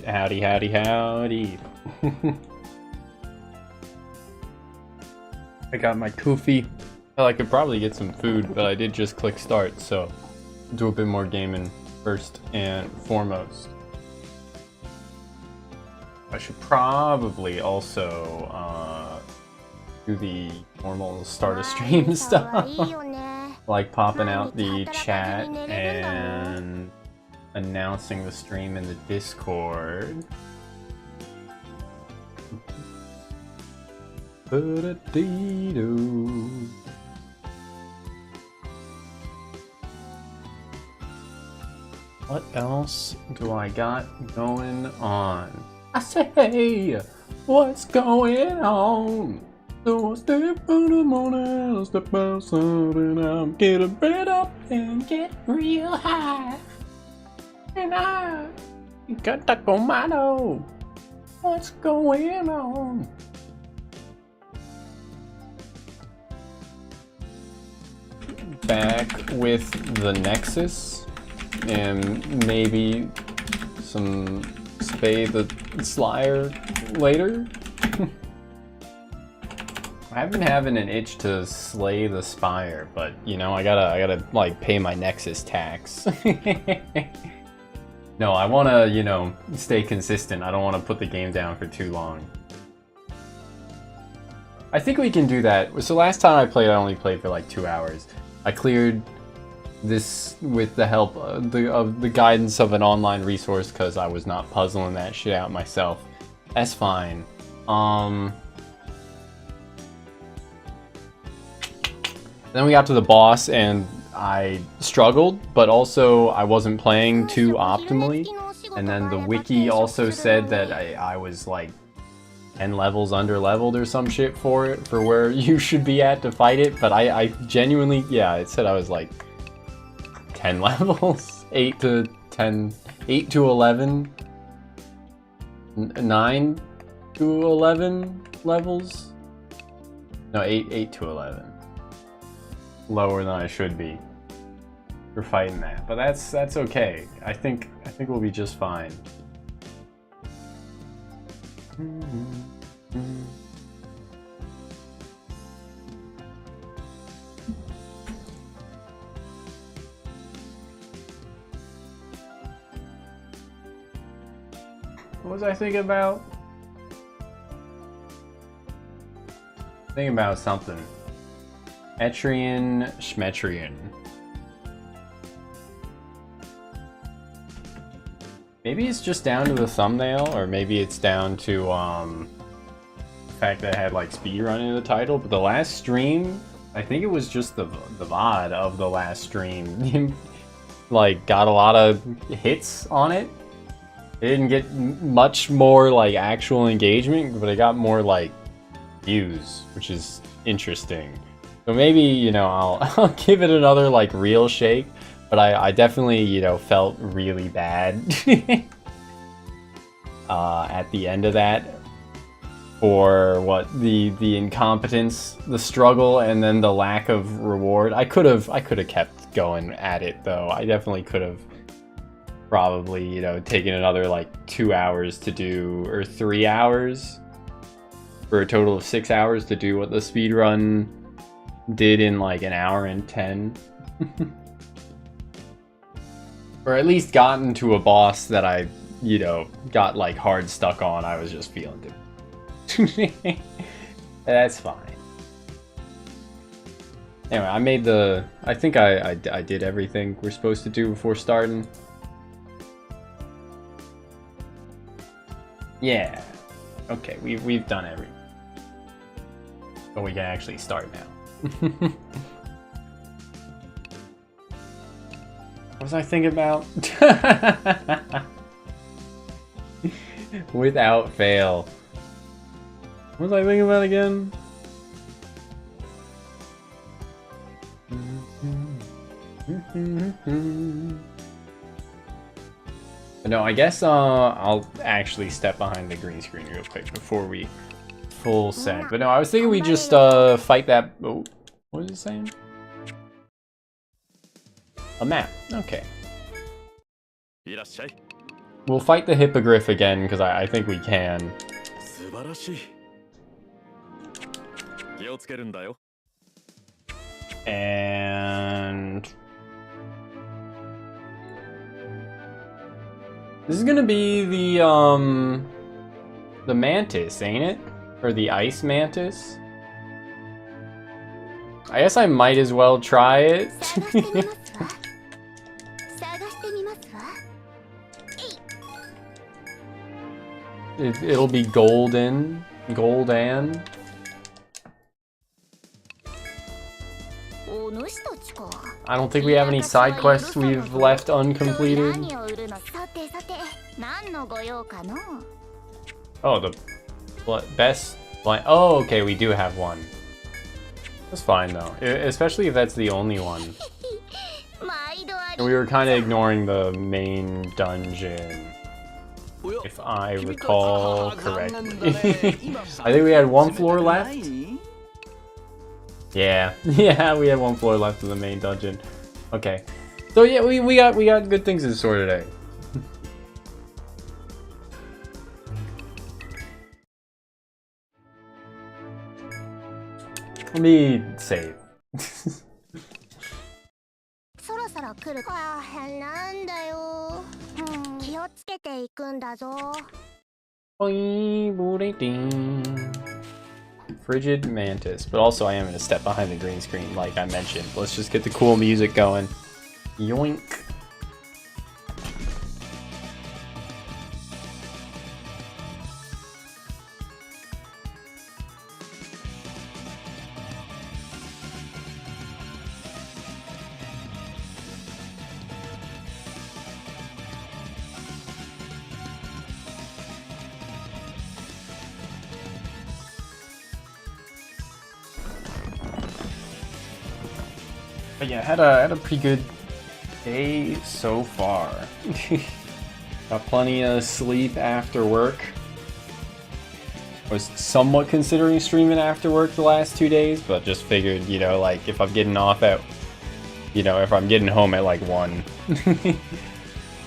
Howdy, howdy, howdy. I got my coffee. Well, I could probably get some food, but I did just click start, so do a bit more gaming first and foremost. I should probably also do the normal start a stream stuff, like popping out the chat and announcing the stream in the Discord. What else do I got going on? I say, what's going on? So I step in the morning, I step outside and I'm getting bed up and get real high. And I got the commando. What's going on? Back with the Nexus and maybe some Spade the Slayer later. I've been having an itch to slay the Spire, but you know, I gotta like pay my Nexus tax. No, I wanna, you know, stay consistent. I don't wanna put the game down for too long. I think we can do that. So last time I played, I only played for like 2 hours. I cleared this with the help of the guidance of an online resource because I was not puzzling that shit out myself. That's fine. Then we got to the boss and I struggled, but also I wasn't playing too optimally. And then the wiki also said that I was like 10 levels under leveled or some shit for it, for where you should be at to fight it. But I genuinely, yeah, it said I was like 10 levels, 8 to 10, 8 to 11, 9 to 11 levels. No, 8 to 11. Lower than I should be for fighting that, but that's okay. I think we'll be just fine. What was I thinking about? Thinking about something. Etrian Schmetrian. Maybe it's just down to the thumbnail, or maybe it's down to the fact that I had like speedrun in the title. But the last stream, I think it was just the VOD of the last stream, like got a lot of hits on it. It didn't get much more like actual engagement, but it got more like views, which is interesting. So maybe, you know, I'll give it another like real shake, but I definitely, you know, felt really bad at the end of that for what the incompetence, the struggle, and then the lack of reward. I could have kept going at it though. I definitely could have probably, you know, taken another like 2 hours to do, or 3 hours, for a total of 6 hours to do what the speedrun did in like an hour and 10. Or at least gotten to a boss that I, you know, got like hard stuck on. I was just feeling it. That's fine. Anyway, I made the, I think I did everything we're supposed to do before starting. Yeah. Okay, we've done everything. So we can actually start now. What was I thinking about? Without fail. What was I thinking about again? No, I guess I'll actually step behind the green screen real quick before we full send. But no, I was thinking we just fight that. Oh, what is it saying? A map. Okay. We'll fight the hippogriff again, because I think we can. And... this is gonna be the mantis, ain't it? Or the ice mantis? I guess I might as well try it. It'll be golden. Goldan. I don't think we have any side quests we've left uncompleted. Oh, the best... oh, okay, we do have one. That's fine, though. Especially if that's the only one. And we were kind of ignoring the main dungeon. If I recall correctly. I think we had one floor left. Yeah, yeah, we had one floor left of the main dungeon. Okay, so yeah, we got good things in store today. Let me save. Frigid mantis, but also I am gonna step behind the green screen like I mentioned. Let's just get the cool music going. Yoink. But yeah, had a pretty good day so far. Got plenty of sleep after work. Was somewhat considering streaming after work the last 2 days, but just figured, you know, like if I'm getting off at, you know, if I'm getting home at like 1,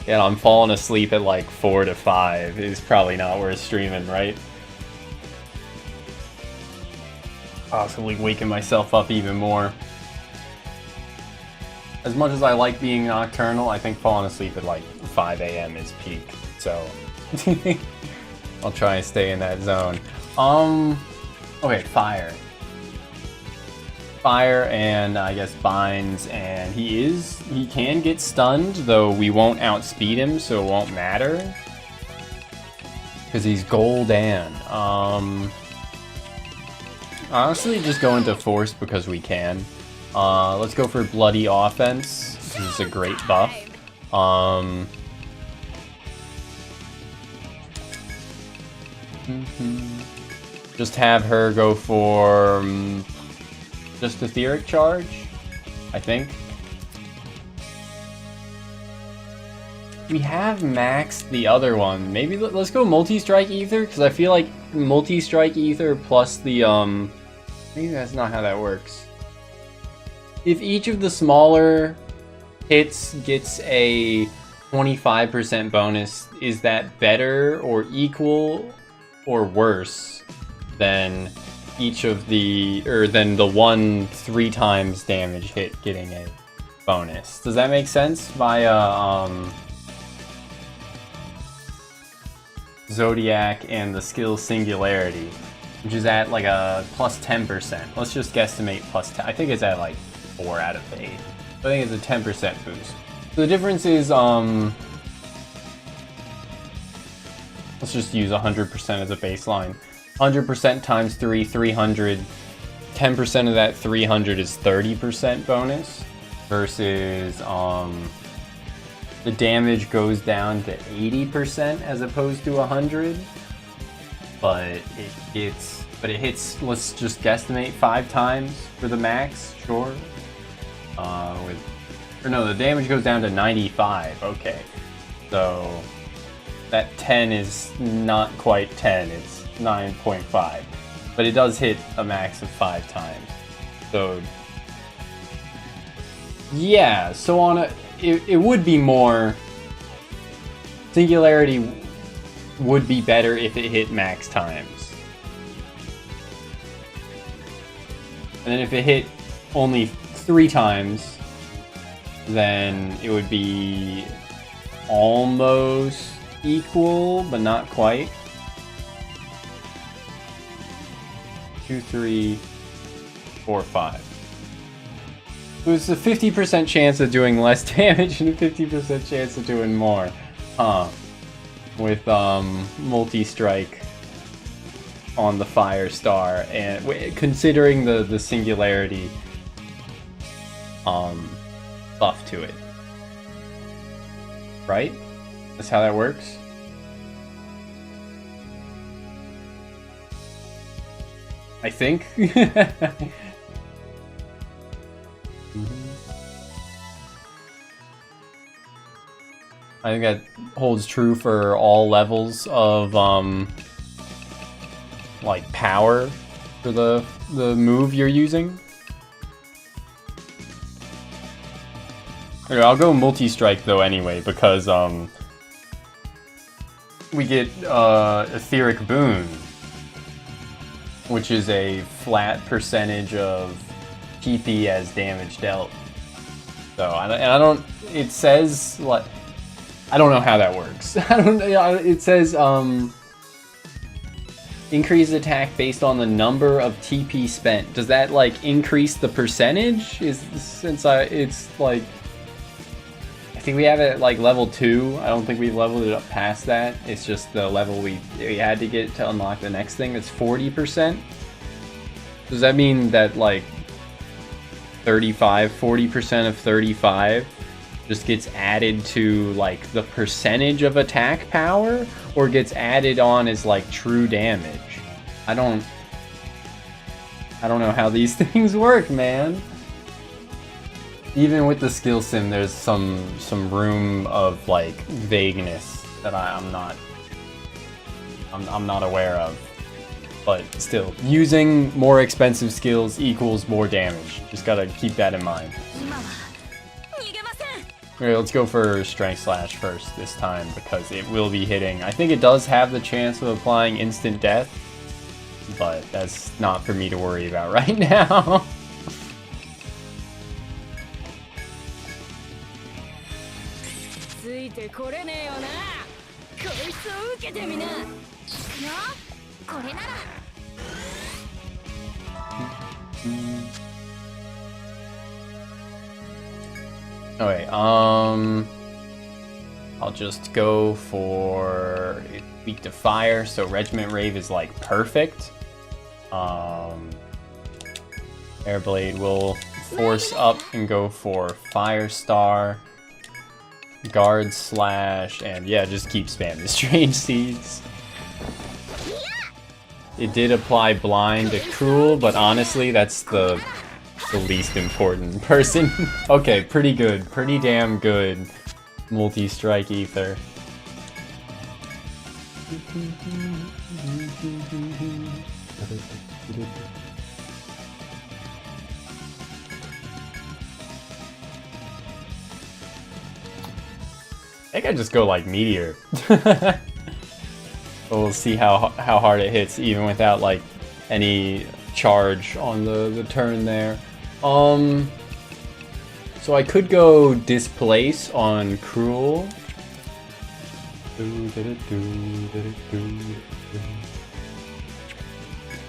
and I'm falling asleep at like 4 to 5, is probably not worth streaming, right? Possibly waking myself up even more. As much as I like being nocturnal, I think falling asleep at like 5 AM is peak, so I'll try and stay in that zone. Okay, fire. Fire and I guess binds, and he can get stunned, though we won't outspeed him, so it won't matter. Because he's Goldan. Honestly, just go into force because we can. Let's go for bloody offense. This is a great buff. Just have her go for just etheric charge, I think. We have maxed the other one. Maybe let's go multi-strike ether, because I feel like multi-strike ether plus the maybe that's not how that works. If each of the smaller hits gets a 25% bonus, is that better or equal or worse than each of the, or than the 1 3 times damage hit getting a bonus? Does that make sense? Via Zodiac and the skill Singularity, which is at like a plus 10%. Let's just guesstimate plus 10. I think it's at like 4 out of 8. I think it's a 10% boost. So the difference is, let's just use 100% as a baseline. 100% times 3, 300. 10% of that 300 is 30% bonus, versus the damage goes down to 80% as opposed to 100. But it hits, let's just guesstimate 5 times for the max, sure. Or no, the damage goes down to 95, okay. So that 10 is not quite 10, it's 9.5. But it does hit a max of 5 times. So yeah, so on a, it would be more Singularity would be better if it hit max times. And then if it hit only 3 times, then it would be almost equal, but not quite. 2, 3, 4, 5. So it's a 50% chance of doing less damage and a 50% chance of doing more. Huh. With multi-strike on the Fire Star, and considering the singularity buff to it. Right? That's how that works? I think. I think that holds true for all levels of like power for the move you're using. Okay, I'll go multi-strike though anyway, because we get Etheric Boon, which is a flat percentage of TP as damage dealt. So I don't. It says like. I don't know how that works. It says increase attack based on the number of TP spent. Does that like increase the percentage? It's like, I think we have it at like level 2. I don't think we've leveled it up past that. It's just the level we had to get to unlock the next thing. It's 40%. Does that mean that like 40% of 35 just gets added to like the percentage of attack power, or gets added on as like true damage? I don't know how these things work, man. Even with the skill sim, there's some room of like vagueness that I'm not aware of. But still, using more expensive skills equals more damage. Just gotta keep that in mind. Okay, let's go for Strength Slash first this time, because it will be hitting. I think it does have the chance of applying instant death, but that's not for me to worry about right now. Okay, I'll just go for weak to fire, so Regiment Rave is like perfect. Airblade will force up and go for Fire Star, Guard Slash, and yeah, just keep spamming Strange Seeds. It did apply Blind to Cruel, but honestly, that's the least important person. Okay, pretty good. Pretty damn good. Multi-strike ether. I think I just go like Meteor. We'll see how hard it hits even without like any charge on the turn there. So I could go Displace on Cruel.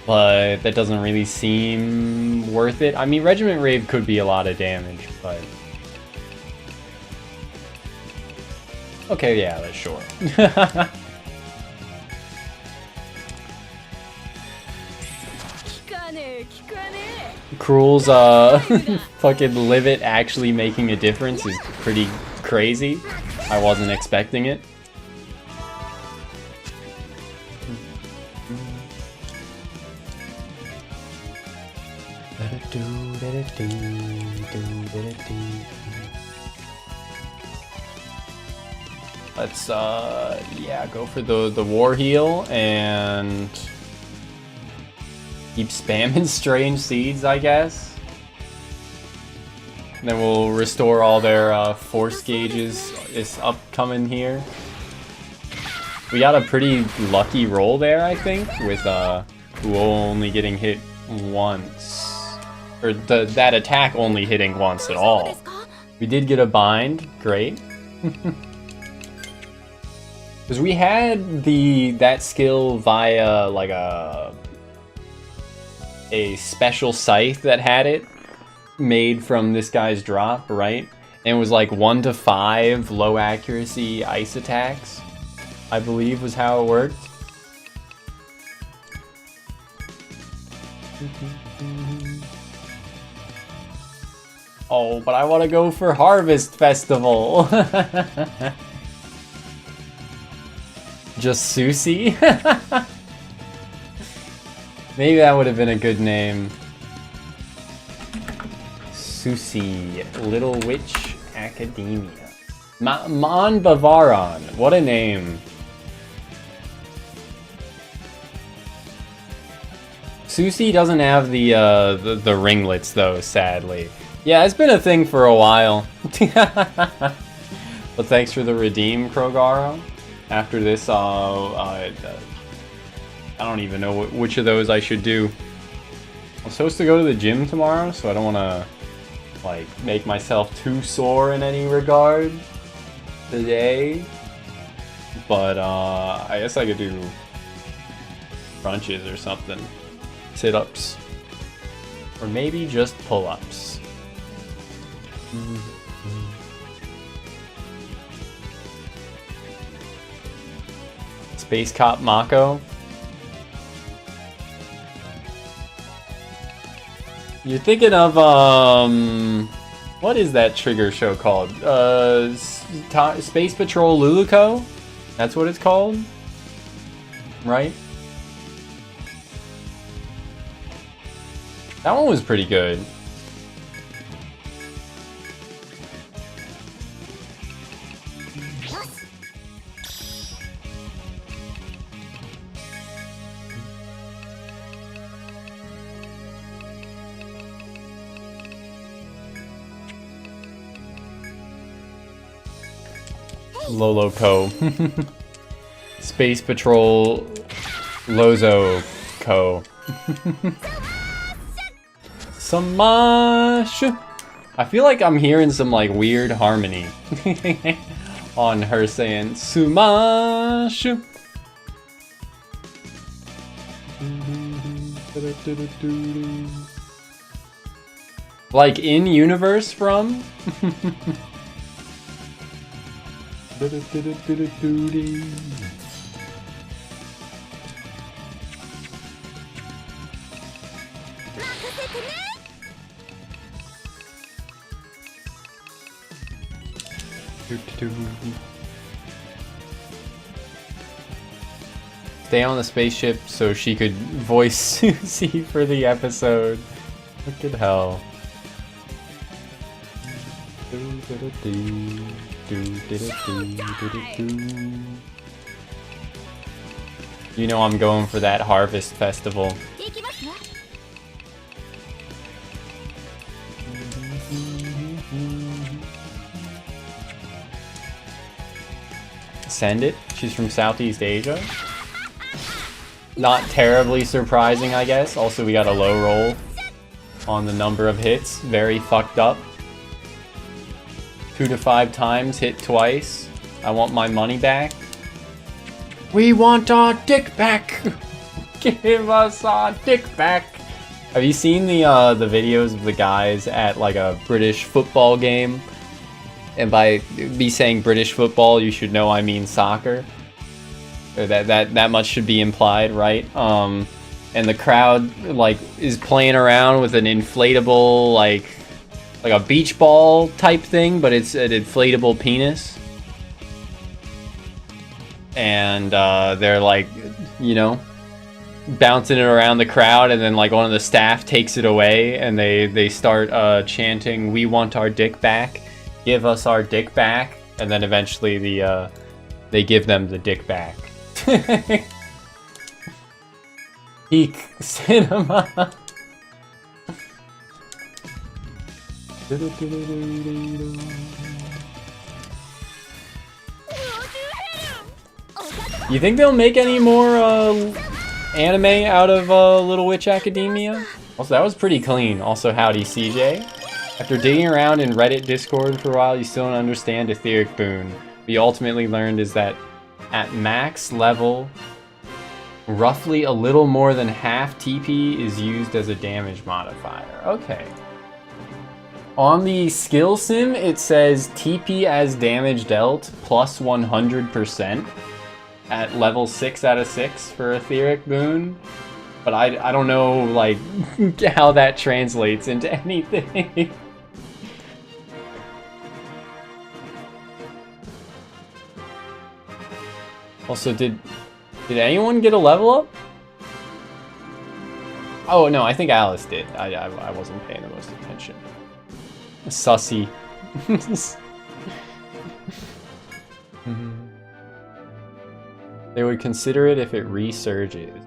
But that doesn't really seem worth it. I mean, Regiment Rave could be a lot of damage, but... Okay, yeah, that's sure. Cruel's fucking Livet actually making a difference is pretty crazy. I wasn't expecting it. Let's yeah, go for the war heal and keep spamming Strange Seeds, I guess. And then we'll restore all their force gauges this upcoming here. We got a pretty lucky roll there, I think, with Uo only getting hit once. Or that attack only hitting once at all. We did get a bind, great. Because we had that skill via like a special scythe that had it made from this guy's drop, right? And it was like 1 to 5 low accuracy ice attacks, I believe was how it worked. Oh, but I want to go for Harvest Festival. Just Susie? Maybe that would have been a good name. Susie, Little Witch Academia. Mon Bavaron, what a name. Susie doesn't have the ringlets though, sadly. Yeah, it's been a thing for a while. But thanks for the redeem, Krogaro. After this, I don't even know which of those I should do. I'm supposed to go to the gym tomorrow, so I don't want to like make myself too sore in any regard today. But I guess I could do crunches or something. Sit-ups. Or maybe just pull-ups. Space Cop Mako. You're thinking of what is that trigger show called? Space Patrol Luluco? That's what it's called? Right? That one was pretty good. Loloco. Space Patrol Lozo Co. Samash! I feel like I'm hearing some like weird harmony on her saying Sumash. Like in universe from? Stay on the spaceship so she could voice Susie for the episode. Look at hell. You know I'm going for that Harvest Festival. Send it. She's from Southeast Asia. Not terribly surprising, I guess. Also, we got a low roll on the number of hits. Very fucked up. 2 to 5 times, hit twice. I want my money back. We want our dick back. Give us our dick back. Have you seen the videos of the guys at like a British football game? And by me saying British football, you should know I mean soccer. Or that much should be implied, right? And the crowd like is playing around with an inflatable like a beach ball type thing, but it's an inflatable penis. And they're like, you know, bouncing it around the crowd, and then like one of the staff takes it away, and they start chanting, "We want our dick back. Give us our dick back." And then eventually they give them the dick back. Peak cinema. You think they'll make any more anime out of Little Witch Academia? Also, that was pretty clean. Also, howdy, CJ. After digging around in Reddit Discord for a while, you still don't understand Etheric Boon. What you ultimately learned is that at max level, roughly a little more than half TP is used as a damage modifier. Okay. On the skill sim, it says TP as damage dealt plus 100% at level 6 out of 6 for Etheric Boon. But I don't know, like, how that translates into anything. Also, did anyone get a level up? Oh, no, I think Alice did. I wasn't paying the most attention. Sussy. They would consider it if it resurges.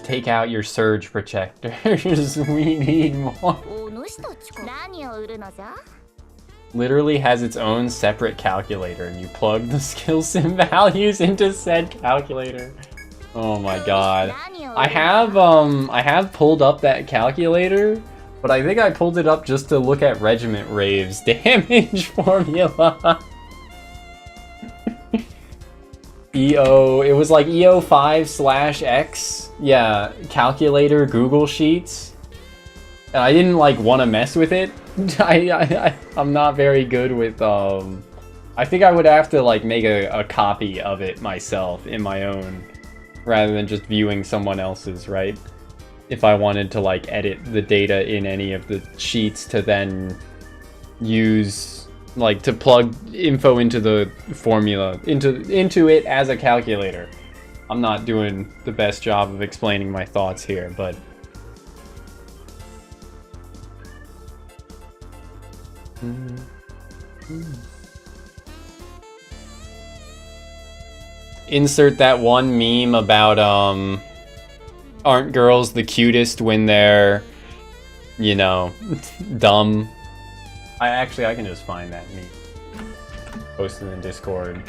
Take out your surge protectors. We need more. Literally has its own separate calculator, and you plug the skill sim values into said calculator. Oh my god. I have pulled up that calculator, but I think I pulled it up just to look at Regiment Rave's damage formula. EO, it was like EO5/X, yeah, calculator Google Sheets. And I didn't like want to mess with it. I'm not very good with, I think I would have to like make a copy of it myself in my own, rather than just viewing someone else's, right? If I wanted to like edit the data in any of the sheets to then use, like, to plug info into the formula, into it as a calculator. I'm not doing the best job of explaining my thoughts here, but insert that one meme about aren't girls the cutest when they're, you know, dumb. I can just find that meme. Post it in Discord.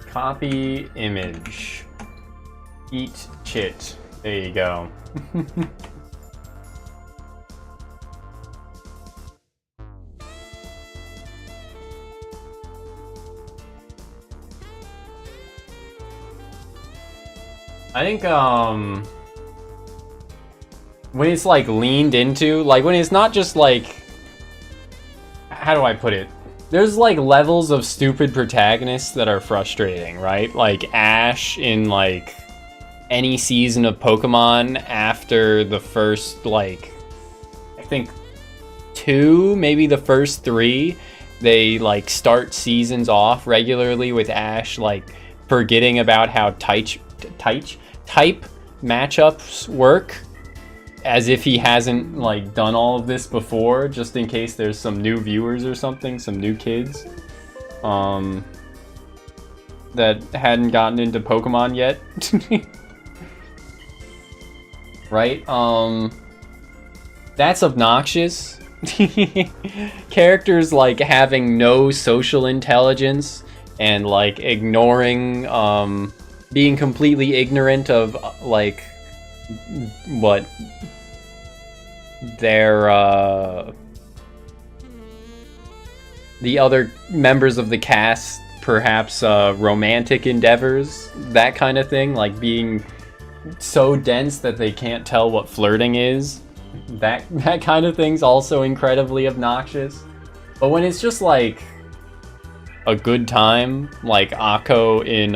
Copy image. Eat chit. There you go. I think when it's like leaned into, like when it's not just like, how do I put it? There's like levels of stupid protagonists that are frustrating, right? Like Ash in like any season of Pokemon after the first, like, I think 2, maybe the first 3, they like start seasons off regularly with Ash like forgetting about how type matchups work, as if he hasn't like done all of this before, just in case there's some new viewers or something, some new kids that hadn't gotten into Pokemon yet. Right? That's obnoxious. Characters like having no social intelligence and like ignoring, being completely ignorant of like what their the other members of the cast, perhaps romantic endeavors, that kind of thing, like being so dense that they can't tell what flirting is. That kind of thing's also incredibly obnoxious. But when it's just like a good time, like Akko in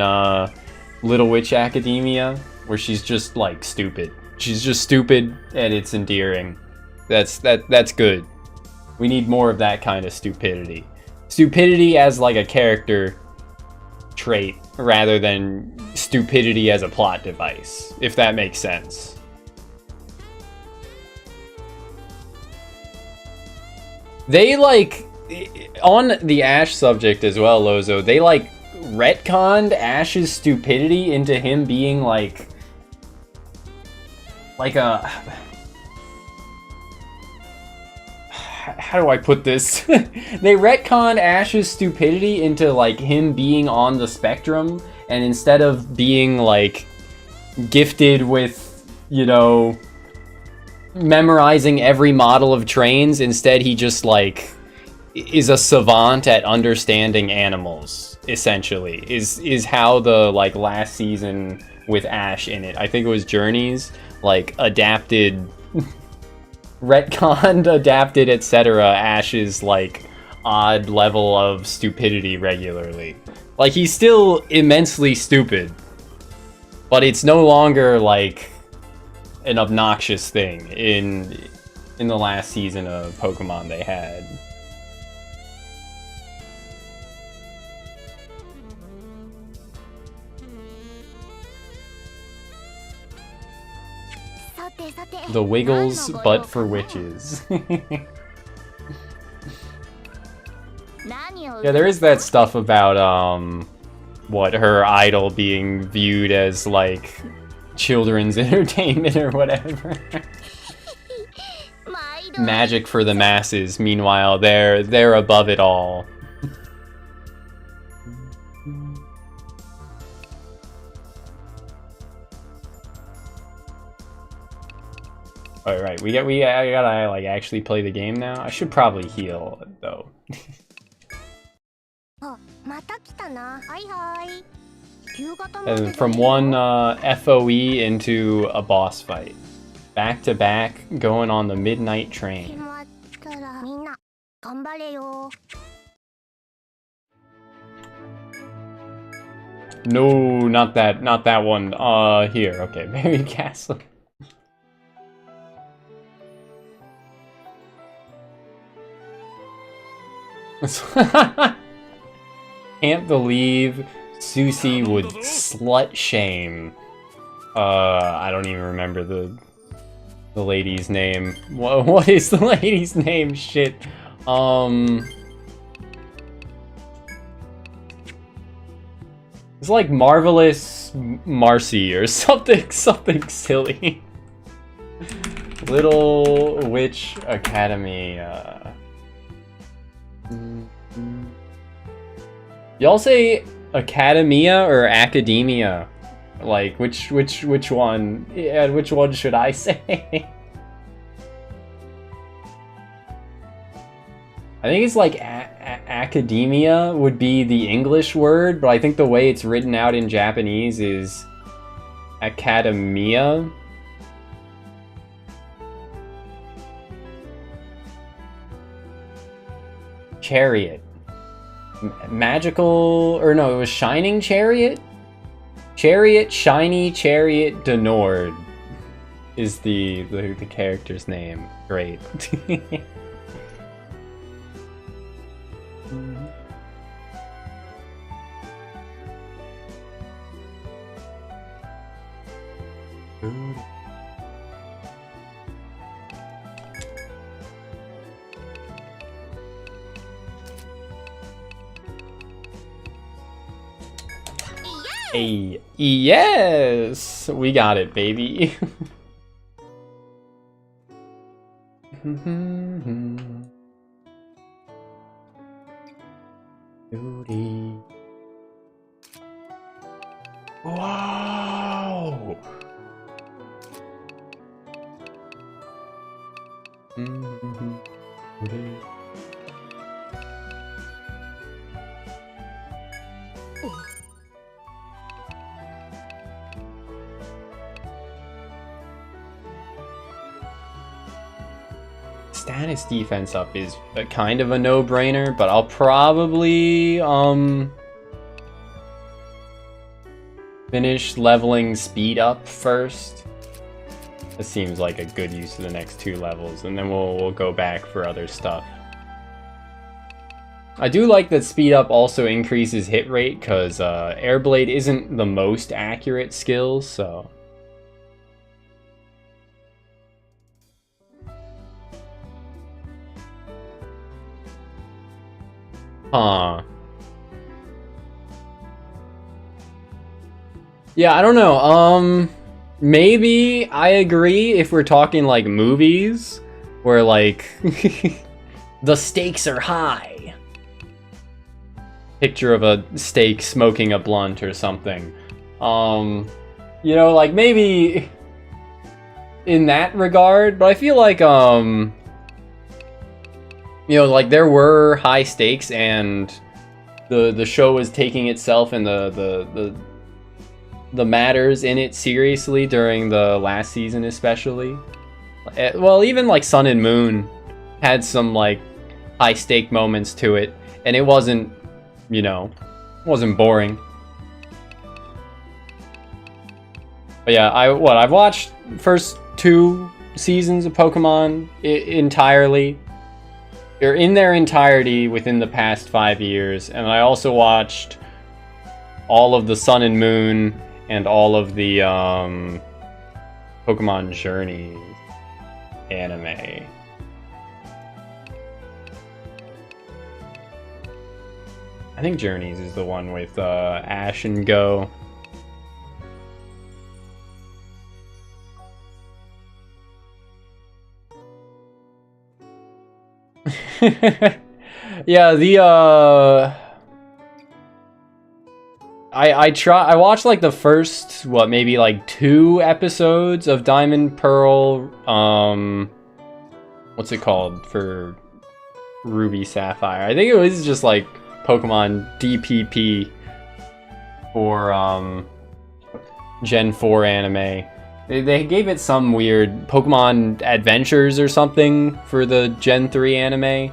Little Witch Academia, where she's just like stupid. She's just stupid and it's endearing. That's good. We need more of that kind of stupidity. Stupidity as like a character trait rather than stupidity as a plot device, if that makes sense. They like on the Ash subject as well, Lozo. They like retconned Ash's stupidity into him being like a how do I put this? They retconned Ash's stupidity into like him being on the spectrum, and instead of being like gifted with, you know, memorizing every model of trains, instead he just like is a savant at understanding animals, essentially, is how the like last season with Ash in it, I think it was Journeys, like adapted retconned, adapted, etc. Ash's like odd level of stupidity regularly. Like, he's still immensely stupid, but it's no longer like an obnoxious thing in the last season of Pokemon they had. The Wiggles, but for witches. Yeah, there is that stuff about, what, her idol being viewed as, like, children's entertainment or whatever. Magic for the masses, meanwhile, they're above it all. Alright, I gotta like actually play the game now. I should probably heal though. And from one FOE into a boss fight. Back to back, going on the midnight train. No, not that one. Here, okay, Berry Castle. Can't believe Susie would slut shame. I don't even remember the lady's name. What is the lady's name? Shit. It's like Marvelous Marcy or something silly. Little Witch Academy. Y'all say Academia or Academia? Like, which one? Yeah, which one should I say? I think it's like Academia would be the English word, but I think the way it's written out in Japanese is Academia. Chariot. Magical, or no, it was Shining Chariot? Chariot, Shiny Chariot Denord is the character's name. Great. Hey, yes! We got it, baby. Wow! Status defense up is a kind of a no-brainer, but I'll probably finish leveling speed up first. This seems like a good use of the next 2 levels, and then we'll go back for other stuff. I do like that speed up also increases hit rate, because Air Blade isn't the most accurate skill, so... Huh. Yeah, I don't know. Maybe I agree if we're talking like movies where like the stakes are high. Picture of a steak smoking a blunt or something. You know, like maybe in that regard, but I feel like you know, like there were high stakes and the show was taking itself and the matters in it seriously during the last season especially. Well, even like Sun and Moon had some like high stake moments to it, and it wasn't, you know, wasn't boring. But yeah, I've watched first 2 seasons of Pokemon entirely. They're in their entirety within the past 5 years, and I also watched all of the Sun and Moon and all of the Pokemon Journey anime. I think Journeys is the one with Ash and Go. Yeah, the I watched like the first maybe like 2 episodes of Diamond Pearl, what's it called for Ruby Sapphire? I think it was just like Pokemon DPP for Gen 4 anime. They gave it some weird Pokemon Adventures or something for the Gen 3 anime.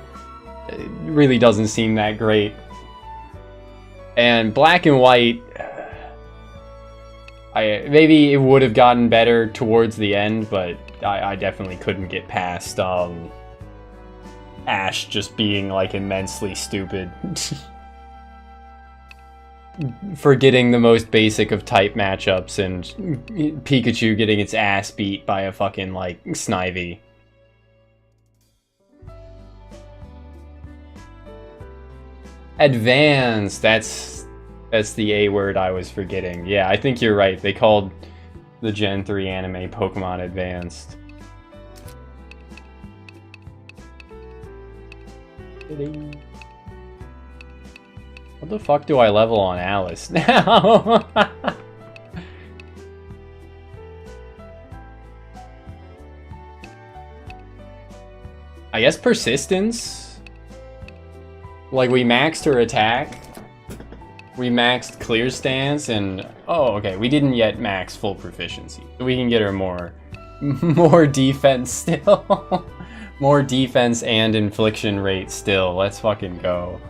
It really doesn't seem that great. And Black and White, maybe it would have gotten better towards the end, but I definitely couldn't get past Ash just being like immensely stupid. Forgetting the most basic of type matchups and Pikachu getting its ass beat by a fucking like Snivy. Advanced, that's the A word I was forgetting. Yeah, I think you're right. They called the Gen 3 anime Pokemon Advanced. What the fuck do I level on Alice now? I guess persistence. Like, we maxed her attack. We maxed clear stance and... Oh, okay, we didn't yet max full proficiency. We can get her more defense still. More defense and infliction rate still. Let's fucking go.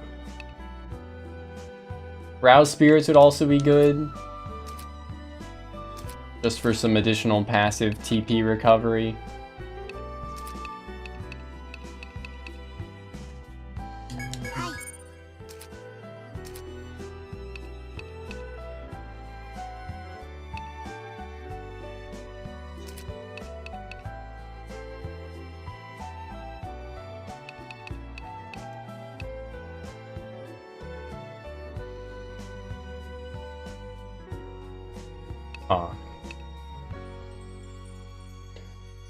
Rouse Spirits would also be good. Just for some additional passive TP recovery.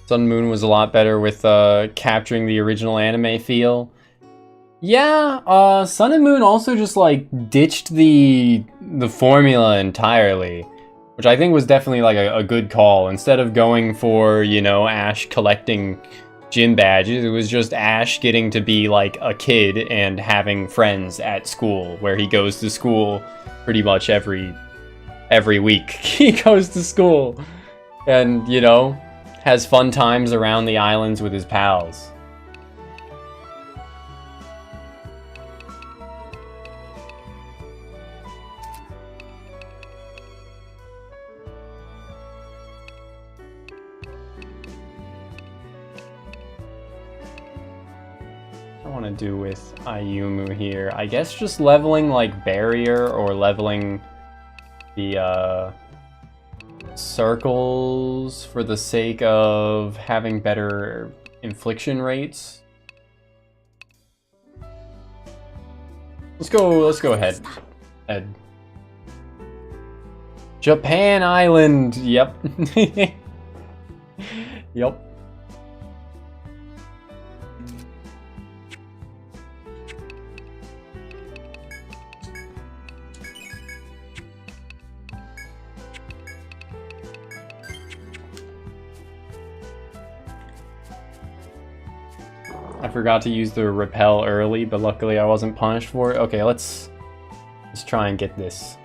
Sun and Moon was a lot better with capturing the original anime feel. Yeah, Sun and Moon also just like ditched the formula entirely, which I think was definitely like a good call. Instead of going for, you know, Ash collecting gym badges, it was just Ash getting to be like a kid and having friends at school, where he goes to school pretty much every week. He goes to school and, you know, has fun times around the islands with his pals. I want to do with Ayumu here. I guess just leveling like barrier or leveling the circles for the sake of having better infliction rates. Let's go ahead. Japan Island. Yep. Yep. I forgot to use the repel early, but luckily I wasn't punished for it. Okay, let's try and get this.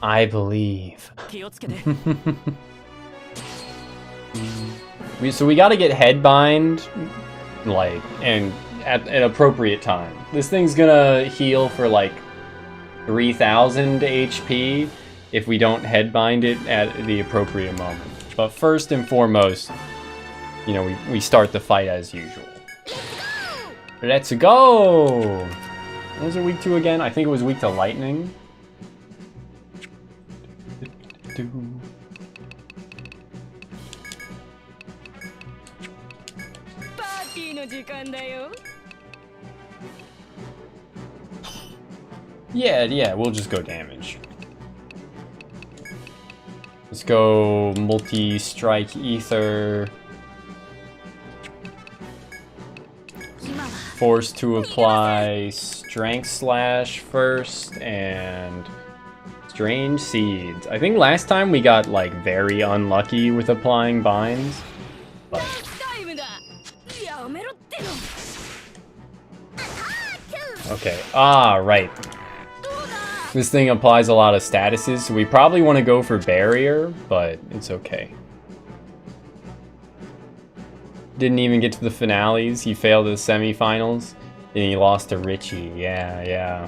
I believe. So we gotta get headbind, like, and at an appropriate time. This thing's gonna heal for like 3,000 HP if we don't headbind it at the appropriate moment. But first and foremost, you know, we start the fight as usual. Let's go! What was it weak to again? I think it was weak to lightning. Yeah, we'll just go damage. Let's go multi-strike ether. Force to apply strength slash first and strange seeds. I think last time we got like very unlucky with applying binds. But... okay, right. This thing applies a lot of statuses, so we probably want to go for barrier, but it's okay. Didn't even get to the finales. He failed the semifinals, and he lost to Richie. Yeah.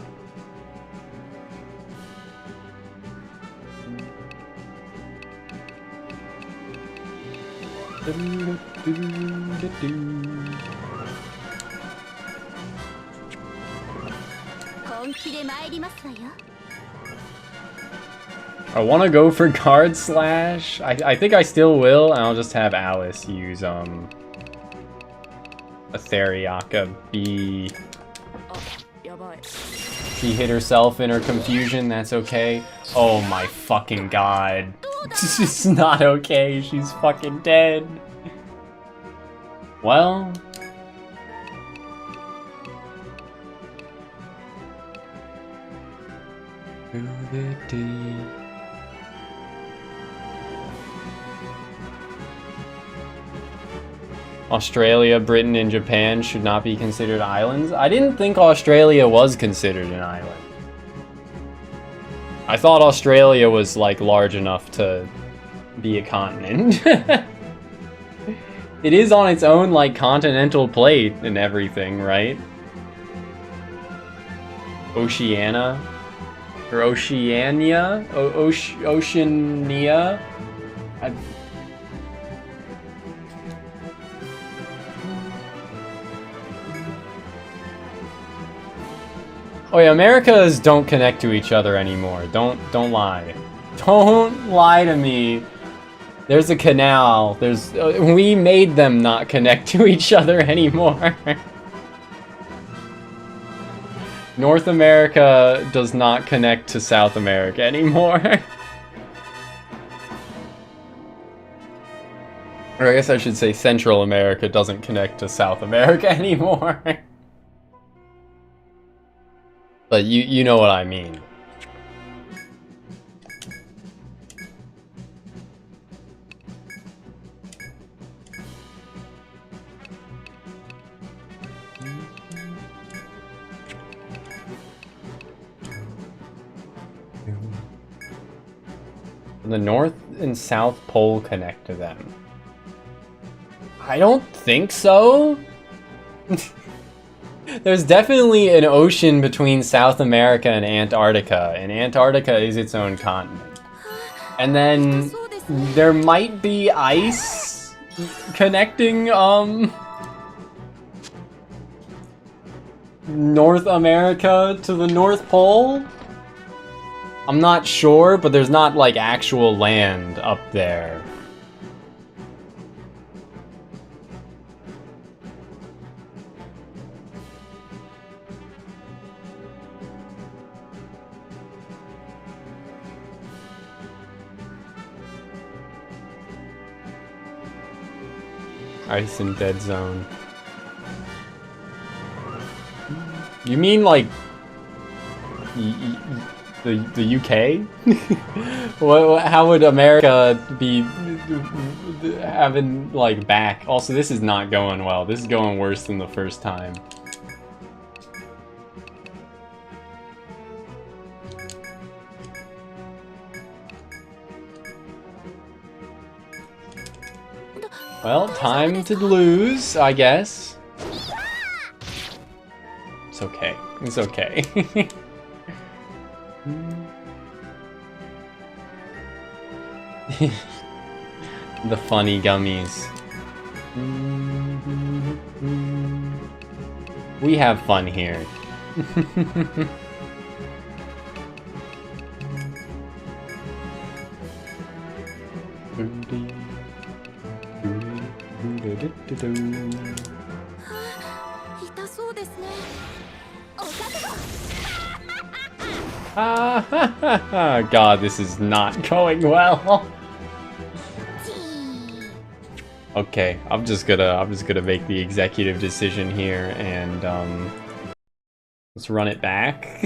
I want to go for guard slash. I think I still will, and I'll just have Alice use Etheriaka B. She hit herself in her confusion, that's okay. Oh my fucking god. This is not okay, she's fucking dead. Well... Australia, Britain, and Japan should not be considered islands? I didn't think Australia was considered an island. I thought Australia was, like, large enough to be a continent. It is on its own, like, continental plate and everything, right? Oceania? Or Oceania? Oceania? Oh yeah, Americas don't connect to each other anymore. Don't lie. Don't lie to me. There's a canal. We made them not connect to each other anymore. North America does not connect to South America anymore. Or I guess I should say Central America doesn't connect to South America anymore. But you know what I mean. The North and South Pole connect to them. I don't think so. There's definitely an ocean between South America and Antarctica is its own continent. And then there might be ice connecting North America to the North Pole. I'm not sure, but there's not like actual land up there. Ice and Dead Zone. You mean like the UK? How would America be having like back? Also, this is not going well. This is going worse than the first time. Well, time to lose, I guess. It's okay. It's okay. The funny gummies. We have fun here. God, this is not going well. Okay, I'm just gonna make the executive decision here and let's run it back.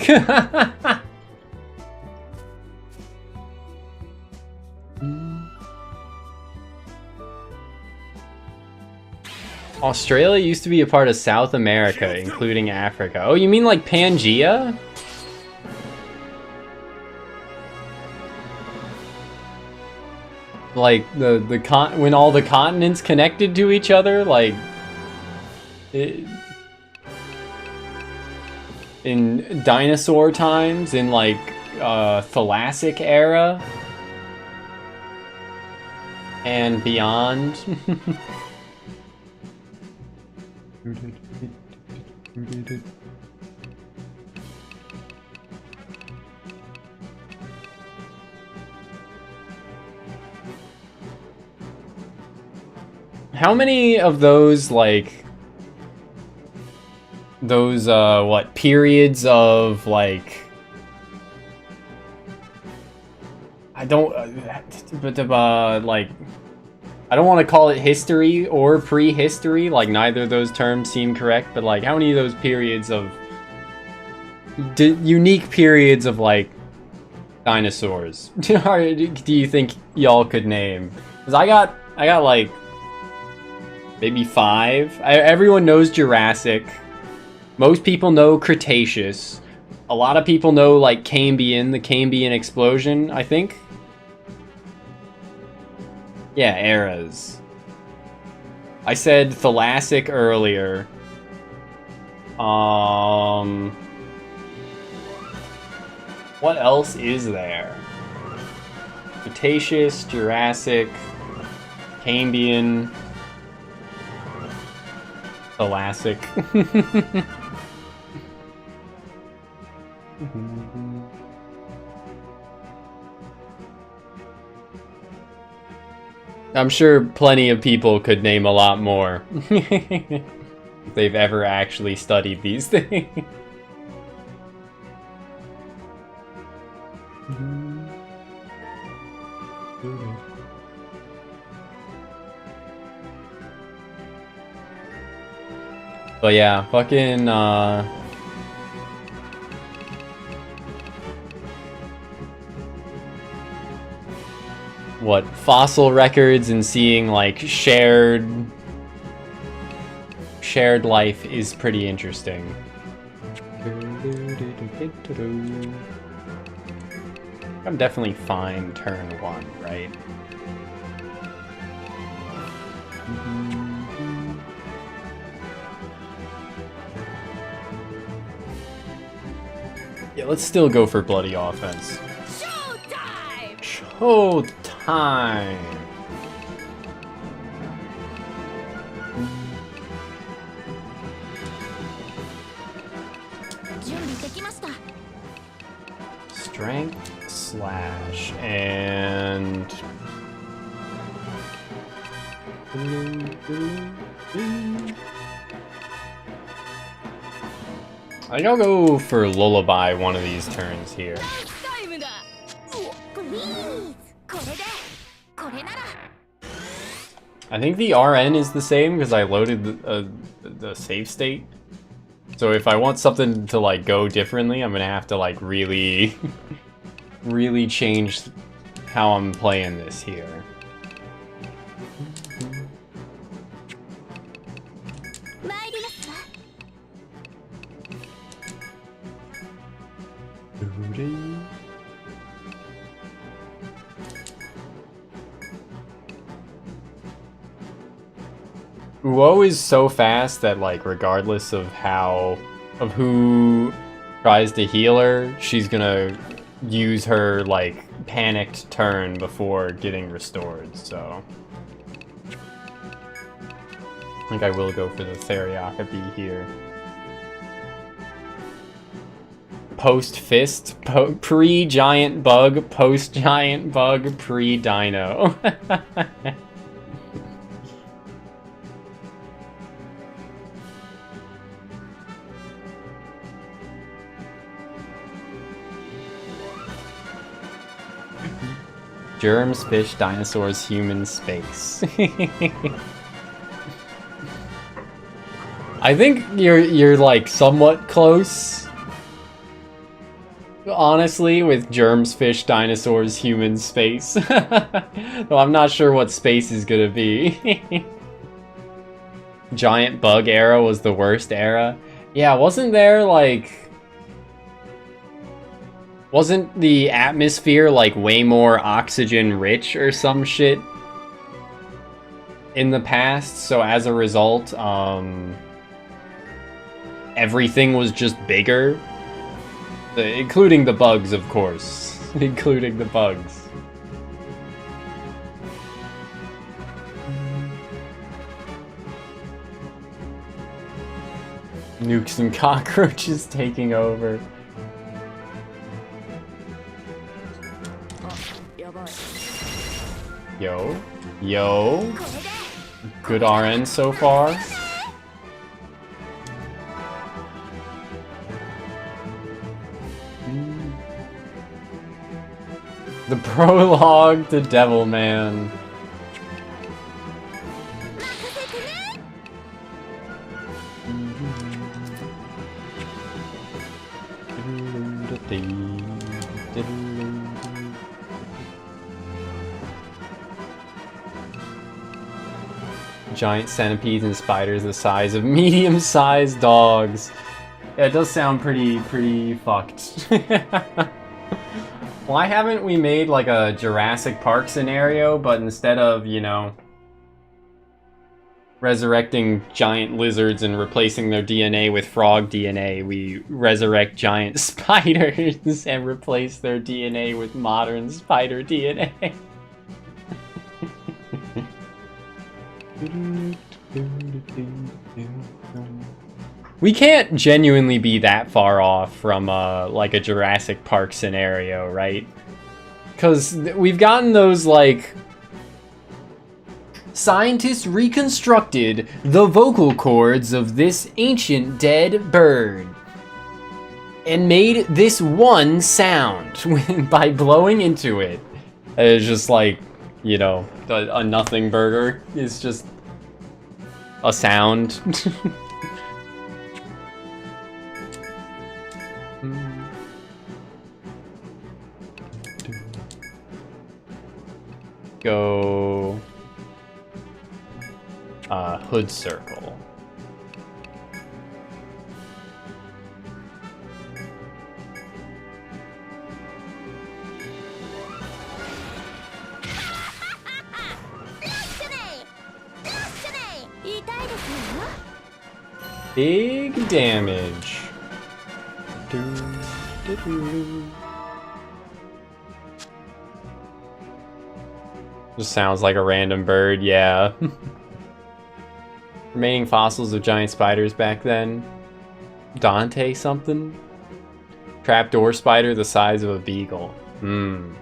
Australia used to be a part of South America, including Africa. Oh, you mean like Pangea? Like when all the continents connected to each other, like in dinosaur times, in like Thalassic era and beyond. How many of those, like, those, what, periods of, like, I don't, like, I don't want to call it history or prehistory, like, neither of those terms seem correct, but, like, how many of those periods of, unique periods of, like, dinosaurs do you think y'all could name? Because I got, like, maybe 5. Everyone knows Jurassic. Most people know Cretaceous. A lot of people know, like, Cambrian, the Cambrian explosion, I think. Yeah, eras. I said Thalassic earlier. What else is there? Cretaceous, Jurassic, Cambrian, Thalassic. I'm sure plenty of people could name a lot more if they've ever actually studied these things. But yeah, fucking, what, fossil records and seeing, like, shared life is pretty interesting. I'm definitely fine turn 1, right? Yeah, let's still go for bloody offense. Showtime! Showtime! Strength slash and I think I'll go for Lullaby one of these turns here. I think the RN is the same because I loaded the save state. So if I want something to like go differently, I'm gonna have to like really, really change how I'm playing this here. Uo is so fast that, like, regardless of who tries to heal her, she's gonna use her, like, panicked turn before getting restored, so... I think I will go for the Theriaka Bee here. Post-fist, pre-giant bug, post-giant bug, pre-dino. Germs, fish, dinosaurs, human, space. I think you're like somewhat close. Honestly, with germs, fish, dinosaurs, human, space. Though I'm not sure what space is gonna be. Giant bug era was the worst era. Yeah, wasn't there like... Wasn't the atmosphere, like, way more oxygen-rich or some shit in the past? So as a result, everything was just bigger? Including the bugs, of course. Including the bugs. Nukes and cockroaches taking over. Yo. Yo. Good RN so far. The prologue to Devilman. Giant centipedes and spiders the size of medium-sized dogs. Yeah, it does sound pretty fucked. Why haven't we made like a Jurassic Park scenario, but instead of, you know, resurrecting giant lizards and replacing their DNA with frog DNA, we resurrect giant spiders and replace their DNA with modern spider DNA? We can't genuinely be that far off from like a Jurassic Park scenario, right? Because we've gotten those, like, scientists reconstructed the vocal cords of this ancient dead bird and made this one sound by blowing into it. It's just like, you know, a nothing burger is just a sound. Go hood circle. Big damage. Just sounds like a random bird, yeah. Remaining fossils of giant spiders back then. Dante something? Trapdoor spider the size of a beagle. Hmm.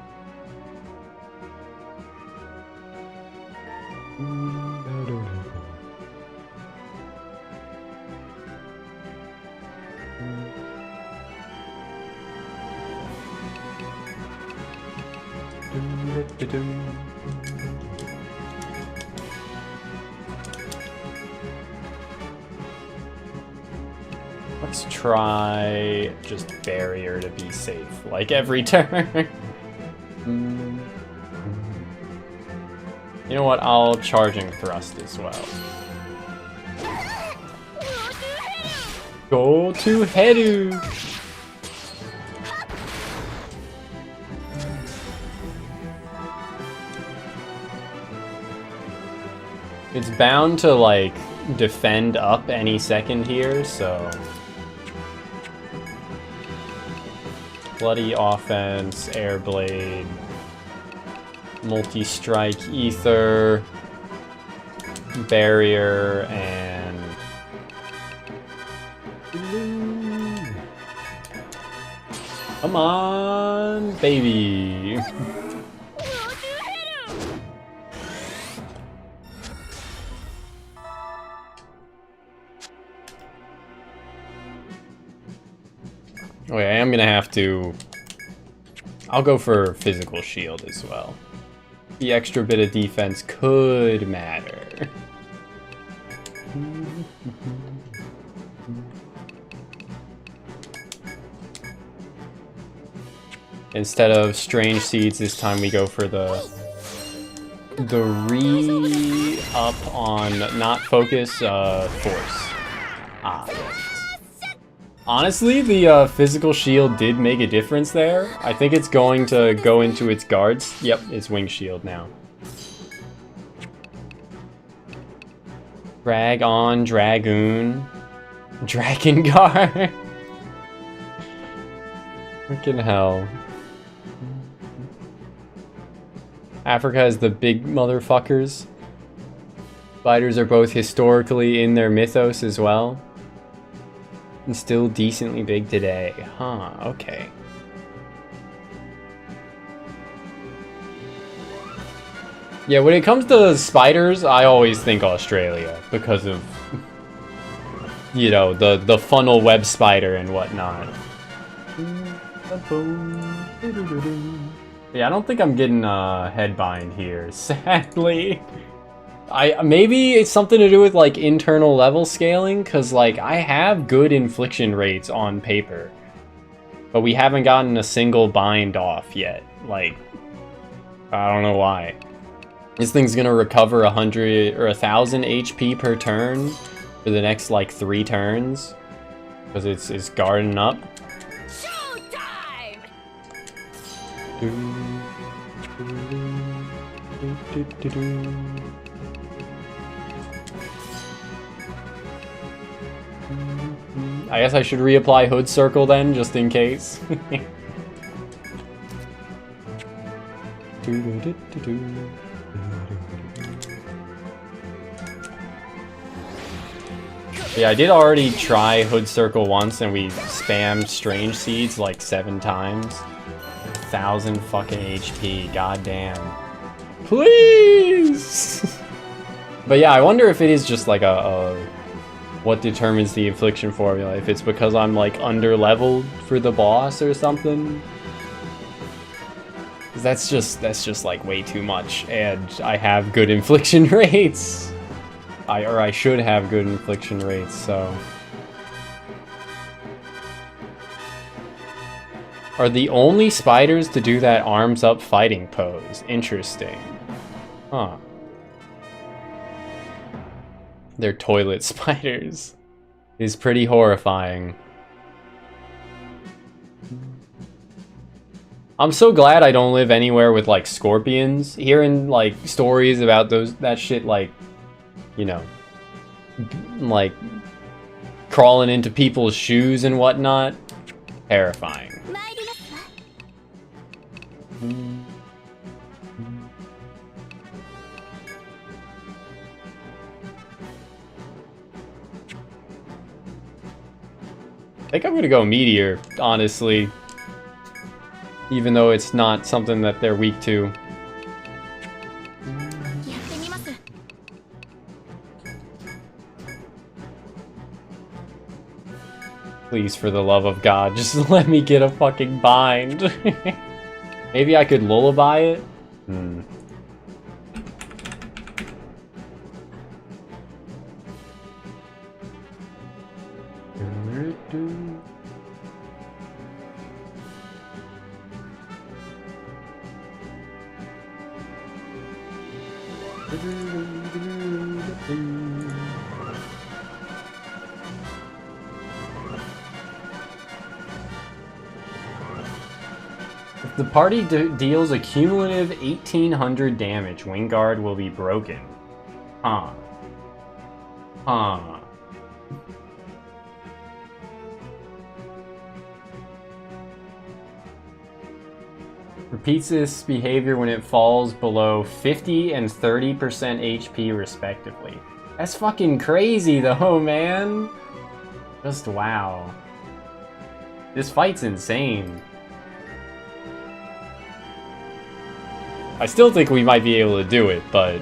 Let's try just barrier to be safe, like every turn. You know what? I'll charging thrust as well. Go to Heru! It's bound to, like, defend up any second here, so... Bloody offense, air blade, multi-strike, ether, barrier, and... Come on, baby! Okay, I am gonna have to... I'll go for physical shield as well. The extra bit of defense could matter. Instead of strange seeds, this time we go for the re-up on not focus, force. Ah, yes. Honestly, the physical shield did make a difference there. I think it's going to go into its guards. Yep, it's wing shield now. Drag on, Dragoon. Dragon Guard. Freaking hell. Africa has the big motherfuckers. Spiders are both historically in their mythos as well. And still decently big today. Huh, okay. Yeah, when it comes to spiders, I always think Australia because of, you know, the funnel web spider and whatnot. Yeah, I don't think I'm getting headbind here, sadly. Maybe it's something to do with, like, internal level scaling, because, like, I have good infliction rates on paper. But we haven't gotten a single bind off yet. Like, I don't know why. This thing's gonna recover 100 or 1,000 HP per turn for the next, like, 3 turns. Because it's guarding up. Showtime! I guess I should reapply Hood Circle then, just in case. Yeah, I did already try Hood Circle once and we spammed Strange Seeds like 7 times. 1,000 fucking HP, goddamn. Please! But yeah, I wonder if it is just like what determines the infliction formula, if it's because I'm like under-leveled for the boss or something. 'Cause that's just like way too much, and I have good infliction rates. I should have good infliction rates, so. Are the only spiders to do that arms up fighting pose. Interesting. Huh. They're toilet spiders. Is pretty horrifying. I'm so glad I don't live anywhere with like scorpions. Hearing like stories about that shit, like, you know, like crawling into people's shoes and whatnot. Terrifying. I think I'm gonna go Meteor, honestly. Even though it's not something that they're weak to. Please, for the love of God, just let me get a fucking bind. Maybe I could lullaby it? If the party deals a cumulative 1800 damage, Wingguard will be broken. Huh. Huh. Repeats this behavior when it falls below 50 and 30% HP respectively. That's fucking crazy though, man. Just wow. This fight's insane. I still think we might be able to do it, but...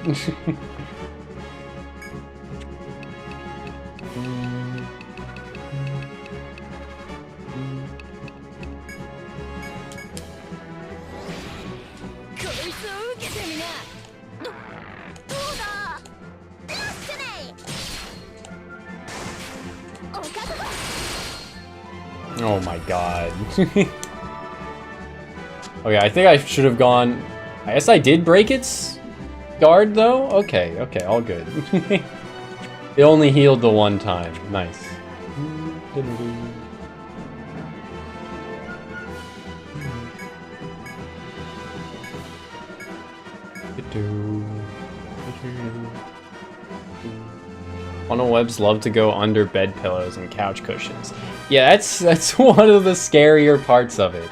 Oh my god. Okay, I think I should have gone... I guess I did break its guard, though? Okay, okay, all good. It only healed the one time. Nice. Funnel webs love to go under bed pillows and couch cushions. Yeah, that's one of the scarier parts of it.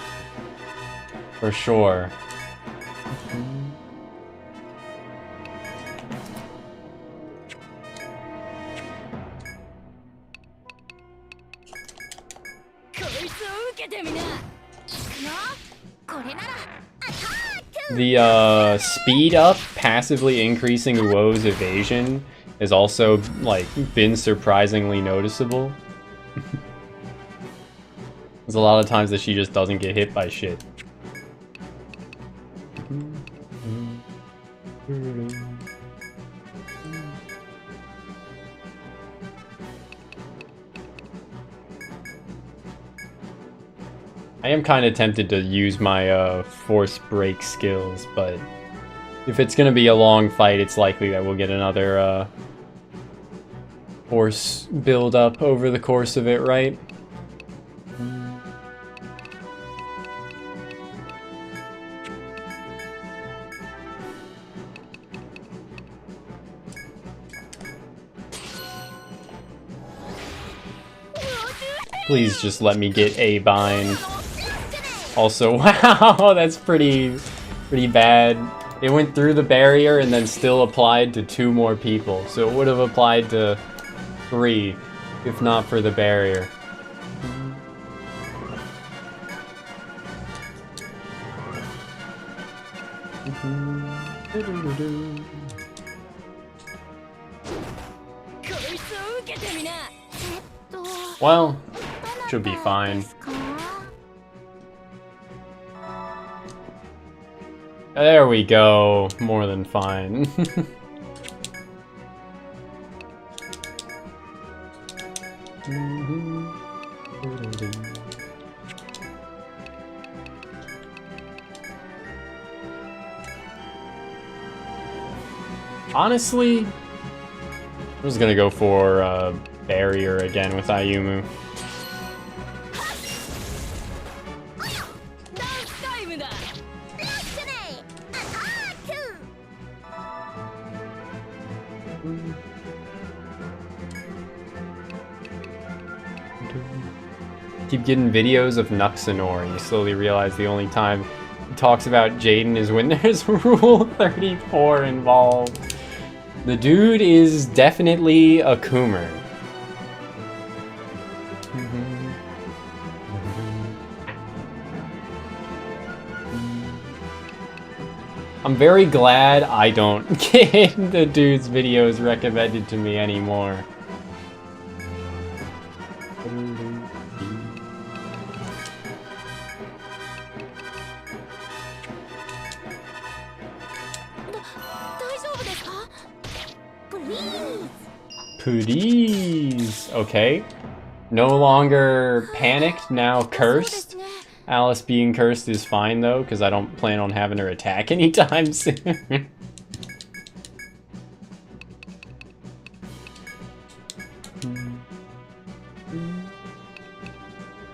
For sure. The speed up passively increasing Uo's evasion has also like been surprisingly noticeable. There's a lot of times that she just doesn't get hit by shit. I am kind of tempted to use my force break skills, but if it's going to be a long fight, it's likely that we'll get another force build up over the course of it, right? Please just let me get a bind. Also, wow, that's pretty bad. It went through the barrier and then still applied to 2 more people. So it would have applied to 3 if not for the barrier. Well, should be fine. There we go. More than fine. Honestly, I was gonna go for barrier again with Ayumu. Keep getting videos of Nuxanor, and you slowly realize the only time he talks about Jaden is when there's Rule 34 involved. The dude is definitely a Coomer. I'm very glad I don't get the dude's videos recommended to me anymore. Please. Okay. No longer panicked, now cursed. Alice being cursed is fine though, because I don't plan on having her attack anytime soon.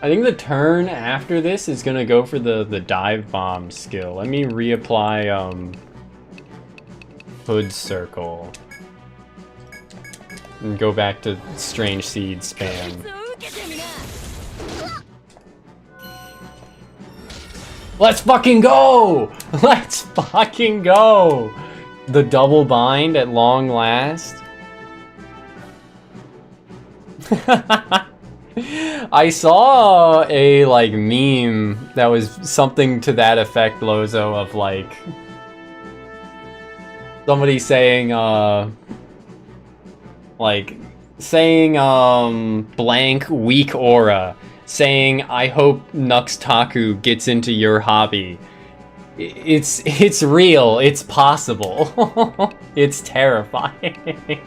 I think the turn after this is gonna go for the dive bomb skill. Let me reapply Hood Circle. And go back to Strange Seed spam. Let's fucking go! Let's fucking go! The double bind at long last. I saw a like meme that was something to that effect, Lozo, of like somebody saying blank weak aura, saying I hope Nuxtaku gets into your hobby. It's real, it's possible. It's terrifying.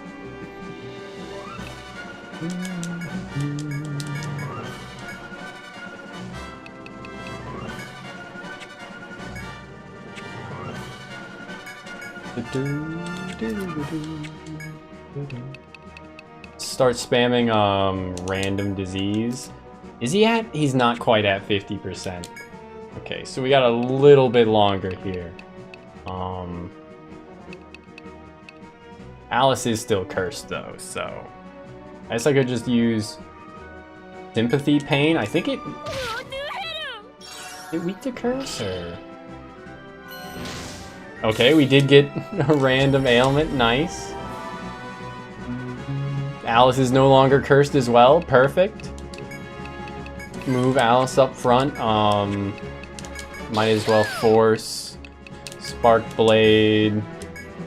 Start spamming random disease. Is he at? He's not quite at 50%. Okay, so we got a little bit longer here. Alice is still cursed though, so I guess I could just use Sympathy Pain. I think it weak to curse or... Okay, we did get a random ailment, nice. Alice is no longer cursed as well, perfect. Move Alice up front, might as well force Spark Blade,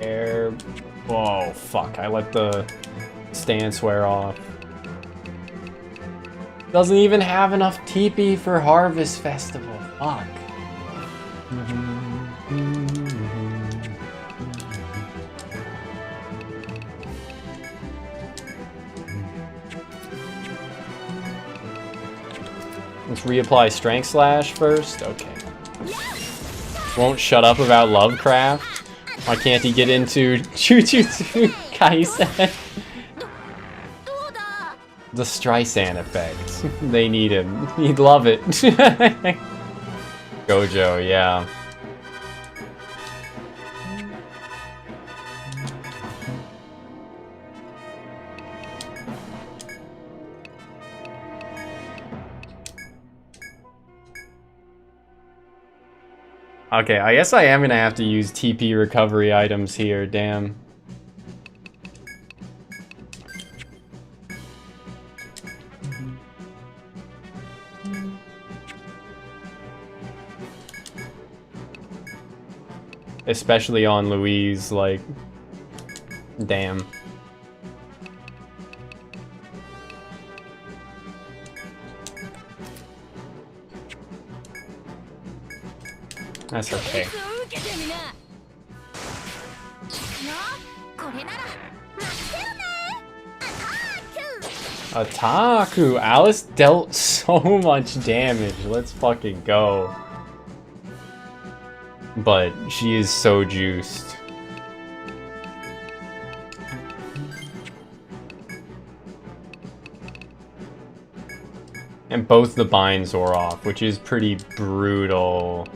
Air... Whoa, fuck, I let the stance wear off. Doesn't even have enough TP for Harvest Festival, fuck. Let's reapply Strength Slash first. Okay. Won't shut up about Lovecraft. Why can't he get into Jujutsu Kaisen? The Streisand effect. They need him. He'd love it. Gojo, yeah. Okay, I guess I am gonna have to use TP recovery items here, damn. Especially on Louise, like, damn. That's okay. Otaku! Alice dealt so much damage. Let's fucking go. But she is so juiced. And both the binds were off, which is pretty brutal.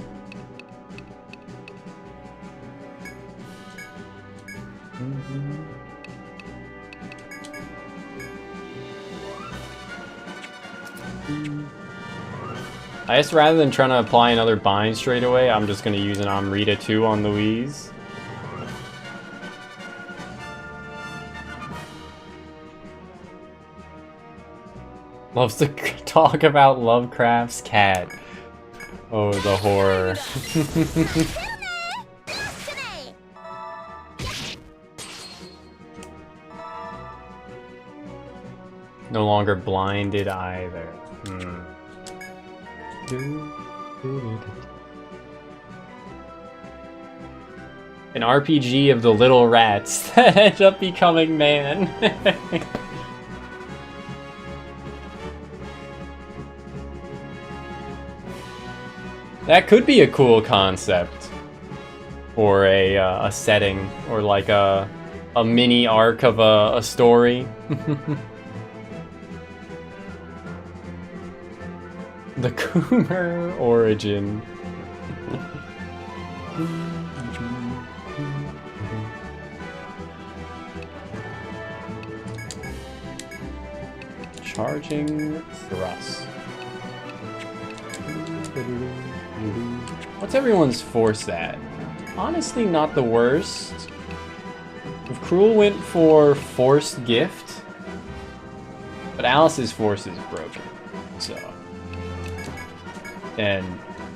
I guess rather than trying to apply another bind straight away, I'm just going to use an Amrita 2 on Louise. Loves to talk about Lovecraft's cat. Oh, the horror. No longer blinded either. An RPG of the little rats that end up becoming man. That could be a cool concept for a setting, or like a mini arc of a story. The Coomer origin. Charging thrust. What's everyone's force at? Honestly, not the worst. If Cruel went for forced gift, but Alice's force is broken, so. And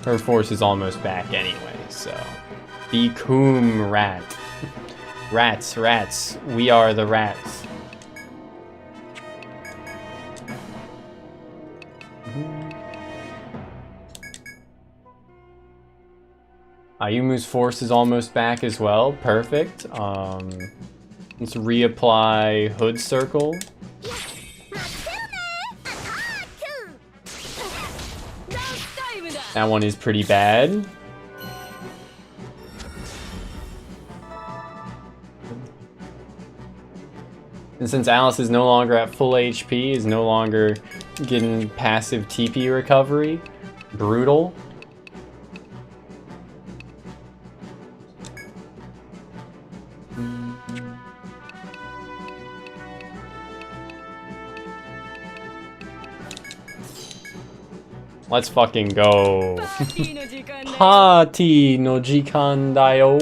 her force is almost back anyway, so. The Coom rat. Rats, rats, we are the rats. Ayumu's force is almost back as well. Perfect. Let's reapply Hood Circle. That one is pretty bad. And since Alice is no longer at full HP, is no longer getting passive TP recovery, brutal. Let's fucking go. Party no jikan da yo.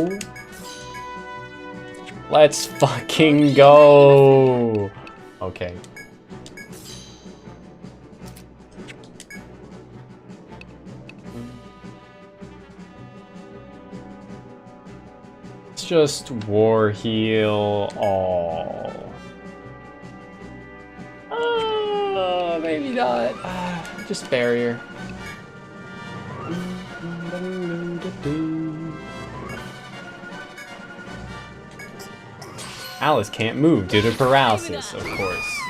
Let's fucking go. Okay. Let's just war heal all. Maybe not. Just barrier. Alice can't move due to paralysis, of course.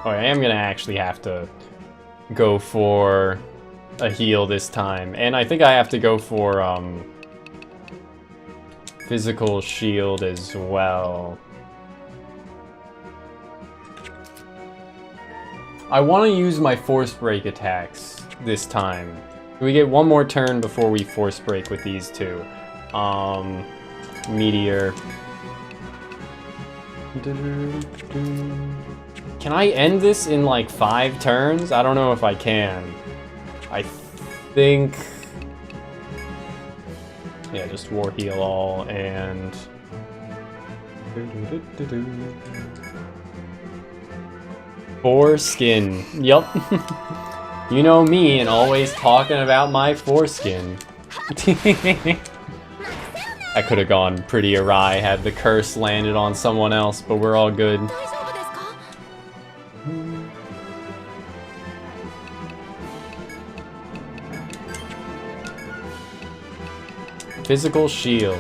Oh, I am gonna actually have to go for a heal this time. And I think I have to go for physical shield as well. I want to use my force break attacks this time. We get one more turn before we force break with these two. Meteor. Can I end this in like 5 turns? I don't know if I can. I think... Yeah, just war heal all and... Foreskin. Yup. You know me and always talking about my foreskin. I could have gone pretty awry had the curse landed on someone else, but we're all good. Physical shield.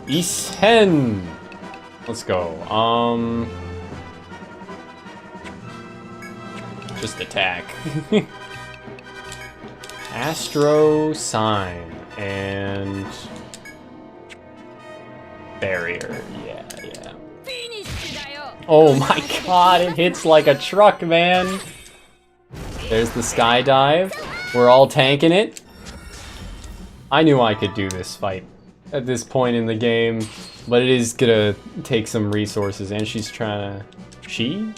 Isen. Let's go. Just attack. Astro Sign and barrier. Yeah. Oh my god, it hits like a truck, man. There's the skydive. We're all tanking it. I knew I could do this fight at this point in the game, but it is gonna take some resources, and she's trying to... She?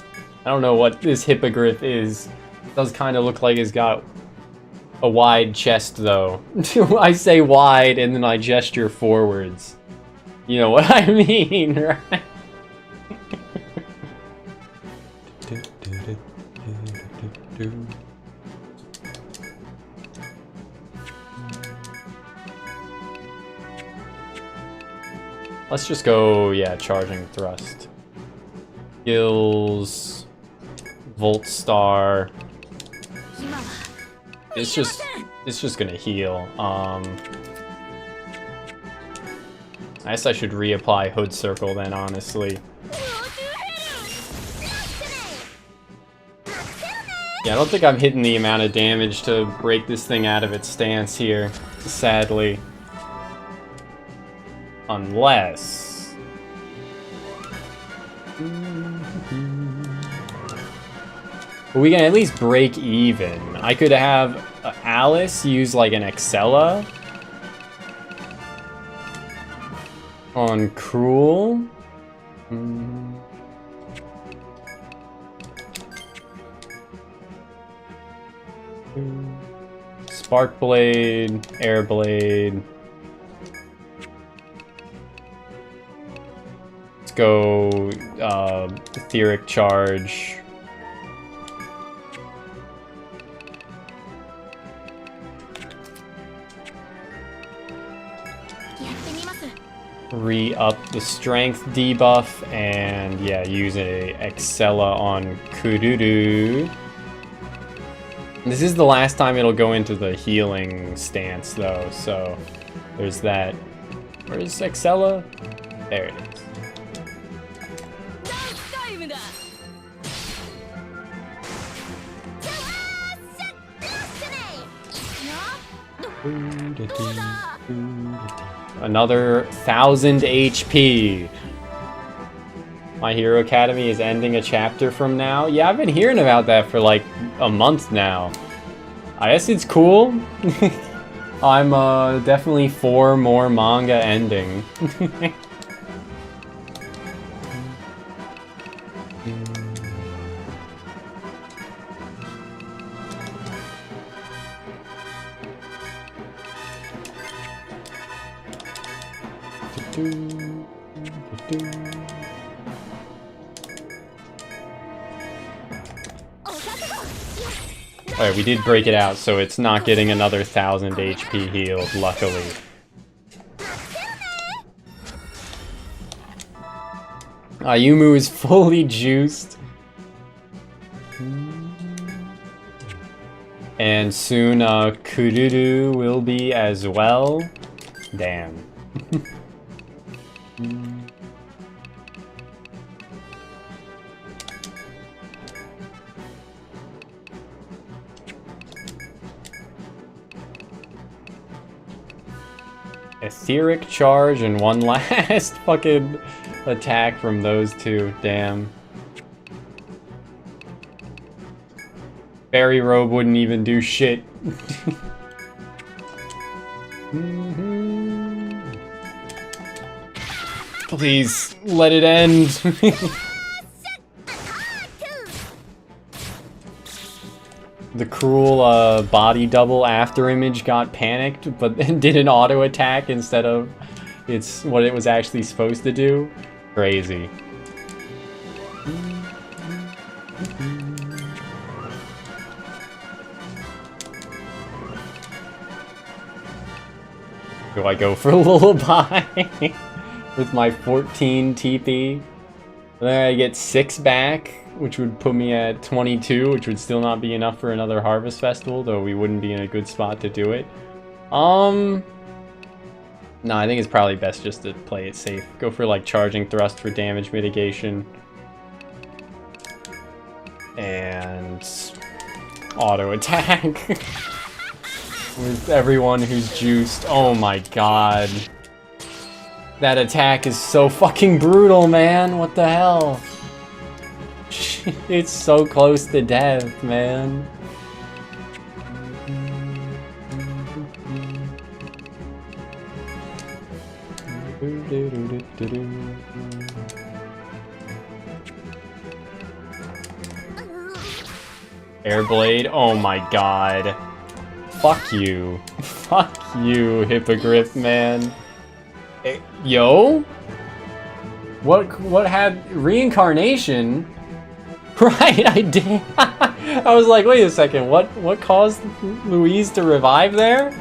I don't know what this hippogriff is. It does kind of look like it's got a wide chest, though. I say wide, and then I gesture forwards. You know what I mean, right? Let's just go, yeah, charging thrust. Skills, Volt Star. It's just gonna heal. I guess I should reapply Hood Circle then, honestly. Yeah, I don't think I'm hitting the amount of damage to break this thing out of its stance here, sadly. Unless... we can at least break even. I could have Alice use like an Excella on Cruel. Spark Blade, Air Blade. Let's go Etheric Charge. Re-up the strength debuff and yeah, use a Excella on Kururu. This is the last time it'll go into the healing stance though, so there's that. Where's Excella? There it is. Another 1000 HP. My Hero Academy is ending a chapter from now. Yeah, I've been hearing about that for like a month now. I guess it's cool. I'm definitely for more manga ending. Alright, we did break it out, so it's not getting another 1000 HP healed, luckily. Ayumu is fully juiced. And soon, Kururu will be as well. Damn. Etheric Charge and one last fucking attack from those two. Damn. Fairy Robe wouldn't even do shit. Please, let it end. The Cruel body double after image got panicked, but then did an auto attack instead of what it was actually supposed to do. Crazy. Do I go for Lullaby with my 14 TP? Then I get 6 back, which would put me at 22, which would still not be enough for another Harvest Festival, though we wouldn't be in a good spot to do it. No, I think it's probably best just to play it safe. Go for like Charging Thrust for damage mitigation. And auto attack. With everyone who's juiced. Oh my god. That attack is so fucking brutal, man. What the hell? It's so close to death, man. Airblade, oh my god. Fuck you. Fuck you, Hippogriff, man. Yo? What had reincarnation? Right, I did. I was like, wait a second, what caused Louise to revive there?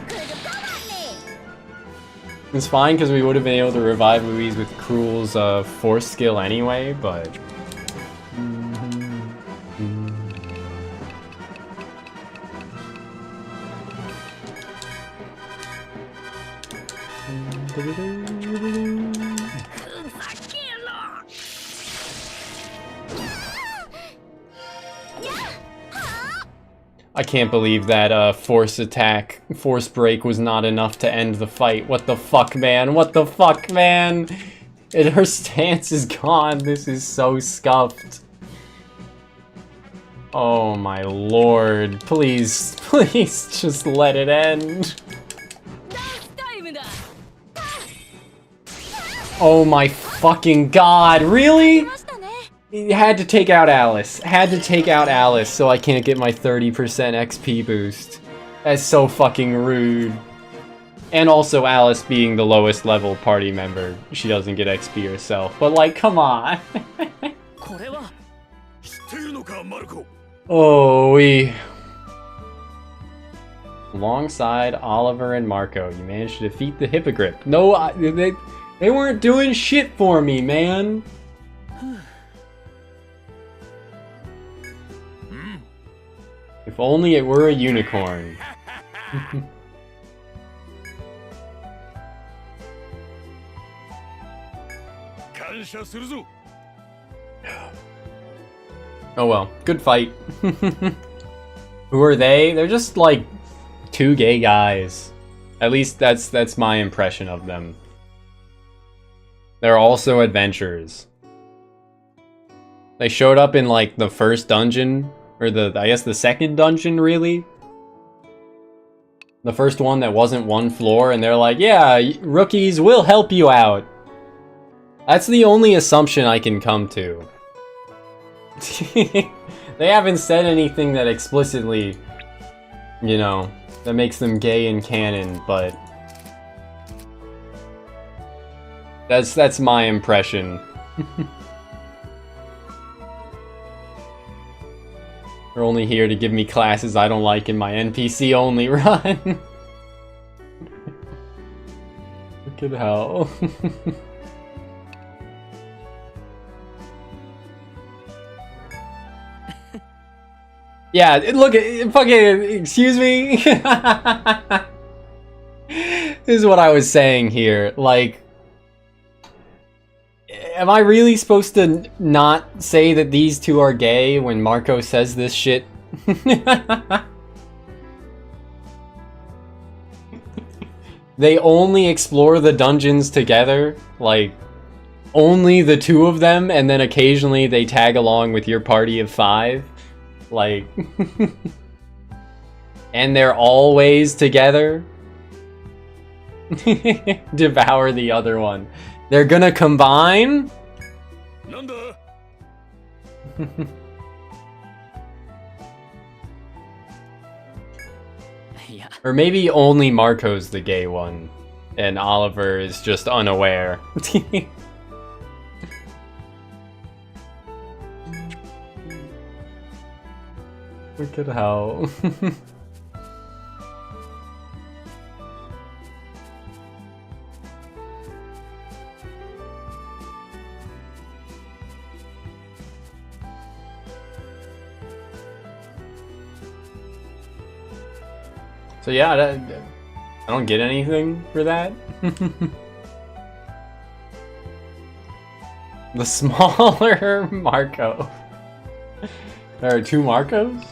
It's fine because we would have been able to revive Louise with Cruel's force skill anyway, but I can't believe that force break was not enough to end the fight. What the fuck, man? What the fuck, man? And her stance is gone. This is so scuffed. Oh my lord. Please, please just let it end. Oh my fucking god, really? You had to take out Alice. Had to take out Alice so I can't get my 30% XP boost. That's so fucking rude. And also Alice being the lowest level party member. She doesn't get XP herself. But like, come on. Oh, alongside Oliver and Marco, you managed to defeat the Hippogriff. No, they weren't doing shit for me, man. If only it were a unicorn. Oh well, good fight. Who are they? They're just like two gay guys. At least that's my impression of them. They're also adventurers. They showed up in like the first dungeon, or I guess the second dungeon, really. The first one that wasn't one floor, and they're like, yeah, rookies, we'll help you out. That's the only assumption I can come to. They haven't said anything that explicitly, you know, that makes them gay in canon, but that's my impression. They're only here to give me classes I don't like in my NPC only run. Look at how. Yeah, look at fucking, excuse me. This is what I was saying here. Like, am I really supposed to not say that these two are gay when Marco says this shit? They only explore the dungeons together, like, only the two of them, and then occasionally they tag along with your party of 5. Like, and they're always together. Devour the other one. They're gonna combine? Or maybe only Marco's the gay one, and Oliver is just unaware. Look at how. So yeah, I don't get anything for that. The smaller Marco. There are 2 Marcos?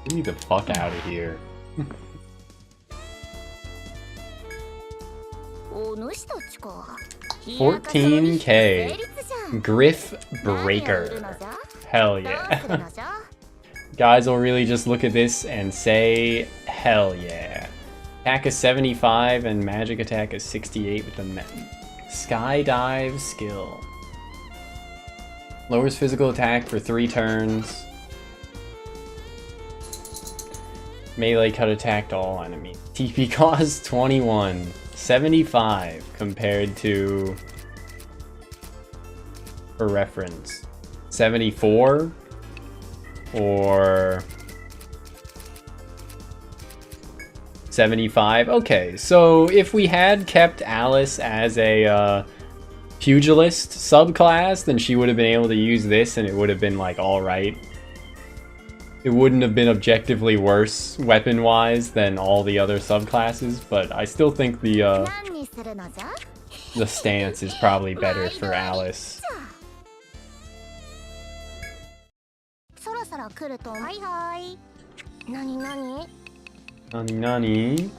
Get me the fuck out of here. 14K. Griff Breaker. Hell yeah. Guys will really just look at this and say, hell yeah. Attack is 75 and magic attack is 68 with the skydive skill. Lowers physical attack for 3 turns. Melee cut attack to all enemies. TP cost 21. 75 compared to, for reference, 74 or 75. Okay, so if we had kept Alice as a pugilist subclass, then she would have been able to use this and it would have been like alright. It wouldn't have been objectively worse weapon-wise than all the other subclasses, but I still think the stance is probably better for Alice. Nani.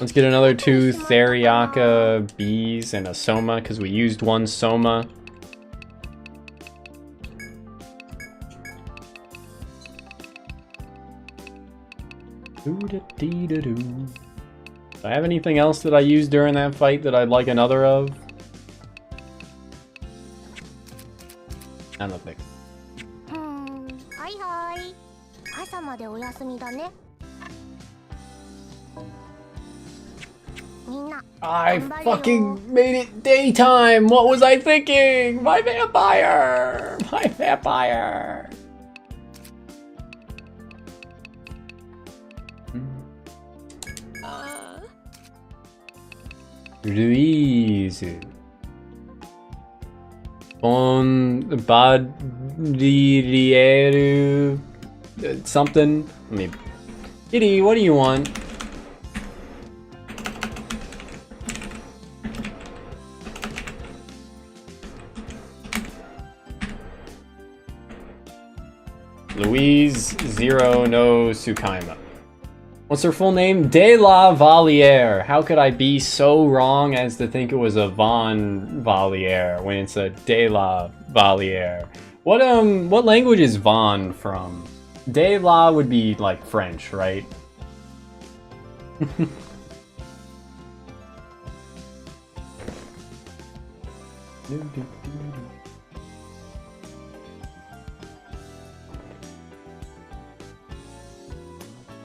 Let's get another 2 Theriaka bees and a Soma, because we used 1 Soma. Do I have anything else that I used during that fight that I'd like another of? I don't think. I fucking made it daytime! What was I thinking? My vampire! My vampire! Ruiz. On Badrieru. Something. Let me. Kitty, what do you want? Louise Zero no Tsukaima. What's her full name? De la Valliere. How could I be so wrong as to think it was a Von Valliere when it's a De la Valliere? What language is Von from? De la would be like French, right?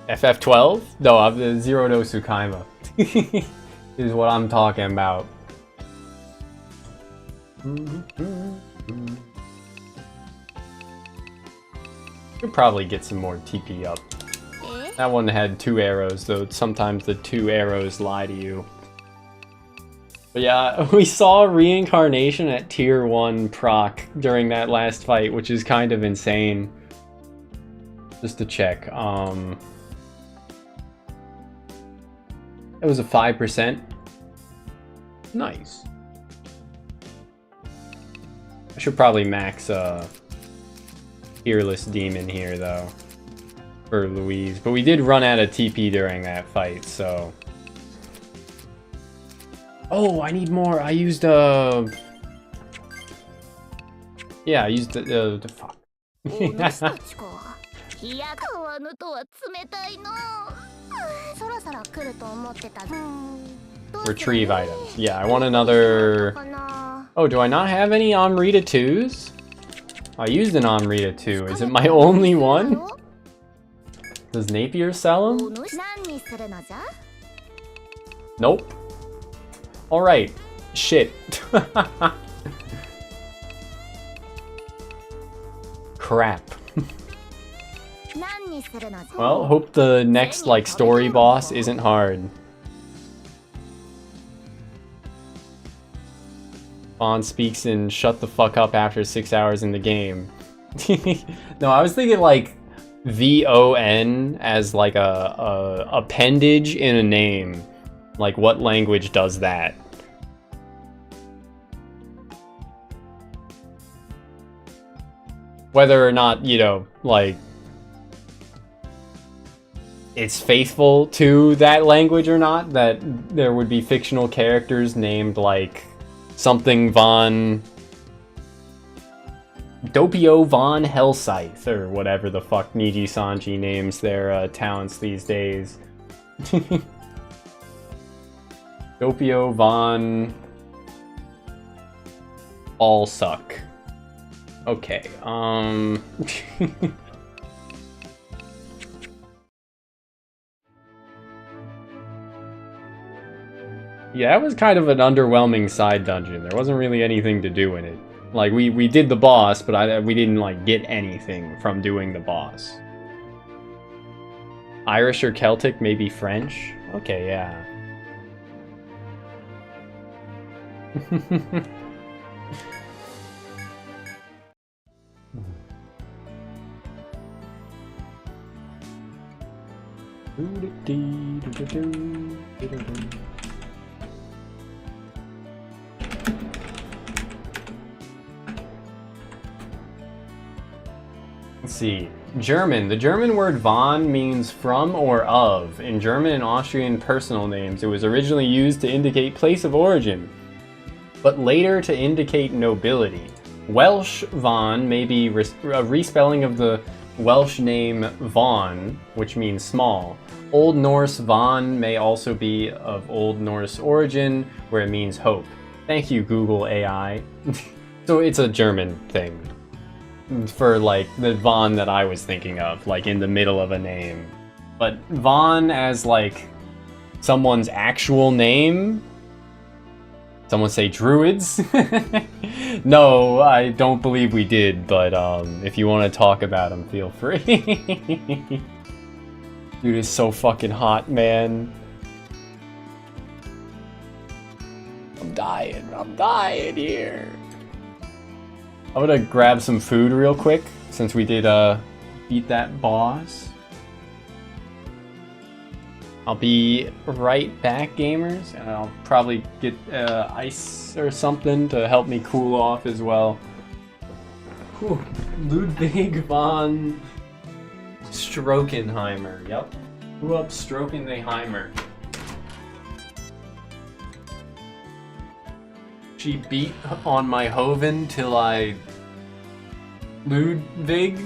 FF12? No, I'm the Zero no Tsukaima. Is what I'm talking about. Could probably get some more TP up. That one had 2 arrows, though sometimes the 2 arrows lie to you. But yeah, we saw reincarnation at tier 1 proc during that last fight, which is kind of insane. Just to check. It was a 5%. Nice. I should probably max Fearless Demon here, though, for Louise. But we did run out of TP during that fight, so... Oh, I need more. I used, Yeah, I used the fuck. Retrieve items. Yeah, I want another... Oh, do I not have any Amrita 2s? I used an Amrita 2. Is it my only one? Does Napier sell them? Nope. Alright. Shit. Crap. Well, hope the next, like, story boss isn't hard. Vaughn speaks in shut the fuck up after 6 hours in the game. No, I was thinking, like, VON as, like, a appendage in a name. Like, what language does that? Whether or not, you know, like... it's faithful to that language or not, that there would be fictional characters named like something Von Doppio Von Hellscythe or whatever the fuck Niji Sanji names their talents these days. Doppio Von All Suck. Okay, yeah, it was kind of an underwhelming side dungeon. There wasn't really anything to do in it. Like, we did the boss, but we didn't, like, get anything from doing the boss. Irish or Celtic, maybe French? Okay, yeah. Let's see. German. The German word von means from or of. In German and Austrian personal names, it was originally used to indicate place of origin, but later to indicate nobility. Welsh von may be a respelling of the Welsh name Vaughan, which means small. Old Norse von may also be of Old Norse origin, where it means hope. Thank you, Google AI. So it's a German thing. For like the Von that I was thinking of, like in the middle of a name. But Von as like someone's actual name? Someone say druids? No, I don't believe we did, but if you want to talk about them, feel free. Dude is so fucking hot, man. I'm dying here. I'm gonna grab some food real quick, since we did beat that boss. I'll be right back, gamers, and I'll probably get ice or something to help me cool off as well. Whew. Ludwig von Strokenheimer, yep. Who up Strokenheimer? She beat on my hoven till I Ludwig.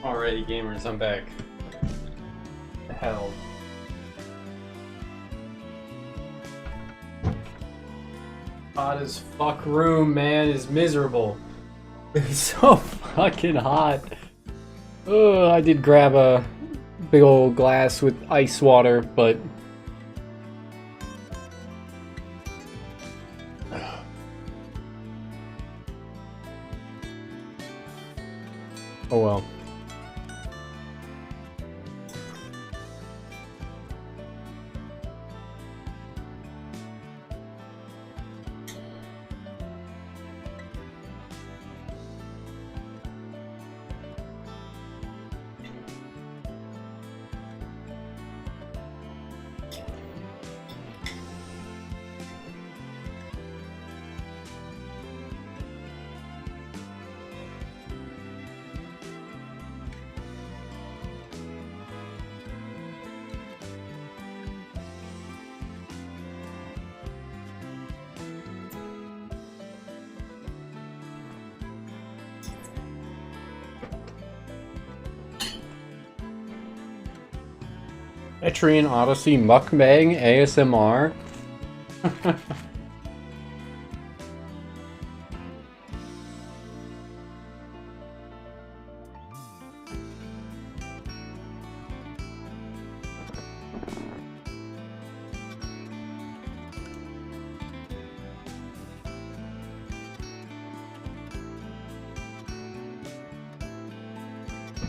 Alrighty, gamers, I'm back. The hell. Hot as fuck room, man, is miserable. It's so fucking hot. Ugh, I did grab a big old glass with ice water, but oh well. Etrian Odyssey Mukbang ASMR.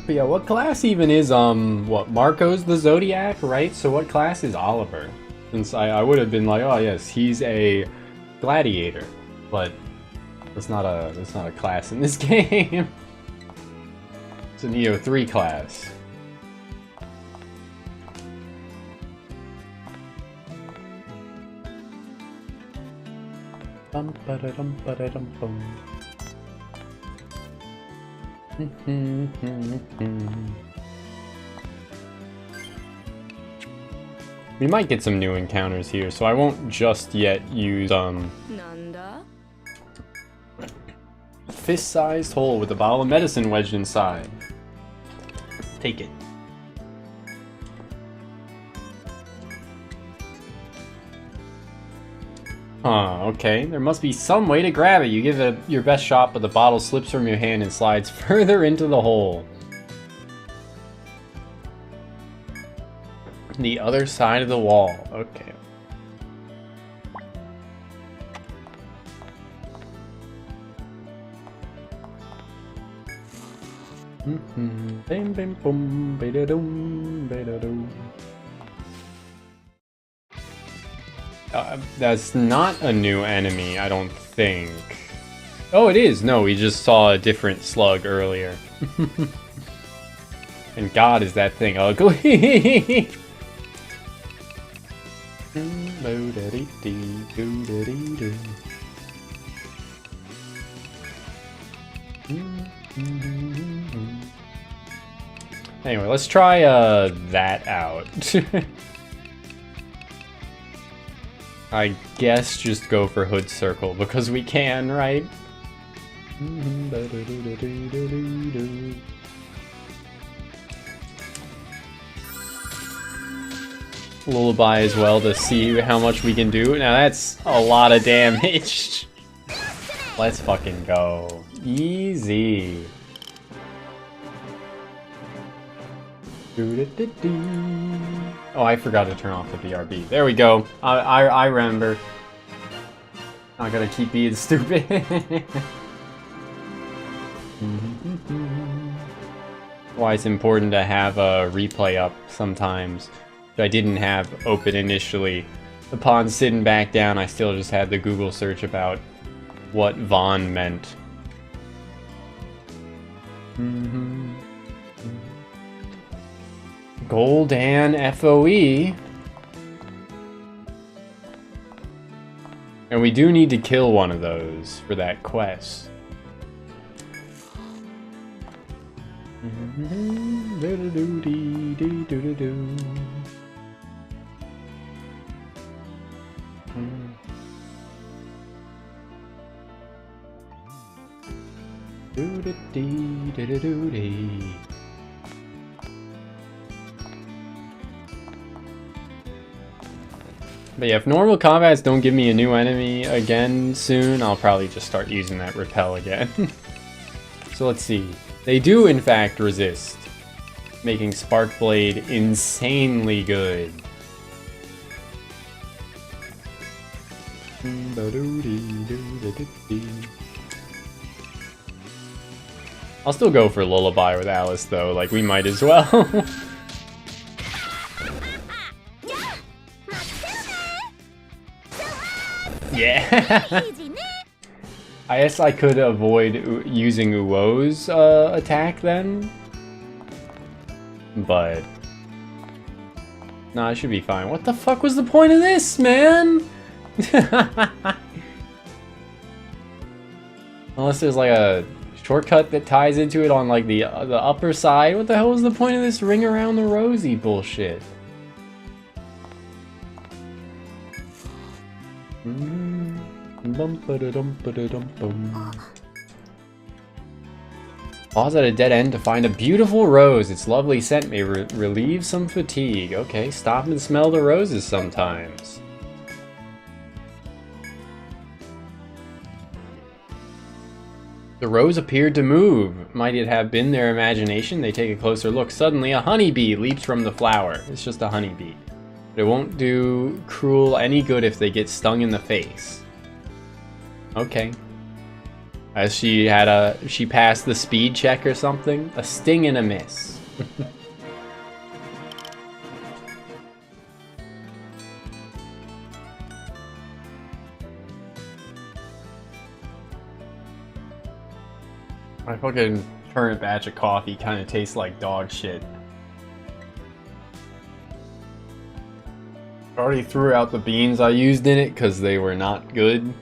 But yeah, what class even is, what, Marco's the Zodiac, right? So what class is Oliver? Since I would have been like, oh yes, he's a gladiator, but that's not a class in this game. It's a Neo 3 class. We might get some new encounters here, so I won't just yet use fist-sized hole with a bottle of medicine wedged inside. Take it. Huh, okay. There must be some way to grab it. You give it your best shot, but the bottle slips from your hand and slides further into the hole. The other side of the wall. Okay. Bim bim bum bada dum bada dum. That's not a new enemy, I don't think. Oh, it is! No, we just saw a different slug earlier. And God, is that thing ugly! Anyway, let's try that out. I guess just go for Hood Circle, because we can, right? Lullaby as well to see how much we can do. Now that's a lot of damage. Let's fucking go. Easy. Oh, I forgot to turn off the BRB. There we go. I remember. Not gonna keep being stupid. Why it's important to have a replay up sometimes. If I didn't have open initially. Upon sitting back down, I still just had the Google search about what Vaughn meant. Goldan FOE. And we do need to kill one of those for that quest. But yeah, if normal combats don't give me a new enemy again soon, I'll probably just start using that repel again. So let's see. They do in fact resist, making Spark Blade insanely good. I'll still go for Lullaby with Alice though, like we might as well. Yeah. I guess I could avoid using Uo's attack then, but nah, I should be fine. What the fuck was the point of this, man? Unless there's like a shortcut that ties into it on like the upper side. What the hell was the point of this ring around the rosy bullshit? Pause at a dead end to find a beautiful rose. Its lovely scent may relieve some fatigue. Okay, stop and smell the roses sometimes. The rose appeared to move. Might it have been their imagination? They take a closer look. Suddenly, a honeybee leaps from the flower. It's just a honeybee. But it won't do Cruel any good if they get stung in the face. Okay. As she passed the speed check or something. A sting and a miss. My fucking current batch of coffee kind of tastes like dog shit. I already threw out the beans I used in it because they were not good.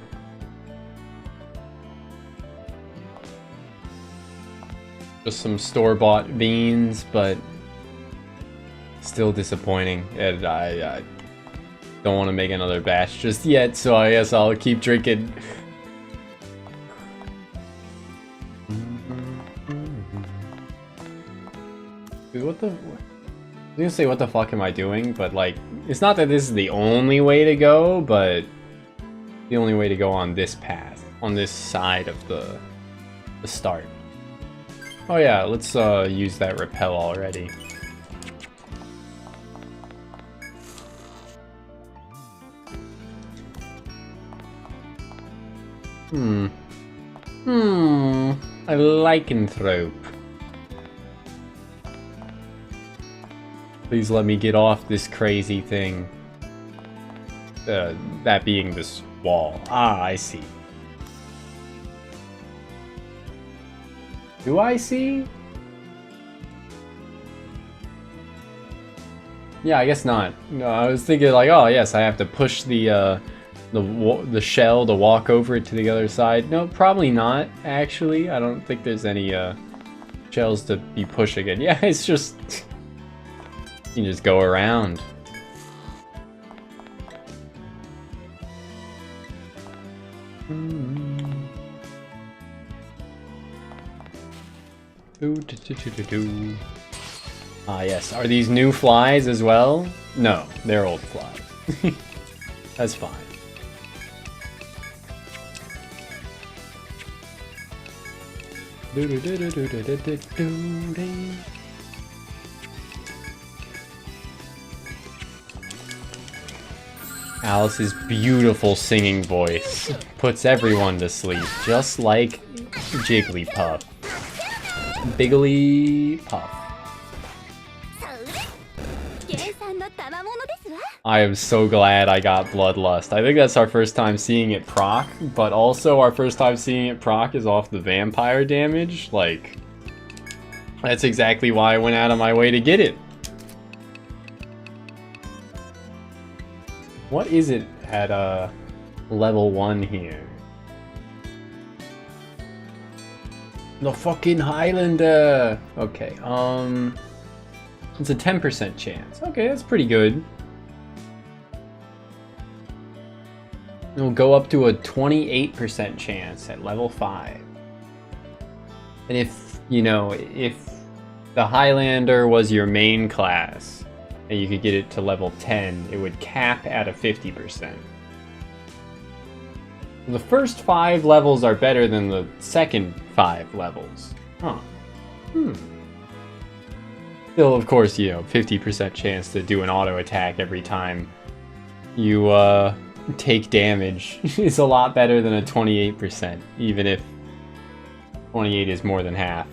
Just some store-bought beans, but still disappointing. And I don't want to make another batch just yet, so I guess I'll keep drinking. Dude, what the... I was gonna say what the fuck am I doing, but like, it's not that this is the only way to go, but the only way to go on this path, on this side of the start. Oh yeah, let's use that repel already. A lycanthrope. Please let me get off this crazy thing. That being this wall. Ah, I see. Do I see? Yeah, I guess not. No, I was thinking like, oh yes, I have to push the shell to walk over it to the other side. No, probably not, actually. I don't think there's any shells to be pushing it. Yeah, it's just... you can just go around. Ah yes, are these new flies as well? No, they're old flies. That's fine. Alice's beautiful singing voice puts everyone to sleep, just like Jigglypuff. Bigglypuff. I am so glad I got Bloodlust. I think that's our first time seeing it proc, but also our first time seeing it proc is off the vampire damage. Like, that's exactly why I went out of my way to get it. What is it at level 1 here? The fucking Highlander! Okay, it's a 10% chance. Okay, that's pretty good. It'll go up to a 28% chance at level 5. And if, you know, if the Highlander was your main class, and you could get it to level 10, it would cap at a 50%. The first 5 levels are better than the second 5 levels. Huh. Still, of course, you know, 50% chance to do an auto attack every time you take damage is a lot better than a 28%, even if 28 is more than half.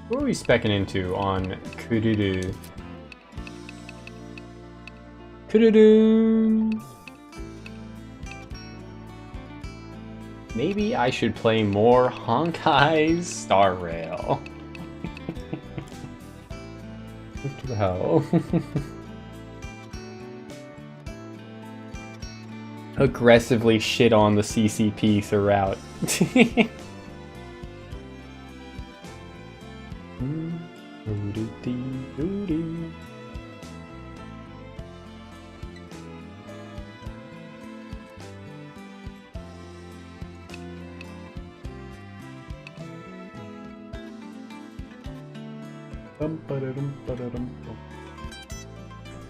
What are we specking into on Kururu? Kururu! Maybe I should play more Honkai's Star Rail. What the hell? Aggressively shit on the CCP throughout.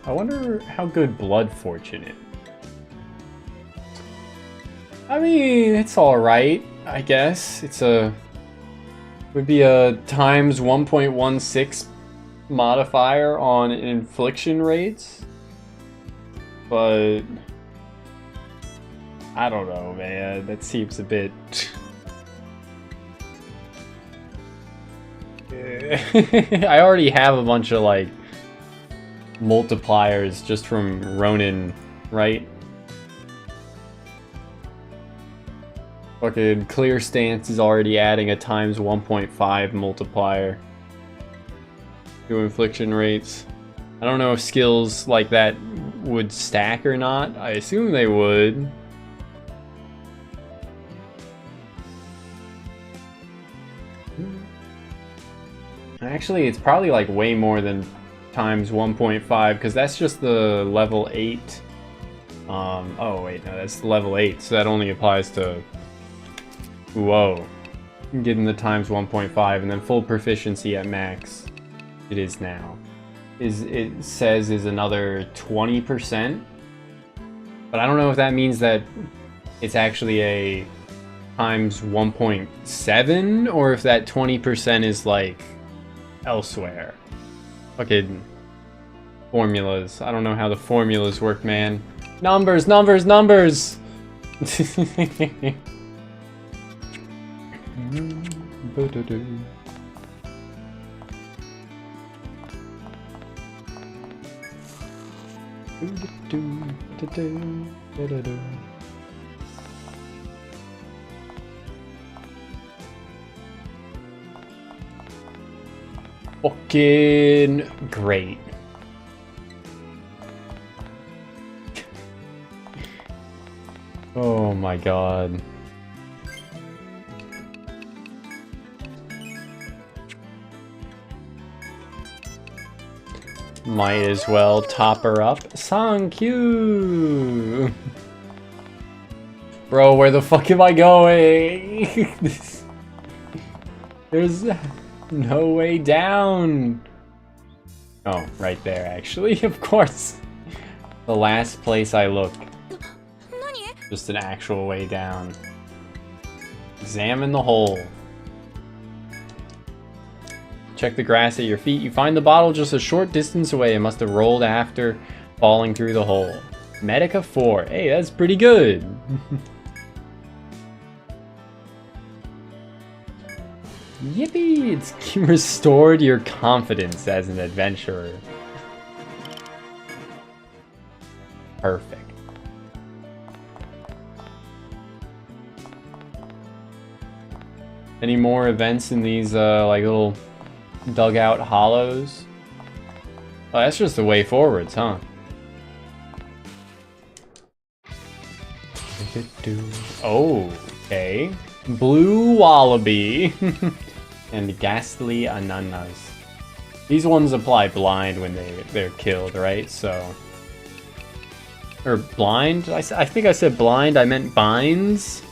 I wonder how good Blood Fortune is. I mean, it's alright, I guess. Would be a times 1.16 modifier on infliction rates. But I don't know, man. That seems a bit I already have a bunch of like multipliers just from Ronin, right? Fucking Clear Stance is already adding a times 1.5 multiplier to infliction rates. I don't know if skills like that would stack or not. I assume they would. Actually, it's probably like way more than times 1.5 because that's just the level 8. Oh wait, no, that's level 8, so that only applies to... Whoa. Getting the times 1.5 and then full proficiency at max. It is now. It says is another 20%. But I don't know if that means that it's actually a times 1.7 or if that 20% is like elsewhere. Fucking formulas. I don't know how the formulas work, man. Numbers, numbers, numbers! Fucking great. Oh my god. Might as well top her up. Thank you! Bro, where the fuck am I going? There's no way down. Oh, right there, actually, of course. The last place I look. Just an actual way down. Examine the hole. Check the grass at your feet. You find the bottle just a short distance away and must have rolled after falling through the hole. Medica 4. Hey, that's pretty good. Yippee! It's restored your confidence as an adventurer. Perfect. Any more events in these like little dugout hollows? Oh, that's just the way forwards, huh? Oh, okay. Blue Wallaby and Ghastly Ananas. These ones apply blind when they're killed, right? So, or blind? I think I said blind. I meant binds.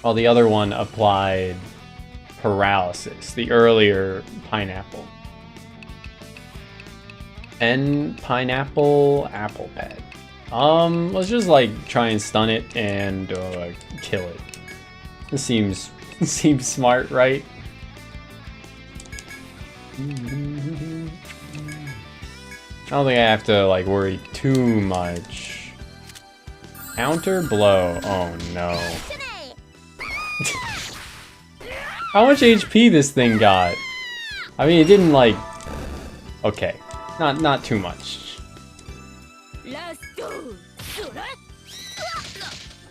while the other one applied paralysis, the earlier pineapple. And pineapple apple pet. Let's just like try and stun it and kill it. This seems smart, right? I don't think I have to like worry too much. Counter blow. Oh no. How much HP this thing got? I mean, it didn't like. Okay, not too much.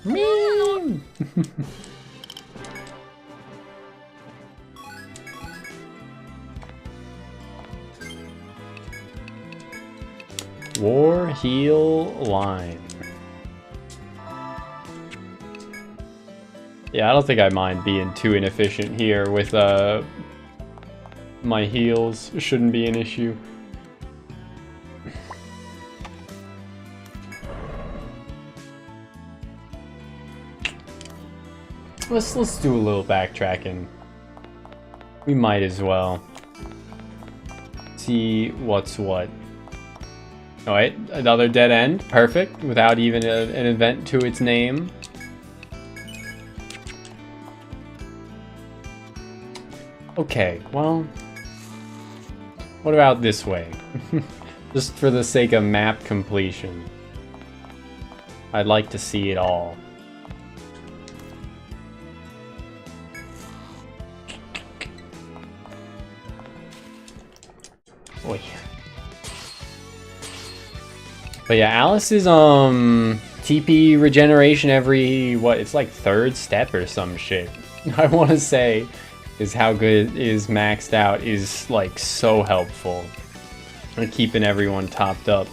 Mean. War heal line. Yeah, I don't think I mind being too inefficient here with my heals. Shouldn't be an issue. Let's do a little backtracking. We might as well. See what's what. Alright, another dead end. Perfect. Without even an event to its name. Okay, well, what about this way? Just for the sake of map completion. I'd like to see it all. Oy. But yeah, Alice's TP regeneration every what? It's like 3rd step or some shit. I want to say is how good it is maxed out is like so helpful in keeping everyone topped up.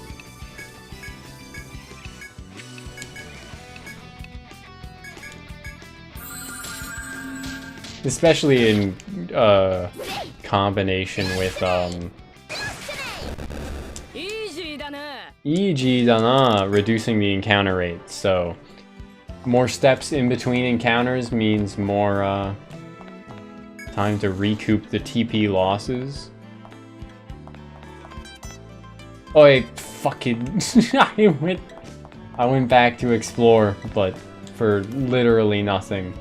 Especially in combination with EG Dana, reducing the encounter rate. So more steps in between encounters means more time to recoup the TP losses. Oh, I fucking I went back to explore, but for literally nothing.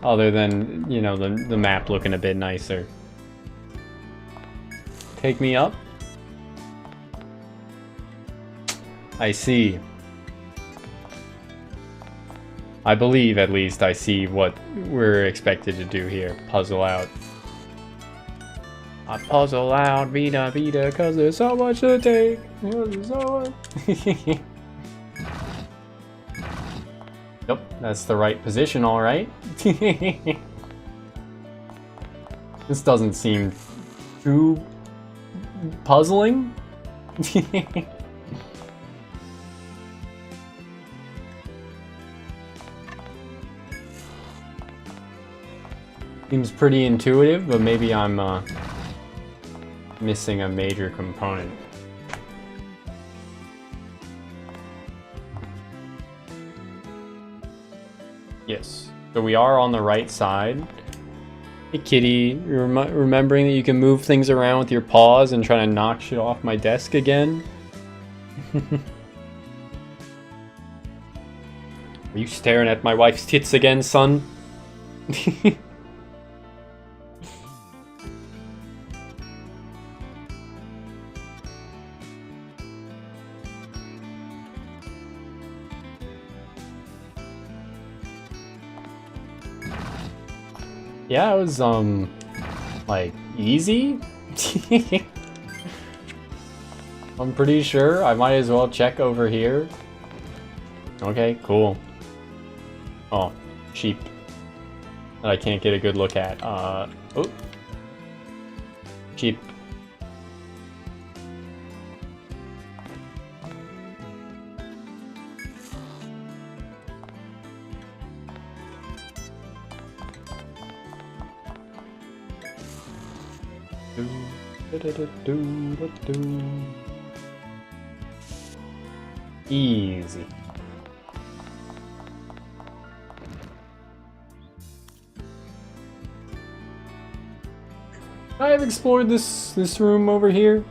Other than, you know, the map looking a bit nicer. Take me up? I see. I believe, at least, I see what we're expected to do here. Puzzle out. I puzzle out, Vita, cause there's so much to take. There's so much. Yep, that's the right position, alright. This doesn't seem too puzzling. Seems pretty intuitive, but maybe I'm missing a major component. Yes, so we are on the right side. Hey kitty, you're remembering that you can move things around with your paws and try to knock shit off my desk again? Are you staring at my wife's tits again, son? Yeah, it was, like, easy? I'm pretty sure. I might as well check over here. Okay, cool. Oh, sheep. That I can't get a good look at. Oh. Sheep. Easy. I have explored this room over here.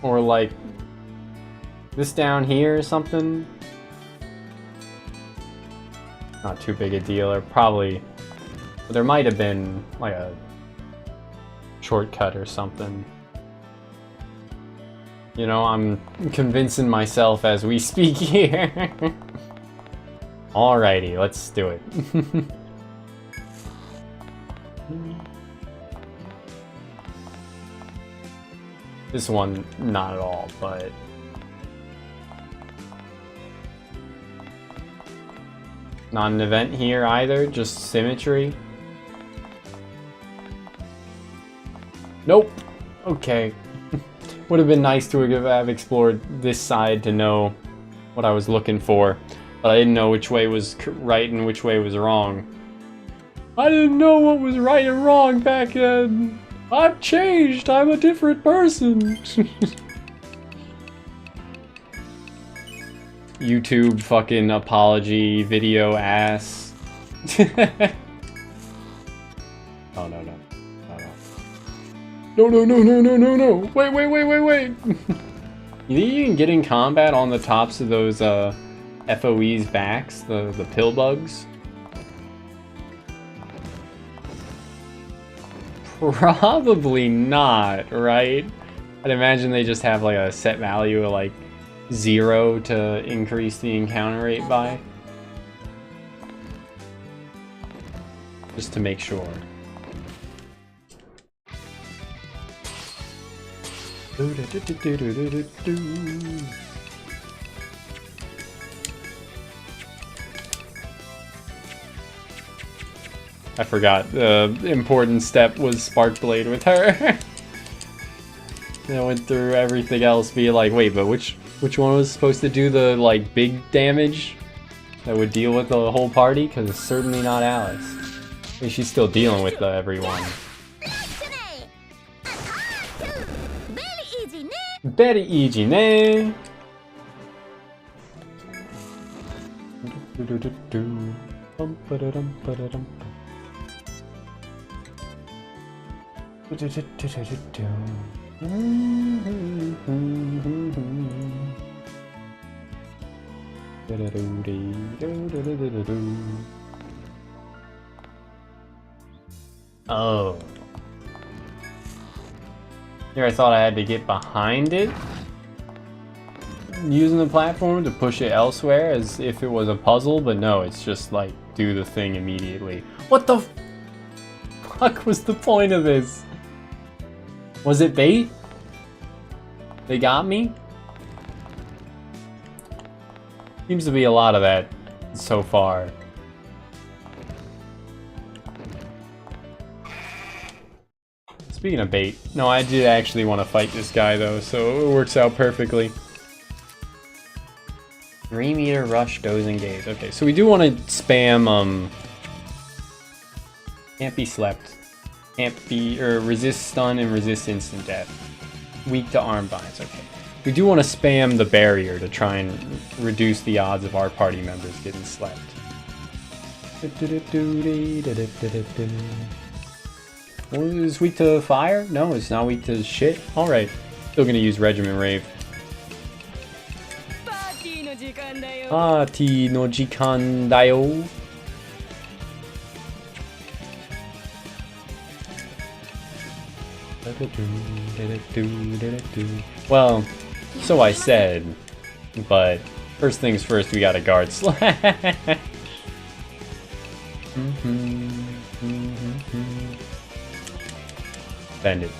Or like this down here or something. Not too big a deal, or probably there might have been like a shortcut or something. You know, I'm convincing myself as we speak here. Alrighty, let's do it. This one, not at all, but... Not an event here either, just symmetry. Nope. Okay. Would have been nice to have explored this side to know what I was looking for, but I didn't know which way was right and which way was wrong. I didn't know what was right and wrong back then. I've changed. I'm a different person. YouTube fucking apology video ass. Oh no. No. Wait. You think you can get in combat on the tops of those FOE's backs, the pill bugs? Probably not, right? I'd imagine they just have like a set value of like 0 to increase the encounter rate by. Just to make sure. I forgot the important step was Spark Blade with her. I went through everything else, be like, wait, but which one was supposed to do the like big damage that would deal with the whole party? Because it's certainly not Alice. I mean, she's still dealing with everyone. Very easy, ne? Oh. Here I thought I had to get behind it, using the platform to push it elsewhere as if it was a puzzle, but no, it's just like do the thing immediately. What the fuck was the point of this? Was it bait? They got me? Seems to be a lot of that so far. Speaking of bait, no, I did actually want to fight this guy though, so it works out perfectly. 3-meter rush, dozing gaze. Okay, so we do want to spam, can't be slept. Can't be, or resist stun and resist instant death. Weak to arm binds, okay. We do want to spam the barrier to try and reduce the odds of our party members getting slept. Well, is weak to fire? No, it's not weak to shit. Alright, still gonna use Regiment Rave. Party no jikan da yo. Well, so I said, but first things first, we gotta guard slash. Bend it.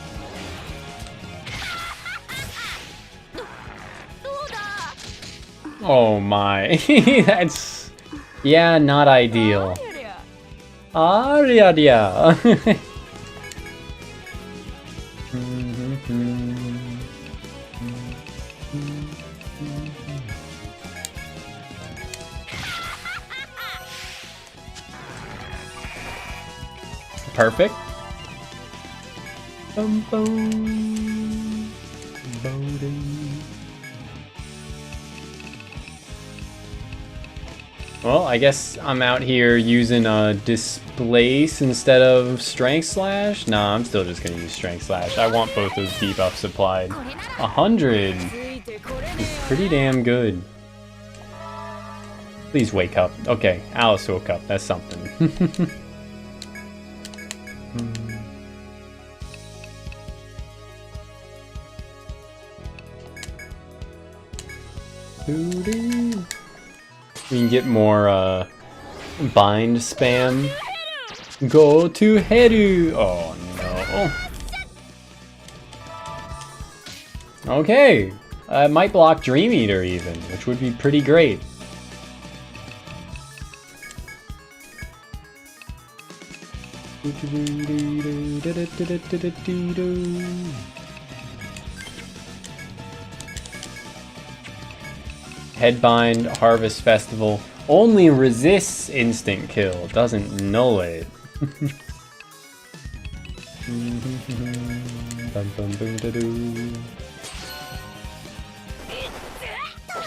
Oh my, that's, yeah, not ideal. Aria. Perfect. Well, I guess I'm out here using Displace instead of Strength Slash. Nah, I'm still just gonna use Strength Slash. I want both those debuffs applied. 100 is pretty damn good. Please wake up. Okay, Alice woke up. That's something. We can get more bind spam. Go to Heru. Oh no. Okay. Might block Dream Eater even, which would be pretty great. Headbind, Harvest Festival, only resists instant kill, doesn't null it.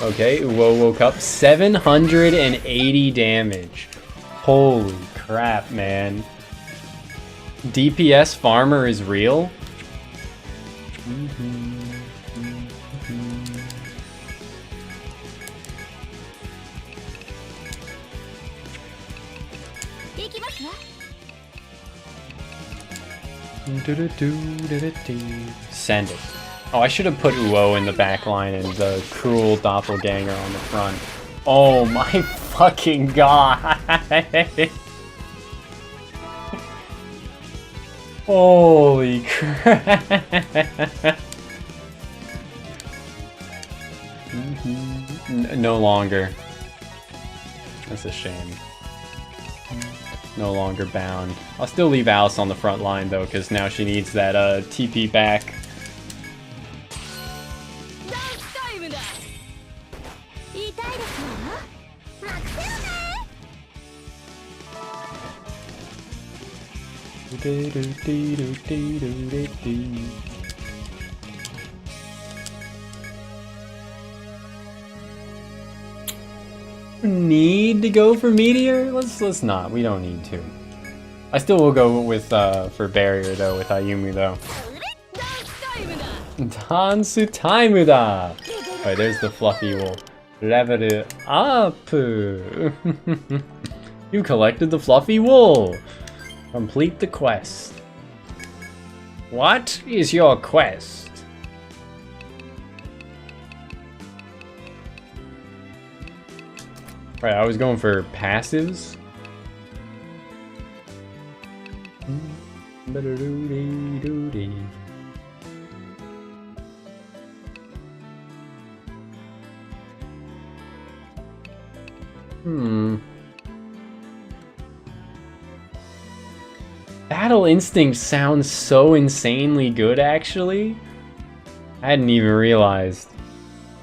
Okay, Uwo woke up, 780 damage. Holy crap, man. DPS farmer is real? Send it. Oh, I should have put Uo in the back line and the cruel doppelganger on the front. Oh my fucking god! Holy crap! No longer. That's a shame. No longer bound. I'll still leave Alice on the front line though, because now she needs that TP back. Need to go for Meteor? Let's not. We don't need to. I still will go with for Barrier though with Ayumi though. Dansu Taimu da! Alright, there's the fluffy wool. Level up! You collected the fluffy wool! Complete the quest. What is your quest? Right, I was going for passives. Battle Instinct sounds so insanely good, actually. I hadn't even realized.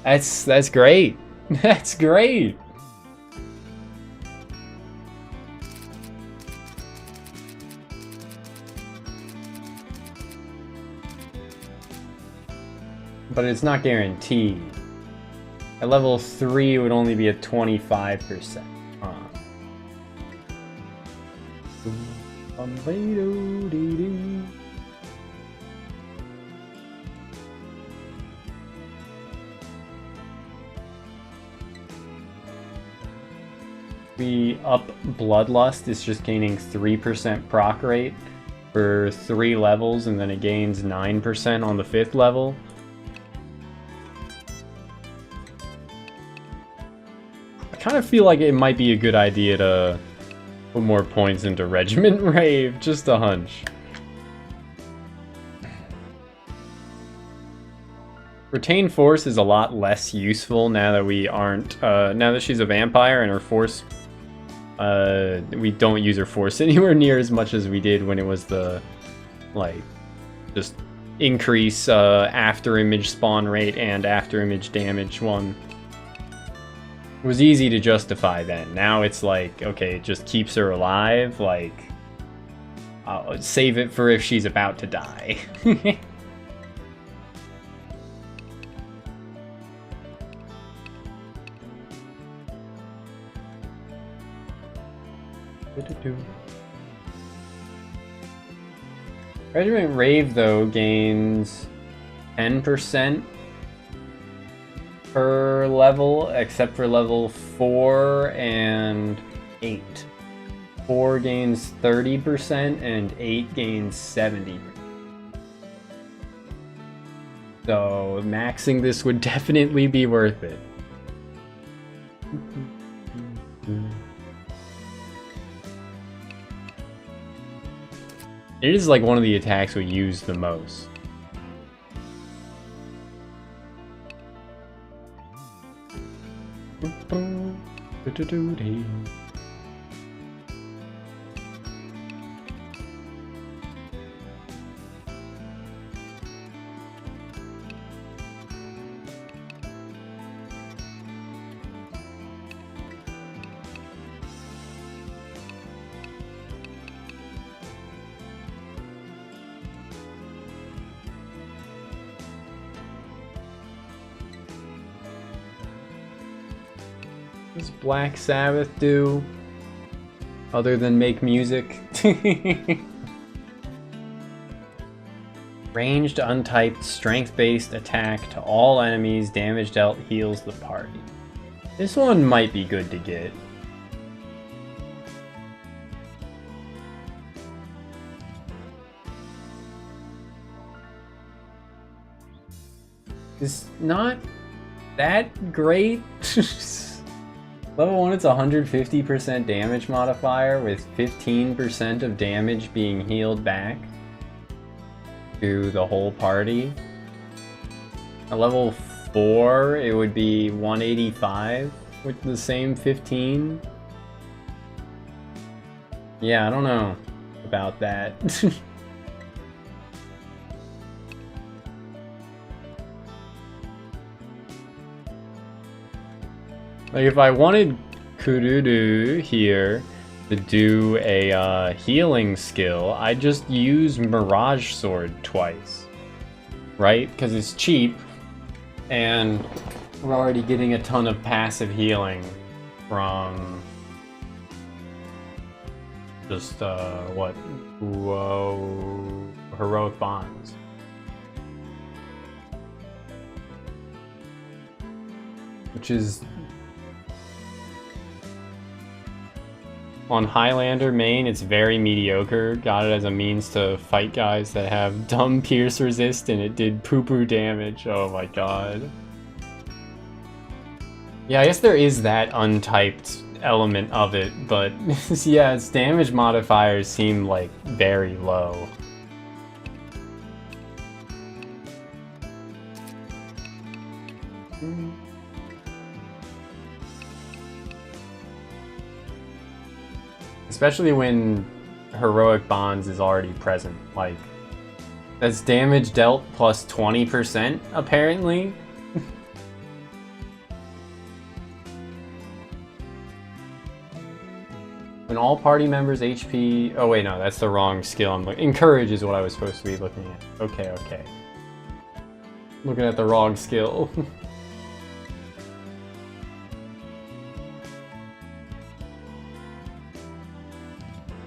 That's great. That's great. But it's not guaranteed. At level 3, it would only be at 25%. We up Bloodlust, it's just gaining 3% proc rate for 3 levels, and then it gains 9% on the 5th level. I kind of feel like it might be a good idea to put more points into Regiment Rave, just a hunch. Retain Force is a lot less useful now that we aren't, now that she's a vampire and her force, we don't use her force anywhere near as much as we did when it was the, like, just increase after image spawn rate and after image damage one. It was easy to justify then. Now it's like, okay, it just keeps her alive, like, I'll save it for if she's about to die. Regiment Rave, though, gains 10% per level, except for level 4 and 8. 4 gains 30% and 8 gains 70%. So maxing this would definitely be worth it. It is like one of the attacks we use the most. What does Black Sabbath do? Other than make music? Ranged, untyped, strength-based attack to all enemies, damage dealt heals the party. This one might be good to get. It's not that great. Level 1, it's 150% damage modifier with 15% of damage being healed back to the whole party. At level 4, it would be 185 with the same 15. Yeah, I don't know about that. Like, if I wanted Kururu here to do a healing skill, I'd just use Mirage Sword twice, right? Because it's cheap, and we're already getting a ton of passive healing from just, what? Whoa. Heroic Bonds. Which is... On Highlander main, it's very mediocre. Got it as a means to fight guys that have dumb pierce resist, and it did poo-poo damage. Oh my god. Yeah, I guess there is that untyped element of it, but yeah, its damage modifiers seem like very low. Especially when Heroic Bonds is already present. Like, that's damage dealt plus 20%, apparently. When all party members HP... Oh wait, no, that's the wrong skill. Encourage is what I was supposed to be looking at. Okay, okay. Looking at the wrong skill.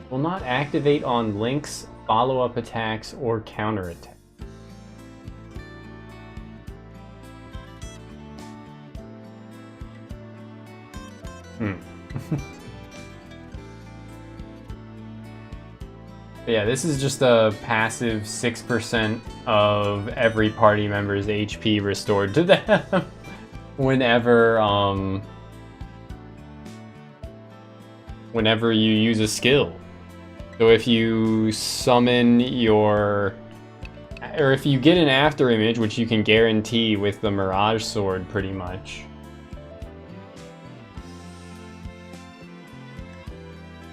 Will not activate on links, follow-up attacks, or counterattack. Yeah, this is just a passive 6% of every party member's HP restored to them whenever whenever you use a skill. So if you summon your... Or if you get an after image, which you can guarantee with the Mirage Sword pretty much.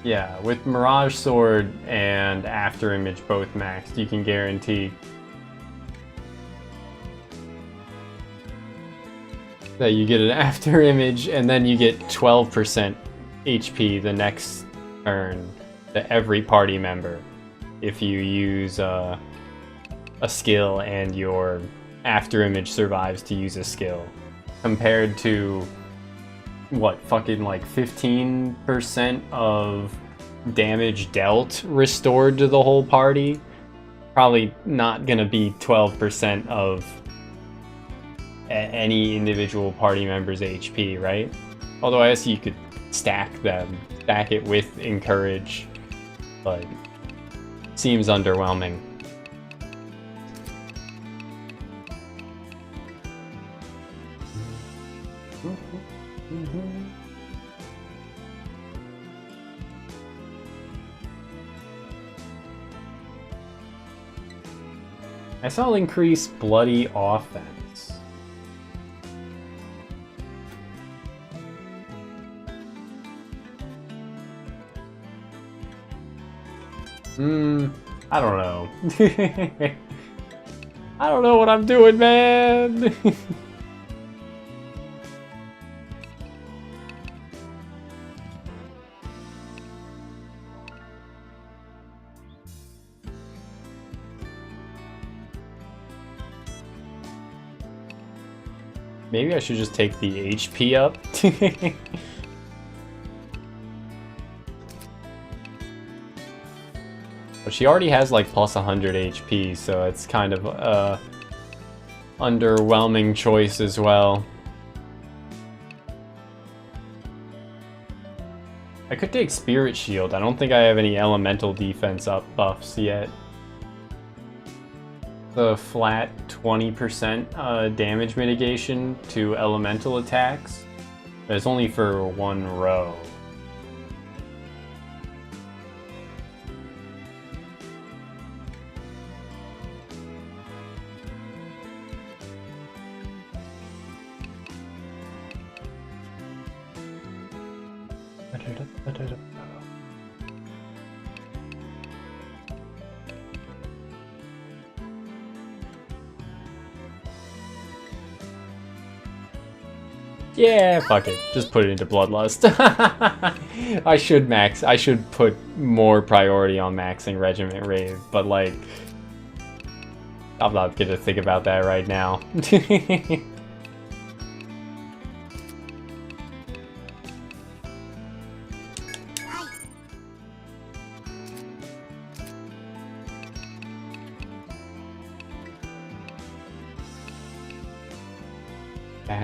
Yeah, with Mirage Sword and after image both maxed, you can guarantee that you get an after image and then you get 12% HP the next turn to every party member if you use a skill and your after image survives to use a skill, compared to what, fucking like 15% of damage dealt restored to the whole party. Probably not gonna be 12% of any individual party member's HP, right? Although I guess you could stack it with encourage, but seems underwhelming. I saw increase bloody offense. I don't know. I don't know what I'm doing, man. Maybe I should just take the HP up. But she already has like plus 100 HP, so it's kind of a underwhelming choice as well. I could take Spirit Shield. I don't think I have any elemental defense up buffs yet. The flat 20% damage mitigation to elemental attacks. But it's only for one row. Yeah, fuck it. Just put it into Bloodlust. I should put more priority on maxing Regiment Rave, but like, I'm not gonna think about that right now.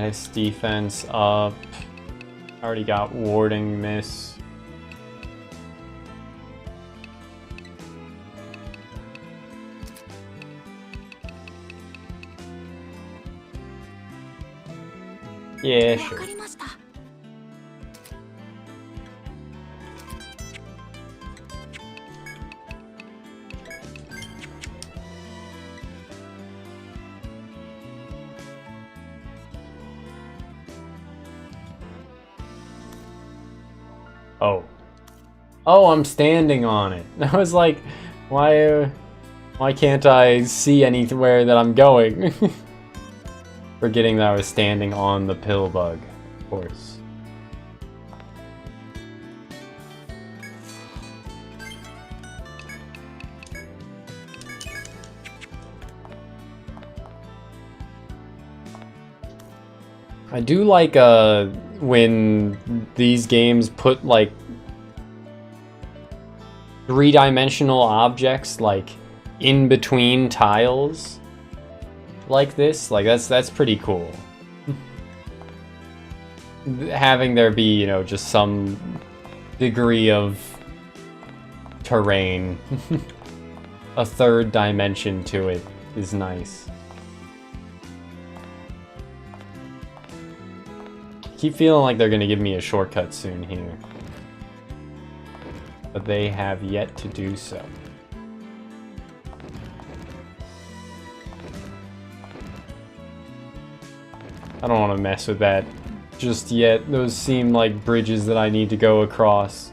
Status defense up. Already got warding miss. Yeah, sure. Oh, I'm standing on it. I was like, why can't I see anywhere that I'm going? Forgetting that I was standing on the pill bug, of course. I do like when these games put like three-dimensional objects like in between tiles like this. Like that's pretty cool. Having there be, you know, just some degree of terrain, a third dimension to it is nice. Keep feeling like they're gonna give me a shortcut soon here, but they have yet to do so. I don't want to mess with that just yet. Those seem like bridges that I need to go across.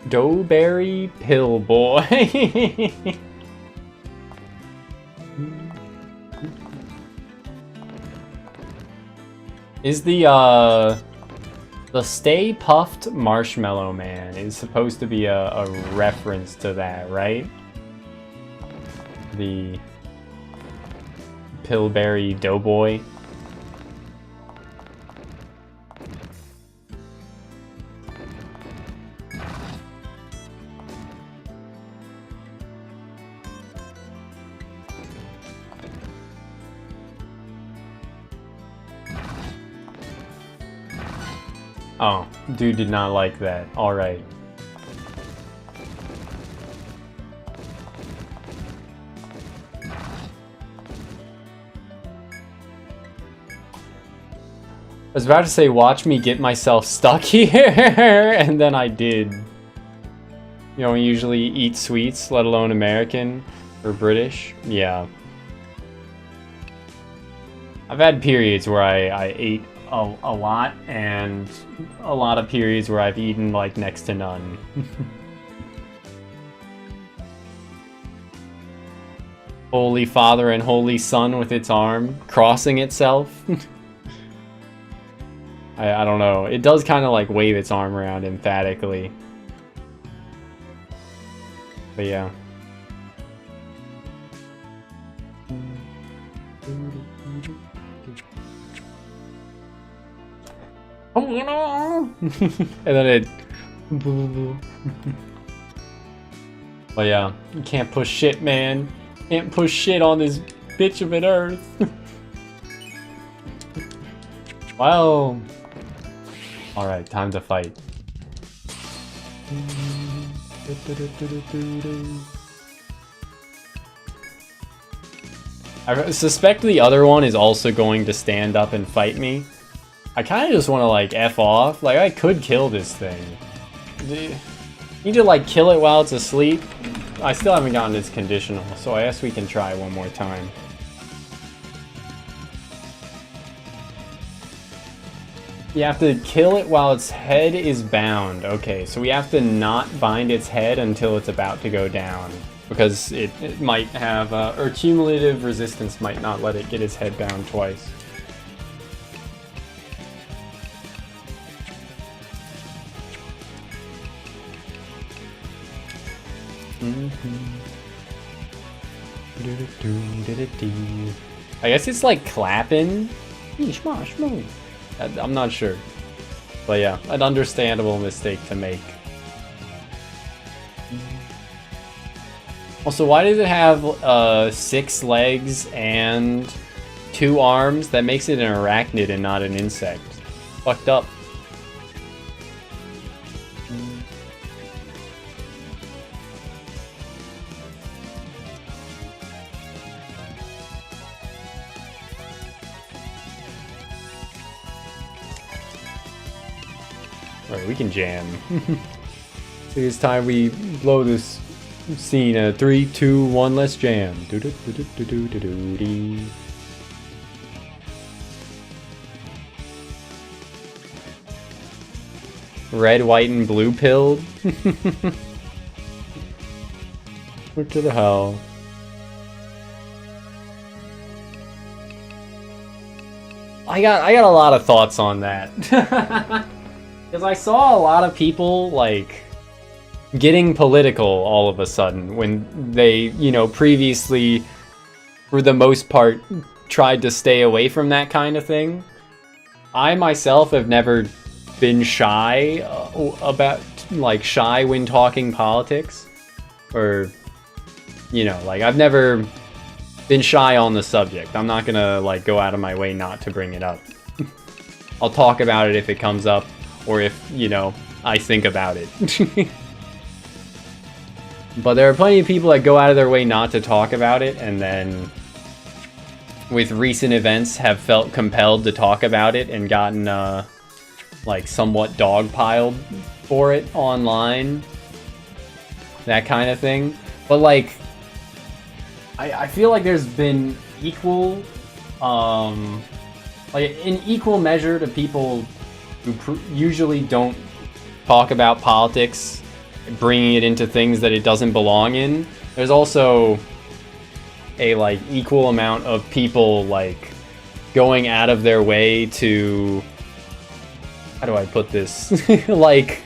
Doughberry Pill Boy. Is the Stay Puffed Marshmallow Man is supposed to be a reference to that, right? The Pillberry Doughboy. Oh, dude did not like that. Alright. I was about to say, watch me get myself stuck here, and then I did. You don't usually eat sweets, let alone American or British. Yeah. I've had periods where I ate a lot, and a lot of periods where I've eaten like next to none. Holy Father and Holy Son with its arm crossing itself. I don't know. It does kind of like wave its arm around emphatically. But yeah. And then it. But yeah, you can't push shit, man. Can't push shit on this bitch of an earth. Well. Alright, time to fight. I suspect the other one is also going to stand up and fight me. I kind of just want to like F off. Like, I could kill this thing. Need to like kill it while it's asleep. I still haven't gotten its conditional, so I guess we can try one more time. You have to kill it while its head is bound. Okay, so we have to not bind its head until it's about to go down. Because it might have, or cumulative resistance might not let it get its head bound twice. I guess it's like clapping. I'm not sure. But yeah, an understandable mistake to make. Also, why does it have 6 legs and 2 arms? That makes it an arachnid and not an insect. Fucked up. Alright, we can jam. I think it's time we blow this scene. 3, 2, 1, let's jam. Red, white, and blue pilled. What to the hell? I got a lot of thoughts on that. Because I saw a lot of people, like, getting political all of a sudden when they, you know, previously, for the most part, tried to stay away from that kind of thing. I myself have never been shy shy when talking politics. Or, you know, like, I've never been shy on the subject. I'm not gonna, like, go out of my way not to bring it up. I'll talk about it if it comes up. Or if, you know, I think about it. But there are plenty of people that go out of their way not to talk about it, and then with recent events have felt compelled to talk about it and gotten, like, somewhat dogpiled for it online. That kind of thing. But, like, I feel like there's been equal, like, in equal measure to people who usually don't talk about politics bringing it into things that it doesn't belong in. There's also a like equal amount of people like going out of their way to, how do I put this? Like,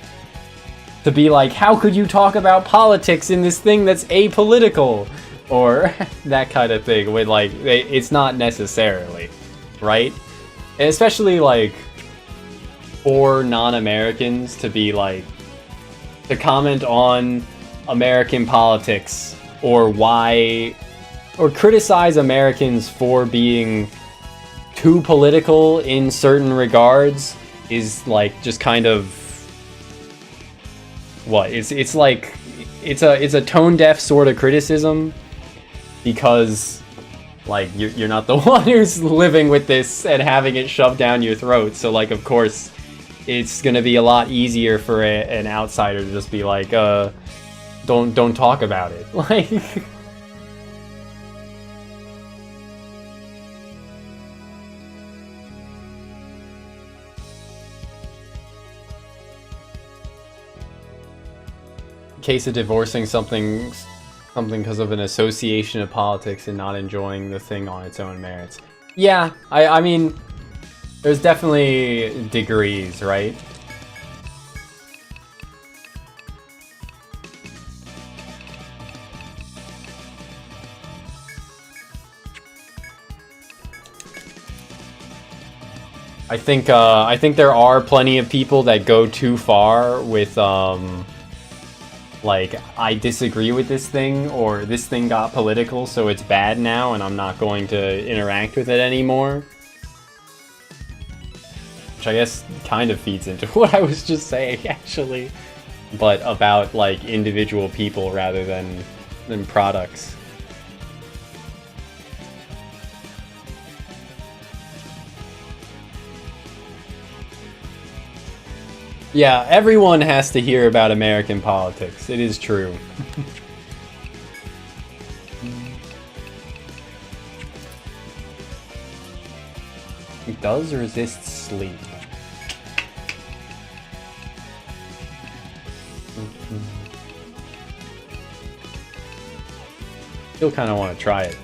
to be like, how could you talk about politics in this thing that's apolitical? Or that kind of thing, with like, it's not necessarily, right? And especially like, for non-Americans to be like, to comment on American politics, or why, or criticize Americans for being too political in certain regards, is like just kind of what it's like it's a tone deaf sort of criticism, because like you're not the one who's living with this and having it shoved down your throat, so like of course it's gonna be a lot easier for an outsider to just be like don't talk about it. Like case of divorcing something because of an association of politics and not enjoying the thing on its own merits. Yeah, I mean, there's definitely degrees, right? I think there are plenty of people that go too far with like, I disagree with this thing, or this thing got political, so it's bad now, and I'm not going to interact with it anymore. Which I guess kind of feeds into what I was just saying, actually. But about, like, individual people rather than products. Yeah, everyone has to hear about American politics. It is true. It does resist sleep. Still kind of want to try it.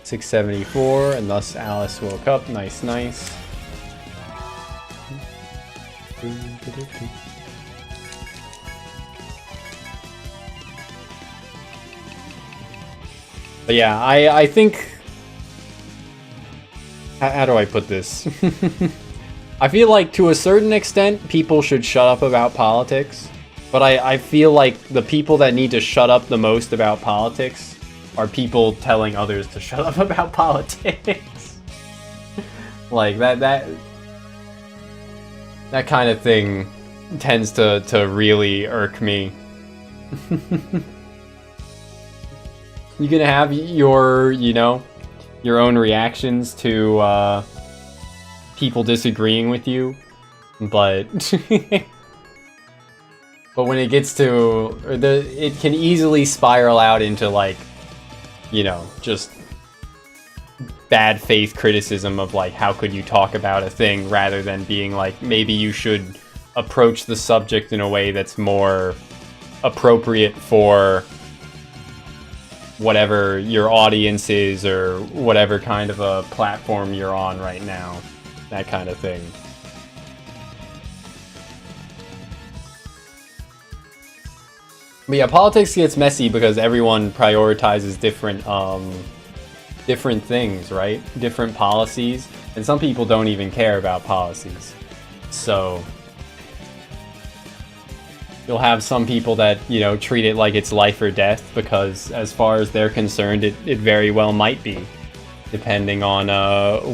674, and thus Alice woke up. Nice, nice. But yeah, I think... How do I put this? I feel like to a certain extent, people should shut up about politics. But I feel like the people that need to shut up the most about politics are people telling others to shut up about politics. Like, that kind of thing tends to really irk me. You can have your, you know, your own reactions to people disagreeing with you, but but when it gets to it can easily spiral out into, like, you know, just bad faith criticism of, like, how could you talk about a thing, rather than being like, maybe you should approach the subject in a way that's more appropriate for whatever your audience is, or whatever kind of a platform you're on right now. That kind of thing. But yeah, politics gets messy because everyone prioritizes different different things, right? Different policies, and some people don't even care about policies. So you'll have some people that, you know, treat it like it's life or death, because as far as they're concerned, it very well might be, depending on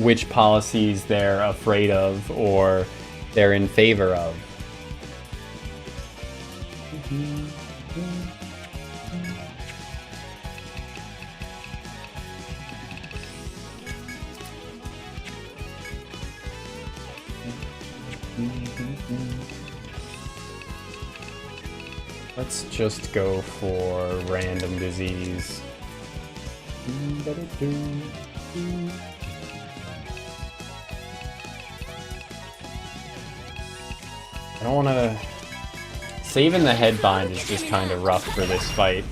which policies they're afraid of or they're in favor of. Let's just go for random disease. I don't want to... Saving the headbind is just kind of rough for this fight.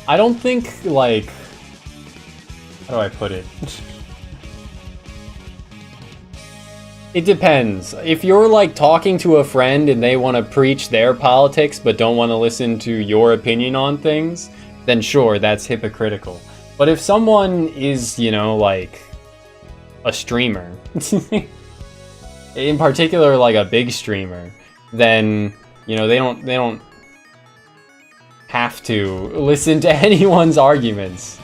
I don't think, like... How do I put it? It depends. If you're like talking to a friend and they want to preach their politics but don't want to listen to your opinion on things, then sure, that's hypocritical. But if someone is, you know, like a streamer, in particular like a big streamer, then, you know, they don't have to listen to anyone's arguments.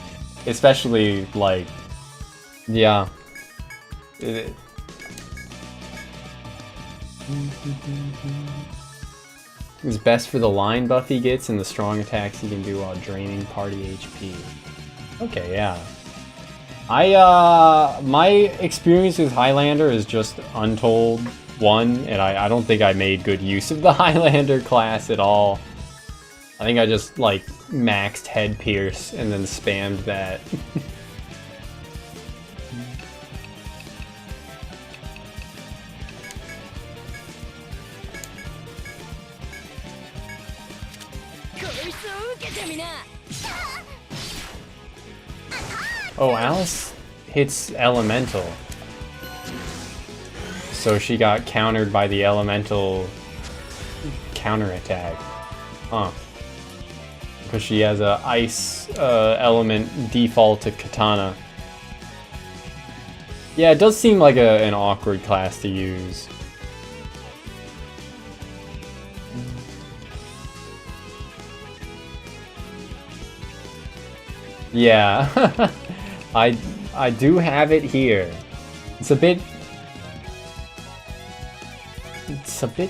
Especially like, yeah. It's best for the line buff he gets and the strong attacks he can do while draining party HP. Okay, yeah. My experience with Highlander is just Untold 1, and I don't think I made good use of the Highlander class at all. I think I just, like, maxed Head Pierce and then spammed that. Oh, Alice hits Elemental. So she got countered by the Elemental counterattack. Huh. Because she has a Ice element default to Katana. Yeah, it does seem like an awkward class to use. Yeah. I do have it here. It's a bit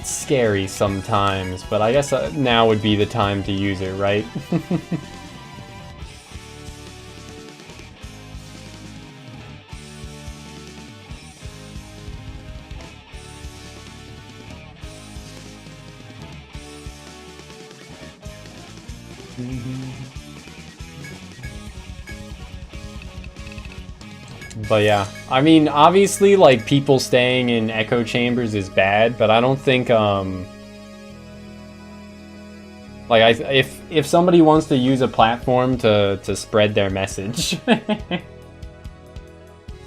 scary sometimes, but I guess now would be the time to use it, right? But yeah, I mean, obviously, like, people staying in echo chambers is bad, but I don't think, like, if somebody wants to use a platform to spread their message, to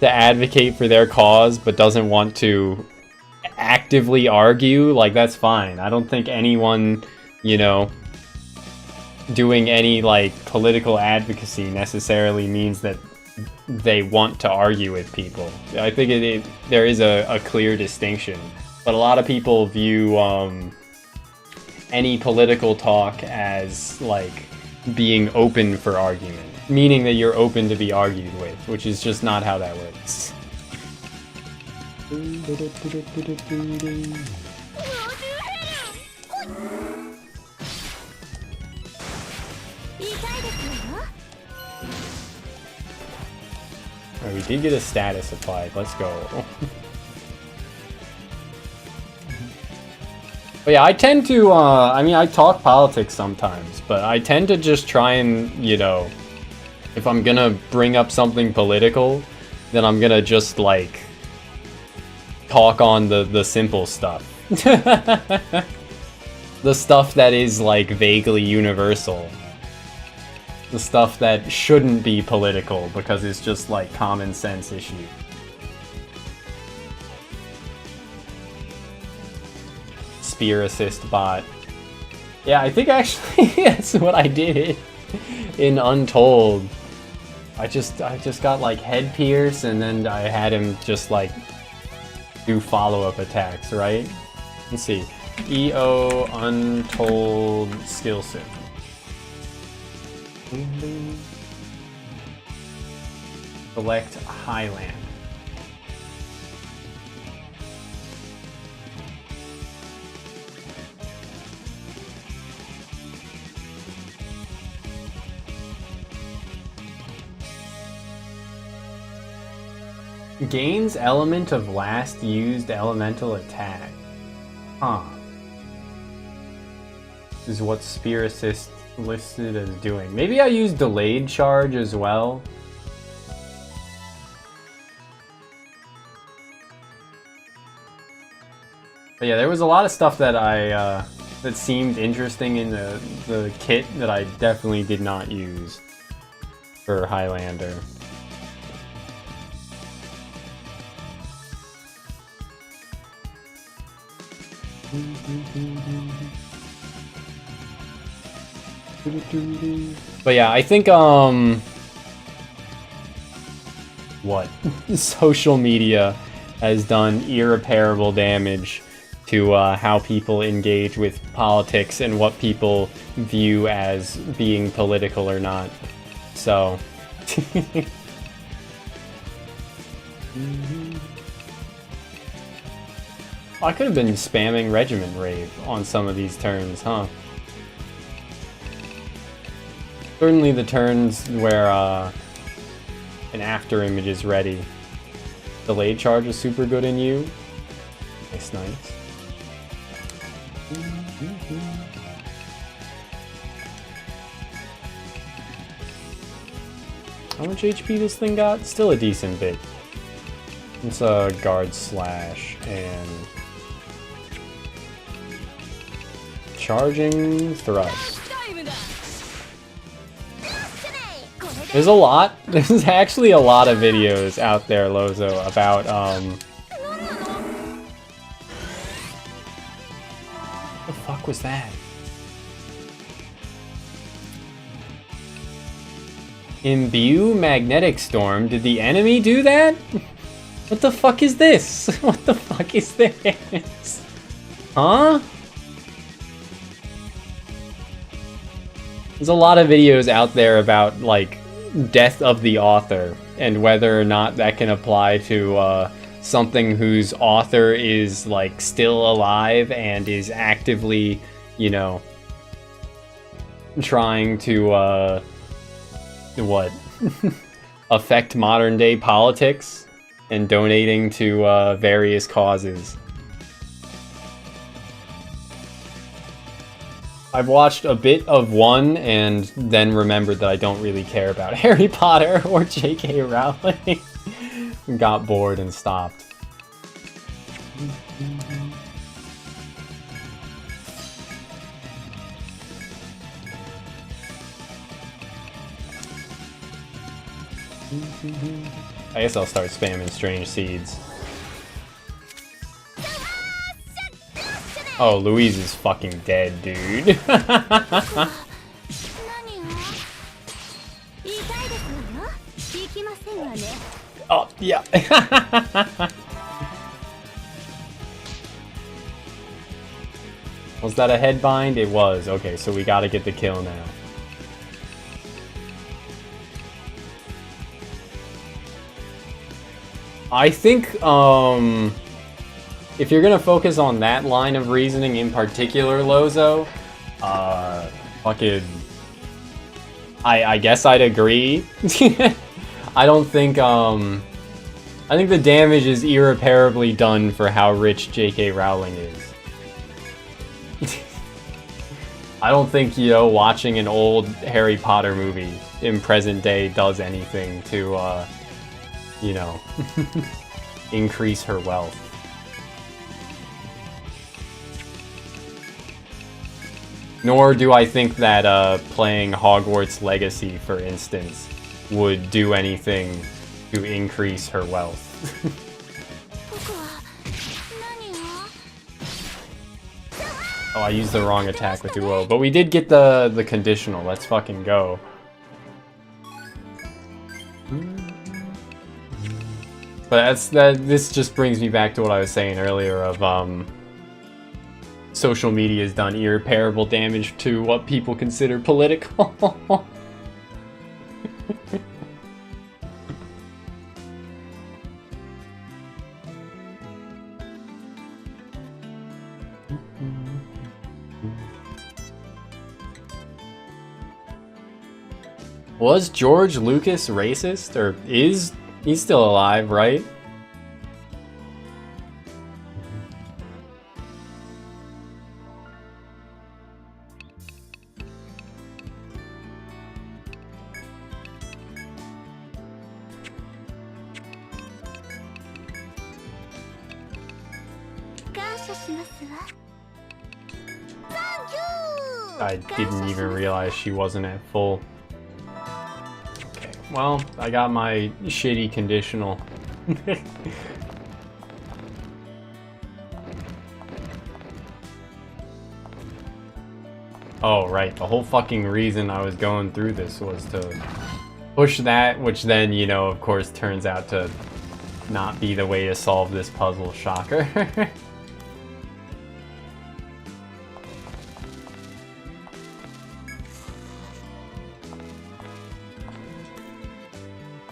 advocate for their cause, but doesn't want to actively argue, like, that's fine. I don't think anyone, you know, doing any, like, political advocacy necessarily means that they want to argue with people. I think there is a clear distinction, but a lot of people view any political talk as like being open for argument, meaning that you're open to be argued with, which is just not how that works. Right, we did get a status applied. Let's go. But yeah, I tend to, I mean, I talk politics sometimes, but I tend to just try and, you know, if I'm gonna bring up something political, then I'm gonna just, like, talk on the simple stuff. The stuff that is, like, vaguely universal. The stuff that shouldn't be political because it's just like common sense issue. Spear assist bot. Yeah, I think actually that's what I did in Untold. I just got like Head Pierce and then I had him just like do follow-up attacks, right? Let's see. EO Untold skill set. Select Highland. Gains element of last used elemental attack. Huh. This is what Spear Assist listed as doing. Maybe I use delayed charge as well. But yeah, there was a lot of stuff that that seemed interesting in the kit that I definitely did not use for Highlander. But yeah, I think what social media has done irreparable damage to how people engage with politics and what people view as being political or not. So I could have been spamming Regiment Rave on some of these turns, huh? Certainly the turns where an after image is ready. Delayed charge is super good in you. Nice, nice. How much HP this thing got? Still a decent bit. It's a guard slash and charging thrust. There's a lot. There's actually a lot of videos out there, Lozo, about what the fuck was that? Imbue magnetic storm. Did the enemy do that? What the fuck is this? What the fuck is this? Huh? There's a lot of videos out there about, like, death of the author and whether or not that can apply to something whose author is, like, still alive and is actively, you know, trying to, what? affect modern day politics and donating to various causes. I've watched a bit of one and then remembered that I don't really care about Harry Potter or J.K. Rowling. Got bored and stopped. I guess I'll start spamming Strange Seeds. Oh, Louise is fucking dead, dude. Oh, yeah. Was that a headbind? It was. Okay, so we gotta get the kill now. I think, if you're gonna focus on that line of reasoning in particular, Lozo, fucking... I guess I'd agree. I don't think, I think the damage is irreparably done for how rich J.K. Rowling is. I don't think, you know, watching an old Harry Potter movie in present day does anything to, you know, increase her wealth. Nor do I think that playing Hogwarts Legacy, for instance, would do anything to increase her wealth. Oh, I used the wrong attack with Duo, but we did get the conditional. Let's fucking go. But this just brings me back to what I was saying earlier of social media has done irreparable damage to what people consider political. Was George Lucas racist? Or is... He's still alive, right? I didn't even realize she wasn't at full. Okay, well, I got my shitty conditional. Oh, right, the whole fucking reason I was going through this was to push that, which then, you know, of course, turns out to not be the way to solve this puzzle. Shocker.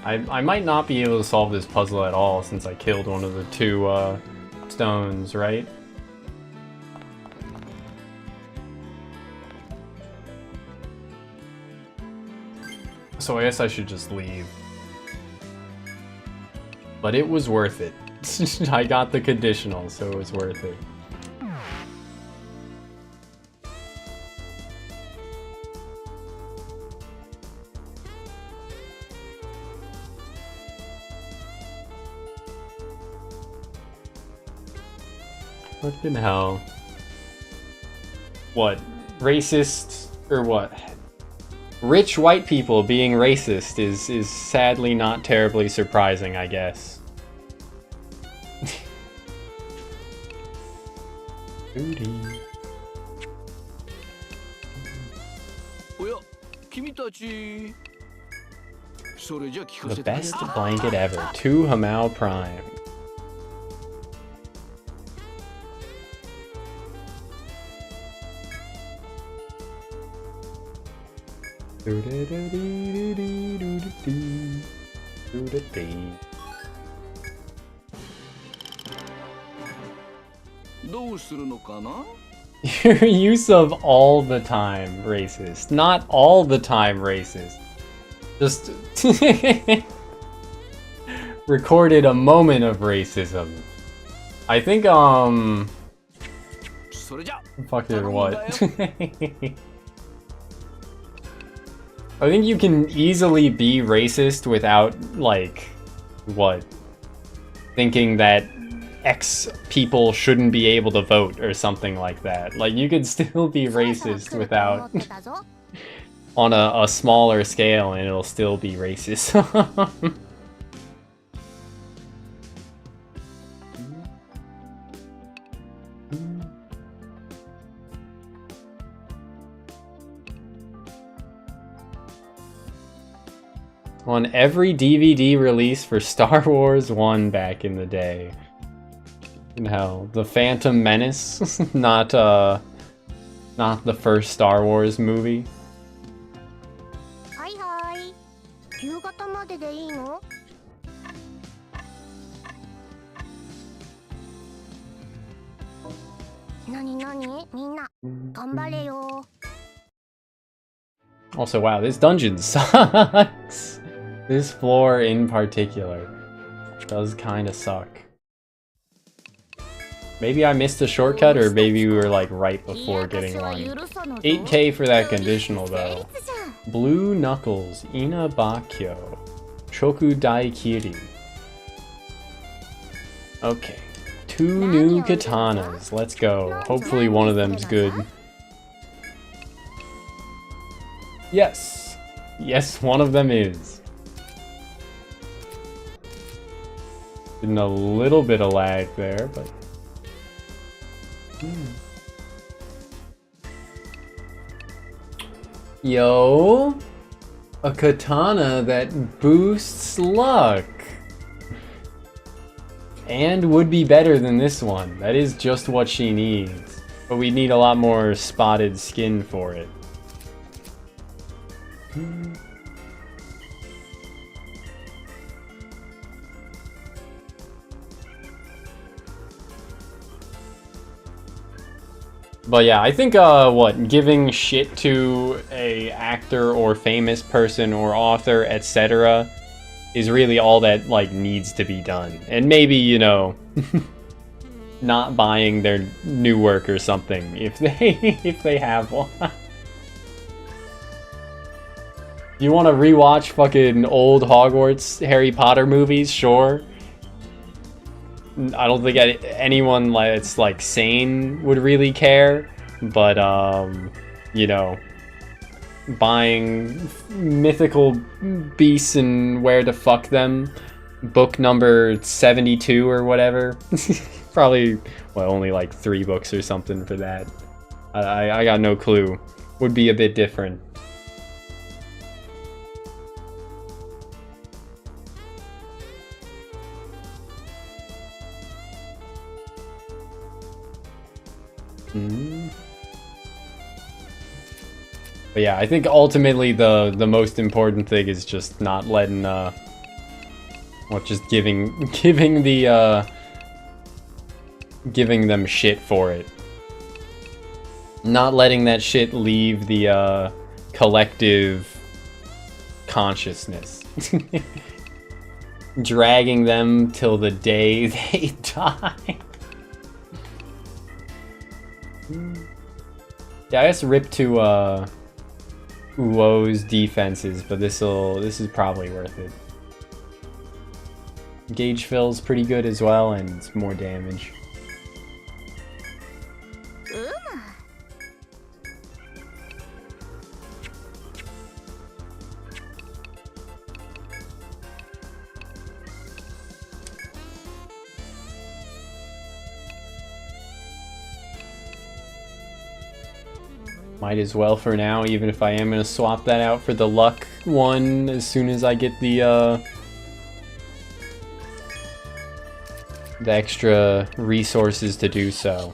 I might not be able to solve this puzzle at all since I killed one of the two stones, right? So I guess I should just leave. But it was worth it. I got the conditional, so it was worth it. Fucking hell. What? Racist? Or what? Rich white people being racist is sadly not terribly surprising, I guess. The best blanket ever. 2 Hamao Prime. Your use of all the time racist. Not all the time racist. Just recorded a moment of racism. I think, fucking what? I think you can easily be racist without, like, what? Thinking that X people shouldn't be able to vote or something like that. Like, you could still be racist without... on a smaller scale, and it'll still be racist. On every DVD release for Star Wars 1 back in the day. You know, the Phantom Menace, not the first Star Wars movie. Also, wow, this dungeon sucks. This floor in particular does kind of suck. Maybe I missed a shortcut, or maybe we were like right before getting one. 8K for that conditional though. Blue Knuckles, Ina Bakyo, Choku Daikiri. Okay, 2 new katanas. Let's go. Hopefully one of them's good. Yes! Yes, one of them is. Been a little bit of lag there, but... Yo! A katana that boosts luck! And would be better than this one. That is just what she needs. But we need a lot more spotted skin for it. But yeah, I think what, giving shit to a actor or famous person or author, etc. is really all that like needs to be done. And maybe, you know, not buying their new work or something if they have one. You want to rewatch fucking old Hogwarts Harry Potter movies? Sure. I don't think anyone that's like sane would really care, but you know, buying mythical beasts and where to fuck them, book number 72 or whatever, probably, well, only like 3 books or something for that. I got no clue. Would be a bit different. But yeah, I think ultimately the most important thing is just not letting just giving them shit for it. Not letting that shit leave the collective consciousness. Dragging them till the day they die. Yeah, I guess rip to Uo's defenses, but this is probably worth it. Gauge fill's pretty good as well, and it's more damage. Might as well for now, even if I am going to swap that out for the luck one as soon as I get the extra resources to do so.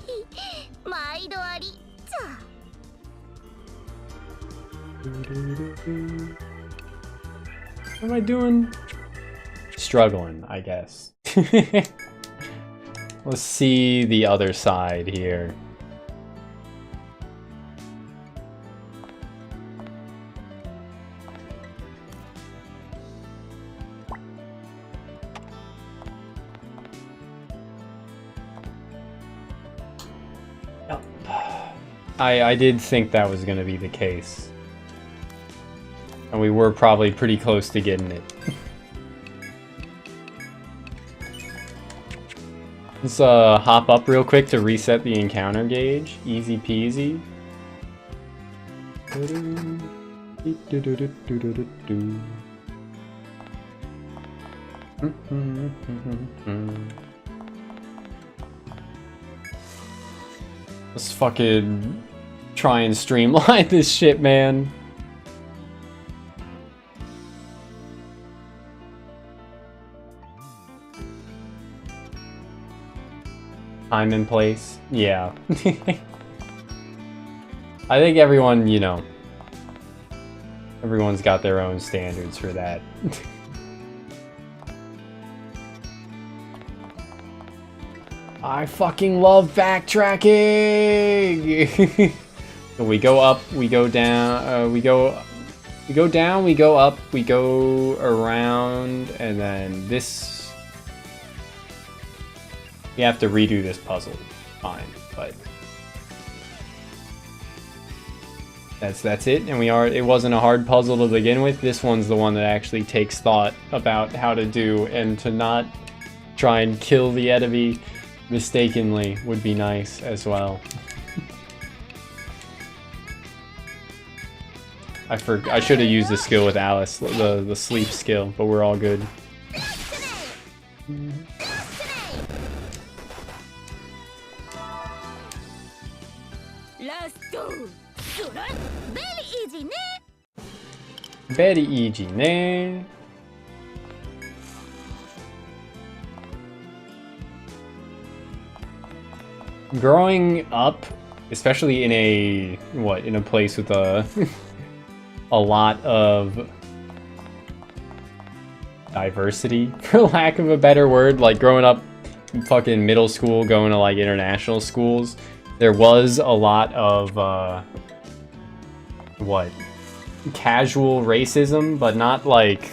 What am I doing? Struggling, I guess. Let's see the other side here. I did think that was going to be the case. And we were probably pretty close to getting it. Let's hop up real quick to reset the encounter gauge. Easy peasy. Let's fucking try and streamline this shit, man. Time and place? Yeah. I think everyone, you know, everyone's got their own standards for that. I fucking love backtracking! So we go up, we go down, we go down, we go up, we go around, and then this... We have to redo this puzzle. Fine, but... That's it, and it wasn't a hard puzzle to begin with. This one's the one that actually takes thought about how to do, and to not try and kill the enemy mistakenly would be nice as well. I should have used the skill with Alice, the sleep skill, but we're all good. Very easy, ne? Growing up, especially in a place with a lot of diversity, for lack of a better word, like growing up in fucking middle school, going to like international schools, there was a lot of casual racism, but not like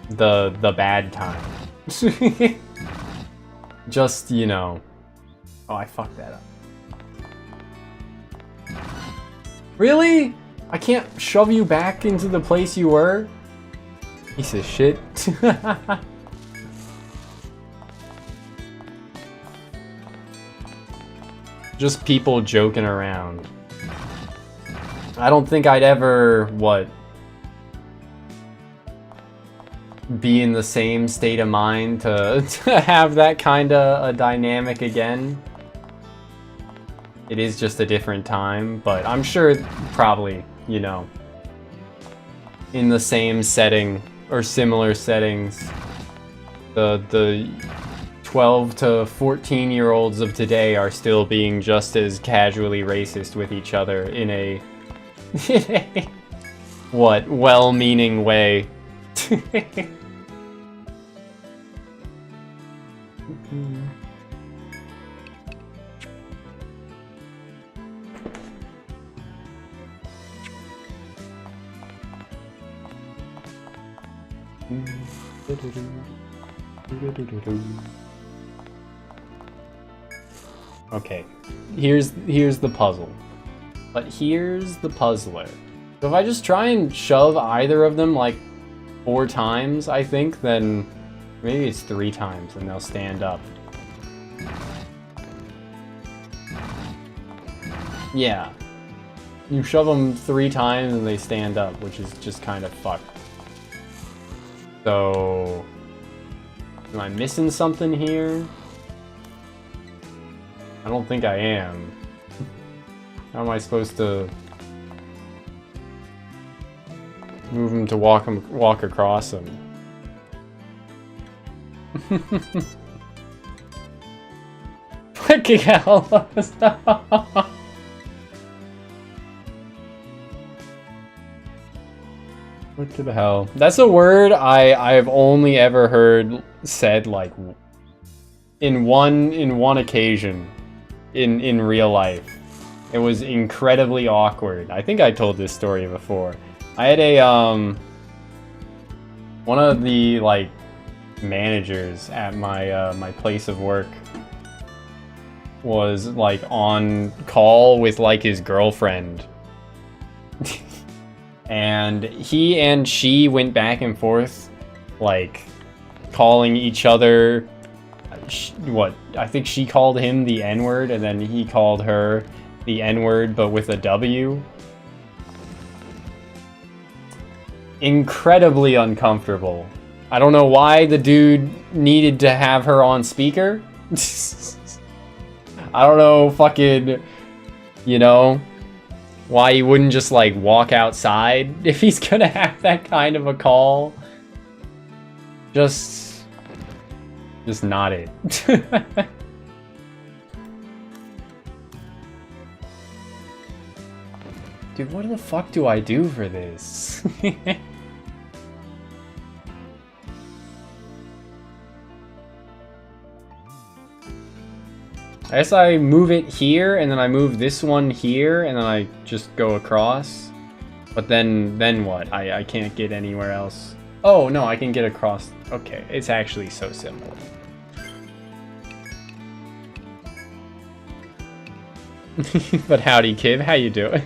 the bad kind. Just, you know. Oh, I fucked that up. Really? I can't shove you back into the place you were? Piece of shit. just people joking around. I don't think I'd ever, be in the same state of mind to have that kind of a dynamic again. It is just a different time, but I'm sure probably, you know, in the same setting or similar settings, the 12 to 14-year-olds of today are still being just as casually racist with each other in a well-meaning way. Okay, here's the puzzle. But here's the puzzler. So if I just try and shove either of them like 4 times, I think, then maybe it's 3 times and they'll stand up. Yeah. You shove them 3 times and they stand up, which is just kind of fucked. So, am I missing something here? I don't think I am. How am I supposed to move him to walk across him? Fucking hell! What the hell? That's a word I've only ever heard said like in one occasion in real life. It was incredibly awkward. I think I told this story before. I had a one of the like managers at my my place of work was like on call with like his girlfriend. And he and she went back and forth, like, calling each other, I think she called him the N-word, and then he called her the N-word, but with a W. Incredibly uncomfortable. I don't know why the dude needed to have her on speaker. I don't know, fucking, you know, why he wouldn't just like walk outside if he's gonna have that kind of a call. Just not it. Dude, what the fuck do I do for this? I guess I move it here, and then I move this one here, and then I just go across. But then what? I can't get anywhere else. Oh, no, I can get across. Okay, it's actually so simple. But howdy, kid. How you doing?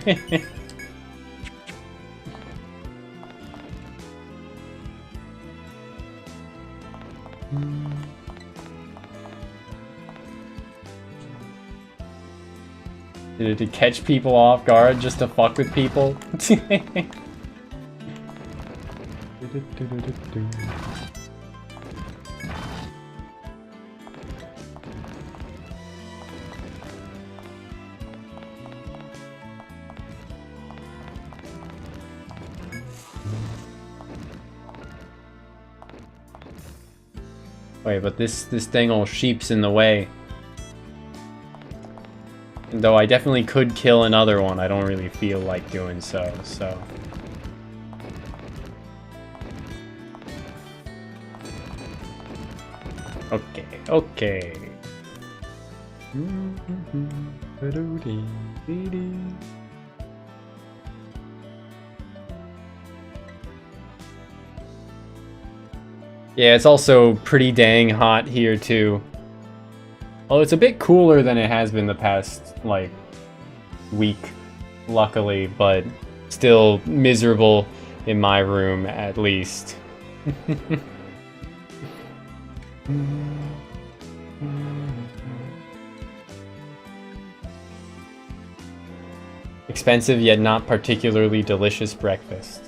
To catch people off guard, just to fuck with people. Wait, but this thing all sheeps in the way. Though I definitely could kill another one, I don't really feel like doing so. Okay. Yeah, it's also pretty dang hot here too. Well, it's a bit cooler than it has been the past, like, week, luckily, but still miserable in my room, at least. Expensive yet not particularly delicious breakfast.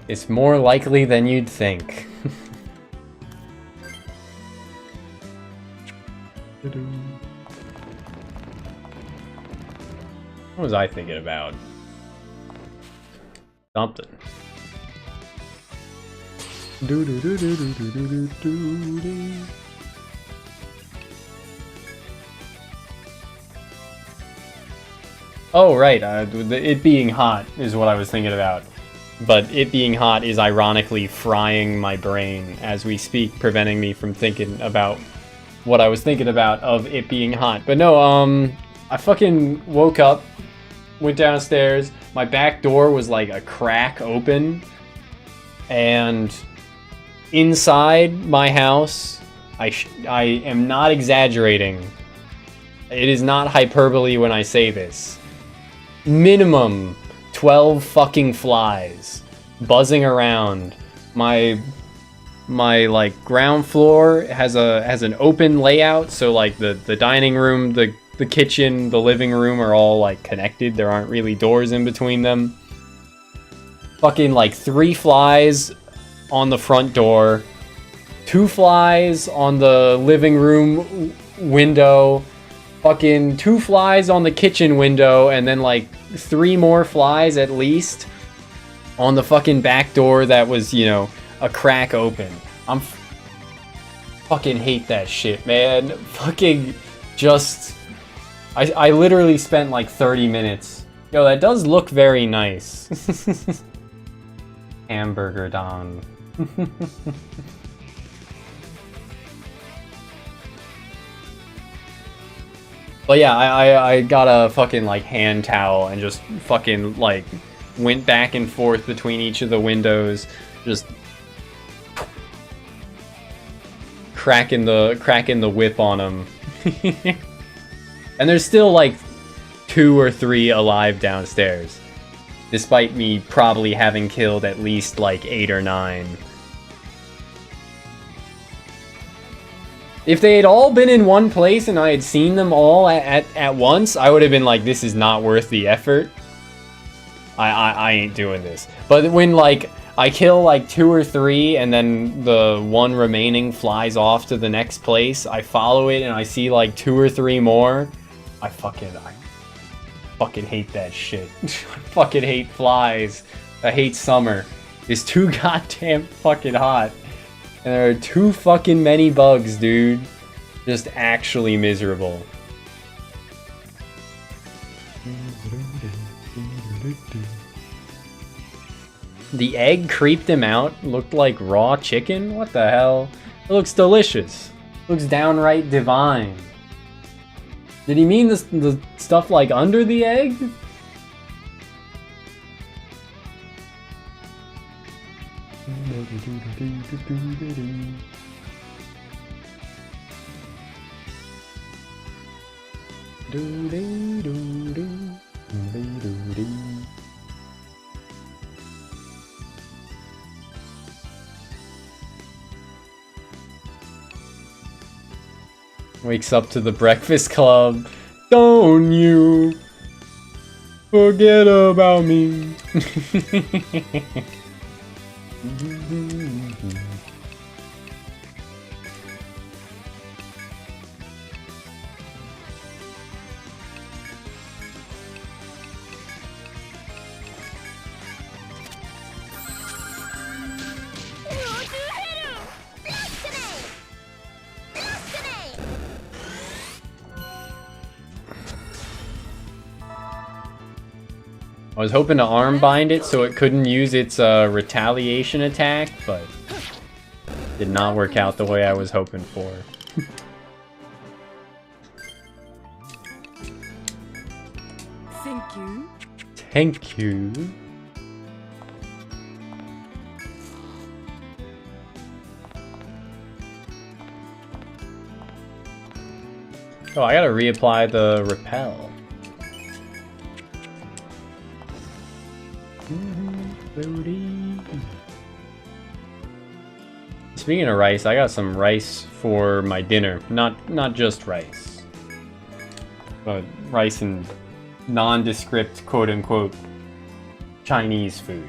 It's more likely than you'd think. What was I thinking about? Something. Oh, right. It being hot is what I was thinking about. But it being hot is ironically frying my brain as we speak, preventing me from thinking about what I was thinking about of it being hot. But no, I fucking woke up, went downstairs, my back door was like a crack open, and inside my house, I am not exaggerating, it is not hyperbole when I say this, minimum 12 fucking flies buzzing around. My like ground floor has an open layout, so like the dining room, the kitchen, the living room are all like connected. There aren't really doors in between them. Fucking like 3 flies on the front door, 2 flies on the living room window, fucking 2 flies on the kitchen window, and then like 3 more flies at least on the fucking back door that was, you know, a crack open. Fucking hate that shit, man. Fucking just... I literally spent like 30 minutes. Yo, that does look very nice. Hamburger Don. But yeah, I got a fucking like hand towel and just fucking like went back and forth between each of the windows, just cracking the whip on them. And there's still like 2 or 3 alive downstairs, despite me probably having killed at least like 8 or 9. If they had all been in one place and I had seen them all at once, I would have been like, this is not worth the effort. I ain't doing this. But when like I kill like 2 or 3 and then the one remaining flies off to the next place, I follow it and I see like 2 or 3 more, I fucking hate that shit. I fucking hate flies. I hate summer. It's too goddamn fucking hot. And there are too fucking many bugs, dude. Just actually miserable. The egg creeped him out, looked like raw chicken? What the hell? It looks delicious. It looks downright divine. Did he mean the stuff like under the egg? Wakes up to the Breakfast Club. Don't you forget about me. I was hoping to arm bind it so it couldn't use its retaliation attack, but did not work out the way I was hoping for. Thank you. Thank you. Oh, I gotta reapply the repel. Speaking of rice, I got some rice for my dinner. Not just rice. But rice and nondescript, quote-unquote, Chinese food.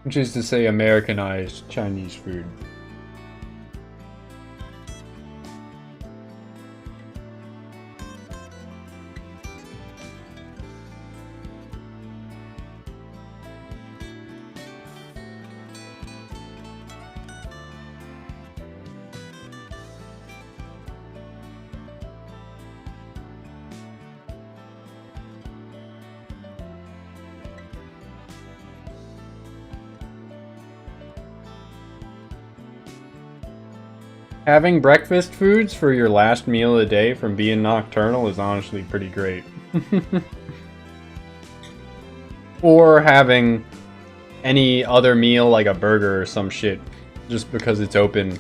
Which is to say Americanized Chinese food. Having breakfast foods for your last meal of the day from being nocturnal is honestly pretty great. Or having any other meal like a burger or some shit just because it's open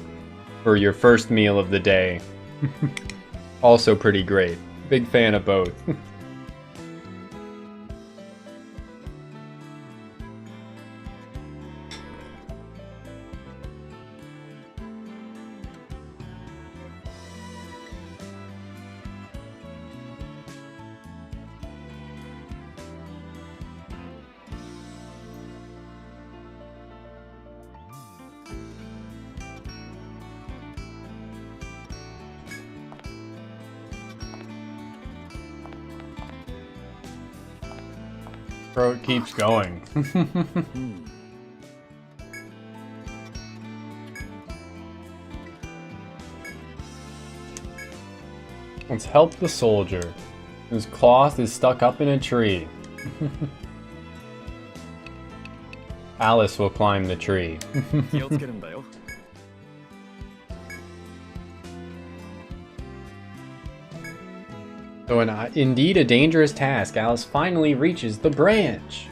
for your first meal of the day. Also pretty great. Big fan of both. Bro, it keeps going. Let's help the soldier. His cloth is stuck up in a tree. Alice will climb the tree. So indeed a dangerous task, Alice finally reaches the branch.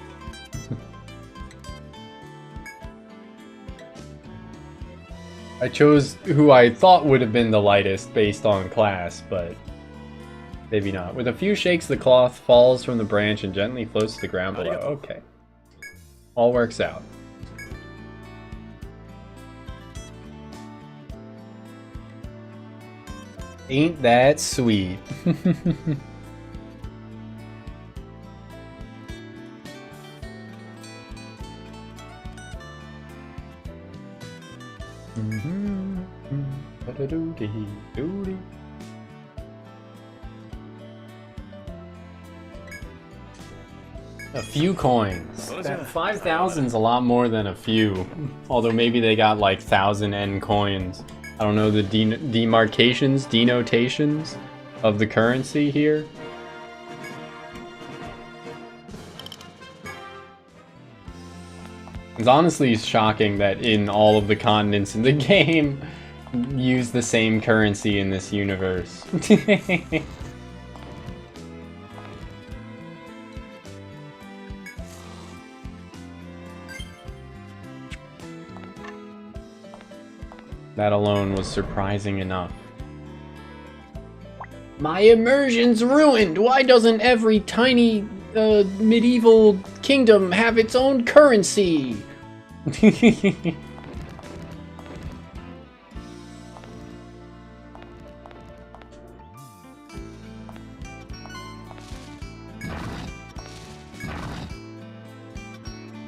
I chose who I thought would have been the lightest based on class, but maybe not. With a few shakes, the cloth falls from the branch and gently floats to the ground below. Okay. All works out. Ain't that sweet? A few coins. That 5,000's a lot more than a few. Although maybe they got like 1,000 N coins. I don't know the denotations of the currency here. It's honestly shocking that in all of the continents in the game use the same currency in this universe. That alone was surprising enough. My immersion's ruined! Why doesn't every tiny, medieval kingdom have its own currency?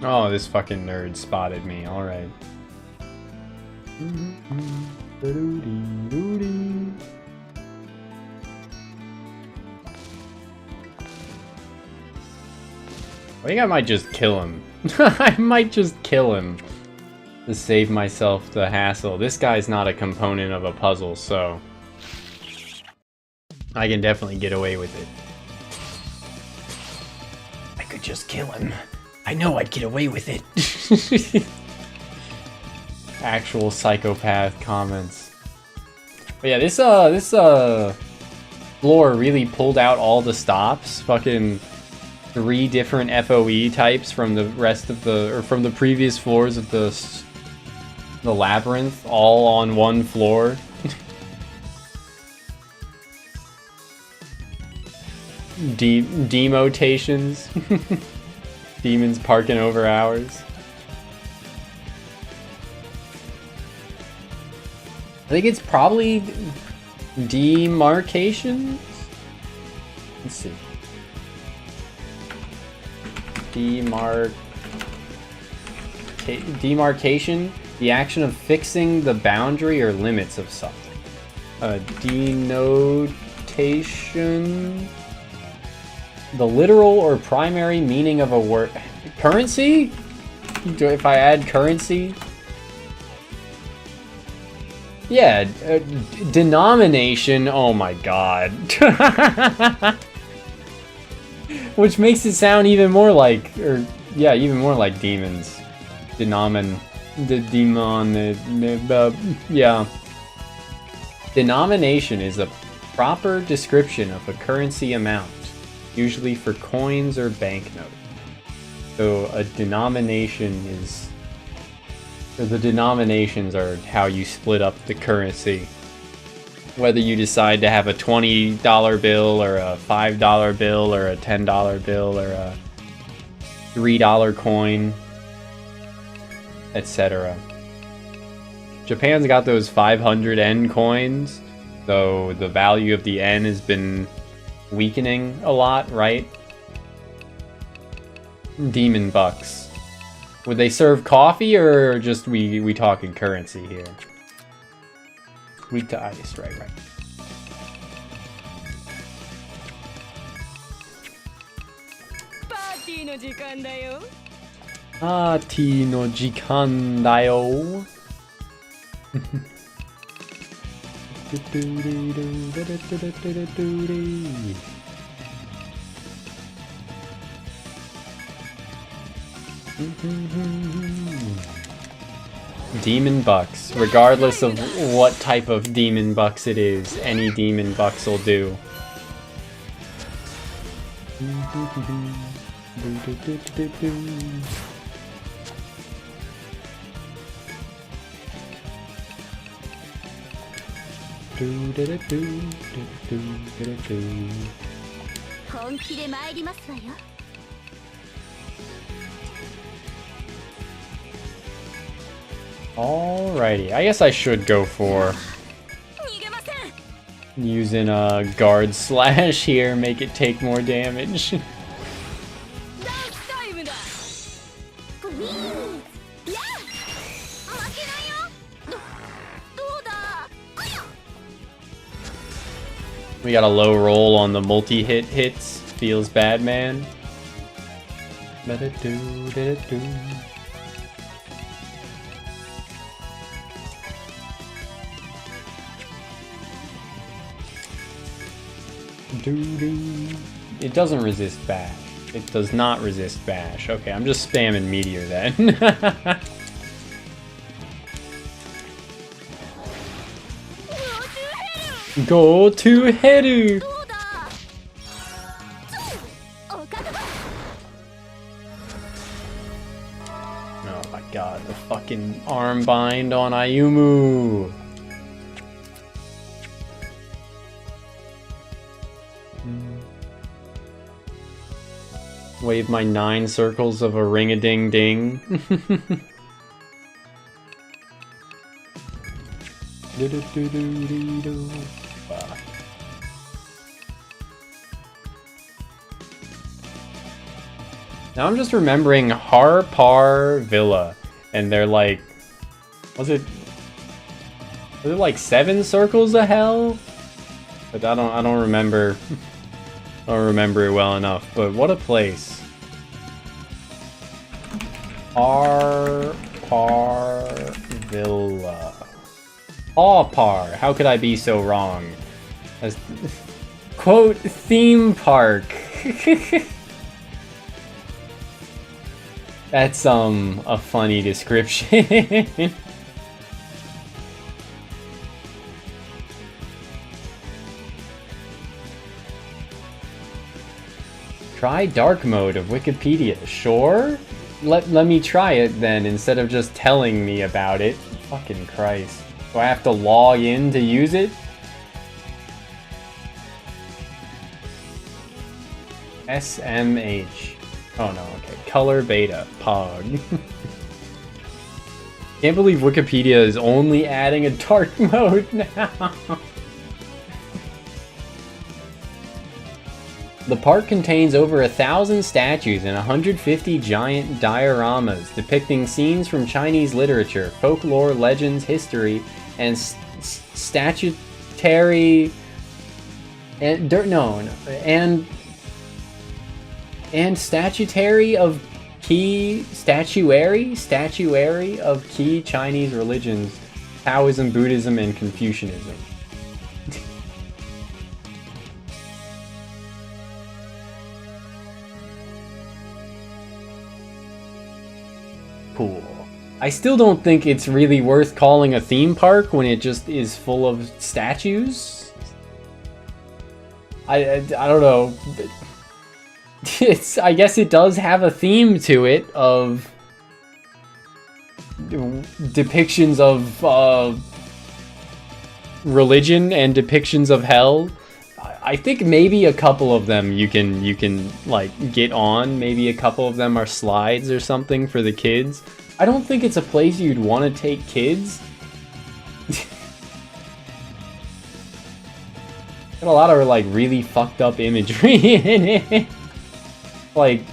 Oh, this fucking nerd spotted me, alright. I think I might just kill him. I might just kill him to save myself the hassle. This guy's not a component of a puzzle, so I can definitely get away with it. I could just kill him. I know I'd get away with it. Actual psychopath comments. But yeah, this floor really pulled out all the stops. Fucking 3 different FOE types from the rest of the, or from the previous floors of the The labyrinth all on one floor. Demotations. Demons parking over hours. I think it's probably demarcations. Let's see. Demarcation, the action of fixing the boundary or limits of something. Denotation, the literal or primary meaning of a word. Currency? If I add currency? Yeah, denomination, oh my god. Which makes it sound even more like, even more like demons. Yeah. Denomination is a proper description of a currency amount, usually for coins or banknotes. So a denomination is, or the denominations are how you split up the currency. Whether you decide to have a $20 bill or a $5 bill or a $10 bill or a $3 coin, etc. Japan's got those 500 yen coins, so the value of the yen has been weakening a lot, right? Demon bucks. Would they serve coffee or just we talking currency here? Weak to ice, right. Party no jikan da yo. Demon bucks, regardless of what type of demon bucks it is, any demon bucks will do. Alrighty, I guess I should go for using a guard slash here, make it take more damage. We got a low roll on the multi-hit hits. Feels bad, man. It doesn't resist bash. It does not resist bash. Okay, I'm just spamming meteor then. Go to Heru! Oh my god, the fucking arm bind on Ayumu! Wave my 9 circles of a ring-a-ding-ding. Now I'm just remembering Harpar Villa, and they're like, was it like 7 circles of hell? But I don't remember. I don't remember it well enough. But what a place! Harpar Villa. Harpar. How could I be so wrong? As quote theme park. That's a funny description. Try dark mode of Wikipedia. Sure? Let me try it then, instead of just telling me about it. Fucking Christ. Do I have to log in to use it? SMH. Oh no, okay. Color beta. Pog. Can't believe Wikipedia is only adding a dark mode now. The park contains over 1,000 statues and 150 giant dioramas depicting scenes from Chinese literature, folklore, legends, history, and statuary and statuary of key Chinese religions, Taoism, Buddhism, and Confucianism. Cool. I still don't think it's really worth calling a theme park when it just is full of statues. I don't know. I guess it does have a theme to it of depictions of religion and depictions of hell. I think maybe a couple of them you can like get on. Maybe a couple of them are slides or something for the kids. I don't think it's a place you'd want to take kids. Got a lot of like really fucked up imagery in it. Like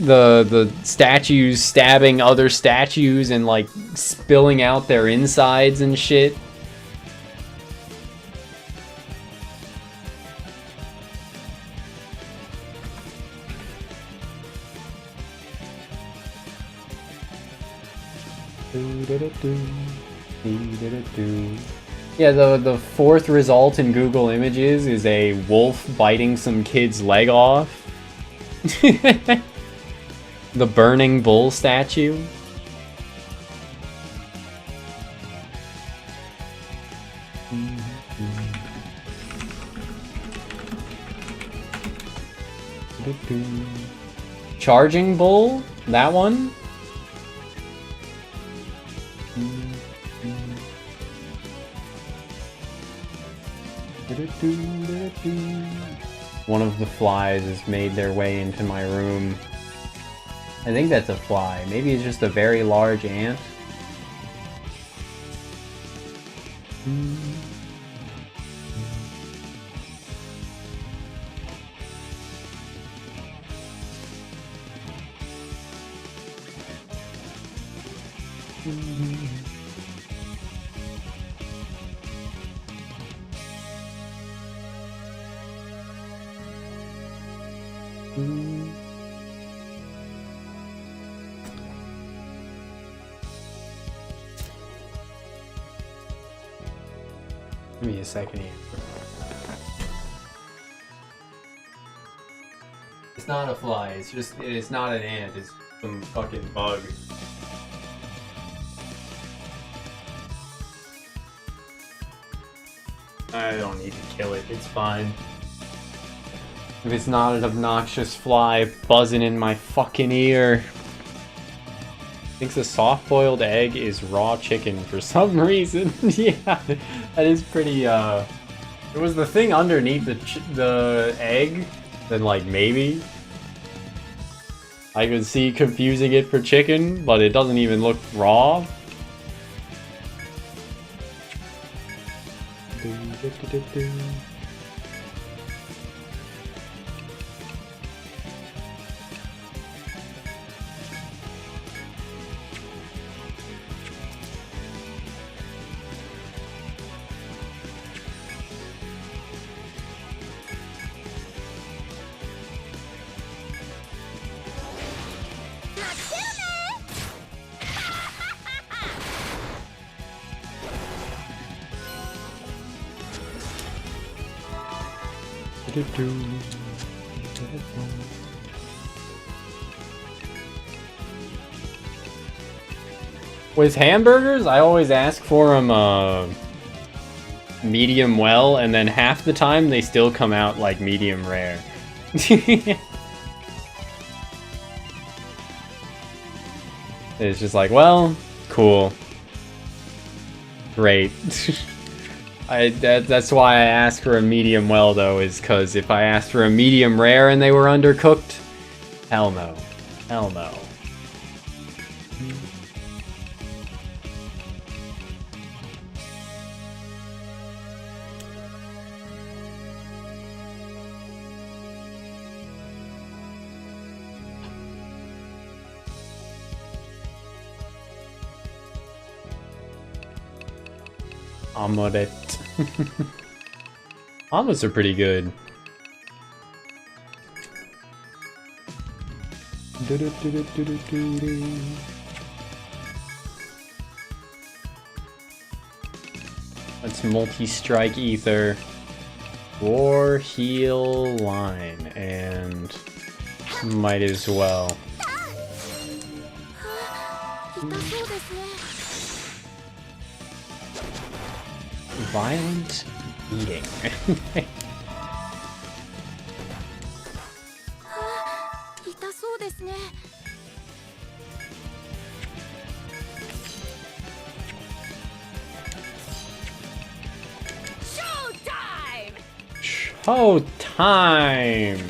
the statues stabbing other statues and like spilling out their insides and shit. Yeah, the fourth result in Google Images is a wolf biting some kid's leg off. The burning bull statue. Charging bull? That one? One of the flies has made their way into my room. I think that's a fly. Maybe it's just a very large ant. Give me a second here. It's not a fly, it's not an ant, it's some fucking bug. I don't need to kill it, it's fine. If it's not an obnoxious fly buzzing in my fucking ear. Thinks a soft-boiled egg is raw chicken for some reason. Yeah, that is pretty, It was the thing underneath the egg, then like maybe I could see confusing it for chicken, but it doesn't even look raw. With hamburgers, I always ask for them medium well, and then half the time they still come out like medium rare. It's just like, well, cool. Great. That's why I asked for a medium well, though, is because if I asked for a medium rare and they were undercooked, hell no. Hell no. Omelette. Omelets are pretty good. Let's multi-strike ether. War, heal, line, and might as well. Violent eating. Showtime!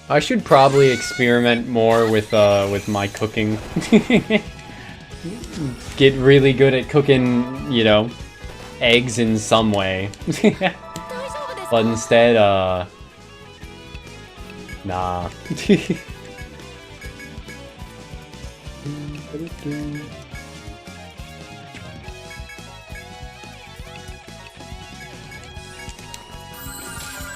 I should probably experiment more with my cooking. Get really good at cooking, you know, eggs in some way. But instead, nah.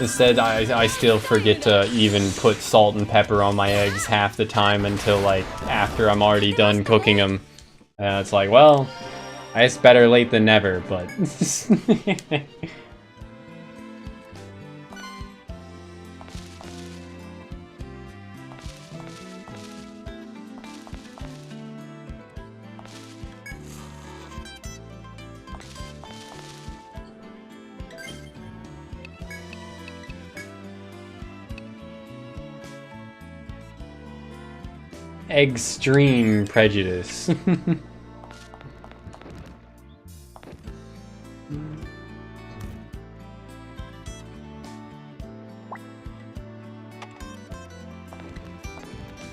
Instead, I still forget to even put salt and pepper on my eggs half the time until, like, after I'm already done cooking them. It's like, well, I guess better late than never, but... Extreme prejudice.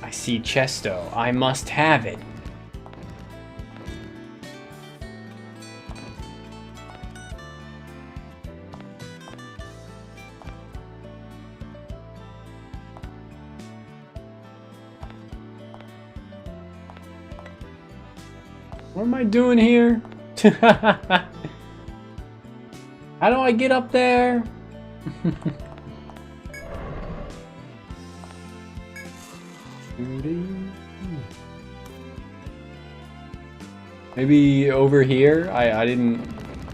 I see Chesto. I must have it. What am I doing here? How do I get up there? Maybe over here? I didn't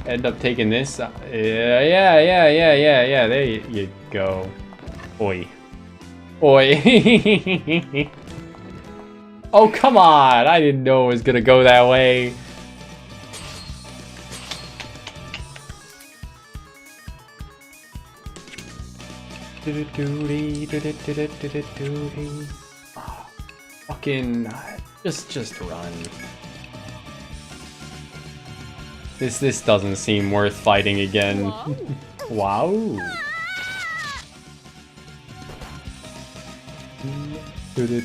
end up taking this. Yeah. There you go. Oi. Oi. Oh, come on! I didn't know it was gonna go that way. Oh, fucking... Just run. This doesn't seem worth fighting again. Wow. Dame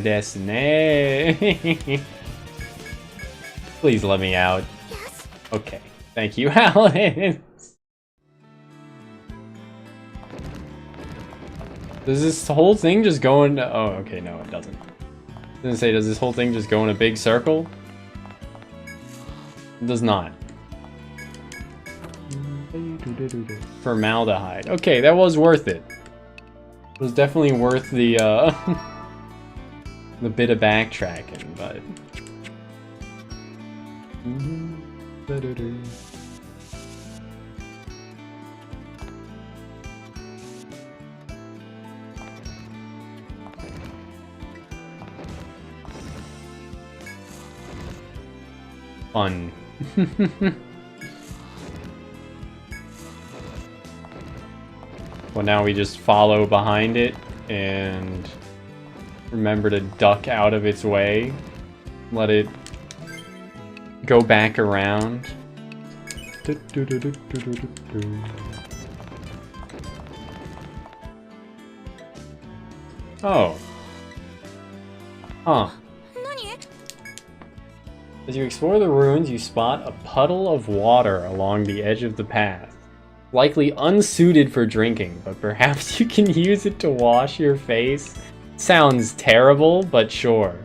desu ne. Please let me out. Okay, thank you, Alice. Does this whole thing just go in? Oh, okay, no, it doesn't. I was gonna say, does this whole thing just go in a big circle? It does not. Formaldehyde. Okay, that was worth it. It was definitely worth the the bit of backtracking, but Fun. Well, now we just follow behind it and remember to duck out of its way. Let it go back around. Oh. Huh. As you explore the ruins, you spot a puddle of water along the edge of the path. Likely unsuited for drinking, but perhaps you can use it to wash your face? Sounds terrible, but sure.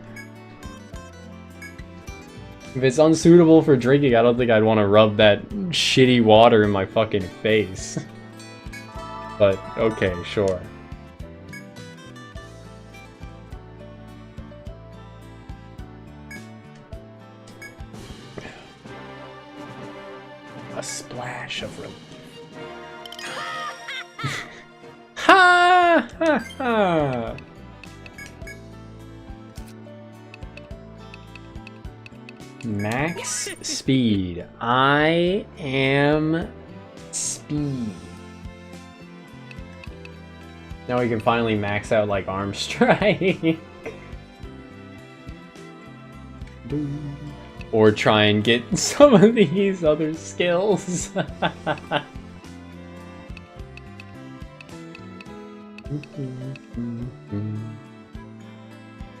If it's unsuitable for drinking, I don't think I'd want to rub that shitty water in my fucking face. But, okay, sure. A splash of relief. Ha ha ha! Max speed. I am speed. Now we can finally max out like arm strike. Or try and get some of these other skills.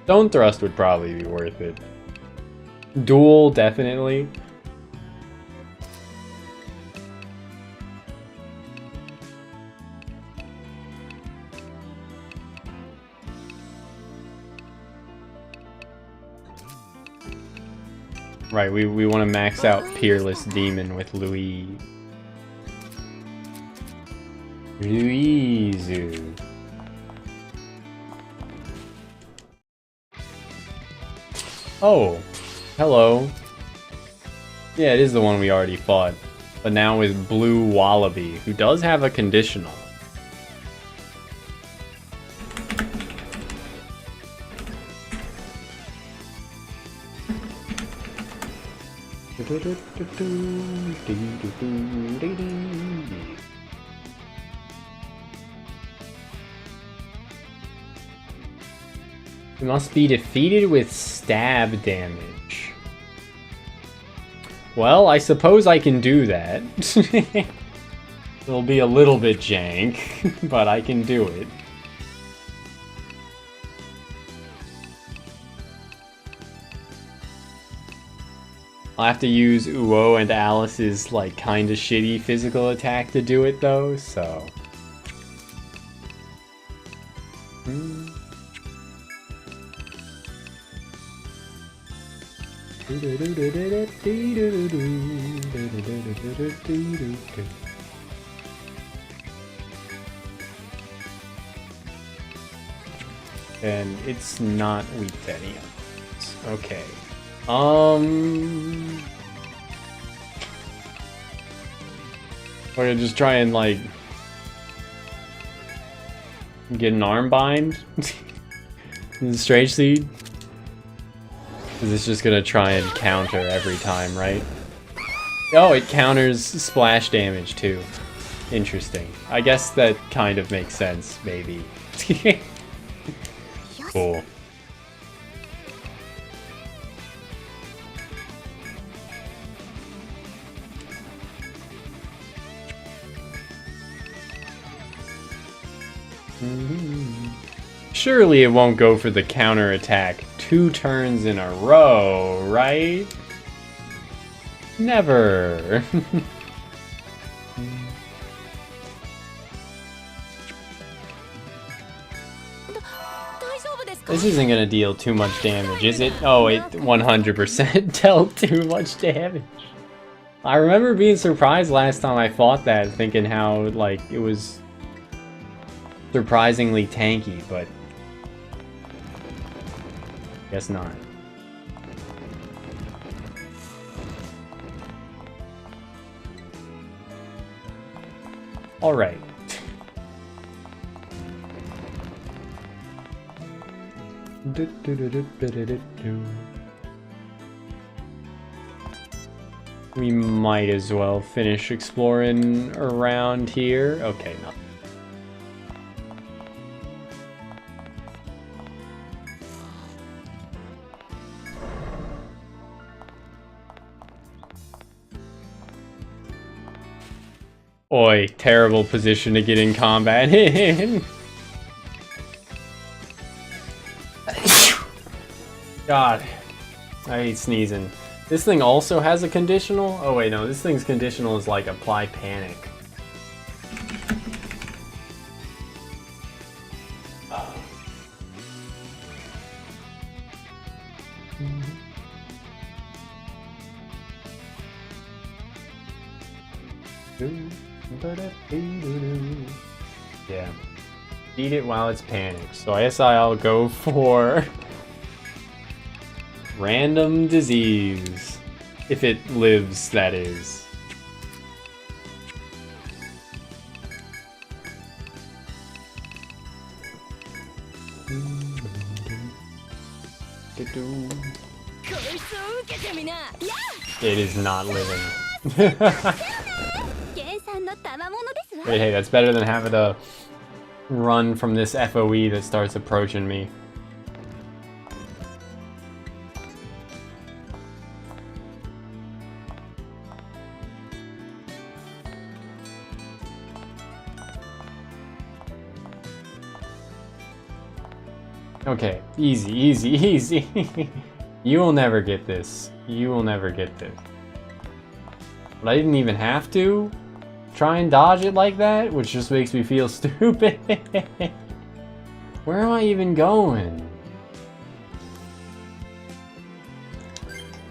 Stone Thrust would probably be worth it. Duel, definitely. Right, we want to max out Peerless Demon with Louise. Louise. Oh, hello. Yeah, it is the one we already fought, but now with Blue Wallaby, who does have a conditional. It must be defeated with stab damage. Well, I suppose I can do that. It'll be a little bit jank, but I can do it. I'll have to use Uo and Alice's, like, kinda shitty physical attack to do it, though, so... And it's not weak to any of those. Okay. We're gonna just try and, like, get an arm bind? Strange Seed? Is this just gonna try and counter every time, right? Oh, it counters splash damage too. Interesting. I guess that kind of makes sense, maybe. Cool. Surely it won't go for the counter attack 2 turns in a row, right? Never. This isn't gonna deal too much damage, is it? Oh, it 100% dealt too much damage. I remember being surprised last time I fought that, thinking how, like, it was surprisingly tanky, but guess not. All right. We might as well finish exploring around here. Okay, no. Oi, terrible position to get in combat in. God, I hate sneezing. This thing also has a conditional? Oh wait, no, this thing's conditional is like apply panic. Yeah. Eat it while it's panicked. So I guess I'll go for random disease. If it lives, that is. It is not living. Wait, hey, that's better than having to run from this FOE that starts approaching me. Okay, easy, easy, easy. You will never get this. You will never get this. But I didn't even have to try and dodge it like that, which just makes me feel stupid. Where am I even going?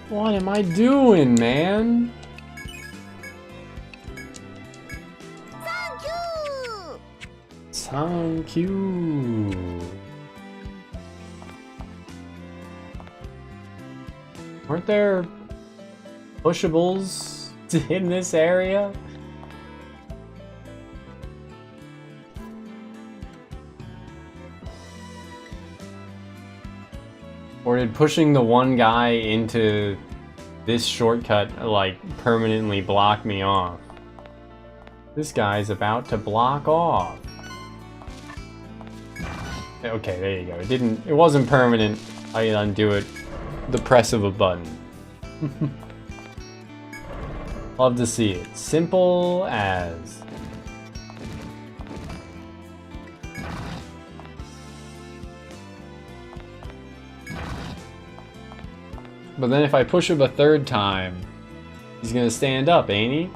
What am I doing, man? Thank you. Weren't there pushables in this area? Or did pushing the one guy into this shortcut like permanently block me off? This guy's about to block off. Okay, there you go. It wasn't permanent. I can undo it. The press of a button. Love to see it. Simple as. But then if I push him a third time, he's gonna stand up, ain't he?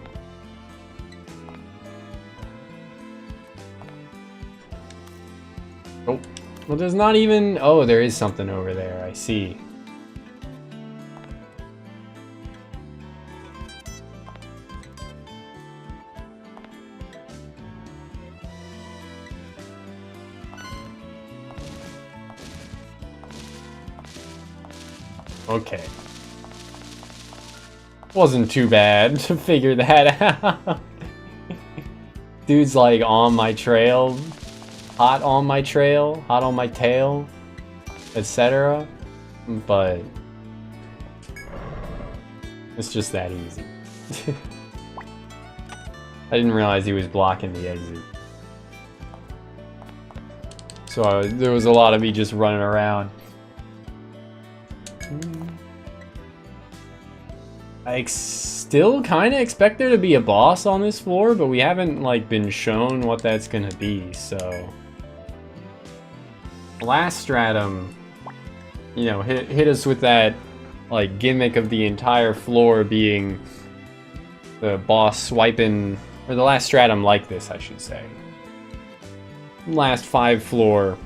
Oh. Well, there's not even... Oh, there is something over there. I see. Okay. Wasn't too bad to figure that out. Dude's like on my trail. Hot on my trail. Hot on my tail. Etc. But it's just that easy. I didn't realize he was blocking the exit. So there was a lot of me just running around. I still kind of expect there to be a boss on this floor, but we haven't like been shown what that's gonna be, so... Last stratum, you know, hit us with that like gimmick of the entire floor being the boss swiping, or the last stratum like this, I should say. Last 5-floor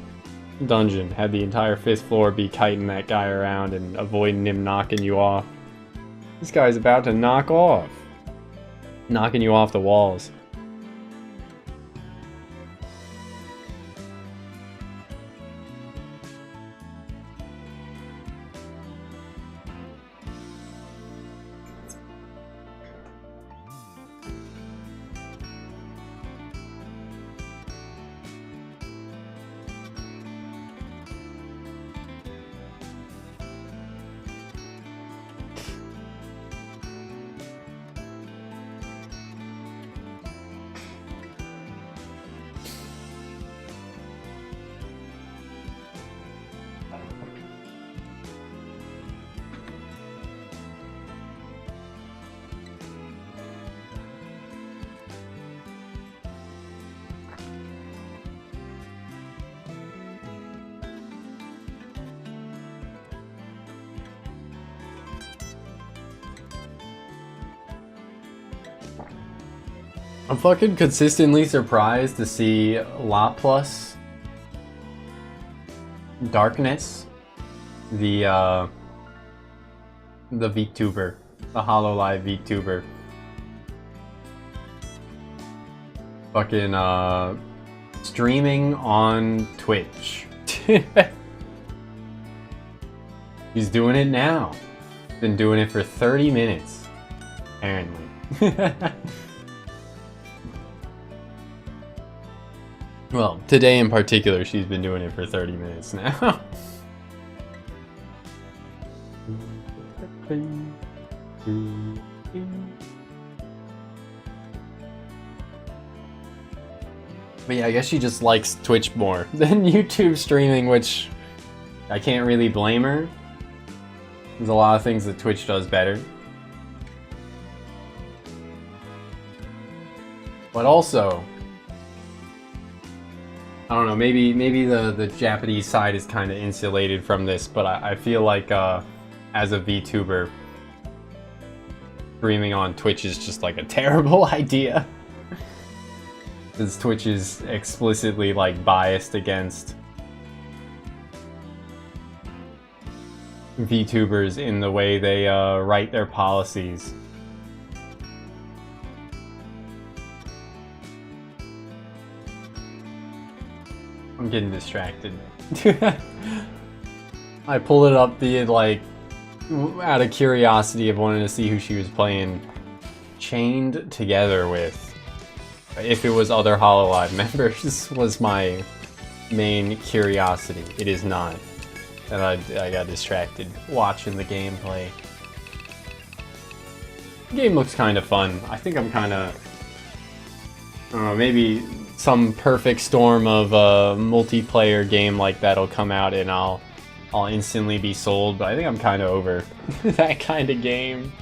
dungeon had the entire 5th floor be kiting that guy around and avoiding him knocking you off. This guy's about to knock off. Knocking you off the walls. I'm fucking consistently surprised to see La Plus Darkness, the VTuber, the HoloLive VTuber, fucking streaming on Twitch. He's doing it now. Been doing it for 30 minutes, apparently. Well, today in particular, she's been doing it for 30 minutes now. But yeah, I guess she just likes Twitch more than YouTube streaming, which I can't really blame her. There's a lot of things that Twitch does better. But also, I don't know, maybe the Japanese side is kind of insulated from this, but I feel like as a VTuber, streaming on Twitch is just like a terrible idea. Because Twitch is explicitly like biased against VTubers in the way they write their policies. I'm getting distracted. I pulled it up being like out of curiosity of wanting to see who she was playing chained together with. If it was other HoloLive members was my main curiosity. It is not. And I got distracted watching the gameplay. The game looks kind of fun. I think I'm kind of... I don't know, maybe some perfect storm of a multiplayer game like that'll come out and I'll instantly be sold, but I think I'm kind of over that kind of game.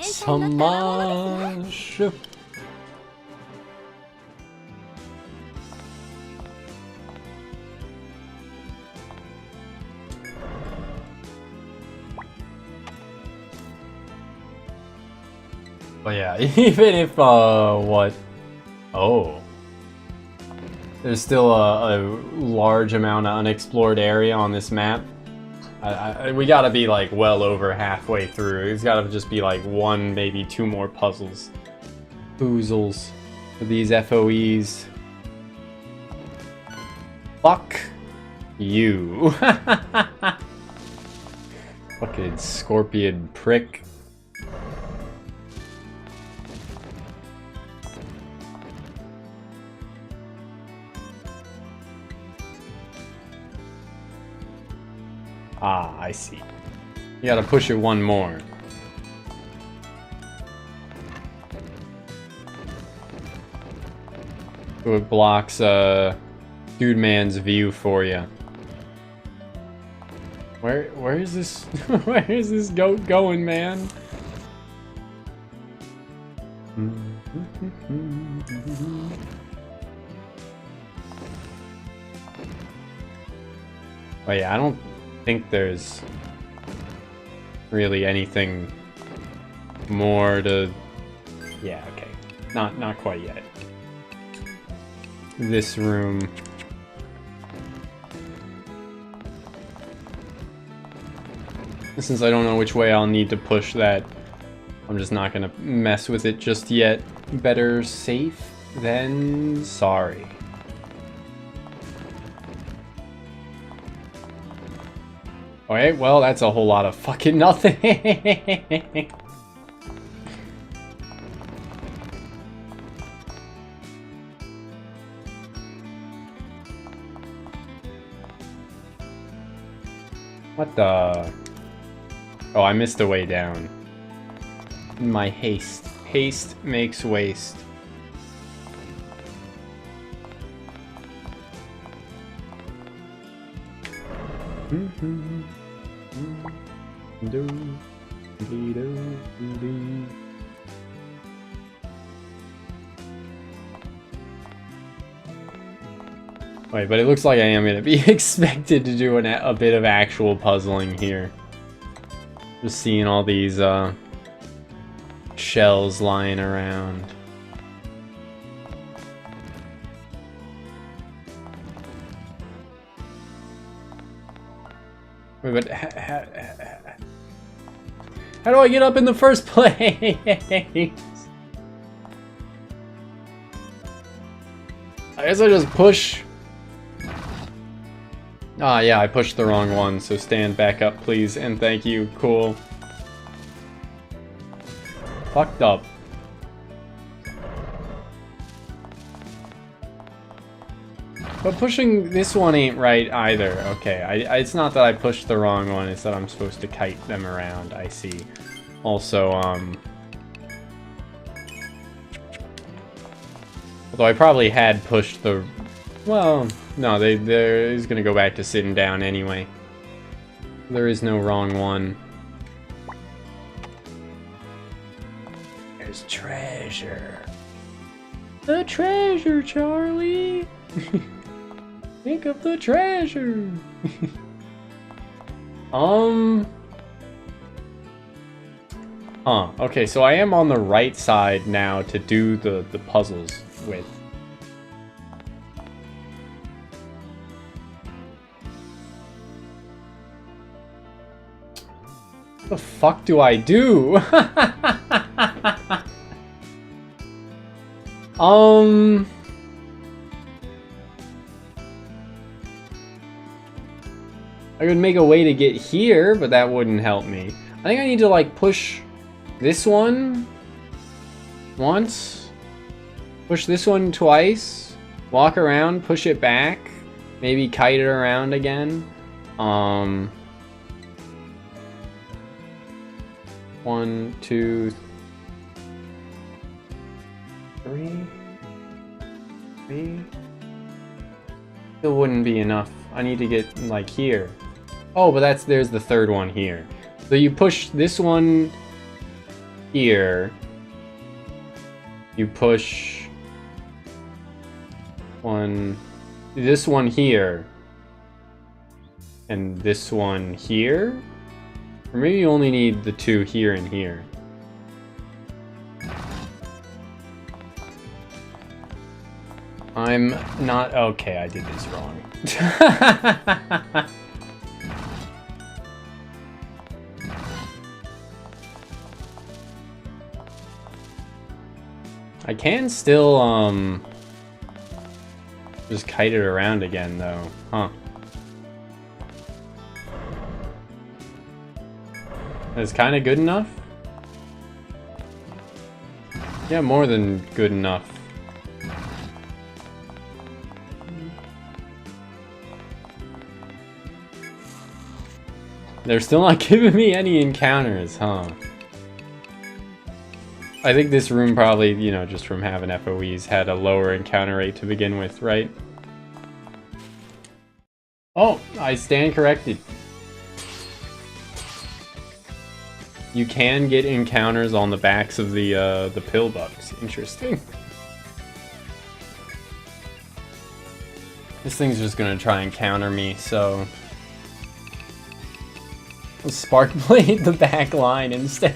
Smash! But yeah, even if, what? Oh. There's still a large amount of unexplored area on this map. We gotta be like well over halfway through. It's gotta just be like one, maybe two more puzzles. Boozles. These FOEs. Fuck you. Fucking scorpion prick. Ah, I see. You gotta push it one more. So it blocks Dude Man's view for you. Where is this where is this goat going, man? Oh yeah, I don't think there's really anything more to... Yeah, okay. Not quite yet. This room. Since I don't know which way I'll need to push that, I'm just not gonna mess with it just yet. Better safe than sorry. Okay, well, that's a whole lot of fucking nothing. What the... Oh, I missed the way down. My haste. Haste makes waste. Wait, but it looks like I am going to be expected to do a bit of actual puzzling here. Just seeing all these shells lying around. Wait, but how do I get up in the first place? I guess I just push. Ah, yeah, I pushed the wrong one, so stand back up, please, and thank you. Cool. Fucked up. But pushing this one ain't right either. Okay, it's not that I pushed the wrong one, it's that I'm supposed to kite them around, I see. Also, although I probably had pushed the... Well, no, they're gonna go back to sitting down anyway. There is no wrong one. There's treasure. The treasure, Charlie! Think of the treasure! Okay, so I am on the right side now to do the puzzles with. What the fuck do I do? I could make a way to get here, but that wouldn't help me. I think I need to like push this one once, push this one twice, walk around, push it back, maybe kite it around again. 1, 2, 3. Still wouldn't be enough. I need to get like here. Oh, but there's the third one here. So you push this one here. You push this one here. And this one here? Or maybe you only need the two here and here. I'm not... Okay, I did this wrong. I can still, just kite it around again, though. Huh. That's kind of good enough? Yeah, more than good enough. They're still not giving me any encounters, huh? I think this room probably, you know, just from having FOEs, had a lower encounter rate to begin with, right? Oh, I stand corrected. You can get encounters on the backs of the pillbugs. Interesting. This thing's just gonna try and counter me, so... I'll spark blade the back line instead.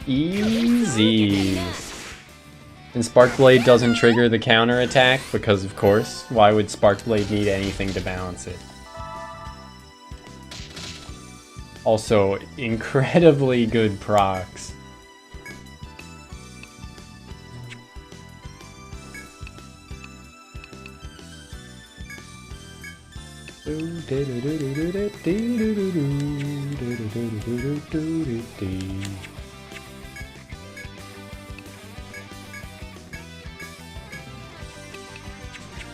Easy. And Sparkblade doesn't trigger the counter attack because, of course, why would Sparkblade need anything to balance it? Also, incredibly good procs.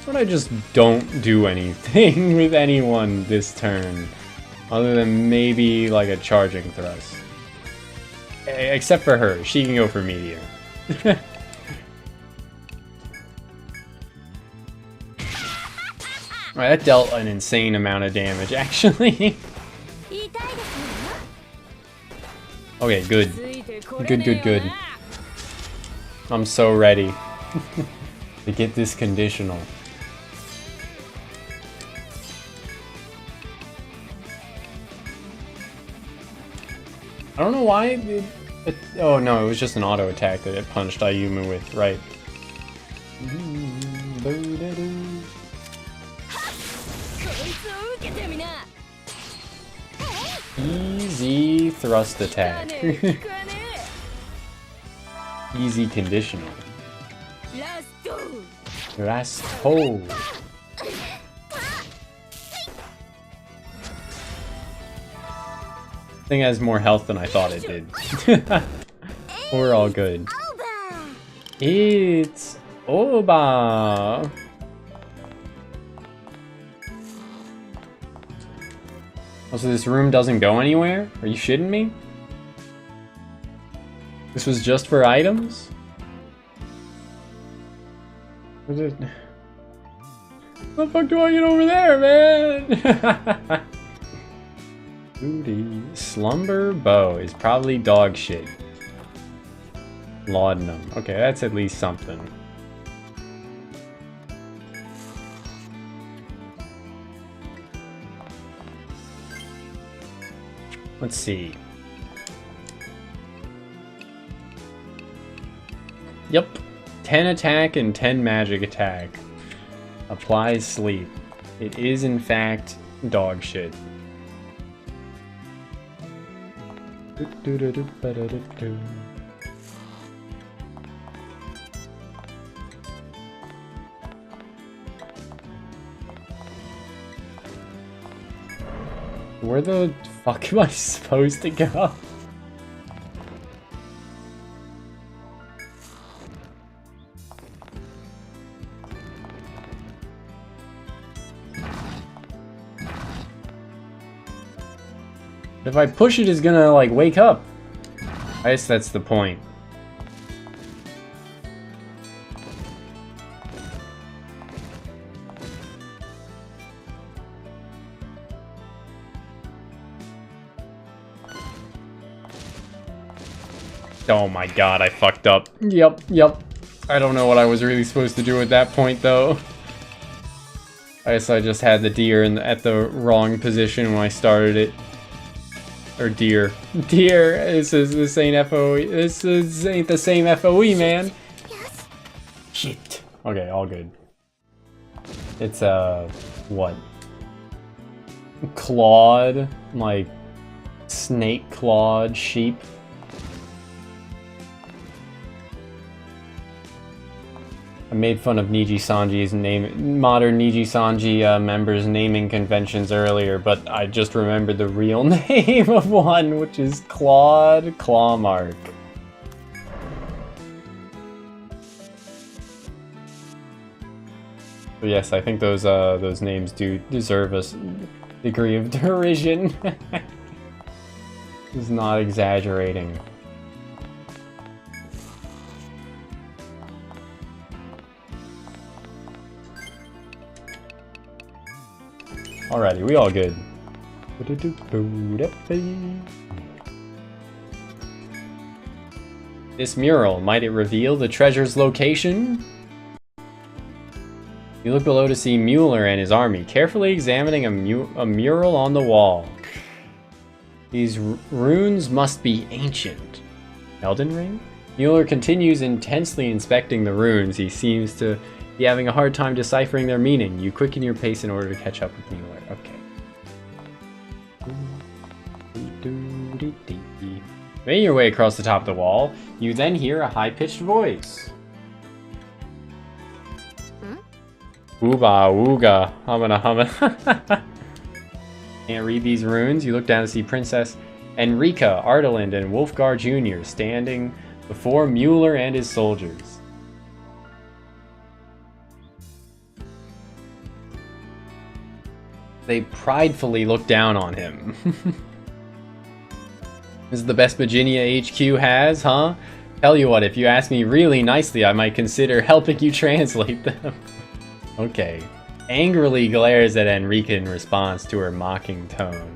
But I just don't do anything with anyone this turn. Other than maybe like a charging thrust. Except for her. She can go for meteor. Alright, that dealt an insane amount of damage, actually. Okay, good. Good. I'm so ready to get this conditional. I don't know why oh no, it was just an auto attack that it punched Ayumu with, right. Easy thrust attack. Easy conditional. Last hole. Thing has more health than I thought it did. We're all good. It's Oba. Oh, so this room doesn't go anywhere? Are you shitting me? This was just for items? Was it? How the fuck do I get over there, man? Booty. Slumber bow is probably dog shit. Laudanum. Okay, that's at least something. Let's see. Yep. 10 attack and 10 magic attack. Applies sleep. It is in fact dog shit. Where the fuck am I supposed to go? If I push it, it's gonna, like, wake up. I guess that's the point. Oh my god, I fucked up. Yep. I don't know what I was really supposed to do at that point, though. I guess I just had the deer at the wrong position when I started it. Or deer. Deer! This ain't FOE. This ain't the same FOE, man. Yes. Shit. Okay, all good. It's, what? Clawed? Like, snake-clawed sheep? I made fun of Niji Sanji's modern Niji Sanji members' naming conventions earlier, but I just remembered the real name of one, which is Claude Clawmark. But yes, I think those names do deserve a degree of derision. Is not exaggerating. Alrighty, we all good. This mural, might it reveal the treasure's location? You look below to see Mueller and his army, carefully examining a mural on the wall. These runes must be ancient. Elden Ring? Mueller continues intensely inspecting the runes. He seems to be having a hard time deciphering their meaning. You quicken your pace in order to catch up with Mueller. Okay. Making your way across the top of the wall, you then hear a high-pitched voice. Ooba, ooga, humana, humana. Can't read these runes. You look down to see Princess Enrika, Ardeland, and Wolfgar Jr. standing before Mueller and his soldiers. They pridefully look down on him. This is the best Virginia HQ has, huh? Tell you what, if you ask me really nicely, I might consider helping you translate them. Okay. Angrily glares at Enrica in response to her mocking tone.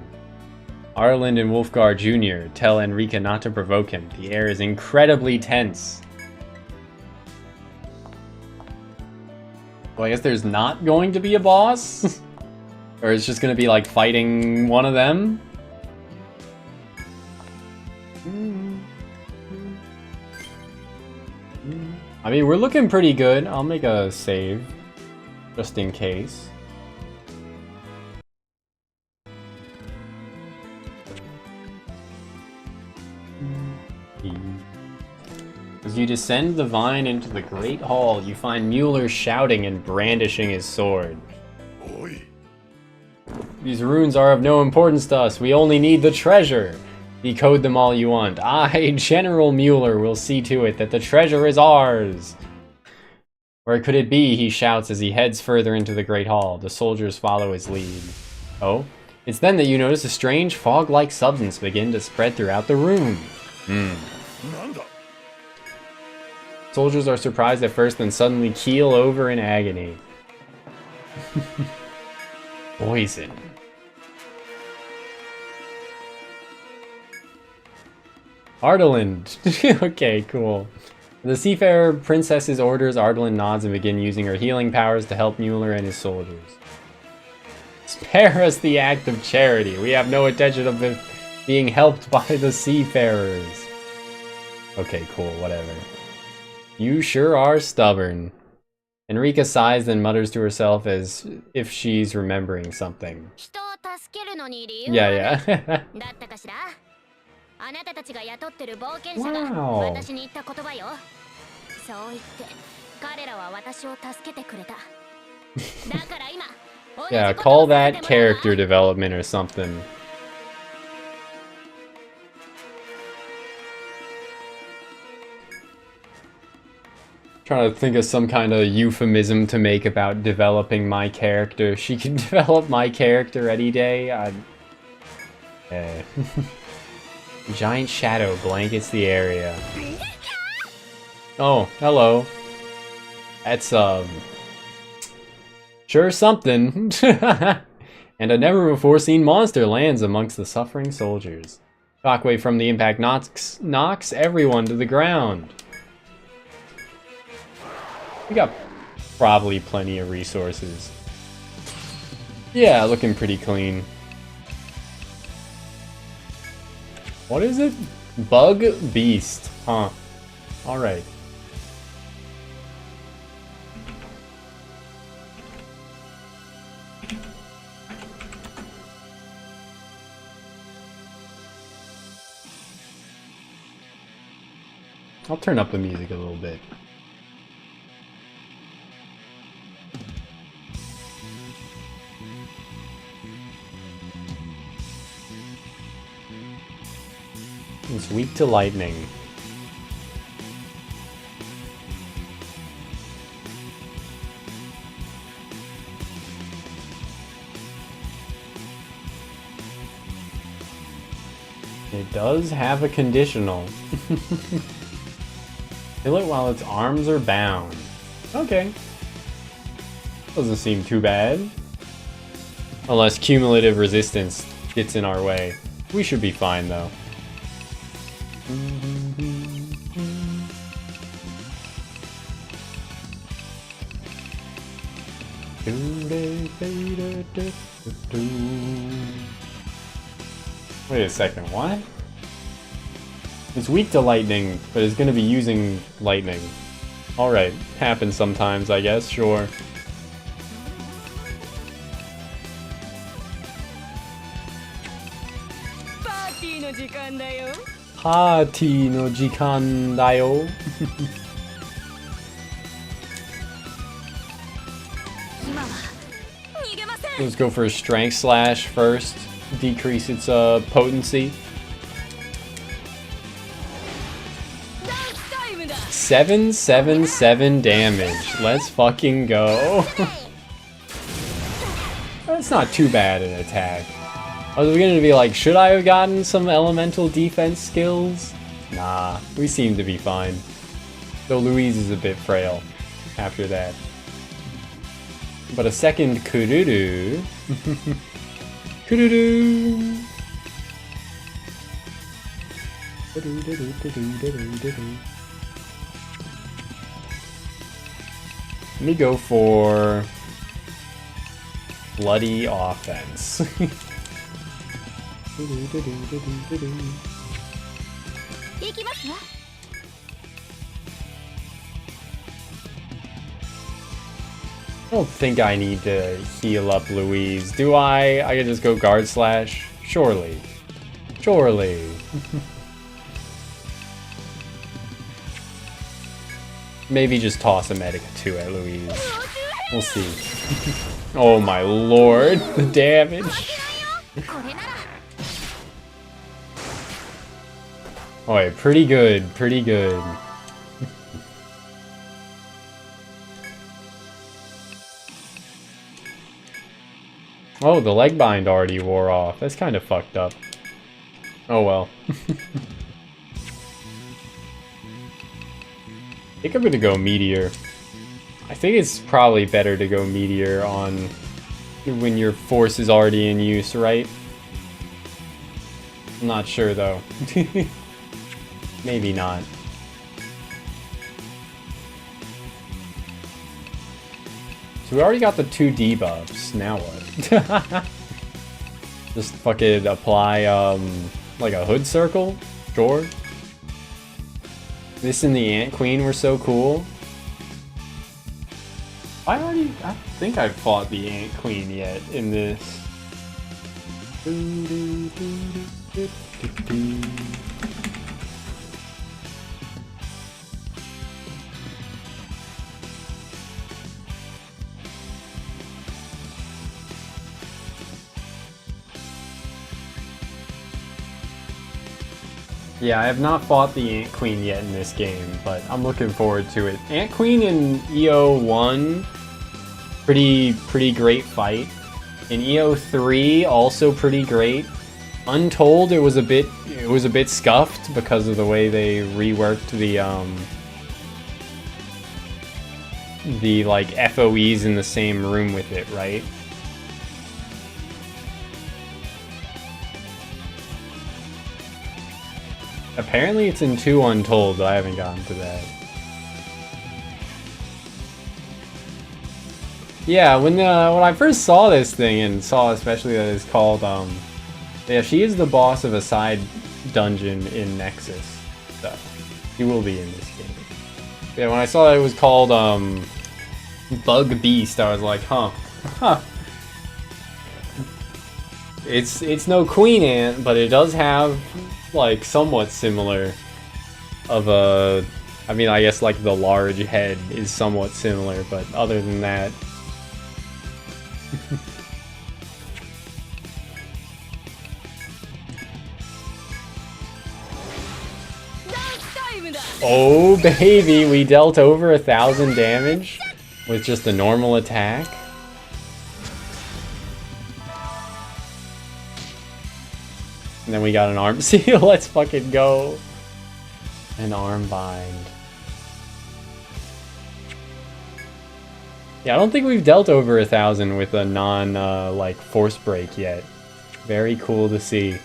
Arland and Wolfgar Jr. tell Enrica not to provoke him. The air is incredibly tense. Well, I guess there's not going to be a boss? Or it's just gonna be like fighting one of them? I mean, we're looking pretty good. I'll make a save, just in case. As you descend the vine into the Great Hall, you find Mueller shouting and brandishing his sword. These runes are of no importance to us. We only need the treasure. Decode them all you want. I, General Mueller, will see to it that the treasure is ours. Where could it be? He shouts as he heads further into the Great Hall. The soldiers follow his lead. Oh? It's then that you notice a strange fog-like substance begin to spread throughout the room. Soldiers are surprised at first, then suddenly keel over in agony. Poison. Ardaland. Okay, cool. The Seafarer Princess's orders, Ardaland nods and begin using her healing powers to help Mueller and his soldiers. Spare us the act of charity. We have no intention of being helped by the Seafarers. Okay, cool, whatever. You sure are stubborn. Enrica sighs and mutters to herself as if she's remembering something. Yeah. Wow. Yeah, call that character development or something. Trying to think of some kind of euphemism to make about developing my character. She can develop my character any day. Giant shadow blankets the area. Oh, hello. That's, sure something. And a never-before-seen monster lands amongst the suffering soldiers. Shockwave from the impact knocks everyone to the ground. We got probably plenty of resources. Yeah, looking pretty clean. What is it? Bug Beast. Huh. Alright. I'll turn up the music a little bit. It's weak to lightning. It does have a conditional. Kill it while its arms are bound. Okay. Doesn't seem too bad. Unless cumulative resistance gets in our way. We should be fine though. Wait a second, what? It's weak to lightning, but it's gonna be using lightning. Alright, happens sometimes, I guess, sure. Party no jikan dayo. Let's go for a strength slash first. Decrease its potency. 777 damage. Let's fucking go. It's not too bad an attack. I was beginning to be like, should I have gotten some elemental defense skills? Nah, we seem to be fine. Though Louise is a bit frail after that. But a second Kururu. Kururu. Let me go for bloody offense. I don't think I need to heal up Louise, do I? I can just go guard slash? Surely. Surely. Maybe just toss a Medica 2 at Louise. We'll see. Oh my lord, the damage. Oh, pretty good, pretty good. Oh, the leg bind already wore off. That's kind of fucked up. Oh well. I think I'm gonna go Meteor. I think it's probably better to go Meteor on when your force is already in use, right? I'm not sure though. Maybe not. So we already got the 2 debuffs, now what? Just fucking apply like a hood circle? Sure. This and the Ant Queen were so cool. I think I fought the Ant Queen yet in this. Yeah, I have not fought the Ant Queen yet in this game, but I'm looking forward to it. Ant Queen in EO1, pretty great fight. In EO3, also pretty great. Untold, it was a bit scuffed because of the way they reworked the like FOEs in the same room with it, right? Apparently it's in 2 Untold, but I haven't gotten to that. Yeah, when I first saw this thing and saw especially that it's called, yeah, she is the boss of a side dungeon in Nexus, so she will be in this game. Yeah, when I saw that it was called, Bug Beast, I was like, huh. It's no Queen Ant, but it does have like somewhat similar of a, I mean, I guess like the large head is somewhat similar, but other than that. Oh baby, we dealt over 1,000 damage with just a normal attack. And then we got an arm seal. Let's fucking go. An arm bind. Yeah, I don't think we've dealt over 1,000 with a non, like, force break yet. Very cool to see.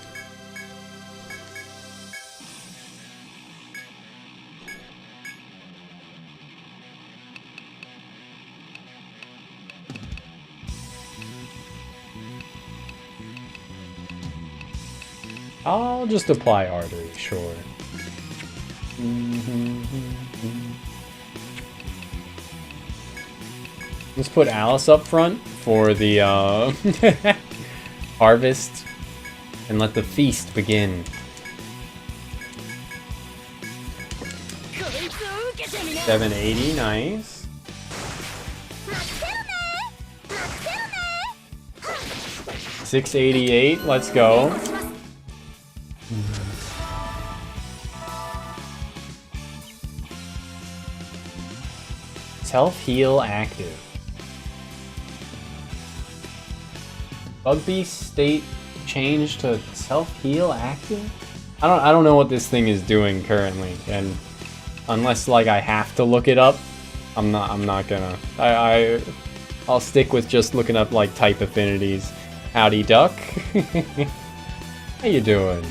I'll just apply artery, sure. Let's put Alice up front for the harvest and let the feast begin. $780, nice. $688, let's go. Self-heal active. Bug Beast state change to self-heal active? I don't know what this thing is doing currently, and unless like I have to look it up, I'm not gonna. I'll stick with just looking up like type affinities. Howdy duck. How you doing?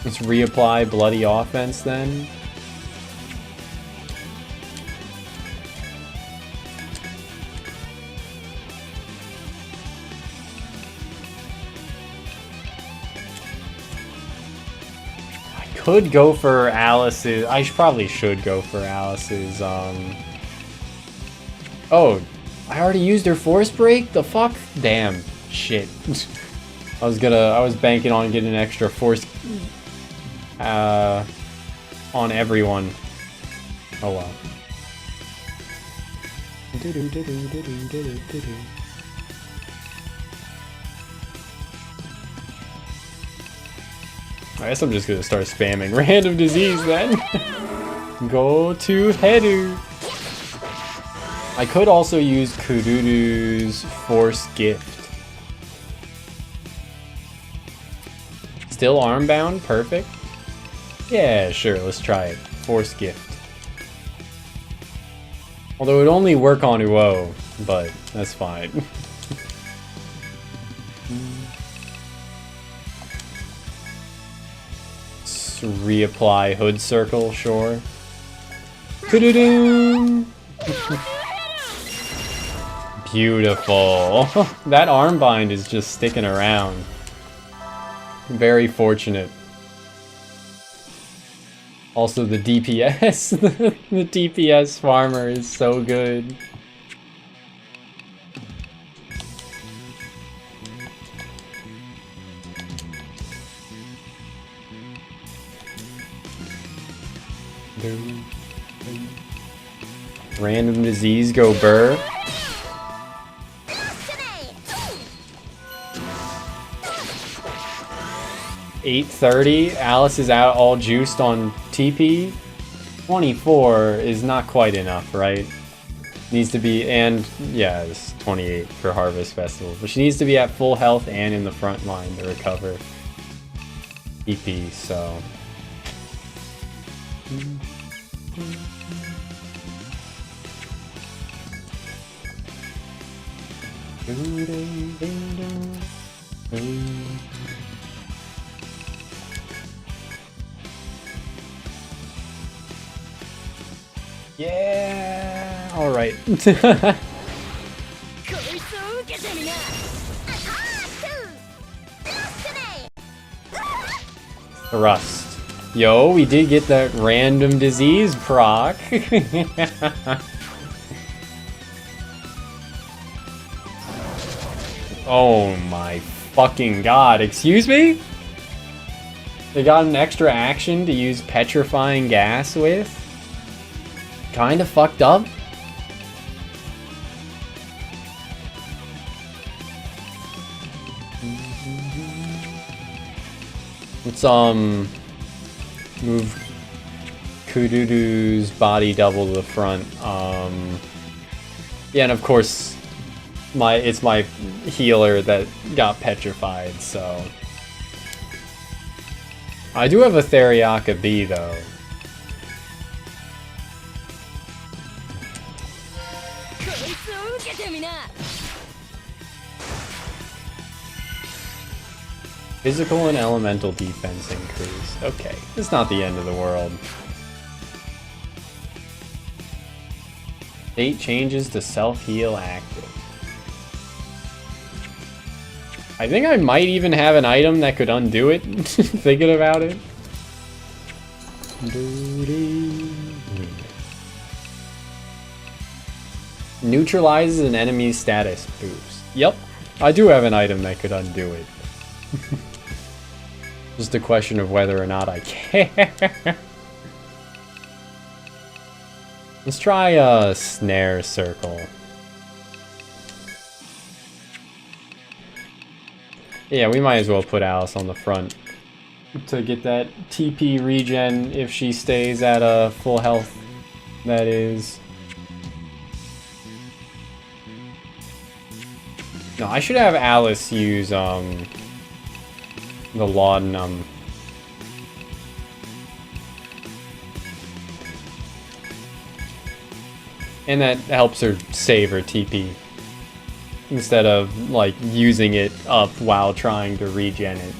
Let's reapply bloody offense then. Could go for Alice's. I probably should go for Alice's. Oh, I already used her force break. The fuck? Damn. Shit. I was banking on getting an extra force on everyone. Oh well. I guess I'm just gonna start spamming random disease then. Go to Hedu. I could also use Kududu's Force Gift. Still armbound? Perfect. Yeah, sure, let's try it. Force Gift. Although it would only work on Uo, but that's fine. Reapply Hood Circle, sure. Beautiful. That armbind is just sticking around. Very fortunate. Also the DPS. The DPS farmer is so good. Random disease go burr. $8.30. Alice is out all juiced on TP. 24 is not quite enough, right? Needs to be, and yeah, it's 28 for Harvest Festival. But she needs to be at full health and in the front line to recover TP, so. Yeah, all right. Thrust. Yo, we did get that random disease proc. Oh my fucking god, excuse me? They got an extra action to use petrifying gas with? Kinda fucked up. Let's move Kududu's body double to the front. Yeah, and of course it's my healer that got petrified, so I do have a Theriaka B though. Physical and elemental defense increase. Okay, it's not the end of the world. 8 changes to self-heal active. I think I might even have an item that could undo it, thinking about it. Neutralizes an enemy's status boost. Yep, I do have an item that could undo it. Just a question of whether or not I can. Let's try a snare circle. Yeah, we might as well put Alice on the front. to get that TP regen if she stays at a full health, that is. No, I should have Alice use the laudanum. And that helps her save her TP. Instead of, like, using it up while trying to regen it.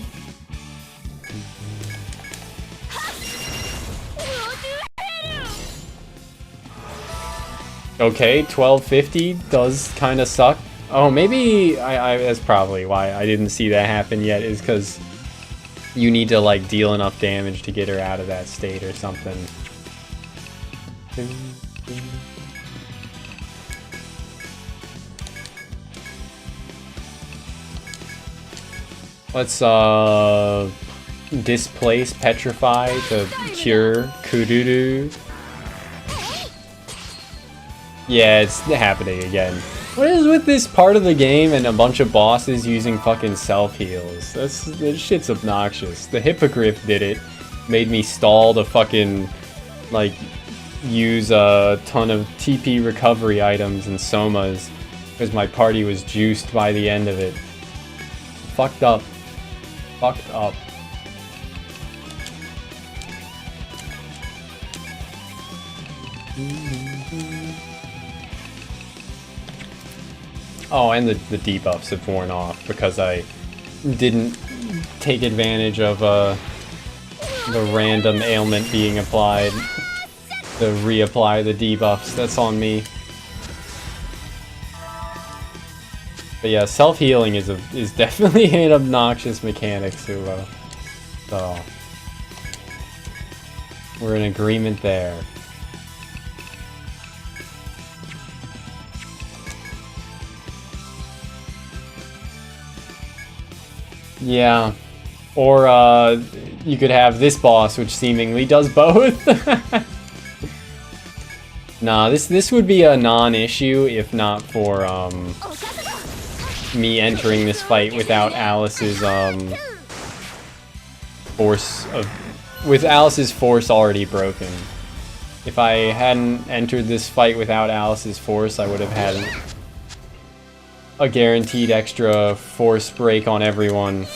Okay, 1250 does kind of suck. Oh, maybe that's probably why I didn't see that happen yet, is because you need to, like, deal enough damage to get her out of that state or something. Let's displace Petrify to cure Kududu. Yeah, it's happening again. What is with this part of the game and a bunch of bosses using fucking self-heals? This shit's obnoxious. The Hippogriff did it. Made me stall to fucking, like, use a ton of TP recovery items and somas because my party was juiced by the end of it. Fucked up. Fucked up. Oh, and the debuffs have worn off because I didn't take advantage of the random ailment being applied to reapply the debuffs. That's on me. But yeah, self-healing is definitely an obnoxious mechanic, Suvo. So we're in agreement there. Yeah. Or you could have this boss, which seemingly does both. Nah, this would be a non-issue if not for me entering this fight without Alice's with Alice's force already broken. If I hadn't entered this fight without Alice's force, I would have had a guaranteed extra force break on everyone.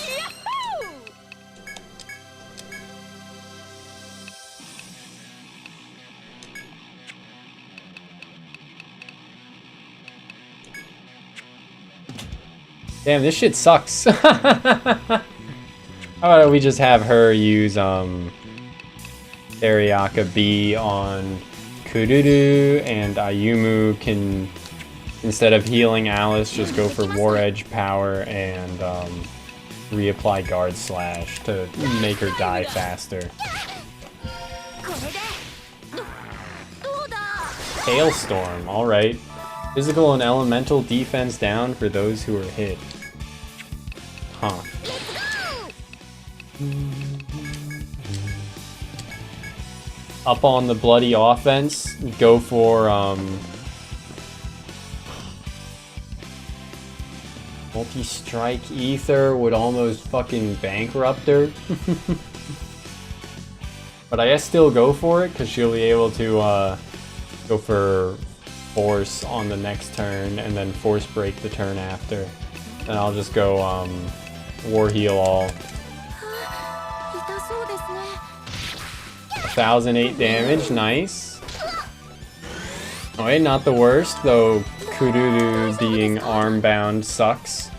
Damn, this shit sucks. How about we just have her use Ariaka B on Kududu, and Ayumu can, instead of healing Alice, just go for War Edge power and reapply Guard Slash to make her die faster. Hailstorm, alright. Physical and elemental defense down for those who are hit. Huh. Up on the bloody offense, go for multi-strike ether would almost fucking bankrupt her. But I guess still go for it, because she'll be able to go for force on the next turn and then force break the turn after. And I'll just go war heal all. 1008 damage, nice. Alright, not the worst, though Kududu being arm-bound sucks.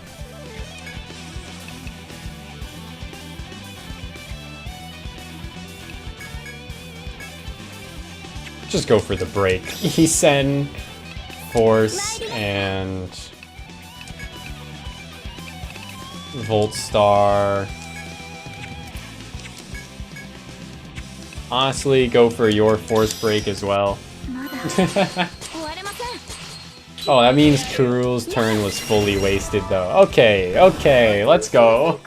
Just go for the break. Isen, Force, and Volt Star. Honestly, go for your Force Break as well. Oh, that means Kurul's turn was fully wasted though. Okay, okay, let's go.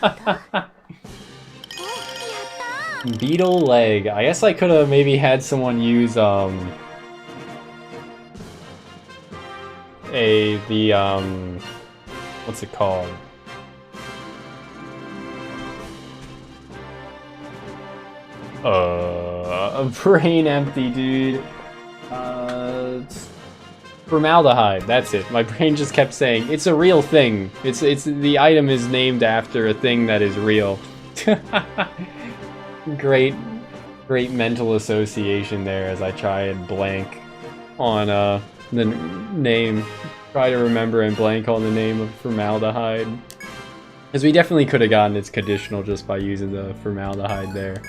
Beetle Leg. I guess I could have maybe had someone use what's it called? Brain empty, dude. Formaldehyde, that's it. My brain just kept saying, it's a real thing. It's the item is named after a thing that is real. Great mental association there as I try and blank on the name. Try to remember and blank on the name of formaldehyde. Because we definitely could have gotten its conditional just by using the formaldehyde there.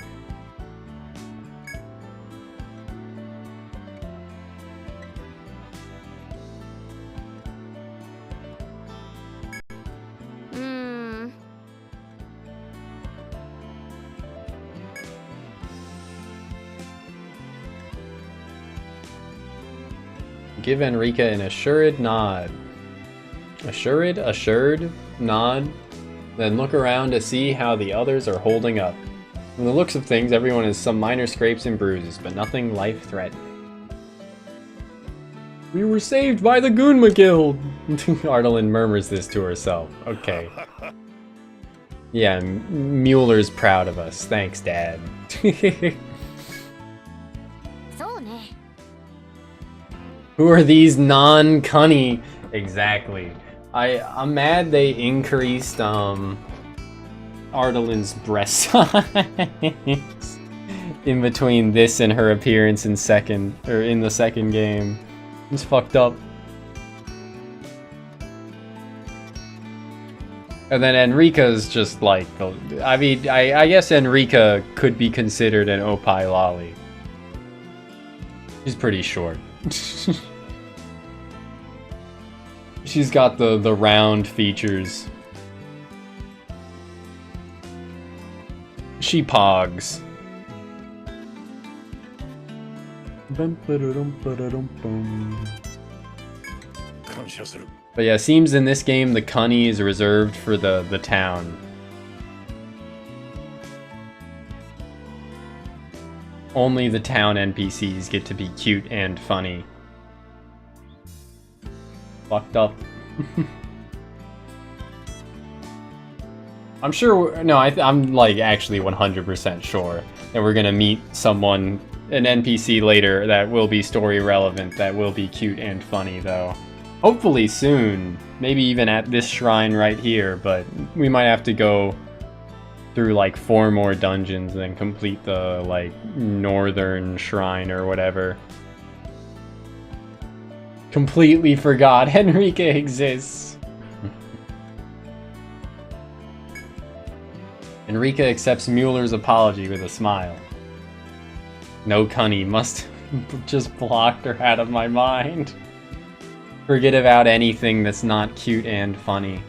Give Enrica an assured nod. Assured nod. Then look around to see how the others are holding up. From the looks of things, everyone has some minor scrapes and bruises, but nothing life-threatening. We were saved by the Gunma Guild! Ardalyn murmurs this to herself. Okay. Yeah, Mueller's proud of us. Thanks, Dad. Who are these non-cunny? Exactly. I'm mad they increased Ardalyn's breast size in between this and her appearance in the second game. It's fucked up. And then Enrica's just like, I mean, I guess Enrica could be considered an Opie lolly. She's pretty short. She's got the round features. She pogs. But yeah, seems in this game the cunny is reserved for the town. Only the town NPCs get to be cute and funny. Fucked up. I'm sure, no, I'm like actually 100% sure that we're gonna meet someone, an NPC later that will be story relevant, that will be cute and funny though. Hopefully soon, maybe even at this shrine right here, but we might have to go through like 4 more dungeons and then complete the like northern shrine or whatever. Completely forgot Enrica exists. Enrica accepts Mueller's apology with a smile. No cunny, must just blocked her out of my mind. Forget about anything that's not cute and funny.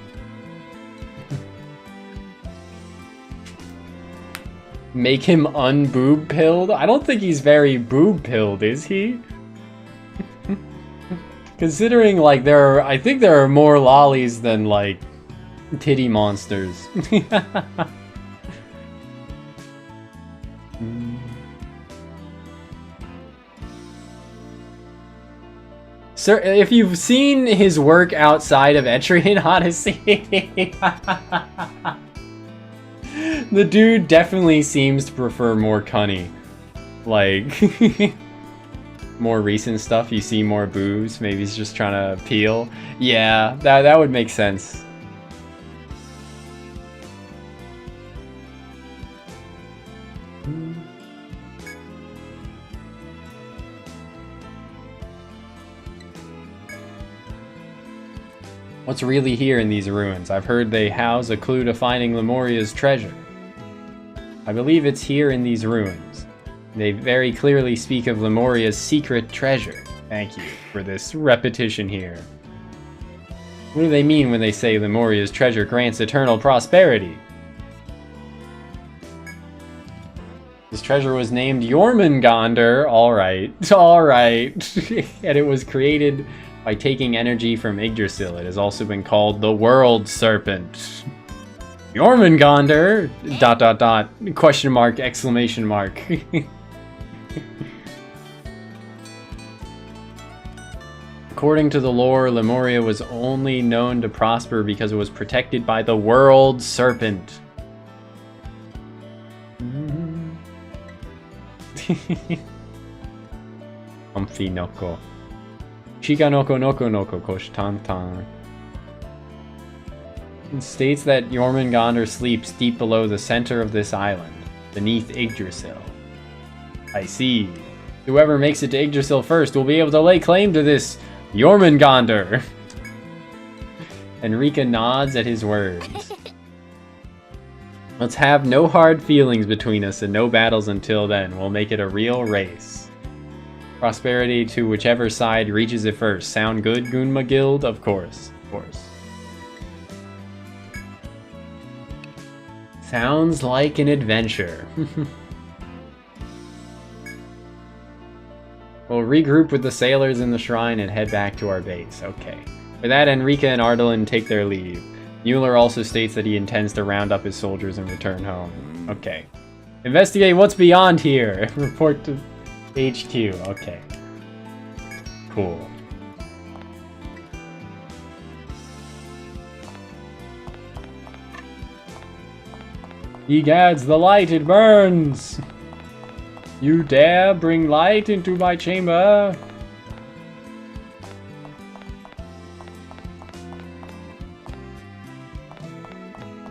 Make him unboob-pilled? I don't think he's very boob-pilled, is he? Considering, like, I think there are more lollies than, like, titty monsters. Sir, if you've seen his work outside of Etrian Odyssey, the dude definitely seems to prefer more cunny. Like, more recent stuff, you see more boobs, maybe he's just trying to appeal. Yeah, that would make sense. What's really here in these ruins? I've heard they house a clue to finding Lemuria's treasure. I believe it's here in these ruins. They very clearly speak of Lemuria's secret treasure. Thank you for this repetition here. What do they mean when they say Lemuria's treasure grants eternal prosperity? This treasure was named Jormungandr. Alright, alright. And it was created by taking energy from Yggdrasil. It has also been called the World Serpent. Jormungandr! ... Question mark, exclamation mark. According to the lore, Lemuria was only known to prosper because it was protected by the World Serpent. Comfy noko. Chiga noko noko noko koshtantan. It states that Jormungandr sleeps deep below the center of this island, beneath Yggdrasil. I see. Whoever makes it to Yggdrasil first will be able to lay claim to this Jormungandr. Enrica nods at his words. Let's have no hard feelings between us and no battles until then. We'll make it a real race. Prosperity to whichever side reaches it first. Sound good, Gunma Guild? Of course. Of course. Sounds like an adventure. We'll regroup with the sailors in the shrine and head back to our base. Okay. For that, Enrica and Ardalin take their leave. Mueller also states that he intends to round up his soldiers and return home. Okay. Investigate what's beyond here. Report to HQ. Okay. Cool. Egads, the light, it burns! You dare bring light into my chamber?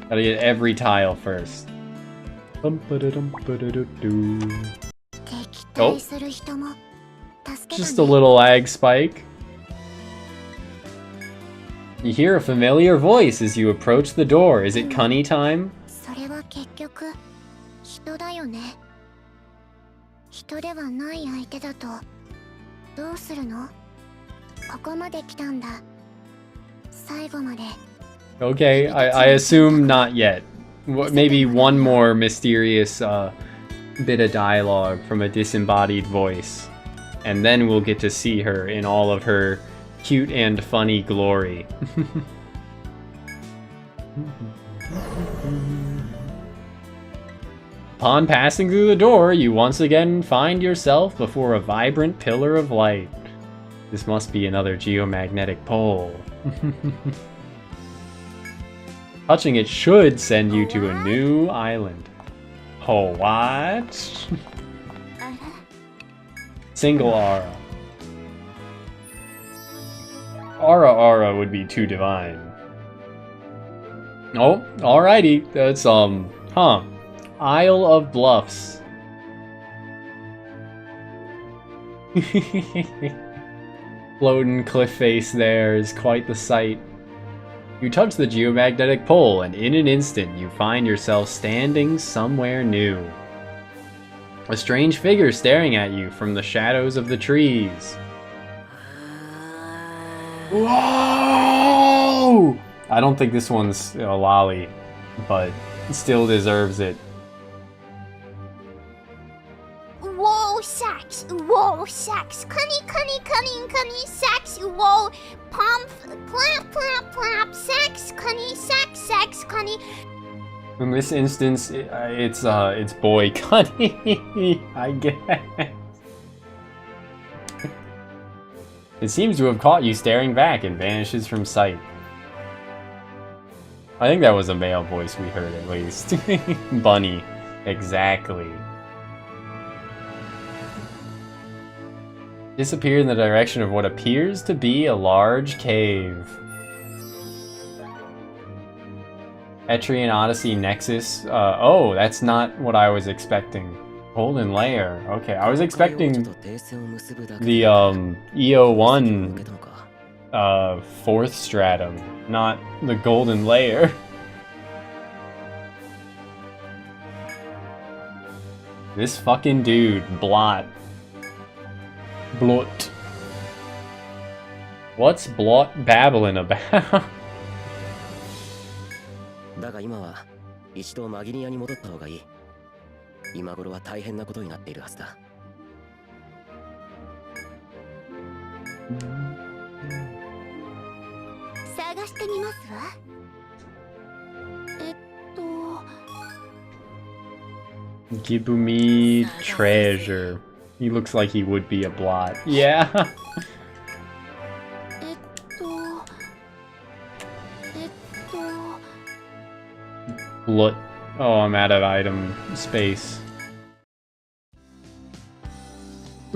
Gotta get every tile first. Oh. Just a little lag spike. You hear a familiar voice as you approach the door. Is it Cunny time? Okay, I assume not yet. Maybe one more mysterious bit of dialogue from a disembodied voice. And then we'll get to see her in all of her cute and funny glory. Upon passing through the door, you once again find yourself before a vibrant pillar of light. This must be another geomagnetic pole. Touching it should send you to a new island. Oh, what? Single Aura. Aura would be too divine. Oh, alrighty. That's, huh. Isle of Bluffs. Floating cliff face there is quite the sight. You touch the geomagnetic pole, and in an instant you find yourself standing somewhere new. A strange figure staring at you from the shadows of the trees. Whoa! I don't think this one's a lolly, but it still deserves it. Whoa, sacks, cunny, sacks, whoa, pump, plap, sacks, cunny. In this instance, it's boy Cunny, I guess. It seems to have caught you staring back and vanishes from sight. I think that was a male voice we heard at least. Bunny, exactly. Disappear in the direction of what appears to be a large cave. Etrian Odyssey Nexus. Oh, that's not what I was expecting. Golden Layer. Okay, I was expecting the EO1 4th stratum, not the Golden Layer. This fucking dude, Blot. What's Blot babbling about? だが今は一度マギニアに戻った方がいい。今頃は大変なことになっているはずだ。探してみますわ。Give me treasure. He looks like he would be a Blot. Yeah. Blut. Oh, I'm out of item space.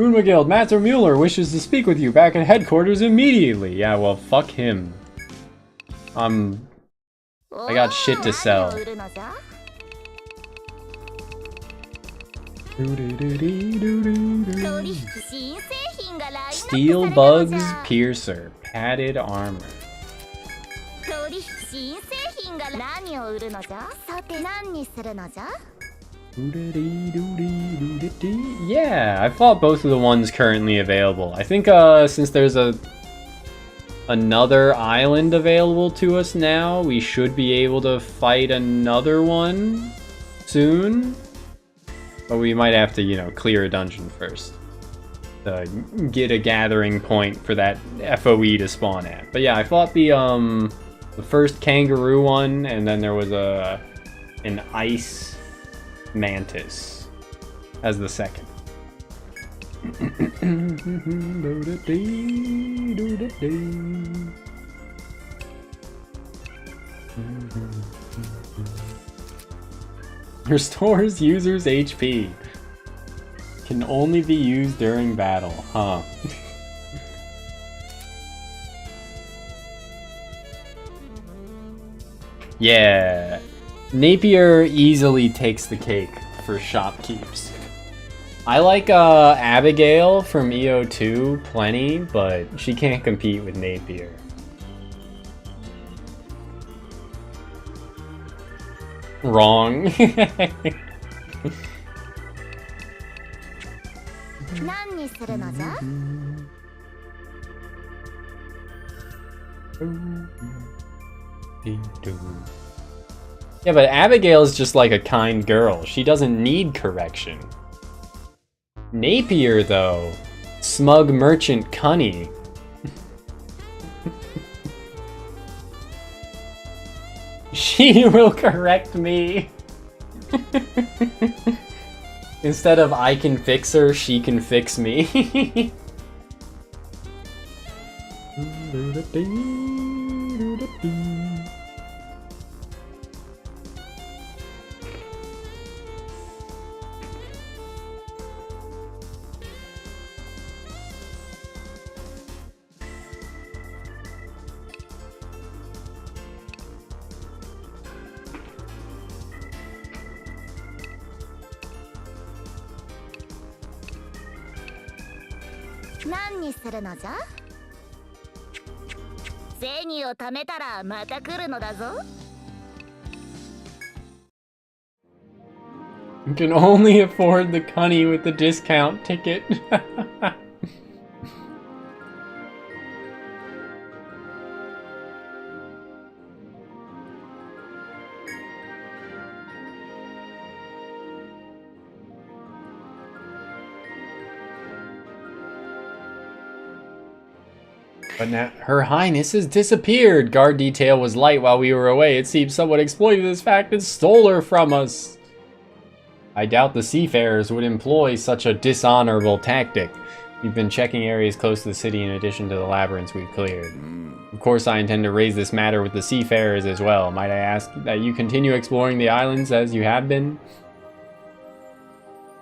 Boonma Guild, Master Mueller wishes to speak with you back at headquarters immediately. Yeah, well, fuck him. I got shit to sell. Steel Bugs Piercer, padded armor. Yeah, I fought both of the ones currently available. I think since there's another island available to us now, we should be able to fight another one soon. But we might have to, you know, clear a dungeon first to get a gathering point for that FOE to spawn at. But yeah, I fought the first kangaroo one, and then there was an ice mantis as the second. Restores users' HP. Can only be used during battle, huh? Yeah. Napier easily takes the cake for shopkeeps. I like Abigail from EO2 plenty, but she can't compete with Napier. Wrong. Yeah, but Abigail's just like a kind girl. She doesn't need correction. Napier, though. Smug merchant cunny. She will correct me. Instead of I can fix her, she can fix me. You can only afford the cunny with the discount ticket. But now, Her Highness has disappeared! Guard detail was light while we were away. It seems someone exploited this fact and stole her from us. I doubt the seafarers would employ such a dishonorable tactic. We've been checking areas close to the city in addition to the labyrinths we've cleared. Of course, I intend to raise this matter with the seafarers as well. Might I ask that you continue exploring the islands as you have been?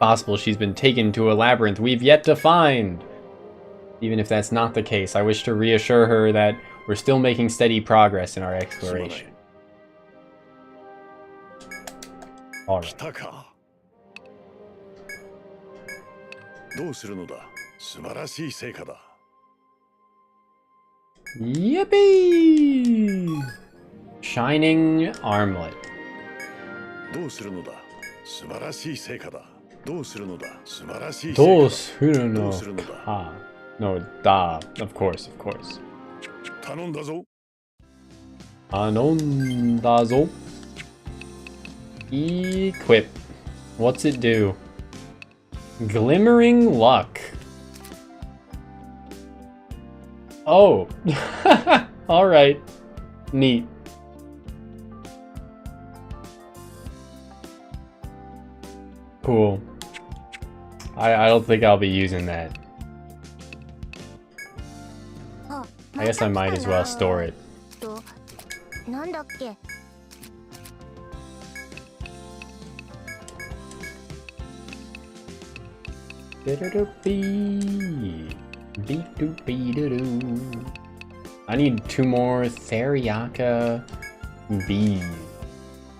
Possible she's been taken to a labyrinth we've yet to find. Even if that's not the case, I wish to reassure her that we're still making steady progress in our exploration. Alright. Yippee! Shining armlet. No, da, of course. Anondazo. Equip. What's it do? Glimmering luck. Oh. Alright. Neat. Cool. I don't think I'll be using that. I guess I might as well store it. I need 2 more Theriaka bees.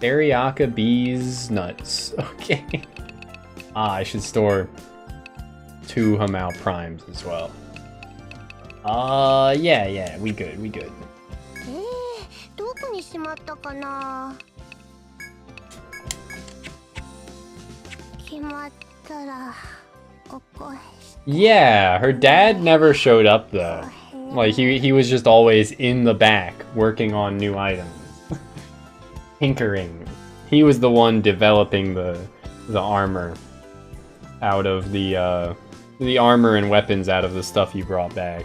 Theriaka bees nuts. Okay. I should store 2 Hamao primes as well. Yeah, we good. どこにしまったかな。決まったら起こし。Yeah, her dad never showed up though. Like he was just always in the back working on new items. Tinkering. He was the one developing the armor out of the armor and weapons out of the stuff you brought back.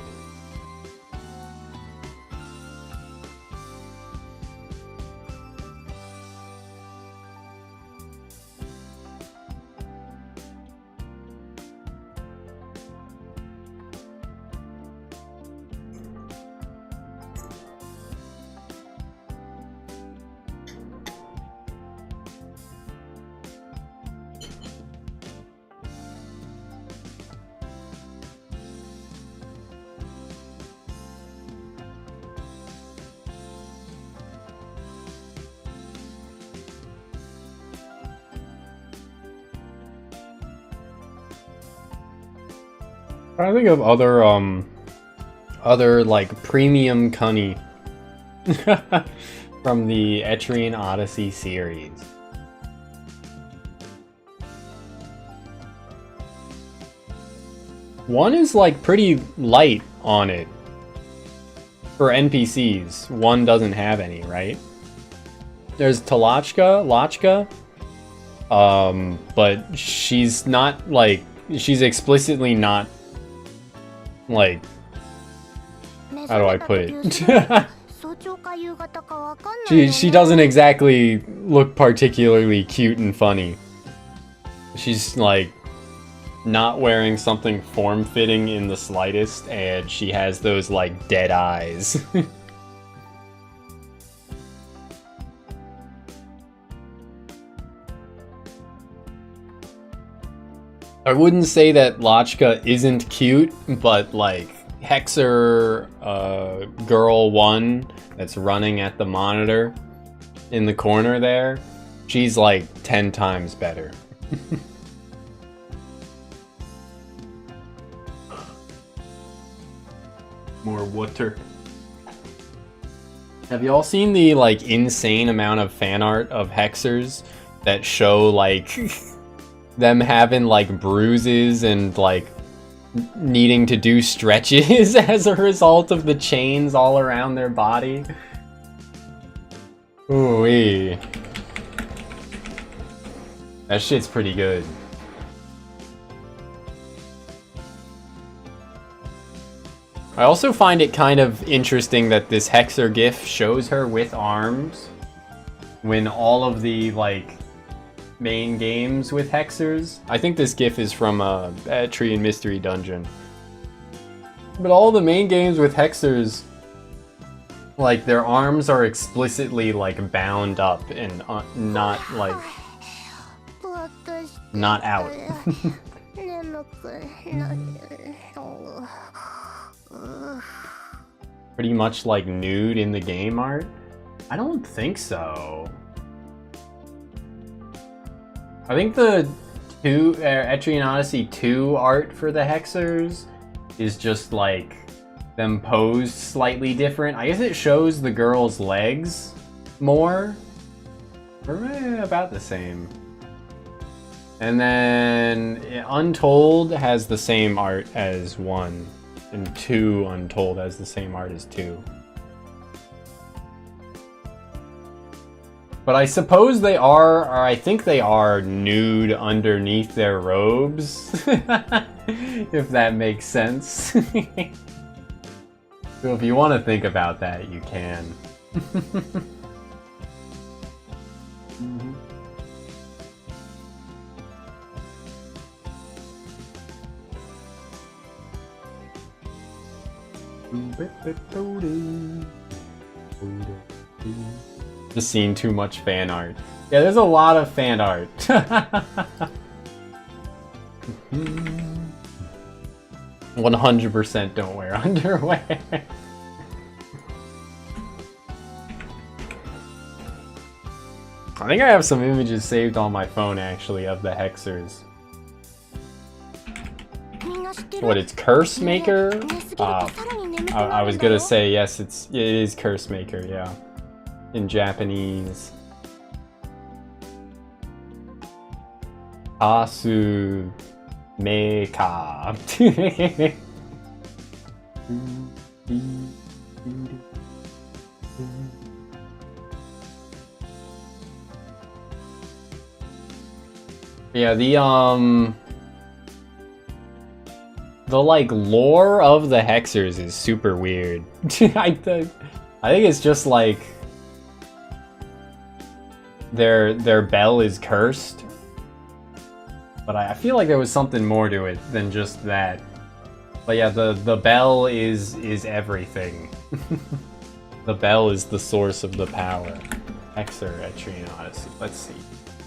I think of other like premium Cunny from the Etrian Odyssey series. One is like pretty light on it for NPCs. One doesn't have any, right? There's Lachka, but she's not like, she's explicitly not like, how do I put it? She doesn't exactly look particularly cute and funny. She's like not wearing something form-fitting in the slightest, and she has those like dead eyes. I wouldn't say that Lachka isn't cute, but like Hexer girl 1 that's running at the monitor in the corner there, she's like 10 times better. More water. Have y'all seen the like insane amount of fan art of Hexers that show like them having like bruises and like needing to do stretches as a result of the chains all around their body? Ooh-wee. That shit's pretty good. I also find it kind of interesting that this Hexer gif shows her with arms when all of the like main games with Hexers. I think this gif is from Etrian Mystery Dungeon. But all the main games with Hexers, like their arms are explicitly like bound up and not like not out. Pretty much like nude in the game art? I don't think so. I think the Etrian Odyssey 2 art for the Hexers is just like them posed slightly different. I guess it shows the girl's legs more. Or about the same. And then Untold has the same art as 1. And 2 Untold has the same art as 2. But I suppose they are, or I think they are, nude underneath their robes. If that makes sense. So if you want to think about that, you can. Just seeing too much fan art. Yeah, there's a lot of fan art. 100% don't wear underwear. I think I have some images saved on my phone actually of the Hexers. What, it's Curse Maker? I was gonna say yes, it is Curse Maker, yeah. In Japanese. Asu Meika. Yeah, the like lore of the Hexers is super weird. I think it's just like their bell is cursed. But I feel like there was something more to it than just that. But yeah, the bell is everything. The bell is the source of the power. Hexer, Etrian Odyssey. Let's see.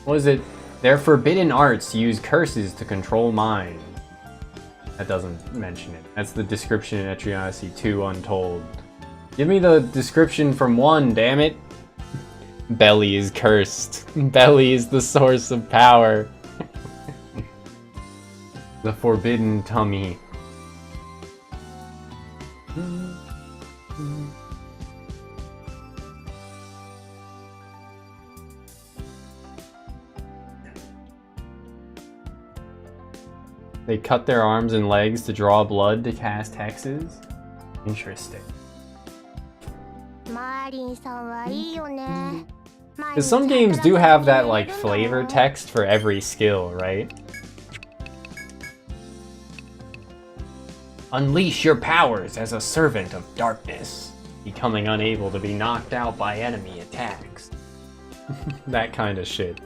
What is it? Their forbidden arts use curses to control minds. That doesn't mention it. That's the description in Etrian Odyssey 2 Untold. Give me the description from 1, damn it! Belly is cursed. Belly is the source of power. The forbidden tummy. They cut their arms and legs to draw blood to cast hexes? Interesting. Because some games do have that like flavor text for every skill, right? Unleash your powers as a servant of darkness, becoming unable to be knocked out by enemy attacks. That kind of shit.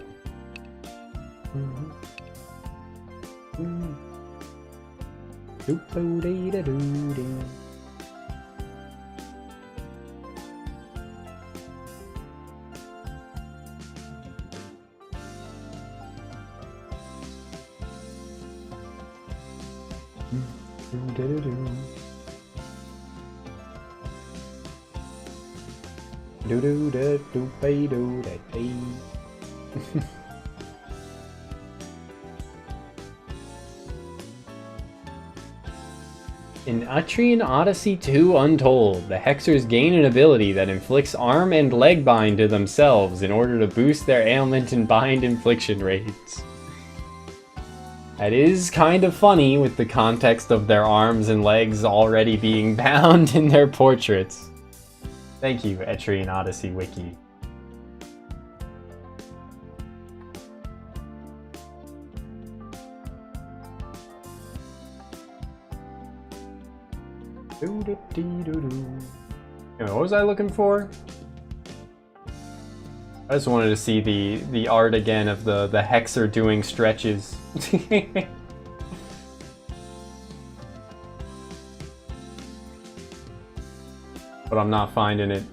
In Etrian Odyssey 2 Untold, the Hexers gain an ability that inflicts arm and leg bind to themselves in order to boost their ailment and bind infliction rates. That is kind of funny with the context of their arms and legs already being bound in their portraits. Thank you, Etrian Odyssey Wiki. What was I looking for? I just wanted to see the art again of the Hexer doing stretches. But I'm not finding it.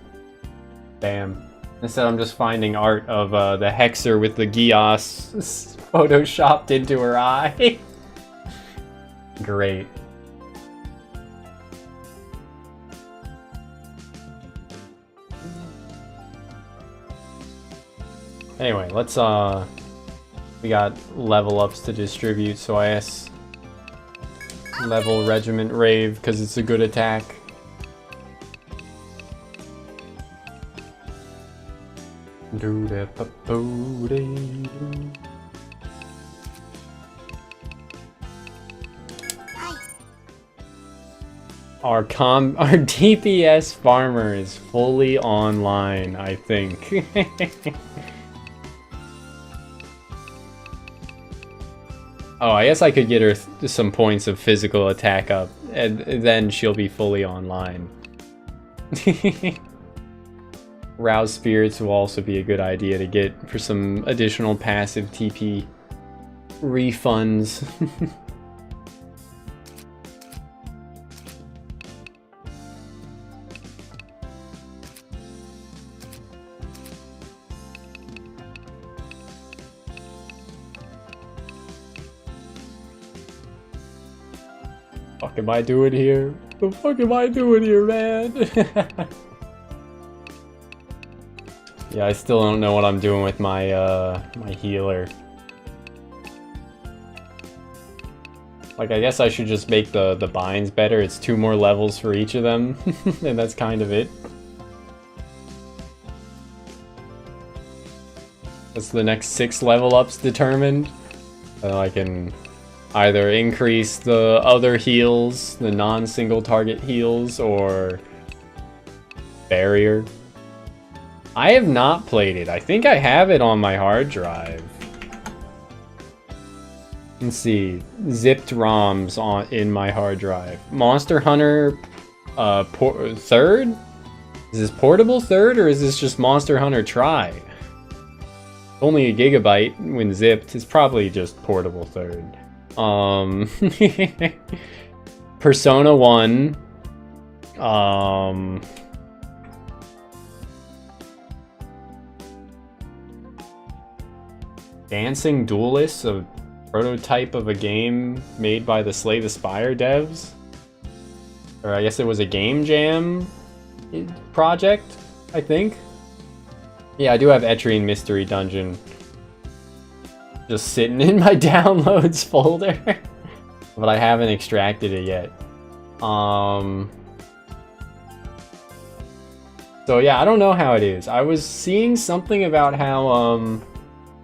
Damn. Instead I'm just finding art of the Hexer with the Gios photoshopped into her eye. Great. Anyway, let's we got level ups to distribute, so I guess level Regiment Rave because it's a good attack. Our DPS farmer is fully online, I think. Oh, I guess I could get her some points of physical attack up, and then she'll be fully online. Rouse Spirits will also be a good idea to get for some additional passive TP refunds. Fuck am I doing here? The fuck am I doing here, man? Yeah, I still don't know what I'm doing with my my healer. Like, I guess I should just make the binds better. It's 2 more levels for each of them, and that's kind of it. That's the next 6 level ups determined. So I can either increase the other heals, the non-single target heals, or barrier. I have not played it. I think I have it on my hard drive. Let's see, zipped ROMs in my hard drive. Monster Hunter, 3rd? Is this portable 3rd, or is this just Monster Hunter Tri? Only a gigabyte when zipped. It's probably just portable 3rd. Persona 1. Dancing Duelist, a prototype of a game made by the Slay the Spire devs. Or I guess it was a Game Jam project, I think. Yeah, I do have Etrian Mystery Dungeon just sitting in my downloads folder, but I haven't extracted it yet. So yeah, I don't know how it is. I was seeing something about how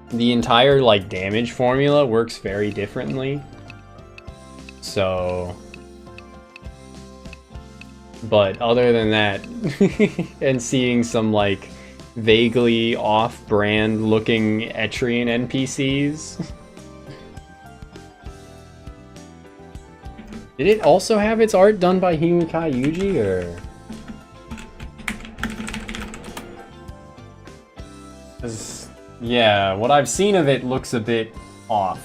the entire like damage formula works very differently. So, but other than that, and seeing some like vaguely off-brand looking Etrian NPCs. Did it also have its art done by Himukai Yuji, or? 'Cause, yeah, what I've seen of it looks a bit off.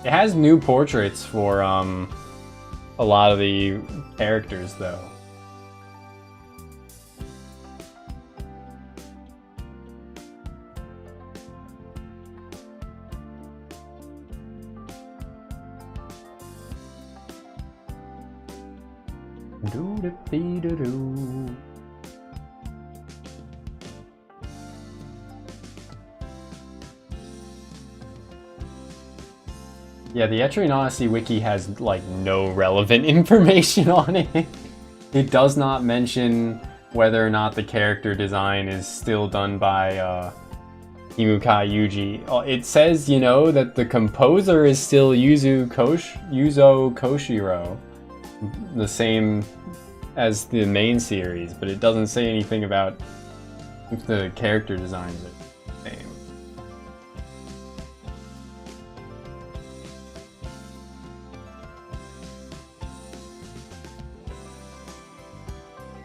It has new portraits for a lot of the characters though. Do-da-dee-da-doo. Yeah, the Etrian Odyssey wiki has like no relevant information on it. It does not mention whether or not the character design is still done by Himukai Yuji. It says, you know, that the composer is still Yuzo Koshiro, the same as the main series, but it doesn't say anything about if the character designs are the same.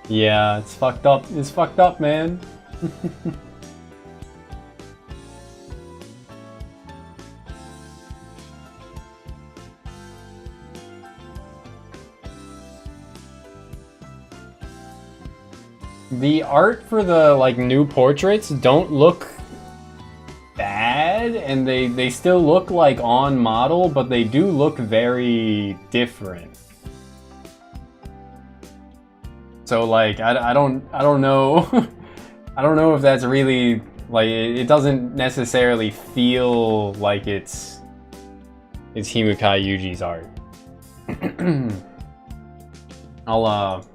Yeah, it's fucked up. It's fucked up, man. The art for the like new portraits don't look bad, and they still look like on model, but they do look very different. So like I don't know I don't know if that's really like it doesn't necessarily feel like it's Himukai Yuji's art. I'll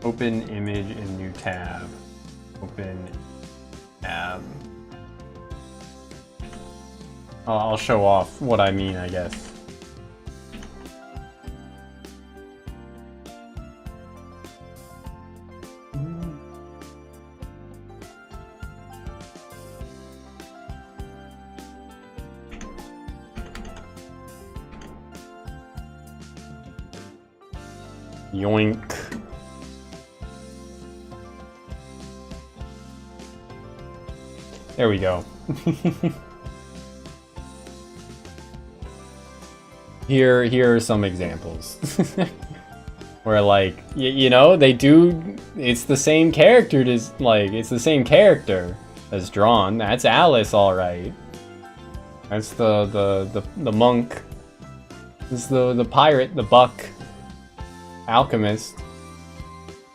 open image in new tab. Open tab. I'll show off what I mean, I guess. Yoink. There we go. Here are some examples. Where like, you know, they do, it's the same character, it's the same character as drawn. That's Alice, alright. That's the monk This is the pirate, the buck, alchemist.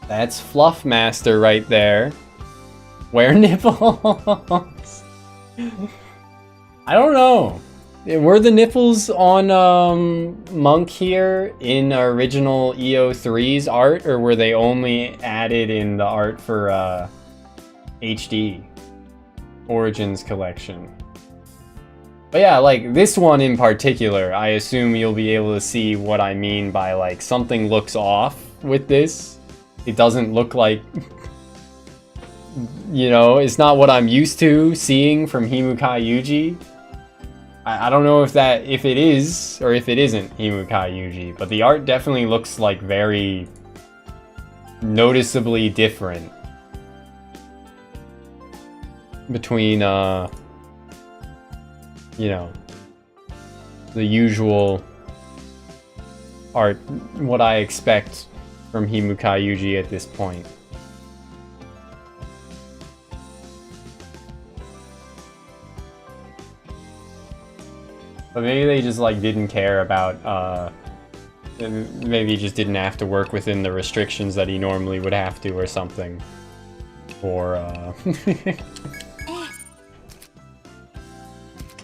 That's Fluff Master right there. Where nipples? I don't know. Were the nipples on Monk here in original EO3's art, or were they only added in the art for HD Origins collection? But yeah, like this one in particular, I assume you'll be able to see what I mean by like something looks off with this. It doesn't look like, you know, it's not what I'm used to seeing from Himukai Yuji. I don't know if it is or if it isn't Himukai Yuji, but the art definitely looks like very noticeably different between you know, the usual art, what I expect from Himukai Yuji at this point. But maybe they just like didn't care about maybe he just didn't have to work within the restrictions that he normally would have to or something. Or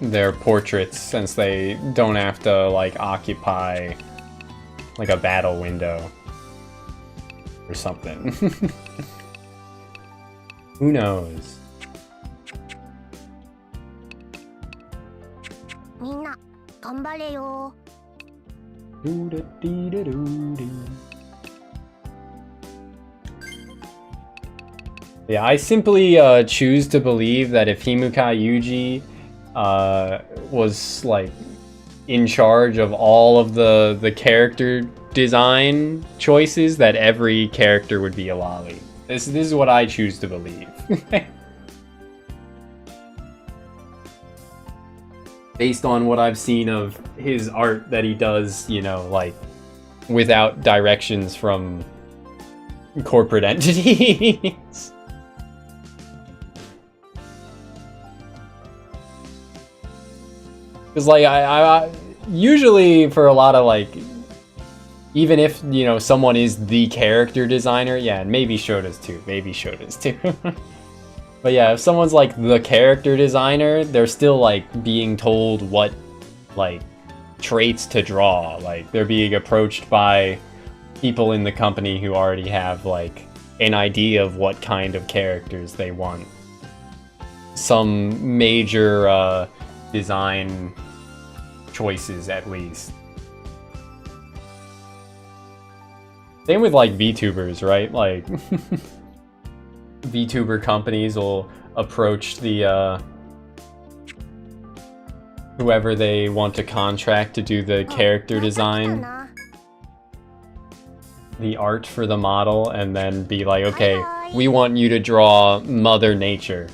their portraits, since they don't have to like occupy like a battle window or something. Who knows? みんな頑張れよ。 Yeah, I simply choose to believe that if Himukai Yuji was like in charge of all of the character design choices, that every character would be a lolly. This is what I choose to believe. Based on what I've seen of his art that he does, you know, like without directions from corporate entities. Because like I usually for a lot of like, even if, you know, someone is the character designer, yeah, and maybe Shota's too, but yeah, if someone's like the character designer, they're still like being told what like traits to draw. Like they're being approached by people in the company who already have like an idea of what kind of characters they want. Some major design choices at least. Same with like VTubers, right? Like VTuber companies will approach the whoever they want to contract to do the character design, the art for the model, and then be like, okay, we want you to draw Mother Nature.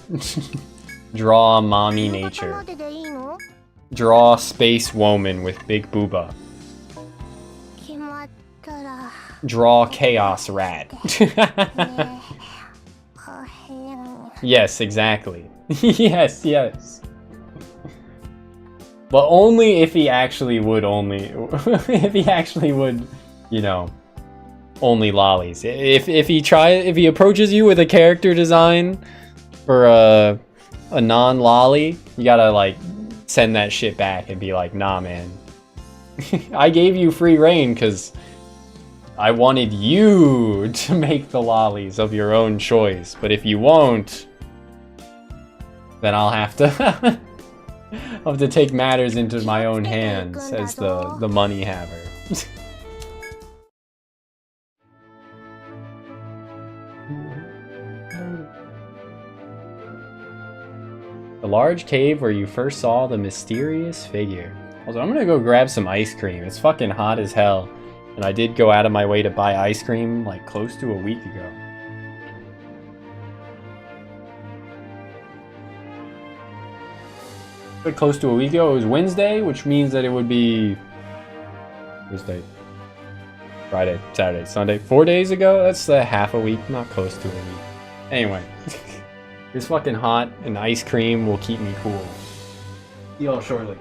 Draw Mommy Nature. Draw Space Woman with big booba. Draw Chaos Rat. Yes, exactly. Yes, yes. But only if he actually would if he actually would, you know, only lollies. If he approaches you with a character design for a non-lolly, you gotta like send that shit back and be like, nah man. I gave you free reign because I wanted you to make the lollies of your own choice, but if you won't, then I'll have to take matters into my own hands as the money haver. The large cave where you first saw the mysterious figure. Also, I'm gonna go grab some ice cream. It's fucking hot as hell. And I did go out of my way to buy ice cream like close to a week ago. But close to a week ago, it was Wednesday, which means that it would be Thursday, Friday, Saturday, Sunday, 4 days ago? That's half a week, not close to a week. Anyway, it's fucking hot and ice cream will keep me cool. See y'all shortly.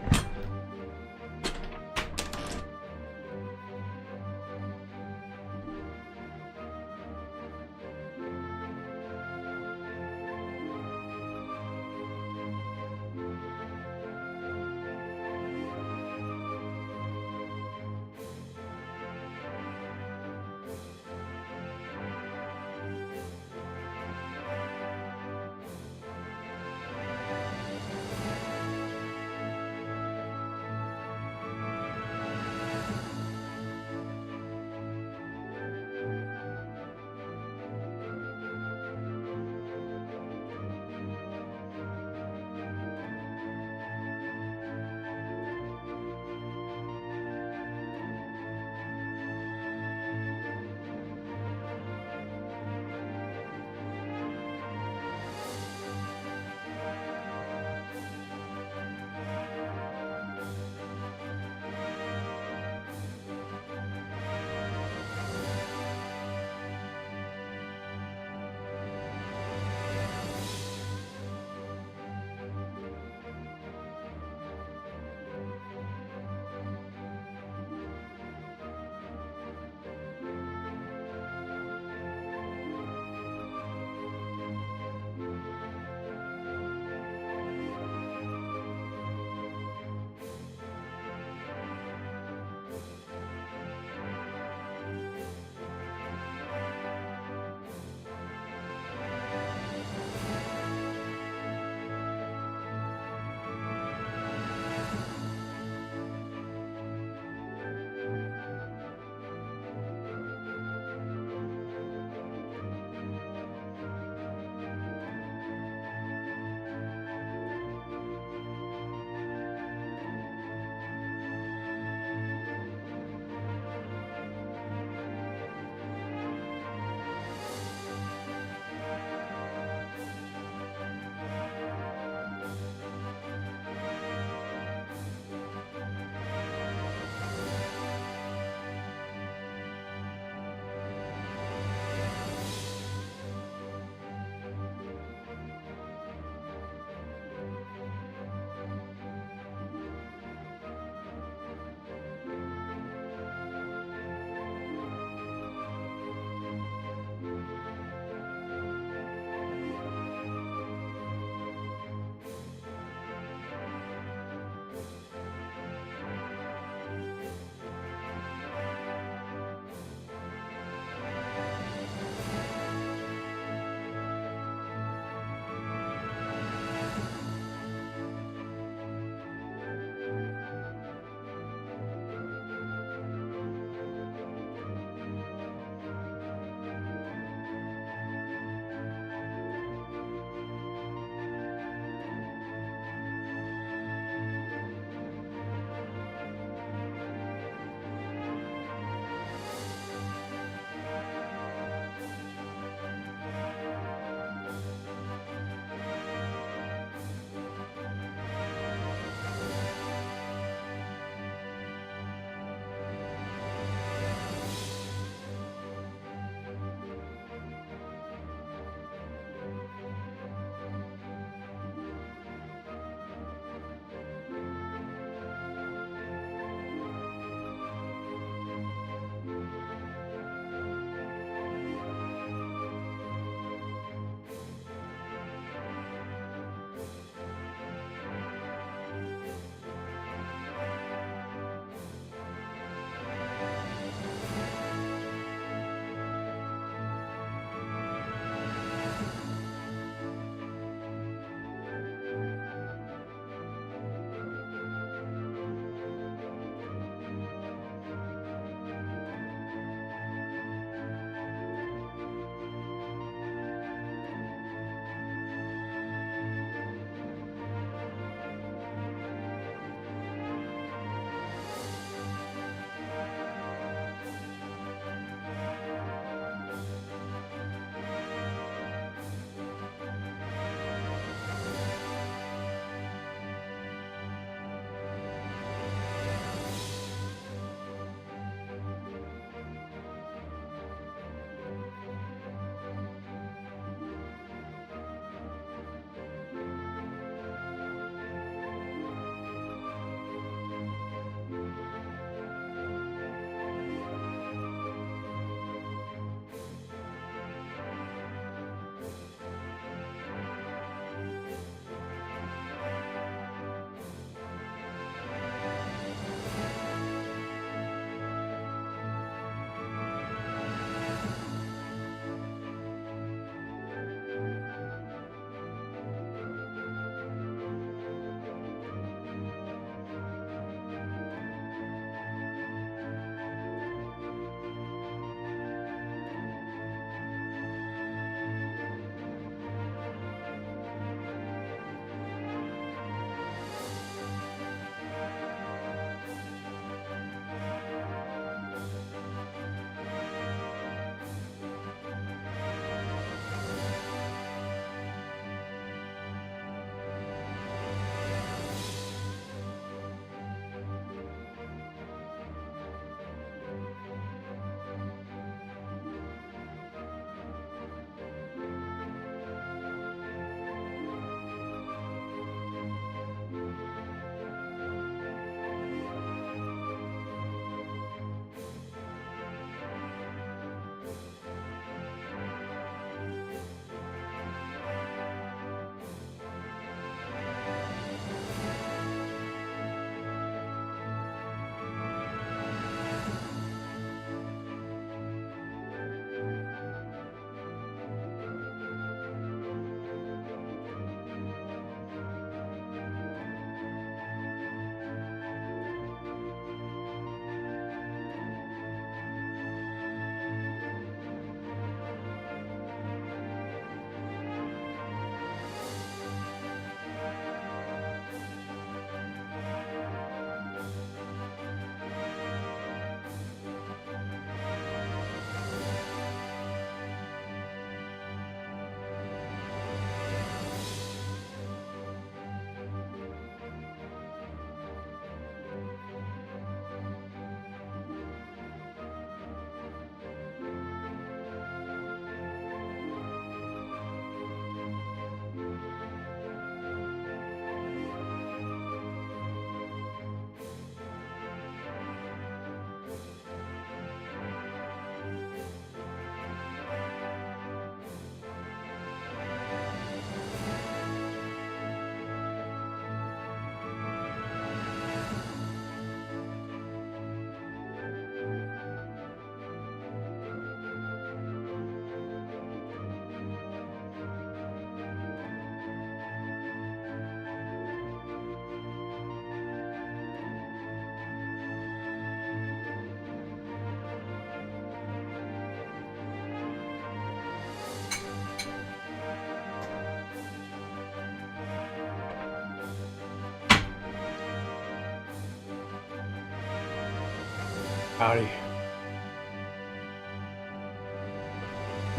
Howdy.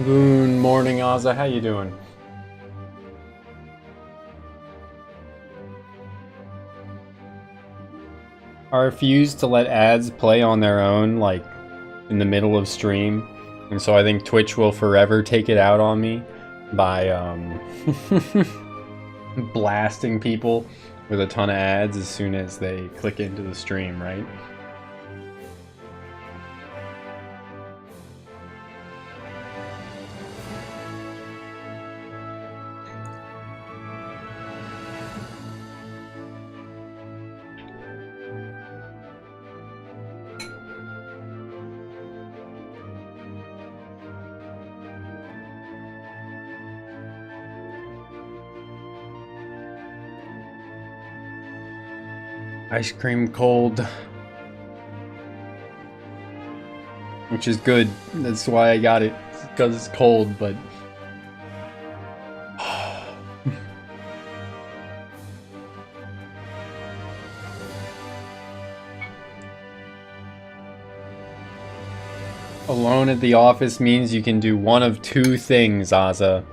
Good morning, Ozza. How you doing? I refuse to let ads play on their own, like, in the middle of stream. And so I think Twitch will forever take it out on me by, blasting people with a ton of ads as soon as they click into the stream, right? Ice cream cold. Which is good. That's why I got it. Because it's cold, but... Alone at the office means you can do one of two things, Ozza.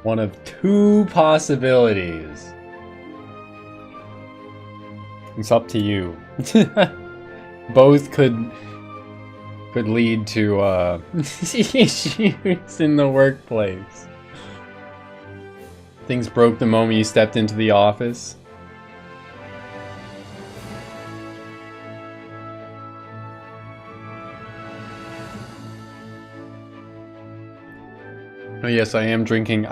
One of two possibilities. It's up to you. Both could lead to issues in the workplace. Things broke the moment you stepped into the office. Oh yes, I am drinking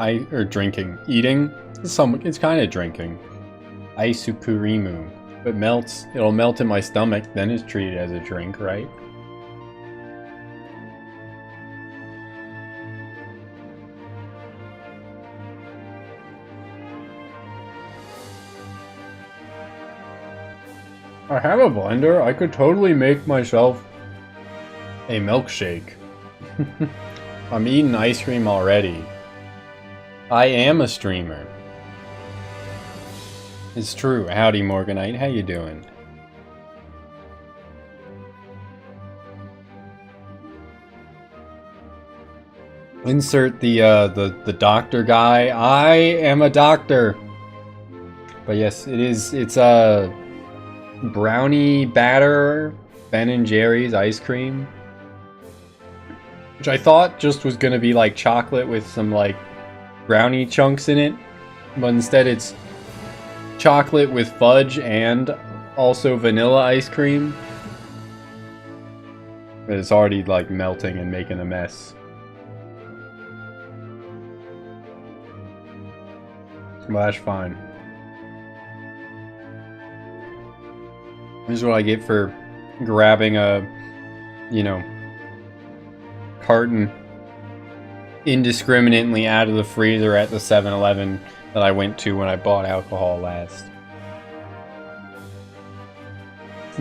eating. It's kind of drinking. Aisukurimu. If it melts, it'll melt in my stomach, then it's treated as a drink, right? I have a blender. I could totally make myself a milkshake. I'm eating ice cream already. I am a streamer. It's true. Howdy, Morganite. How you doing? Insert the doctor guy. I am a doctor. But yes, it's a brownie batter, Ben & Jerry's ice cream. Which I thought just was gonna be like chocolate with some like brownie chunks in it, but instead it's chocolate with fudge and also vanilla ice cream. But it's already like melting and making a mess. Well, that's fine. This is what I get for grabbing a, you know, carton indiscriminately out of the freezer at the 7-Eleven that I went to when I bought alcohol last.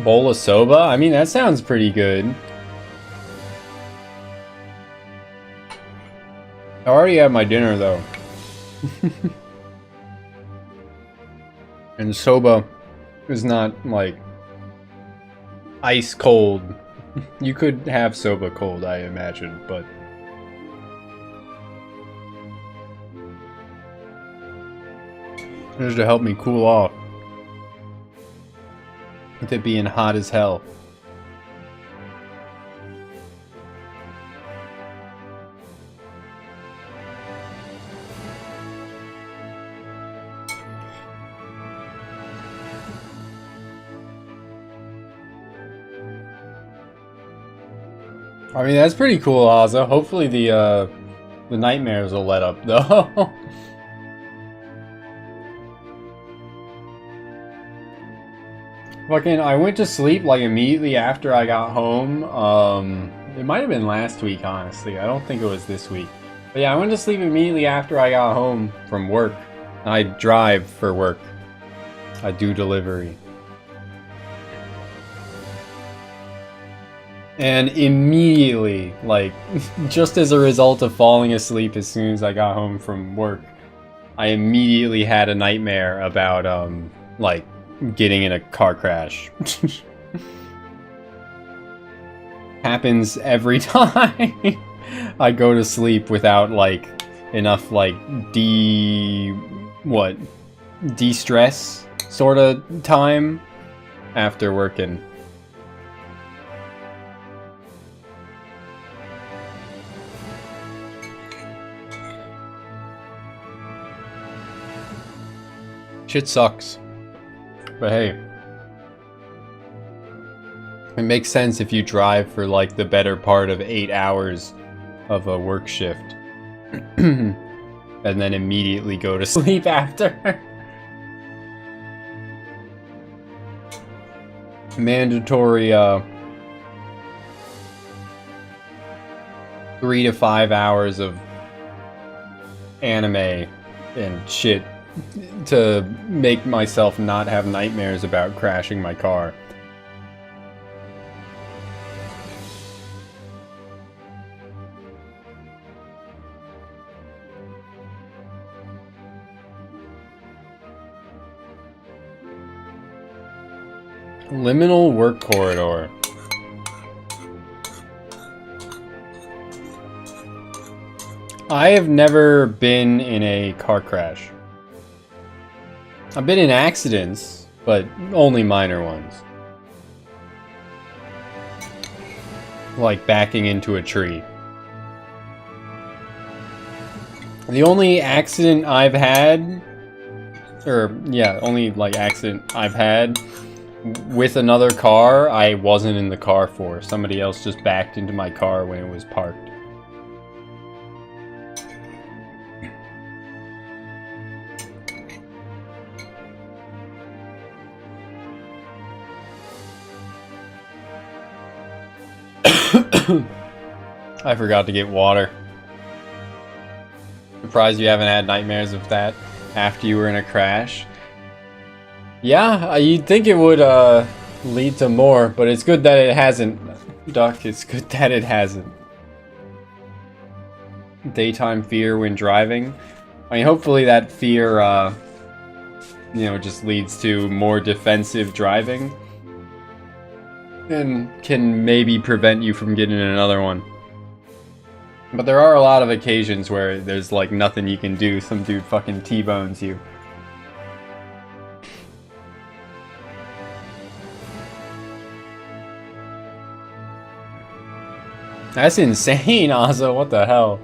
Bowl of soba? I mean, that sounds pretty good. I already had my dinner though. And soba is not like ice cold. You could have soba cold, I imagine, but just to help me cool off with it being hot as hell. I mean, that's pretty cool, Ozza. Hopefully the nightmares will let up, though. Fucking, I went to sleep, like, immediately after I got home. It might have been last week, honestly. I don't think it was this week. But yeah, I went to sleep immediately after I got home from work. I drive for work. I do delivery. And immediately, like, just as a result of falling asleep as soon as I got home from work, I immediately had a nightmare about, like getting in a car crash. Happens every time I go to sleep without like enough like de-stress sort of time after working. Shit sucks. But hey, it makes sense if you drive for like the better part of 8 hours of a work shift and then immediately go to sleep after. Mandatory 3 to 5 hours of anime and shit to make myself not have nightmares about crashing my car. Liminal work corridor. I have never been in a car crash. I've been in accidents, but only minor ones. Like backing into a tree. The only accident I've had, only like accident I've had with another car, I wasn't in the car for. Somebody else just backed into my car when it was parked. I forgot to get water. Surprised you haven't had nightmares of that after you were in a crash. Yeah, you'd think it would lead to more, but it's good that it hasn't, Duck. It's good that it hasn't. Daytime fear when driving. I mean, hopefully that fear, just leads to more defensive driving. And can maybe prevent you from getting another one. But there are a lot of occasions where there's like nothing you can do. Some dude fucking T-bones you. That's insane, Ozzo. What the hell?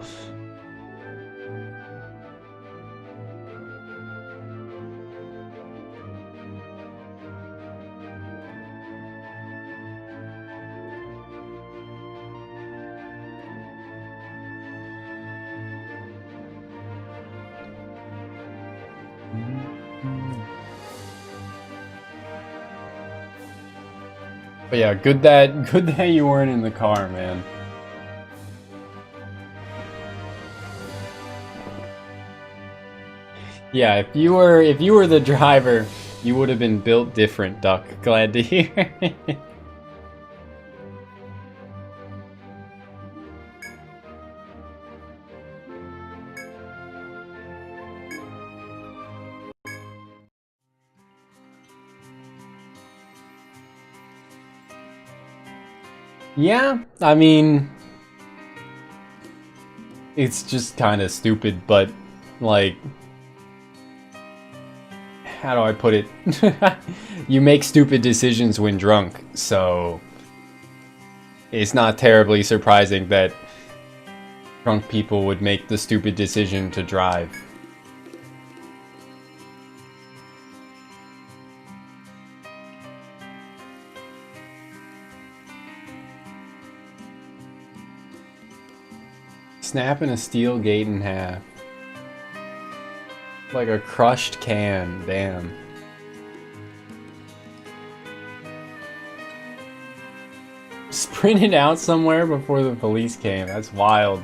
But yeah, good that you weren't in the car, man. Yeah, if you were the driver, you would have been built different, Duck. Glad to hear. Yeah, I mean, it's just kind of stupid, but like, how do I put it? You make stupid decisions when drunk, so it's not terribly surprising that drunk people would make the stupid decision to drive. Snapping a steel gate in half. Like a crushed can, damn. Sprinted out somewhere before the police came, that's wild.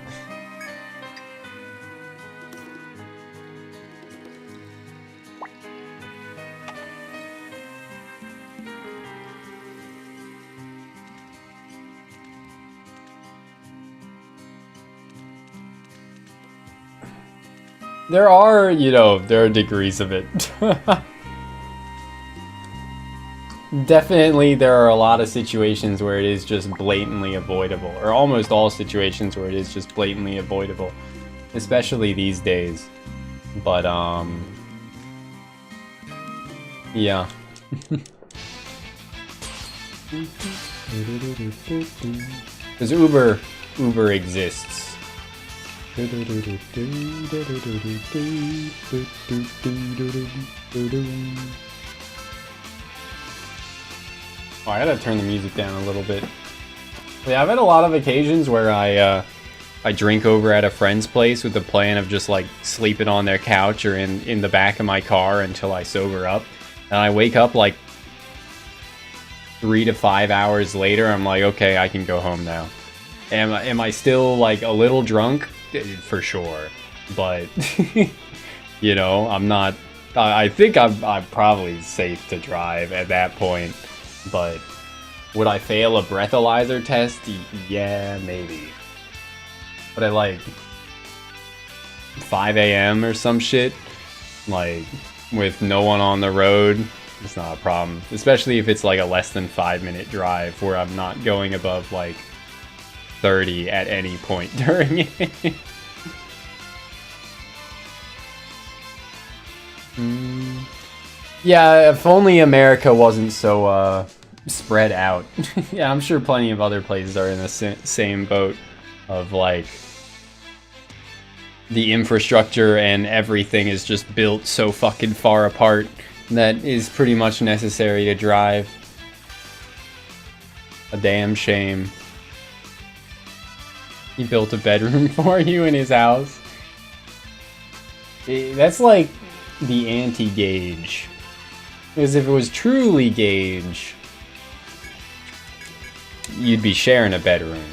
There are, there are degrees of it. definitely there are a lot of situations where it is just blatantly avoidable, or almost all situations where it is just blatantly avoidable, especially these days. But yeah. Because Uber exists. Oh, I gotta turn the music down a little bit. Yeah, I've had a lot of occasions where I drink over at a friend's place with the plan of just like sleeping on their couch or in the back of my car until I sober up. And I wake up like 3 to 5 hours later, I'm like, okay, I can go home now. Am I still like a little drunk? For sure. But, you know, I'm not... I think I'm probably safe to drive at that point. But would I fail a breathalyzer test? Yeah, maybe. But at like 5 a.m. or some shit, like with no one on the road, it's not a problem. Especially if it's like a less than 5-minute drive where I'm not going above like 30 at any point during it. Yeah, if only America wasn't so spread out. Yeah, I'm sure plenty of other places are in the same boat of like the infrastructure and everything is just built so fucking far apart that is pretty much necessary to drive. A damn shame. He built a bedroom for you in his house. That's like the anti-gauge. Because if it was truly gauge, you'd be sharing a bedroom.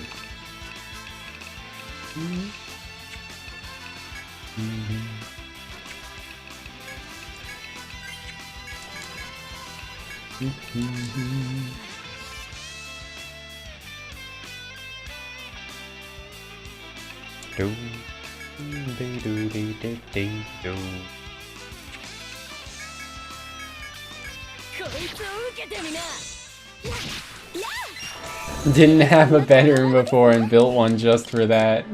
Didn't have a bedroom before and built one just for that.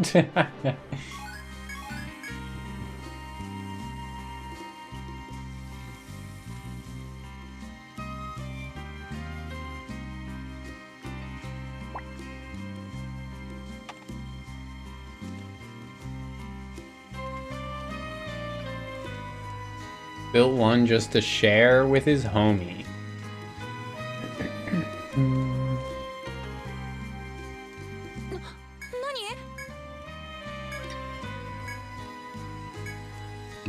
Built one just to share with his homie.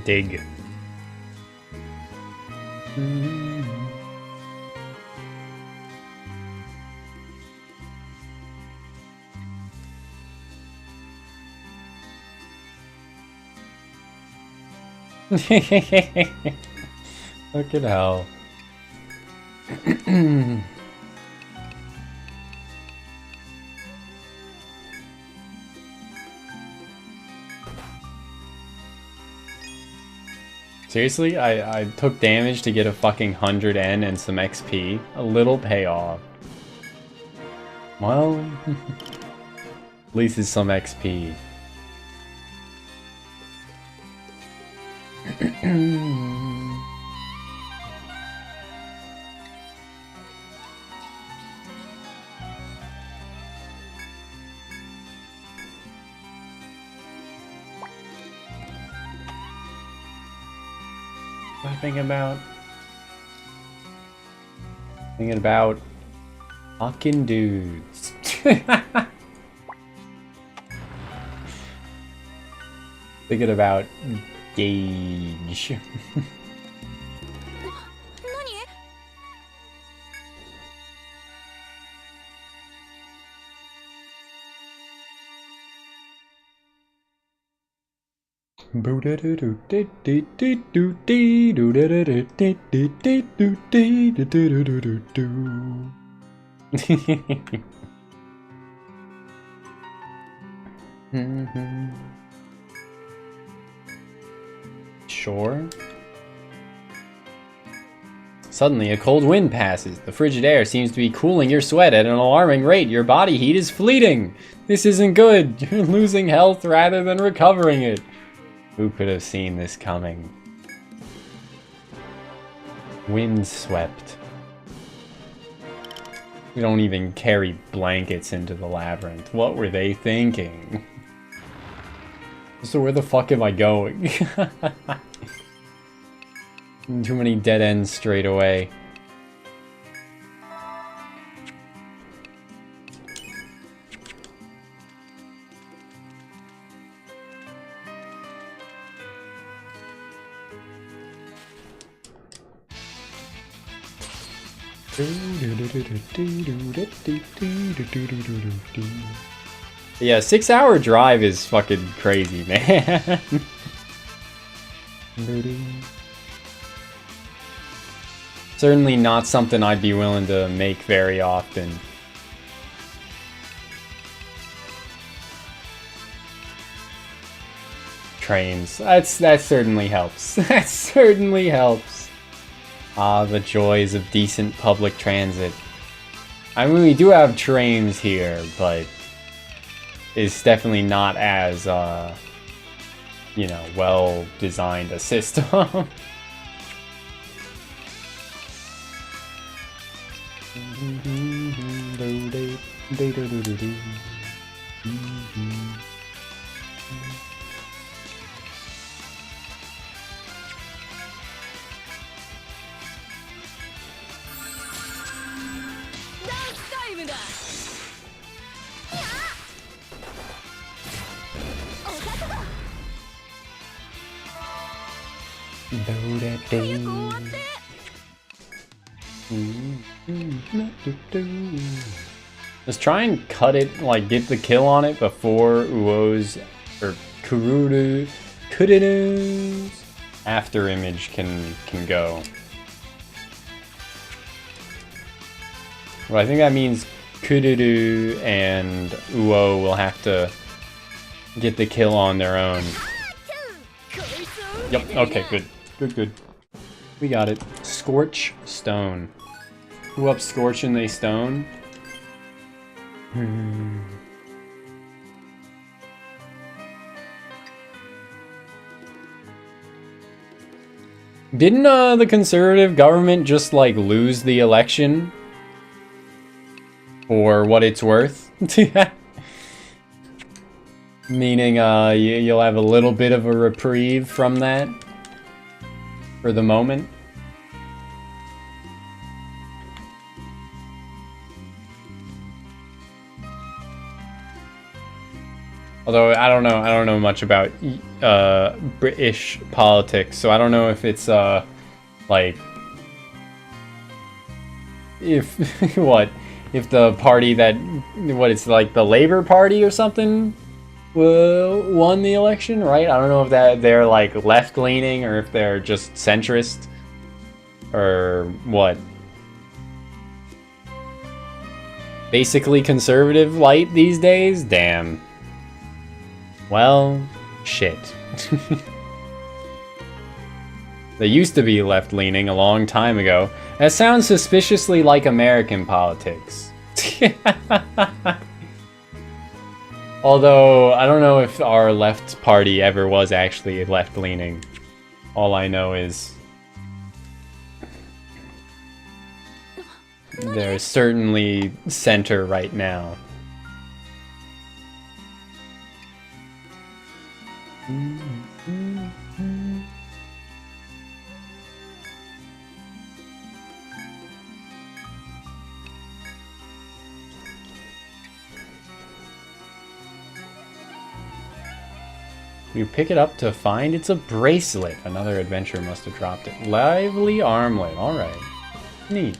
Dig. Look at hell. Seriously, I took damage to get a fucking 100 N and some XP. A little payoff. Well, at least it's some XP. Thinking about fucking dudes. Thinking about gauge. Sure. Suddenly, a cold wind passes. The frigid air seems to be cooling your sweat at an alarming rate. Your body heat is fleeting. This isn't good. You're losing health rather than recovering it. Who could have seen this coming? Windswept. We don't even carry blankets into the labyrinth. What were they thinking? So where the fuck am I going? Too many dead ends straight away. Yeah, 6-hour drive is fucking crazy, man. Certainly not something I'd be willing to make very often. Trains. That certainly helps. That certainly helps. Ah, the joys of decent public transit. I mean, we do have trains here, but it's definitely not as, you know, well designed a system. Let's try and cut it, like get the kill on it before Uo's or Kururu's after image can go. Well, I think that means Kururu and Uo will have to get the kill on their own. Yep, okay, good. Good. We got it. Scorch Stone. Who up scorching they stone? Didn't the conservative government just like lose the election? For what it's worth? Meaning you'll have a little bit of a reprieve from that for the moment. Although I don't know much about British politics, so I don't know if it's like if if the party that it's like the Labour Party or something won the election, right? I don't know if they're like left leaning or if they're just centrist or what. Basically conservative light these days? Damn. Well, shit. They used to be left-leaning a long time ago. That sounds suspiciously like American politics. Although, I don't know if our left party ever was actually left-leaning. All I know is they're certainly center right now. You pick it up to find it's a bracelet. Another adventurer must have dropped it. Lively armlet. Alright. Neat.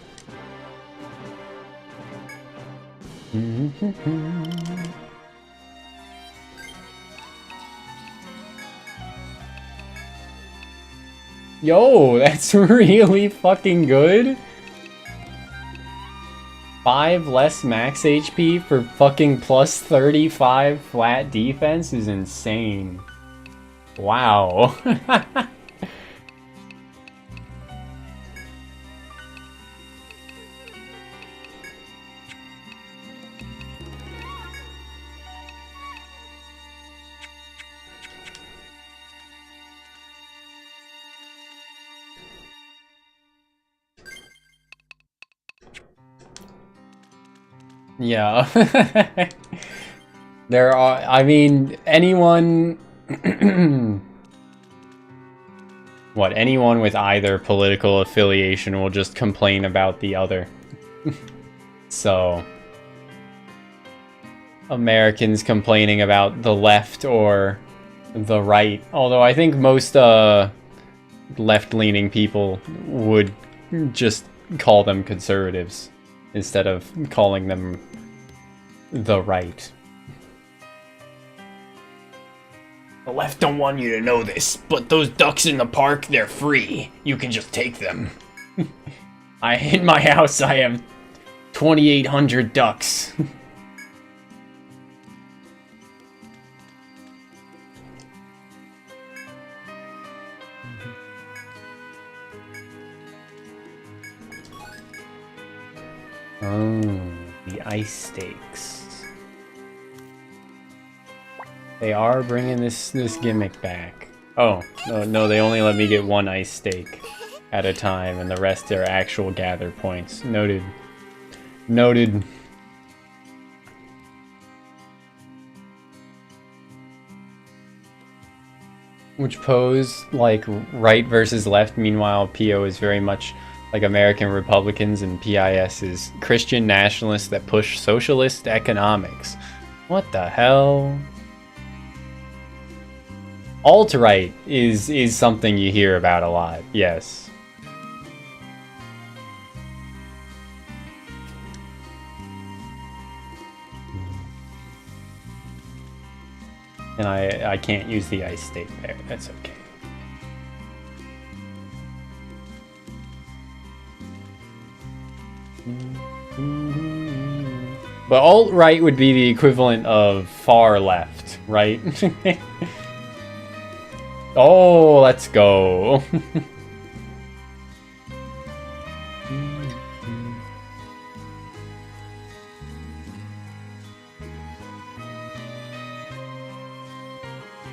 Yo, that's really fucking good. 5 less max HP for fucking plus 35 flat defense is insane. Wow. Yeah. There are, I mean, anyone... What, anyone with either political affiliation will just complain about the other. So... Americans complaining about the left or the right. Although I think most left-leaning people would just call them conservatives instead of calling them the right. The left don't want you to know this, but those ducks in the park, they're free. You can just take them. In my house, I have 2,800 ducks. Oh, the ice steaks. They are bringing this gimmick back. Oh, no, they only let me get one ice steak at a time, and the rest are actual gather points. Noted. Noted. Which pose, like, right versus left, meanwhile PO is very much like American Republicans, and PIS is Christian nationalists that push socialist economics. What the hell? Alt-right is something you hear about a lot, yes. And I can't use the ice steak there, that's okay. But alt-right would be the equivalent of far left, right? Oh, let's go.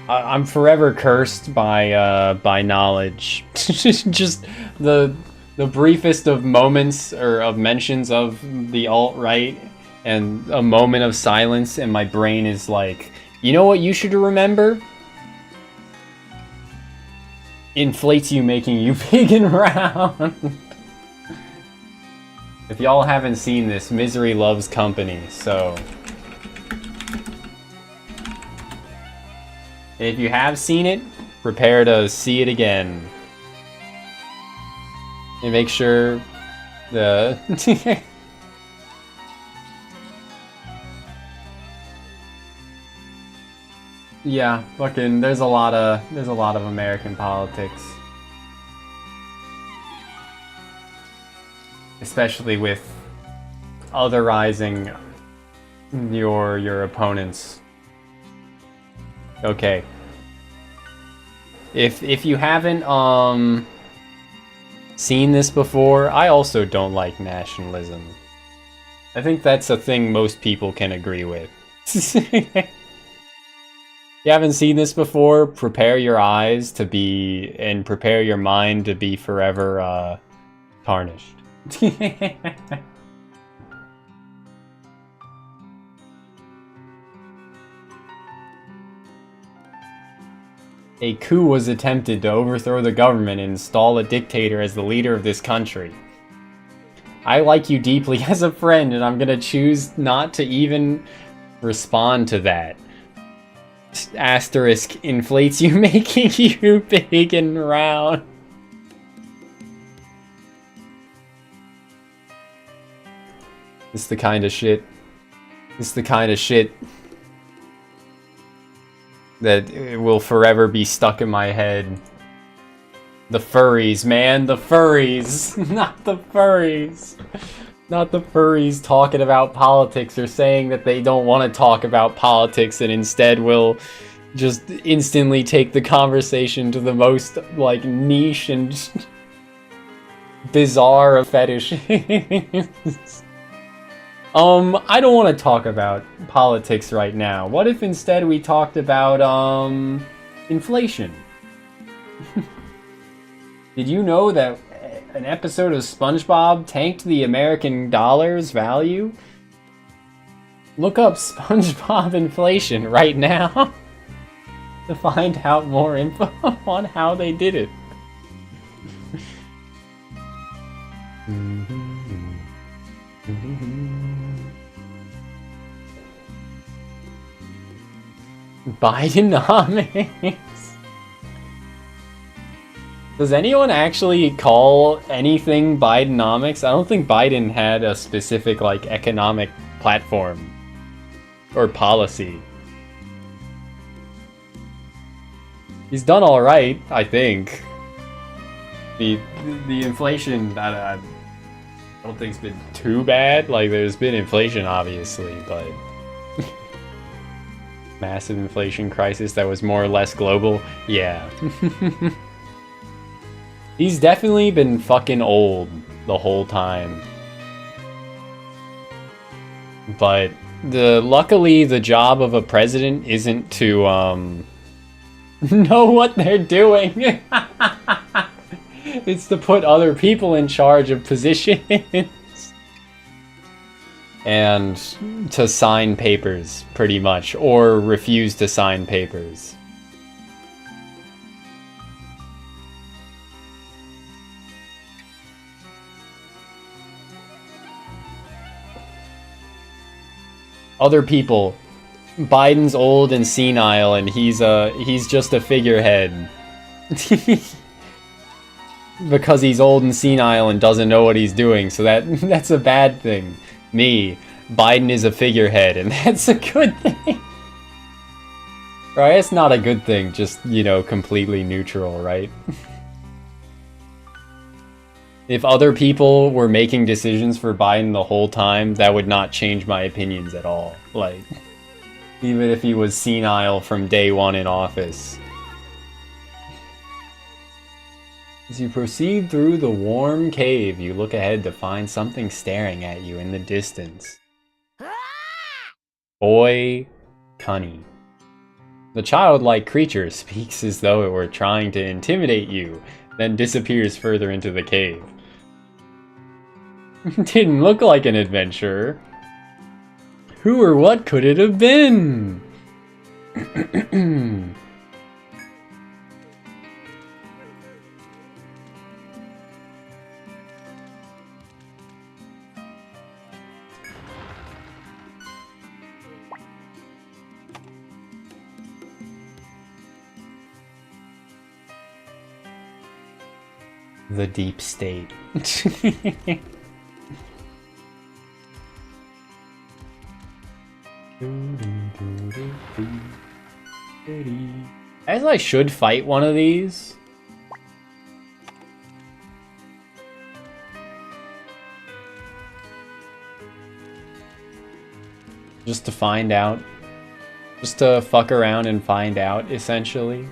I'm forever cursed by knowledge. Just the briefest of moments or of mentions of the alt-right and a moment of silence, and my brain is like, you know what you should remember? Inflates you, making you big and round. If y'all haven't seen this, misery loves company, so... If you have seen it, prepare to see it again. And make sure the... Yeah, fucking, there's a lot of American politics. Especially with otherizing your opponents. Okay. If you haven't seen this before, I also don't like nationalism. I think that's a thing most people can agree with. If you haven't seen this before, prepare your eyes to be, and prepare your mind to be forever tarnished. A coup was attempted to overthrow the government and install a dictator as the leader of this country. I like you deeply as a friend, and I'm gonna choose not to even respond to that. Asterisk inflates you, making you big and round. This is the kind of shit. This is the kind of shit that will forever be stuck in my head. The furries, man, the furries. Not the furries. Not the furries talking about politics or saying that they don't want to talk about politics and instead will just instantly take the conversation to the most, like, niche and bizarre of fetishes. I don't want to talk about politics right now. What if instead we talked about, inflation? Did you know that an episode of SpongeBob tanked the American dollar's value? Look up SpongeBob inflation right now to find out more info on how they did it. Bidenomics. Does anyone actually call anything Bidenomics? I don't think Biden had a specific like economic platform or policy. He's done all right, I think. The inflation, I don't think it's been too bad. Like, there's been inflation, obviously, but massive inflation crisis that was more or less global. Yeah. He's definitely been fucking old the whole time. But luckily the job of a president isn't to know what they're doing. It's to put other people in charge of positions. And to sign papers, pretty much, or refuse to sign papers. Other people. Biden's old and senile, and he's just a figurehead. Because he's old and senile and doesn't know what he's doing, so that's a bad thing. Me, Biden is a figurehead, and that's a good thing. Right? It's not a good thing, just, you know, completely neutral, right? If other people were making decisions for Biden the whole time, that would not change my opinions at all. Like, even if he was senile from day one in office. As you proceed through the warm cave, you look ahead to find something staring at you in the distance. Boy Cunny. The childlike creature speaks as though it were trying to intimidate you, then disappears further into the cave. Didn't look like an adventurer. Who or what could it have been? The deep state. As I should fight one of these. Just to find out. Just to fuck around and find out, essentially.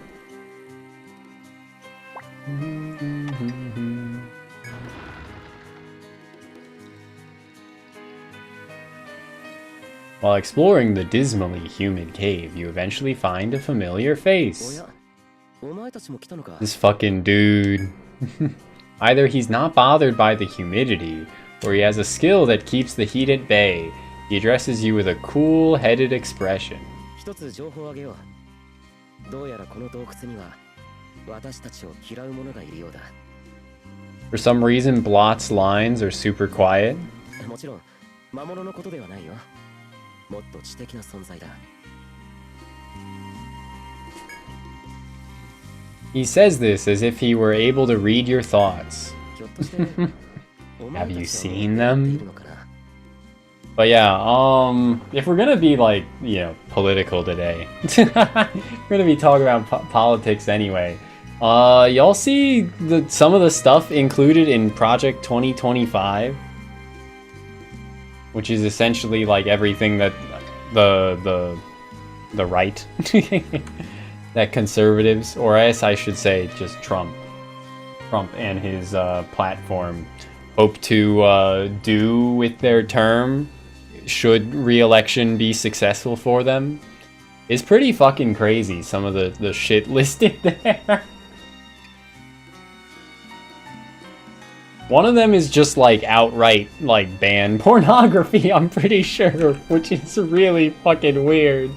While exploring the dismally humid cave, you eventually find a familiar face. This fucking dude. Either he's not bothered by the humidity, or he has a skill that keeps the heat at bay. He addresses you with a cool-headed expression. For some reason, Blot's lines are super quiet. He says this as if he were able to read your thoughts. Have you seen them? But yeah, if we're gonna be like, you know, political today, we're gonna be talking about politics anyway. Y'all see some of the stuff included in Project 2025? Which is essentially like everything that the right, that conservatives, or as I should say, just Trump and his platform hope to do with their term, should re-election be successful for them, is pretty fucking crazy. Some of the shit listed there. One of them is just like outright like ban pornography, I'm pretty sure, which is really fucking weird.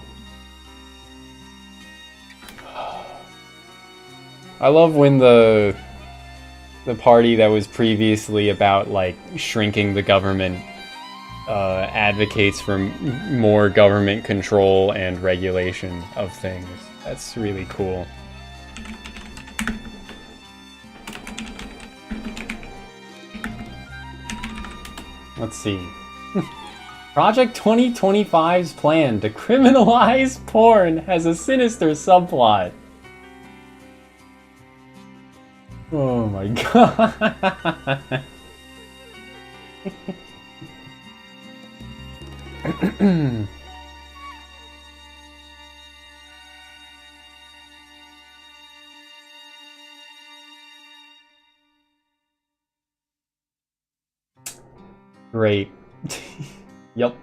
I love when the party that was previously about like shrinking the government advocates for more government control and regulation of things. That's really cool. Let's see. Project 2025's plan to criminalize porn has a sinister subplot. Oh my god. Great. Yup.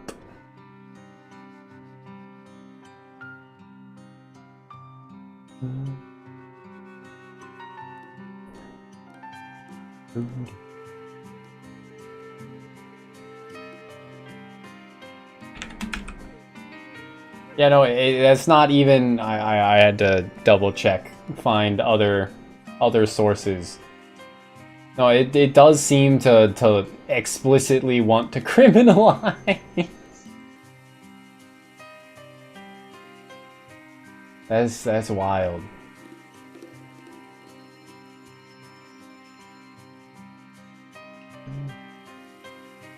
Yeah, no, that's not even. I had to double check, find other sources. No, it does seem to explicitly want to criminalize. That's wild.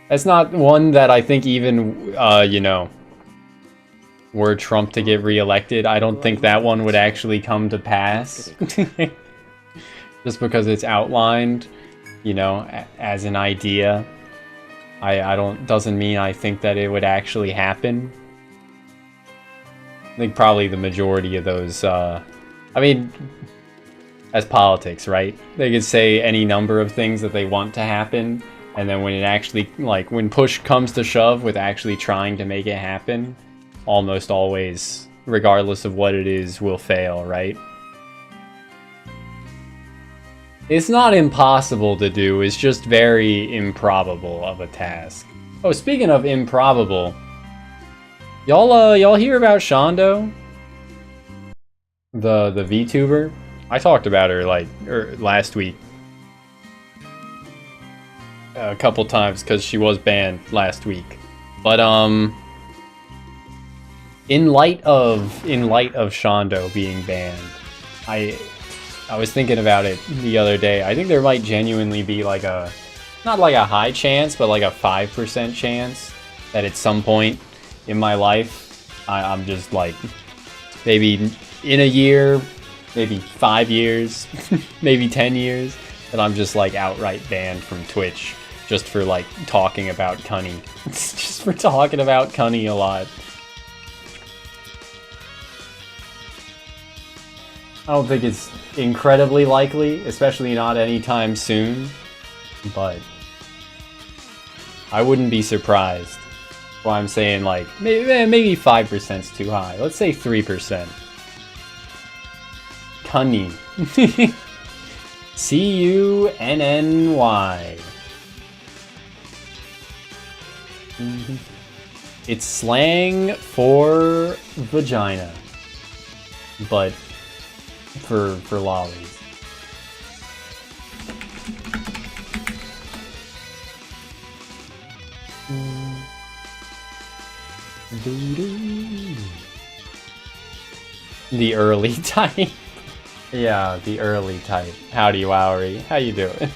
That's not one that I think even you know, were Trump to get reelected, I don't think that one would actually come to pass. Just because it's outlined, you know, as an idea. I don't, doesn't mean I think that it would actually happen. I think probably the majority of those, I mean, as politics, right? They could say any number of things that they want to happen, and then when it actually, like, when push comes to shove with actually trying to make it happen, almost always, regardless of what it is, will fail, right? It's not impossible to do, it's just very improbable of a task. Oh, speaking of improbable, y'all hear about Shondo? The VTuber? I talked about her like last week. A couple times because she was banned last week. But in light of Shondo being banned, I was thinking about it the other day. I think there might genuinely be like a, not like a high chance, but like a 5% chance that at some point in my life, I'm just like, maybe in a year, maybe 5 years, maybe 10 years, that I'm just like outright banned from Twitch just for like talking about Cunny. Just for talking about Cunny a lot. I don't think it's incredibly likely, especially not anytime soon, but I wouldn't be surprised. That's why I'm saying like, maybe 5% is too high. Let's say 3%. Cunny. C-U-N-N-Y. It's slang for vagina, but for lollies. The early type. Yeah, the early type. Howdy, Wowery. How you doing?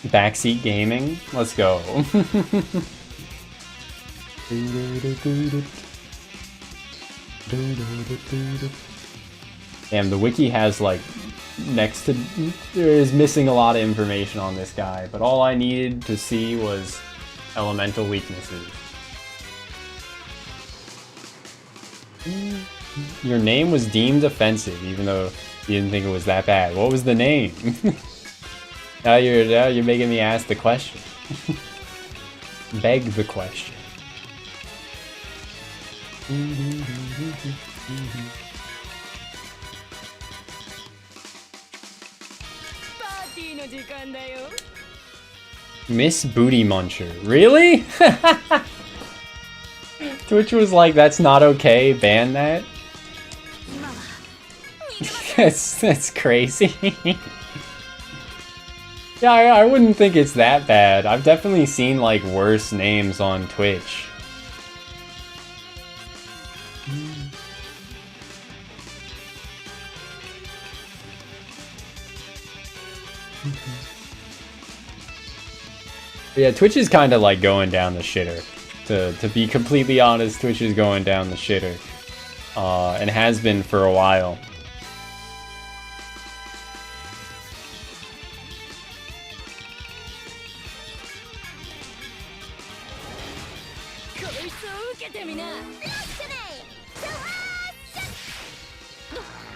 Backseat gaming? Let's go. Damn, the wiki has like next to, there is missing a lot of information on this guy, but all I needed to see was elemental weaknesses. Your name was deemed offensive, even though you didn't think it was that bad. What was the name? Now you're making me ask the question. Beg the question. Miss Booty Muncher. Really? Twitch was like, that's not okay, ban that. That's crazy. Yeah, I wouldn't think it's that bad. I've definitely seen like worse names on Twitch. Yeah, Twitch is kind of like going down the shitter. To be completely honest, Twitch is going down the shitter. And has been for a while.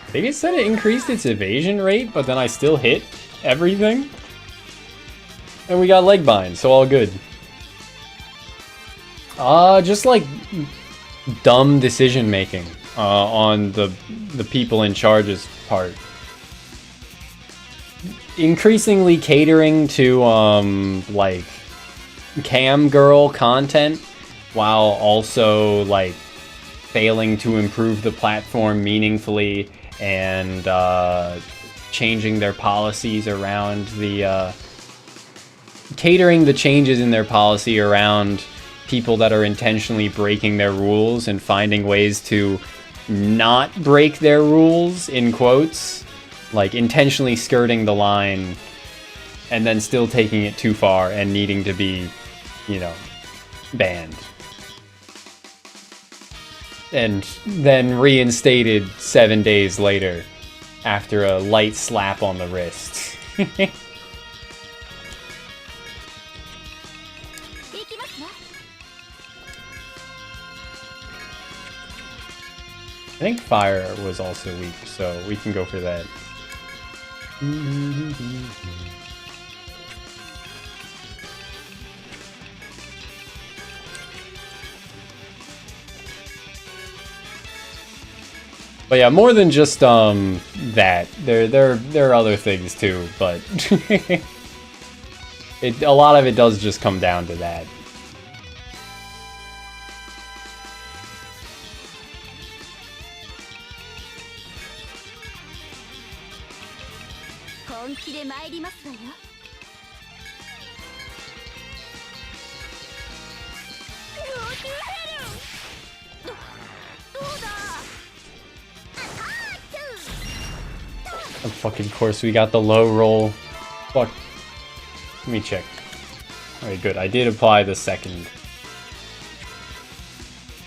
I think it said it increased its evasion rate, but then I still hit everything. And we got leg bind, so all good. Just like dumb decision making on the people in charge's part. Increasingly catering to like cam girl content while also like failing to improve the platform meaningfully and changing their policies around the catering the changes in their policy around people that are intentionally breaking their rules and finding ways to not break their rules, in quotes, like intentionally skirting the line and then still taking it too far and needing to be, you know, banned. And then reinstated 7 days later after a light slap on the wrist. I think fire was also weak, so we can go for that. But yeah, more than just that. There are other things too, but a lot of it does just come down to that. Of fucking course we got the low roll. Fuck. Let me check. Alright, good. I did apply the second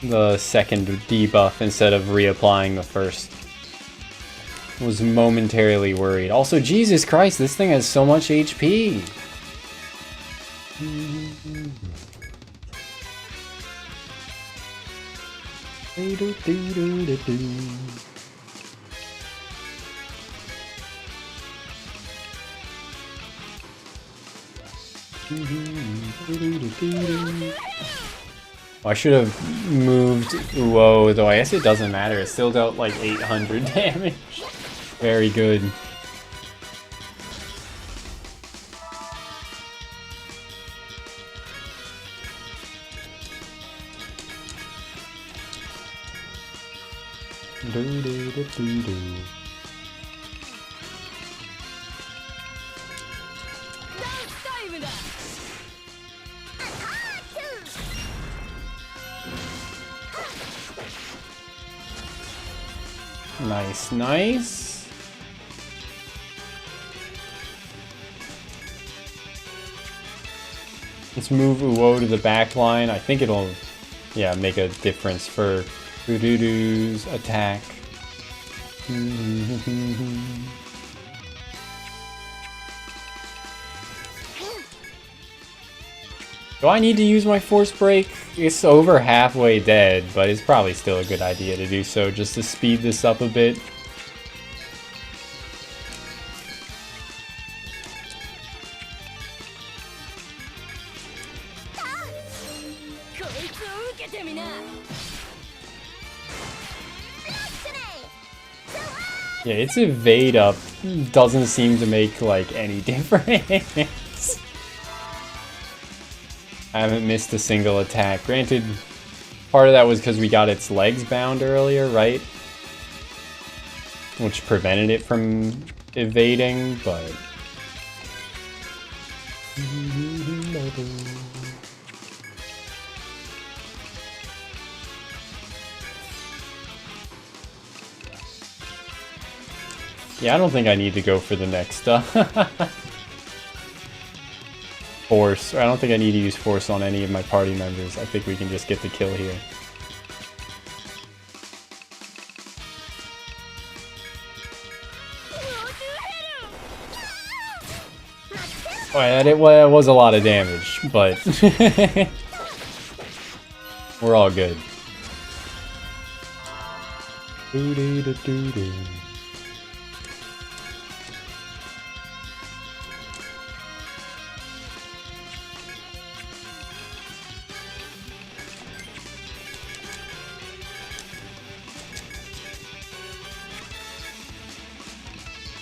debuff instead of reapplying the first. Was momentarily worried. Also, Jesus Christ, this thing has so much HP. I should have moved Uo, though I guess it doesn't matter. It still dealt like 800 damage. Very good. Nice, nice. Let's move Uo to the back line. I think it'll, yeah, make a difference for Ududu's attack. Do I need to use my force break? It's over halfway dead, but it's probably still a good idea to do so just to speed this up a bit. Yeah, its evade up doesn't seem to make, like, any difference. I haven't missed a single attack. Granted, part of that was because we got its legs bound earlier, right? Which prevented it from evading, but... Yeah, I don't think I need to go for the next force. Or I don't think I need to use force on any of my party members. I think we can just get the kill here. Well, it was a lot of damage, but we're all good.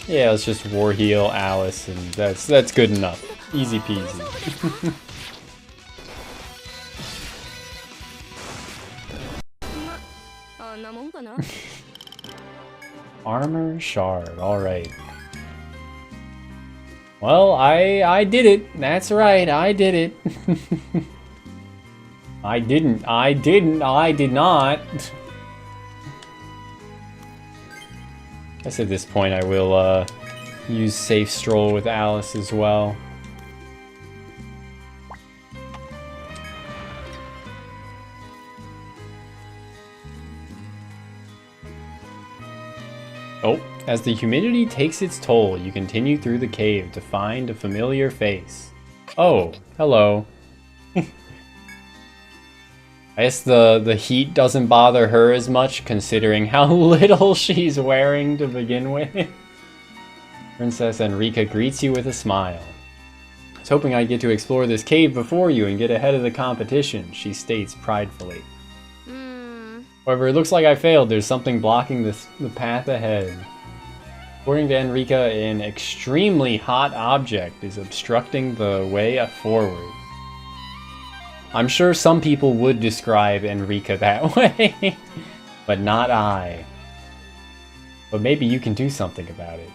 Yeah, let's just war heal Alice, and that's good enough. Easy peasy. Armor shard, alright. Well, I did it. That's right, I did it. I did not. I guess at this point I will use Safe Stroll with Alice as well. Oh, as the humidity takes its toll, you continue through the cave to find a familiar face. Oh, hello. I guess the heat doesn't bother her as much, considering how little she's wearing to begin with. Princess Enrica greets you with a smile. I was hoping I'd get to explore this cave before you and get ahead of the competition, she states pridefully. However, it looks like I failed. There's something blocking the path ahead. According to Enrica, an extremely hot object is obstructing the way forward. I'm sure some people would describe Enrica that way, but not I. But maybe you can do something about it.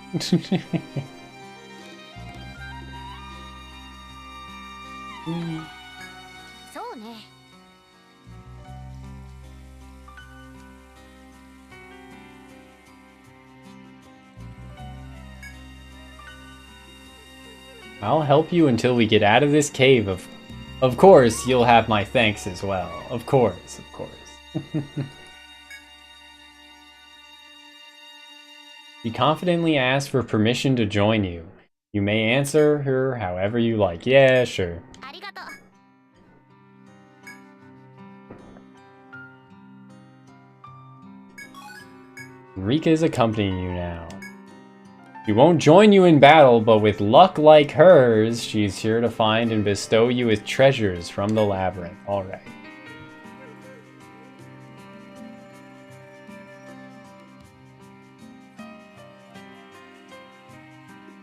I'll help you until we get out of this cave. Of course, you'll have my thanks as well. Of course, of course. She confidently asks for permission to join you. You may answer her however you like. Yeah, sure. Enrica is accompanying you now. She won't join you in battle, but with luck like hers, she's sure to find and bestow you with treasures from the labyrinth. Alright.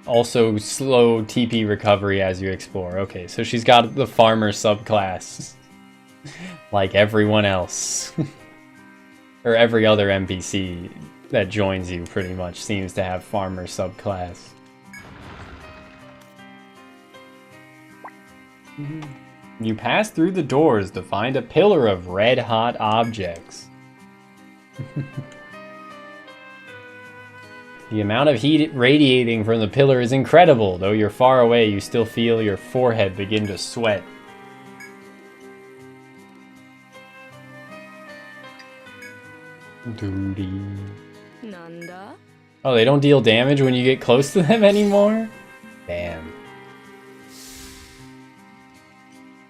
Also, slow TP recovery as you explore. Okay, so she's got the farmer subclass. Like everyone else. Or every other NPC that joins you pretty much seems to have farmer subclass. You pass through the doors to find a pillar of red-hot objects. The amount of heat radiating from the pillar is incredible. Though you're far away, you still feel your forehead begin to sweat. Duty. Oh, they don't deal damage when you get close to them anymore? Damn.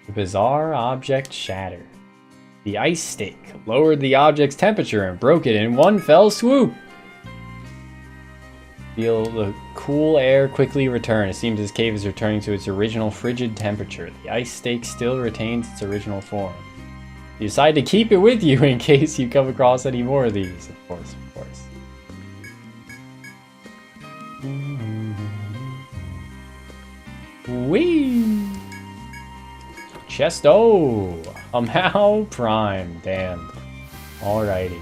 The bizarre object shattered. The ice stake lowered the object's temperature and broke it in one fell swoop. Feel the cool air quickly return. It seems this cave is returning to its original frigid temperature. The ice stake still retains its original form. You decide to keep it with you in case you come across any more of these. Of course, of course. Whee! Chesto! Somehow Prime. Damn. Alrighty.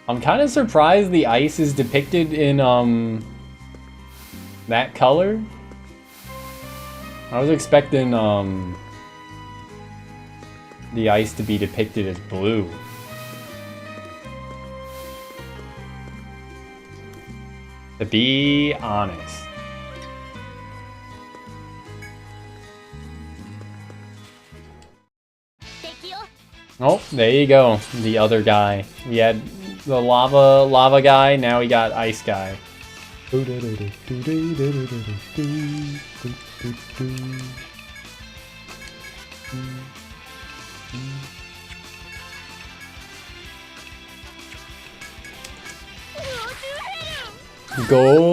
I'm kind of surprised the ice is depicted in, that color. I was expecting, the ice to be depicted as blue. To be honest. Oh, there you go. The other guy. We had the lava guy, now we got ice guy. Go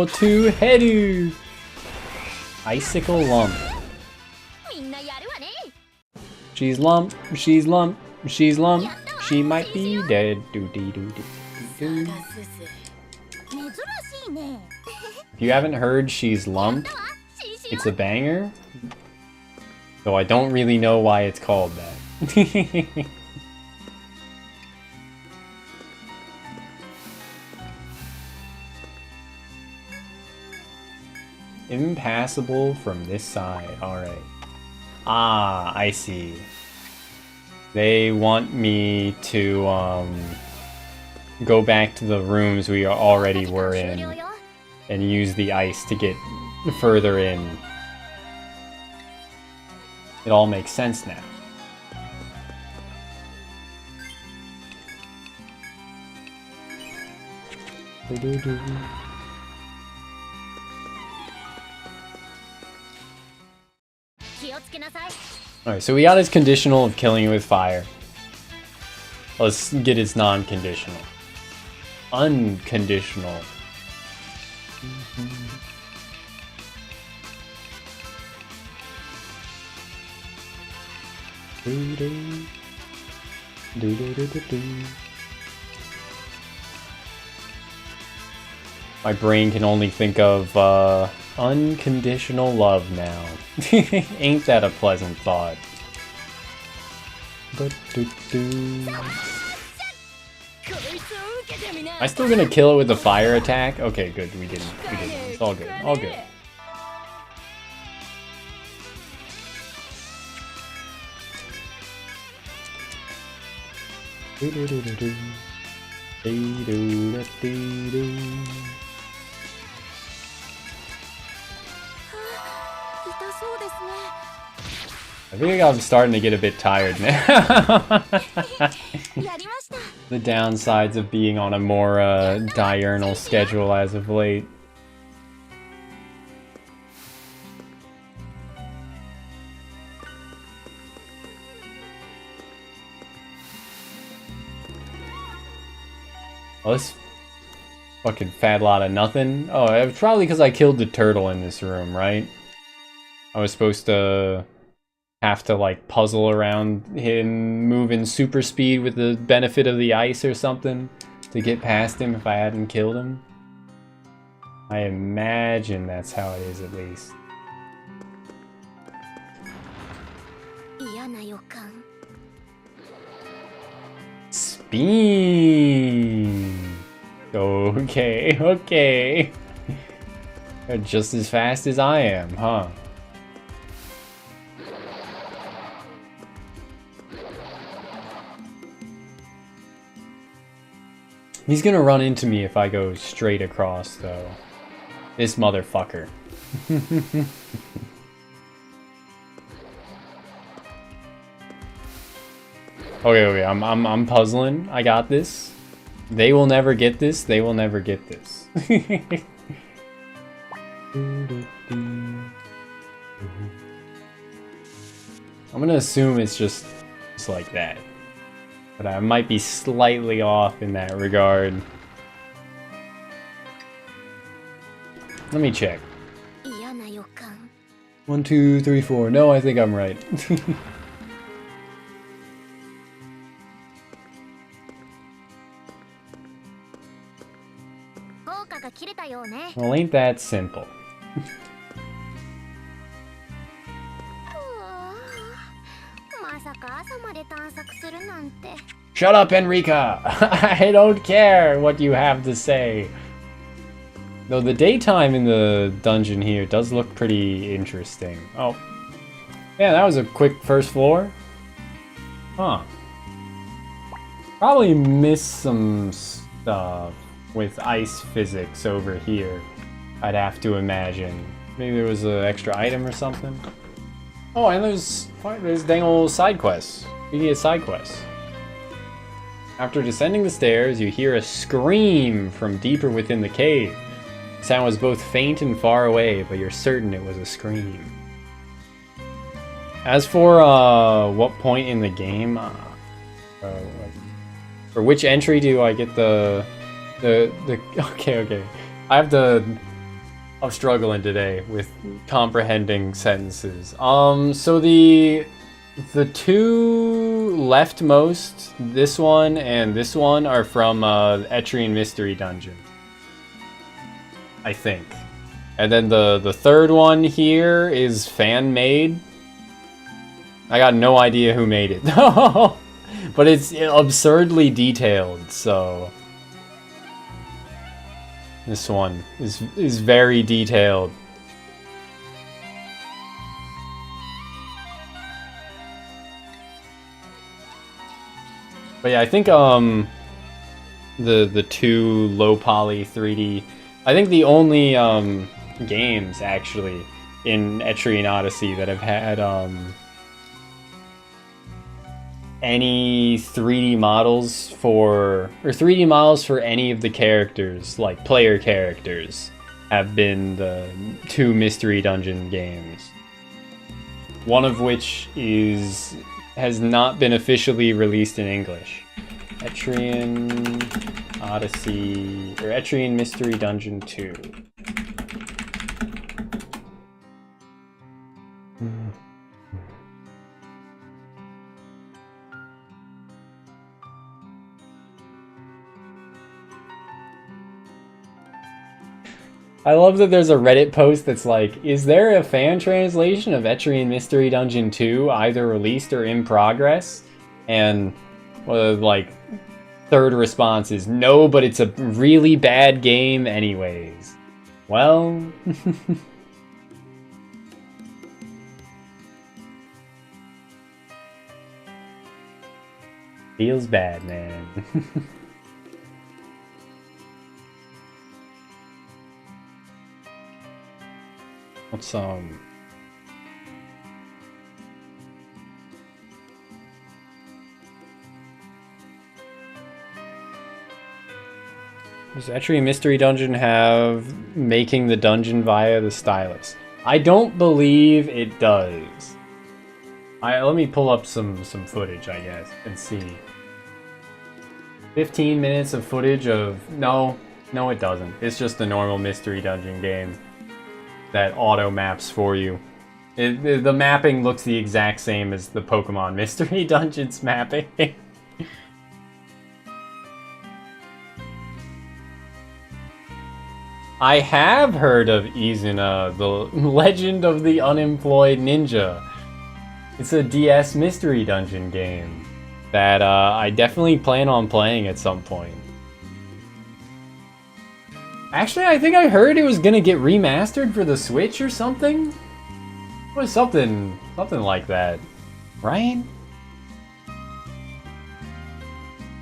to Hedu! Icicle lump. She's lump, she's lump, she's lump. She might be dead. If you haven't heard She's Lump, it's a banger. Though I don't really know why it's called that. Impassable from this side. Alright. Ah, I see. They want me to go back to the rooms we already were in and use the ice to get further in. It all makes sense now. Alright, so we got his conditional of killing it with fire. Let's get his non-conditional. Unconditional. My brain can only think of unconditional love now. Ain't that a pleasant thought? Am I still gonna kill it with the fire attack? Okay, good. We didn't. It's all good. All good. I think I'm starting to get a bit tired now. The downsides of being on a more diurnal schedule as of late. Oh, this fucking fat lot of nothing. Oh, it was probably because I killed the turtle in this room, right? I was supposed to have to like puzzle around him moving super speed with the benefit of the ice or something to get past him if I hadn't killed him. I imagine that's how it is at least. Spin. Okay, okay. They're just as fast as I am, huh? He's gonna run into me if I go straight across, though. This motherfucker. Okay, I'm puzzling. I got this. They will never get this. They will never get this. I'm gonna assume it's just like that. But I might be slightly off in that regard. Let me check. 1, 2, 3, 4. No, I think I'm right. Well, ain't that simple. まさか朝まで探索するなんて。 Shut up, Enrica! I don't care what you have to say. Though the daytime in the dungeon here does look pretty interesting. Oh. Yeah, that was a quick first floor. Huh. Probably missed some stuff with ice physics over here, I'd have to imagine. Maybe there was an extra item or something. Oh, and there's dang old side quests. We get side quests. After descending the stairs, you hear a scream from deeper within the cave. The sound was both faint and far away, but you're certain it was a scream. As for what point in the game, for which entry do I get the okay. I'm struggling today with comprehending sentences. So the two leftmost, this one and this one, are from Etrian Mystery Dungeon, I think. And then the third one here is fan-made. I got no idea who made it. But it's absurdly detailed, so... This one is very detailed. But yeah, I think the two low poly 3D, I think the only games actually in Etrian Odyssey that have had any 3D models for, or 3D models for any of the characters, like player characters, have been the two Mystery Dungeon games. One of which has not been officially released in English. Etrian Odyssey, or Etrian Mystery Dungeon 2. I love that there's a Reddit post that's like, is there a fan translation of Etrian Mystery Dungeon 2 either released or in progress? And like, third response is no, but it's a really bad game anyways. Well... Feels bad, man. What's does Etrian Mystery Dungeon have making the dungeon via the stylus? I don't believe it does. Let me pull up some footage, I guess, and see. 15 minutes of footage of... No, it doesn't. It's just the normal Mystery Dungeon game that auto maps for you. The mapping looks the exact same as the Pokemon Mystery Dungeons mapping. I have heard of Izuna, the Legend of the Unemployed Ninja. It's a DS Mystery Dungeon game that I definitely plan on playing at some point. Actually, I think I heard it was gonna get remastered for the Switch or something. It was something like that, right?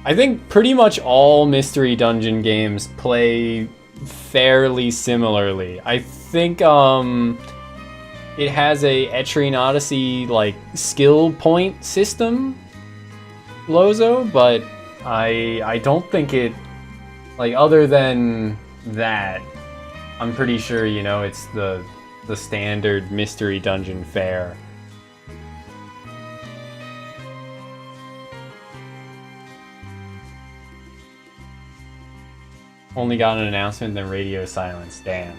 I think pretty much all Mystery Dungeon games play fairly similarly. I think it has a Etrian Odyssey like skill point system, Lozo, but I don't think it, like, other than that, I'm pretty sure, you know, it's the standard Mystery Dungeon fare. Only got an announcement, then radio silence. Damn.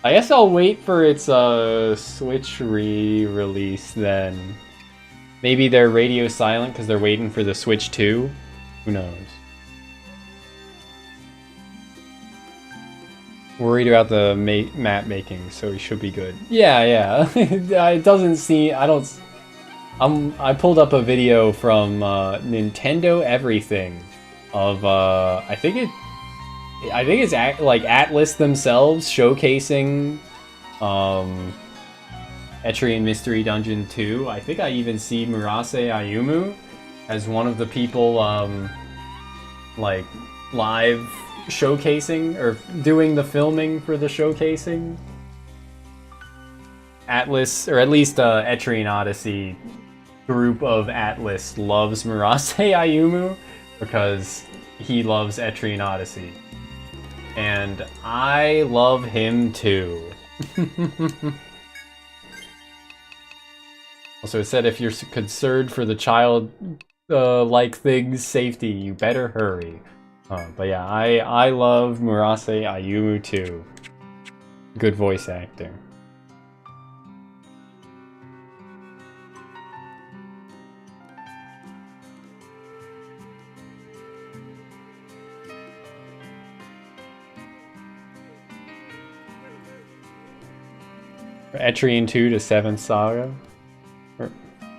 I guess I'll wait for its Switch re-release then. Maybe they're radio silent because they're waiting for the Switch 2? Who knows? Worried about the map making, so he should be good. Yeah, yeah. It doesn't seem. I pulled up a video from Nintendo Everything of I think it's like Atlas themselves showcasing Etrian Mystery Dungeon 2. I think I even see Murase Ayumu as one of the people like live showcasing or doing the filming for the showcasing. Atlas, or at least Etrian Odyssey group of Atlas loves Murase Ayumu because he loves Etrian Odyssey. And I love him too. Also, it said if you're concerned for the child like thing's safety, you better hurry. But yeah, I love Murase Ayumu too. Good voice acting. Etrian 2 to 7th Saga?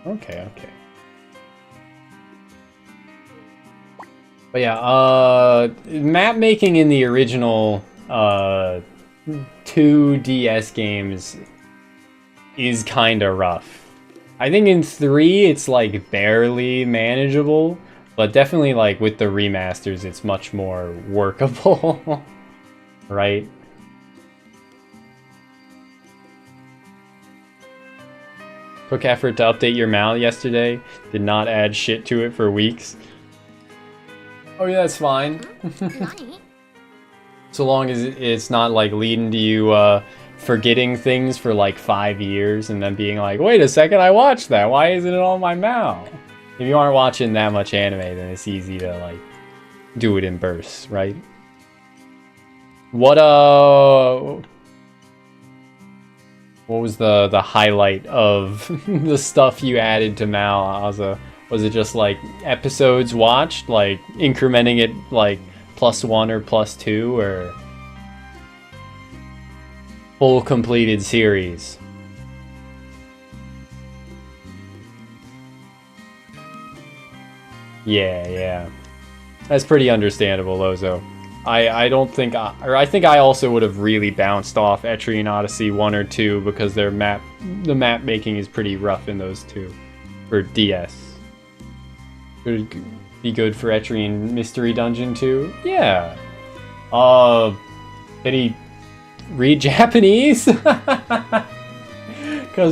Okay. But yeah, map making in the original 2DS games is kinda rough. I think in 3 it's like barely manageable, but definitely like with the remasters it's much more workable, right? Took effort to update your MAL yesterday, did not add shit to it for weeks. Oh yeah, that's fine. So long as it's not like leading to you forgetting things for like 5 years and then being like, wait a second, I watched that, why isn't it on my MAL? If you aren't watching that much anime, then it's easy to like do it in bursts, right? What was the highlight of the stuff you added to MAL, Aza? Was it just like episodes watched, like incrementing it like +1 or +2, or full completed series? Yeah. That's pretty understandable, Lozo. I don't think I think I also would have really bounced off Etrian Odyssey 1 or 2 because the map making is pretty rough in those two for DS. Would it be good for Etrian Mystery Dungeon 2? Yeah. Can he read Japanese? Because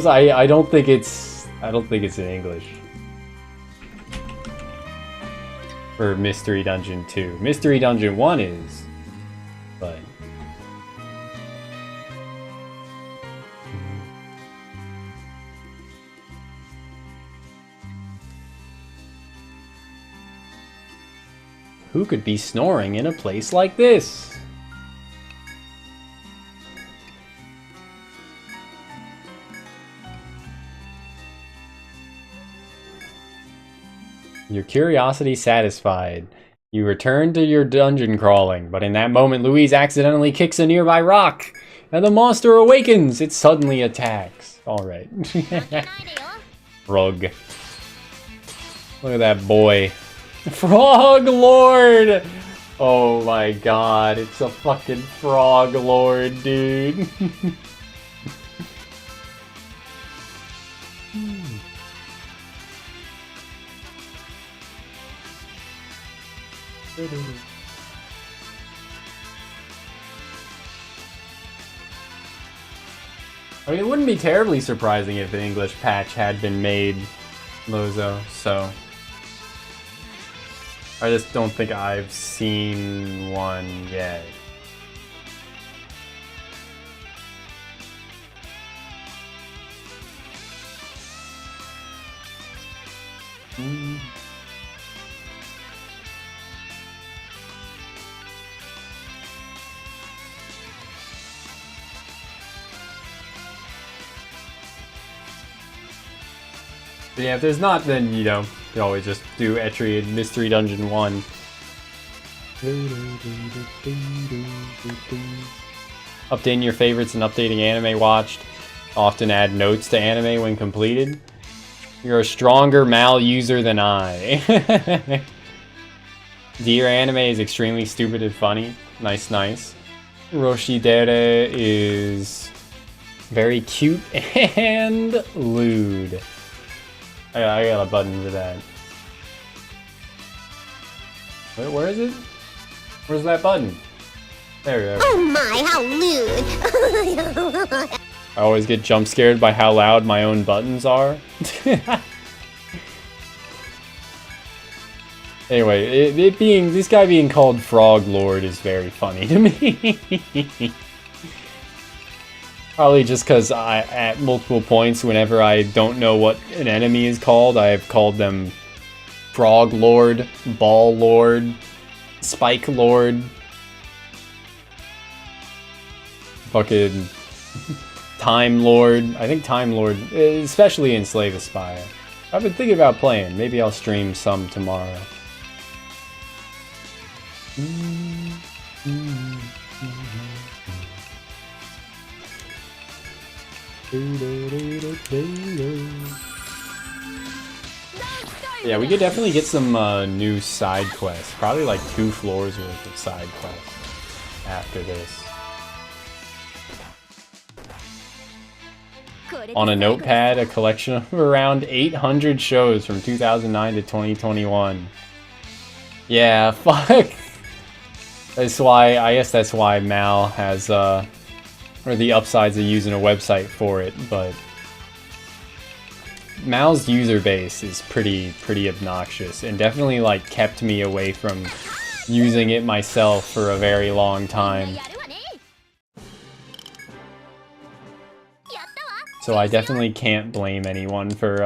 I don't think it's in English. For Mystery Dungeon 2. Mystery Dungeon 1 is, but... Who could be snoring in a place like this? Your curiosity satisfied. You return to your dungeon crawling, but in that moment Louise accidentally kicks a nearby rock, and the monster awakens. It suddenly attacks. Alright. Frog. Look at that boy. Frog Lord! Oh my god, it's a fucking Frog Lord, dude. I mean, it wouldn't be terribly surprising if the English patch had been made, Lozo, so... I just don't think I've seen one yet. But yeah, if there's not, then, you know, you can always just do Etrian Mystery Dungeon 1. Updating your favorites and updating anime watched. Often add notes to anime when completed. You're a stronger Mal user than I. Dear anime is extremely stupid and funny. Nice, nice. Roshidere is very cute and lewd. I got a button for that. Where is it? Where's that button? There we go. Oh my, how lewd! I always get jump scared by how loud my own buttons are. Anyway, this guy being called Frog Lord is very funny to me. Probably just because at multiple points, whenever I don't know what an enemy is called, I have called them Frog Lord, Ball Lord, Spike Lord, fucking Time Lord. I think Time Lord, especially in Slay the Spire. I've been thinking about playing. Maybe I'll stream some tomorrow. Yeah, we could definitely get some new side quests. Probably like 2 floors worth of side quests after this. On a notepad, a collection of around 800 shows from 2009 to 2021. Yeah, fuck. That's why, I guess that's why Mal has, or the upsides of using a website for it, but Mal's user base is pretty obnoxious, and definitely, like, kept me away from using it myself for a very long time. So I definitely can't blame anyone for,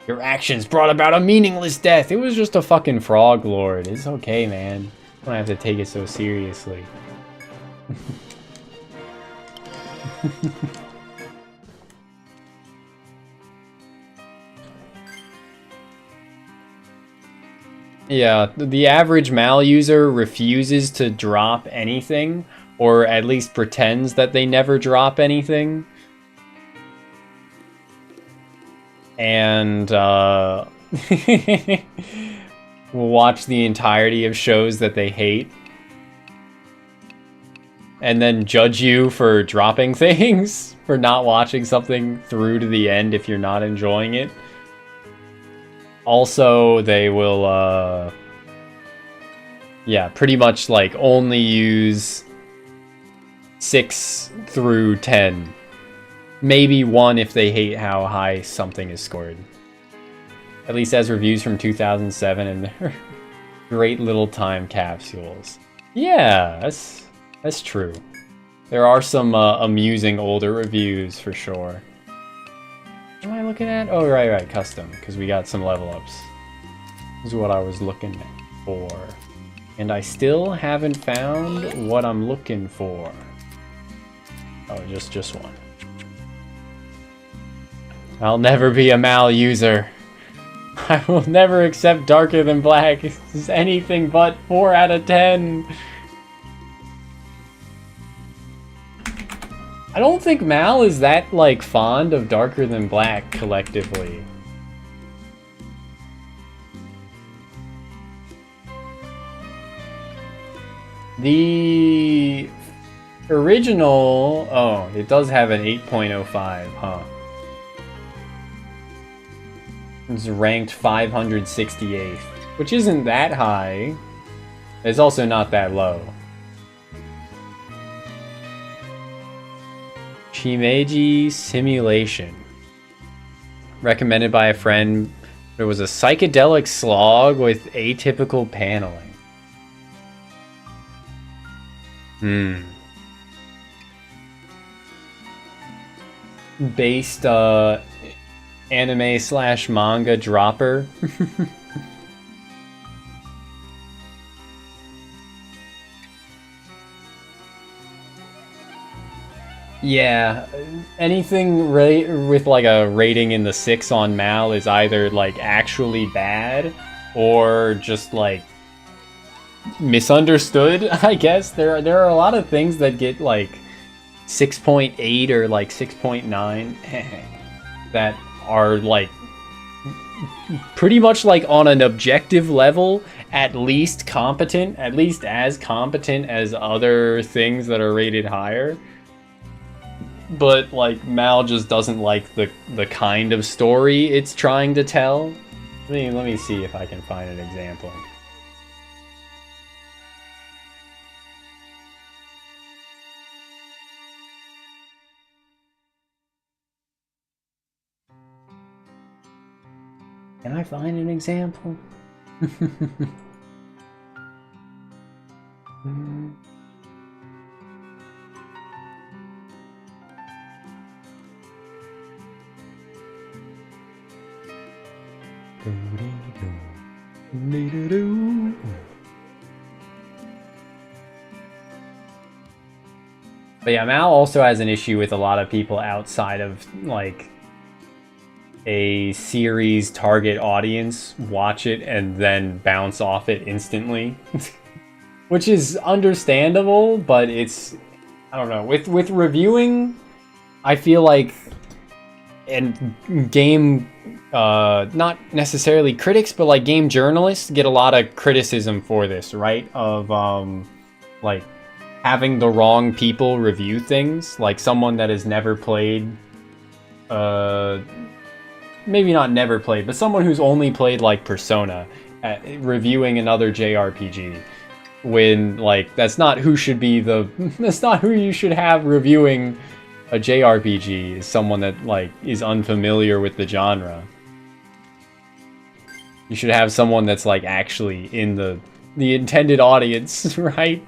your actions brought about a meaningless death. It was just a fucking frog lord. It's okay, man. You don't have to take it so seriously. Yeah, the average Mal user refuses to drop anything, or at least pretends that they never drop anything. And will watch the entirety of shows that they hate. And then judge you for dropping things, for not watching something through to the end if you're not enjoying it. Also, they will, yeah, pretty much, like, only use 6 through 10. Maybe 1 if they hate how high something is scored. At least as reviews from 2007 and their great little time capsules. Yeah, that's true. There are some amusing older reviews for sure. What am I looking at? Oh, right, custom, because we got some level ups. This is what I was looking for. And I still haven't found what I'm looking for. Oh, just one. I'll never be a Mal user. I will never accept Darker Than Black as anything but 4 out of 10. I don't think Mal is that, like, fond of Darker Than Black collectively. The original... Oh, it does have an 8.05, huh? It's ranked 568th, which isn't that high. It's also not that low. Shimeji Simulation. Recommended by a friend. There was a psychedelic slog with atypical paneling. Based, anime/manga dropper. Yeah, anything with like a rating in the 6 on Mal is either like actually bad or just like misunderstood, I guess. There are a lot of things that get like 6.8 or like 6.9 that are like pretty much like on an objective level at least competent, at least as competent as other things that are rated higher. But like Mal just doesn't like the kind of story it's trying to tell. Let me see if I can find an example. Can I find an example? But yeah, Mal also has an issue with a lot of people outside of like a series target audience watch it and then bounce off it instantly. Which is understandable, but it's, I don't know, with reviewing, I feel like, and game, not necessarily critics, but like game journalists get a lot of criticism for this, right? Of like having the wrong people review things, like someone that has never played, maybe not never played, but someone who's only played like Persona, reviewing another JRPG. When like that's not who should be that's not who you should have reviewing a JRPG, is someone that like is unfamiliar with the genre. You should have someone that's like actually in the intended audience, right?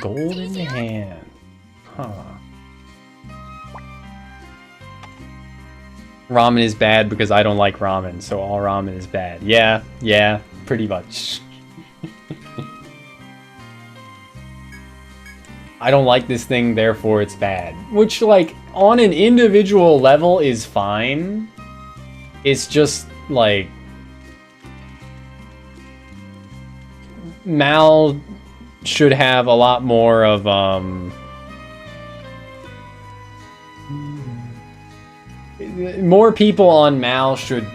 Golden hand. Huh. Ramen is bad because I don't like ramen, so all ramen is bad. Yeah, pretty much. I don't like this thing, therefore it's bad. Which, like, on an individual level is fine. It's just, like... Mal should have a lot more of, more people on Mal should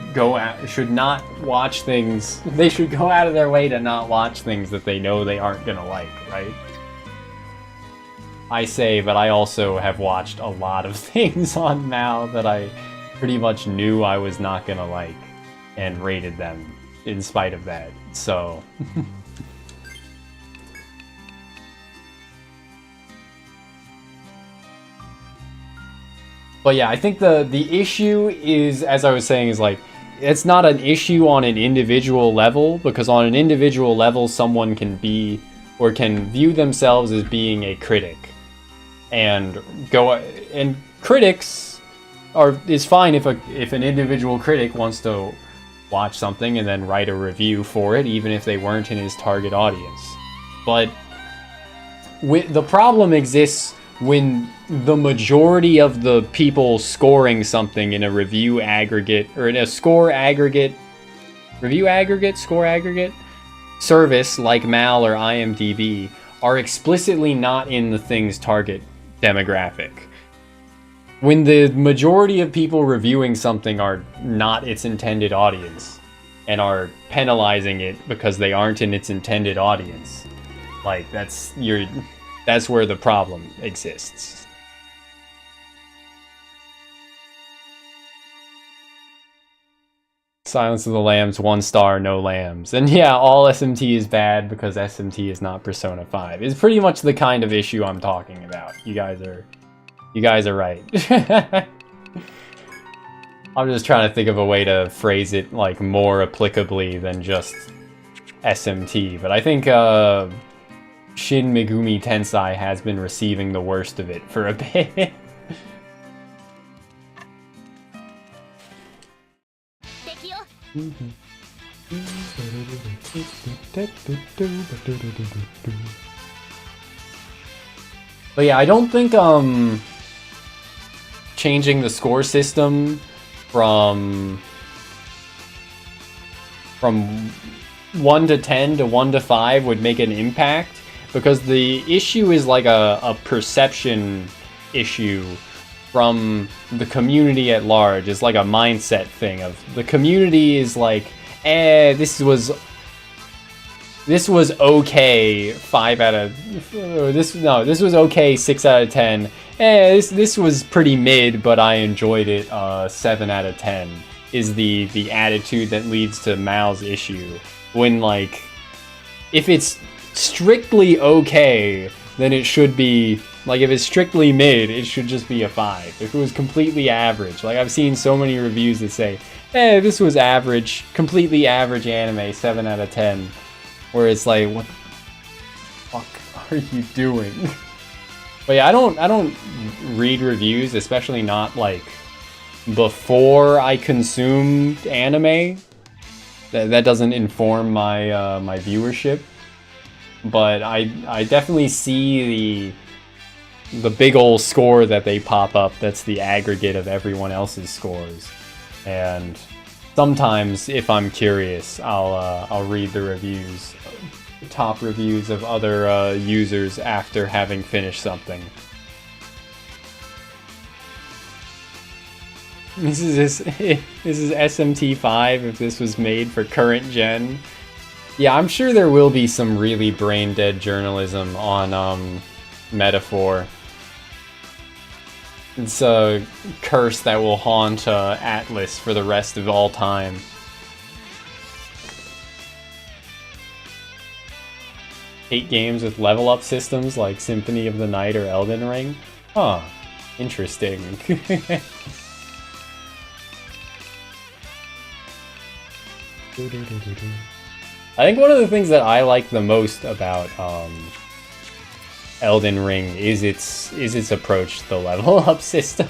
not watch things. They should go out of their way to not watch things that they know they aren't gonna like, right? I say, but I also have watched a lot of things on Mal that I pretty much knew I was not gonna like, and rated them in spite of that, so... But yeah, I think the issue is, as I was saying, is like, it's not an issue on an individual level, because on an individual level, someone can be, or can view themselves as being a critic. And critics is fine if an individual critic wants to watch something and then write a review for it, even if they weren't in his target audience. But the problem exists when the majority of the people scoring something in a review aggregate, or in a score aggregate service like Mal or IMDb are explicitly not in the thing's target demographic. When the majority of people reviewing something are not its intended audience and are penalizing it because they aren't in its intended audience, like that's where the problem exists. Silence of the Lambs, 1 star, no lambs. And yeah, all SMT is bad because SMT is not Persona 5. It's pretty much the kind of issue I'm talking about. You guys are right. I'm just trying to think of a way to phrase it like more applicably than just SMT. But I think Shin Megumi Tensei has been receiving the worst of it for a bit. But yeah, I don't think changing the score system from from 1 to 10 to 1 to 5 would make an impact, because the issue is like a perception issue from the community at large. It's like a mindset thing of the community is like, this was okay 5 out of this was okay 6 out of 10. This was pretty mid, but I enjoyed it 7 out of 10 is the attitude that leads to Mal's issue. When, like, if it's strictly okay, then it should be, like, if it's strictly mid, it should just be a 5. If it was completely average, like, I've seen so many reviews that say, this was average, completely average anime, 7 out of 10. Where it's like, what the fuck are you doing? But yeah, I don't read reviews, especially not, like, before I consume anime. That doesn't inform my my viewership, but I definitely see the big ol' score that they pop up. That's the aggregate of everyone else's scores, and sometimes if I'm curious, I'll read the reviews, top reviews of other users after having finished something. This is SMT5 if this was made for current gen. Yeah, I'm sure there will be some really brain dead journalism on Metaphor. It's a curse that will haunt Atlas for the rest of all time. Hate games with level up systems like Symphony of the Night or Elden Ring? Huh, interesting. I think one of the things that I like the most about Elden Ring is its approach to the level up system.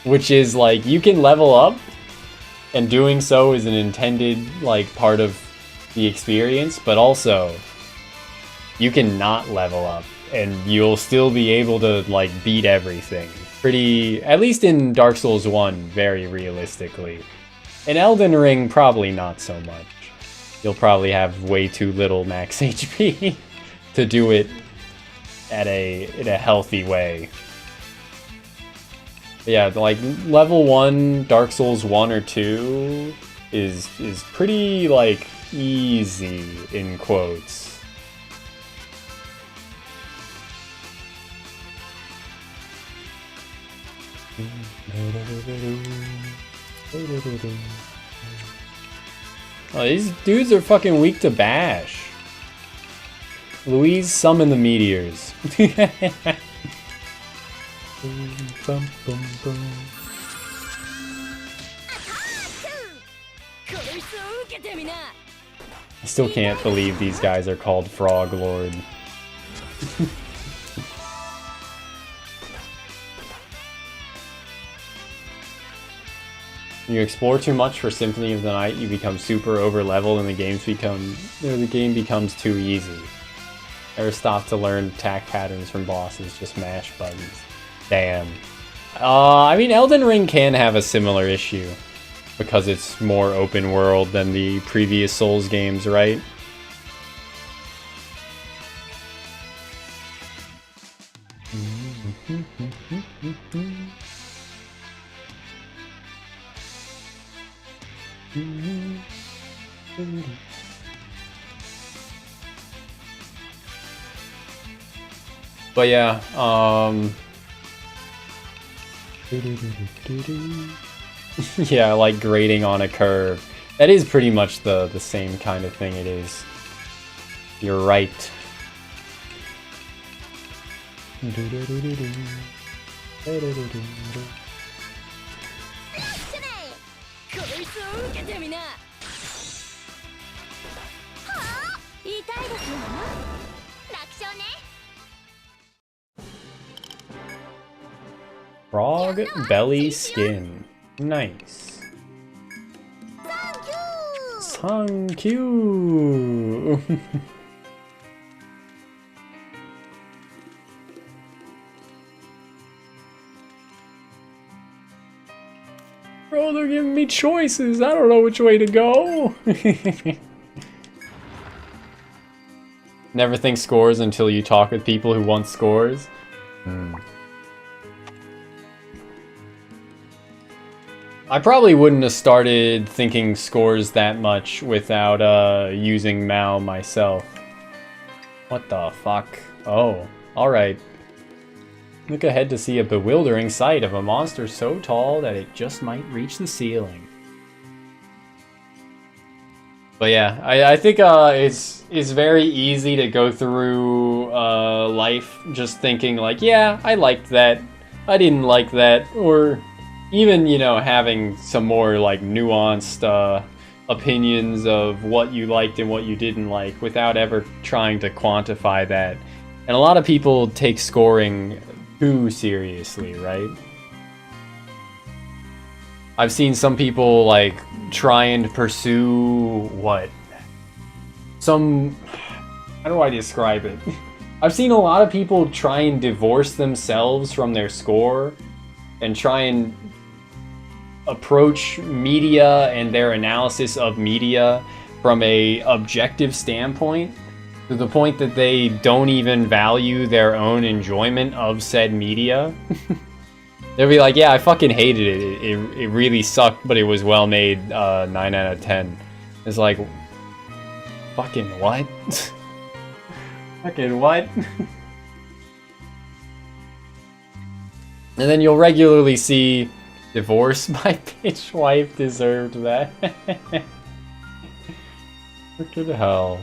Which is like, you can level up, and doing so is an intended like part of the experience, but also you can not level up and you'll still be able to like beat everything. Pretty, at least in Dark Souls 1, very realistically. In Elden Ring, probably not so much. You'll probably have way too little max HP to do it in a healthy way. But yeah, like level 1 Dark Souls 1 or 2 is pretty like easy in quotes. Oh, these dudes are fucking weak to bash. Louise, summon the meteors. I still can't believe these guys are called Frog Lord. You explore too much for Symphony of the Night, you become super over leveled and the game becomes too easy. Never stop to learn attack patterns from bosses, just mash buttons. Damn. I mean, Elden Ring can have a similar issue, because it's more open world than the previous Souls games, right? But yeah, yeah, like grading on a curve. That is pretty much the same kind of thing it is. You're right. Frog belly skin. Nice. Thank you. Bro, they're giving me choices. I don't know which way to go. Never think scores until you talk with people who want scores. I probably wouldn't have started thinking scores that much without using Mao myself. What the fuck? Oh, alright. Look ahead to see a bewildering sight of a monster so tall that it just might reach the ceiling. But yeah, I think it's very easy to go through life just thinking like, yeah, I liked that, I didn't like that, or even, you know, having some more like nuanced opinions of what you liked and what you didn't like without ever trying to quantify that. And a lot of people take scoring too seriously, right? I've seen some people like try and pursue what? How do I describe it? I've seen a lot of people try and divorce themselves from their score and try and approach media and their analysis of media from a objective standpoint, to the point that they don't even value their own enjoyment of said media. They'll be like, yeah, I fucking hated it. It really sucked, but it was well made, 9 out of 10. It's like, fucking what? Fucking what? And then you'll regularly see, divorce my bitch wife deserved that. Fucking hell.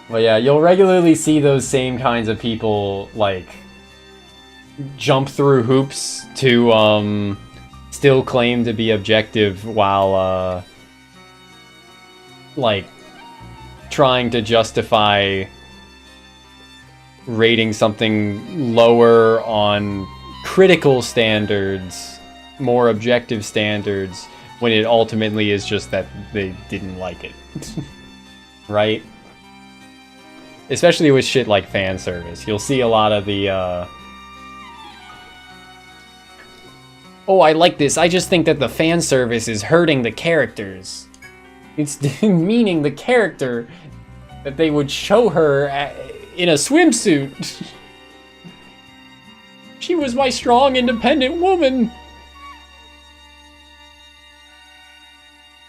Well, yeah, you'll regularly see those same kinds of people, like, jump through hoops to still claim to be objective while like trying to justify rating something lower on critical standards, more objective standards, when it ultimately is just that they didn't like it. Right? Especially with shit like fan service. You'll see a lot of the oh, I like this. I just think that the fan service is hurting the characters. It's demeaning the character that they would show her in a swimsuit. She was my strong, independent woman.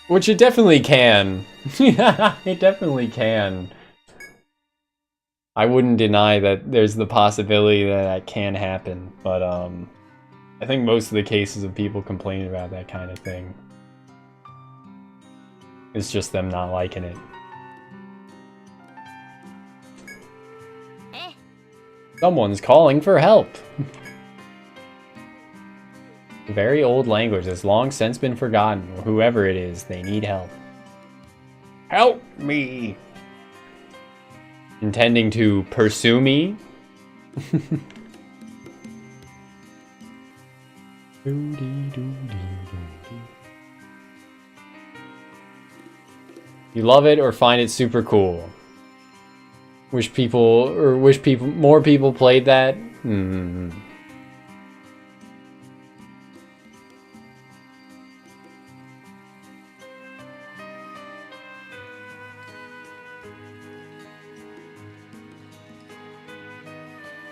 Which it definitely can. It definitely can. I wouldn't deny that there's the possibility that that can happen, but I think most of the cases of people complaining about that kind of thing, it's just them not liking it. Someone's calling for help. A very old language that's long since been forgotten. Whoever it is, they need help. Help me! Intending to pursue me? You love it or find it super cool? Wish more people played that?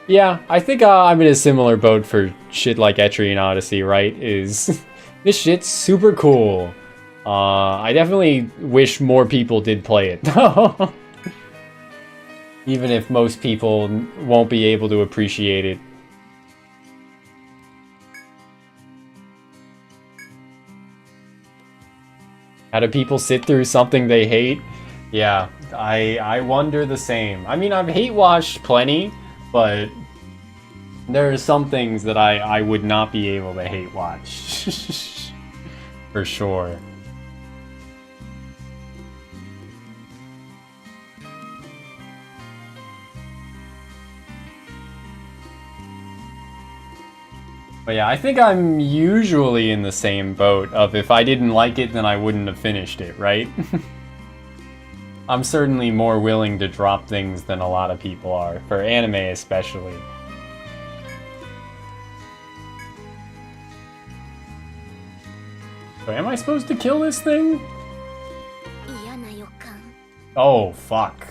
Yeah, I think I'm in a similar boat for shit like Etrian Odyssey, right? Is this shit's super cool. I definitely wish more people did play it. Even if most people won't be able to appreciate it. How do people sit through something they hate? Yeah, I wonder the same. I mean, I've hate-watched plenty, but there are some things that I would not be able to hate-watch. For sure. But yeah, I think I'm usually in the same boat of if I didn't like it, then I wouldn't have finished it, right? I'm certainly more willing to drop things than a lot of people are, for anime especially. Wait, am I supposed to kill this thing? 嫌な予感 Oh, fuck.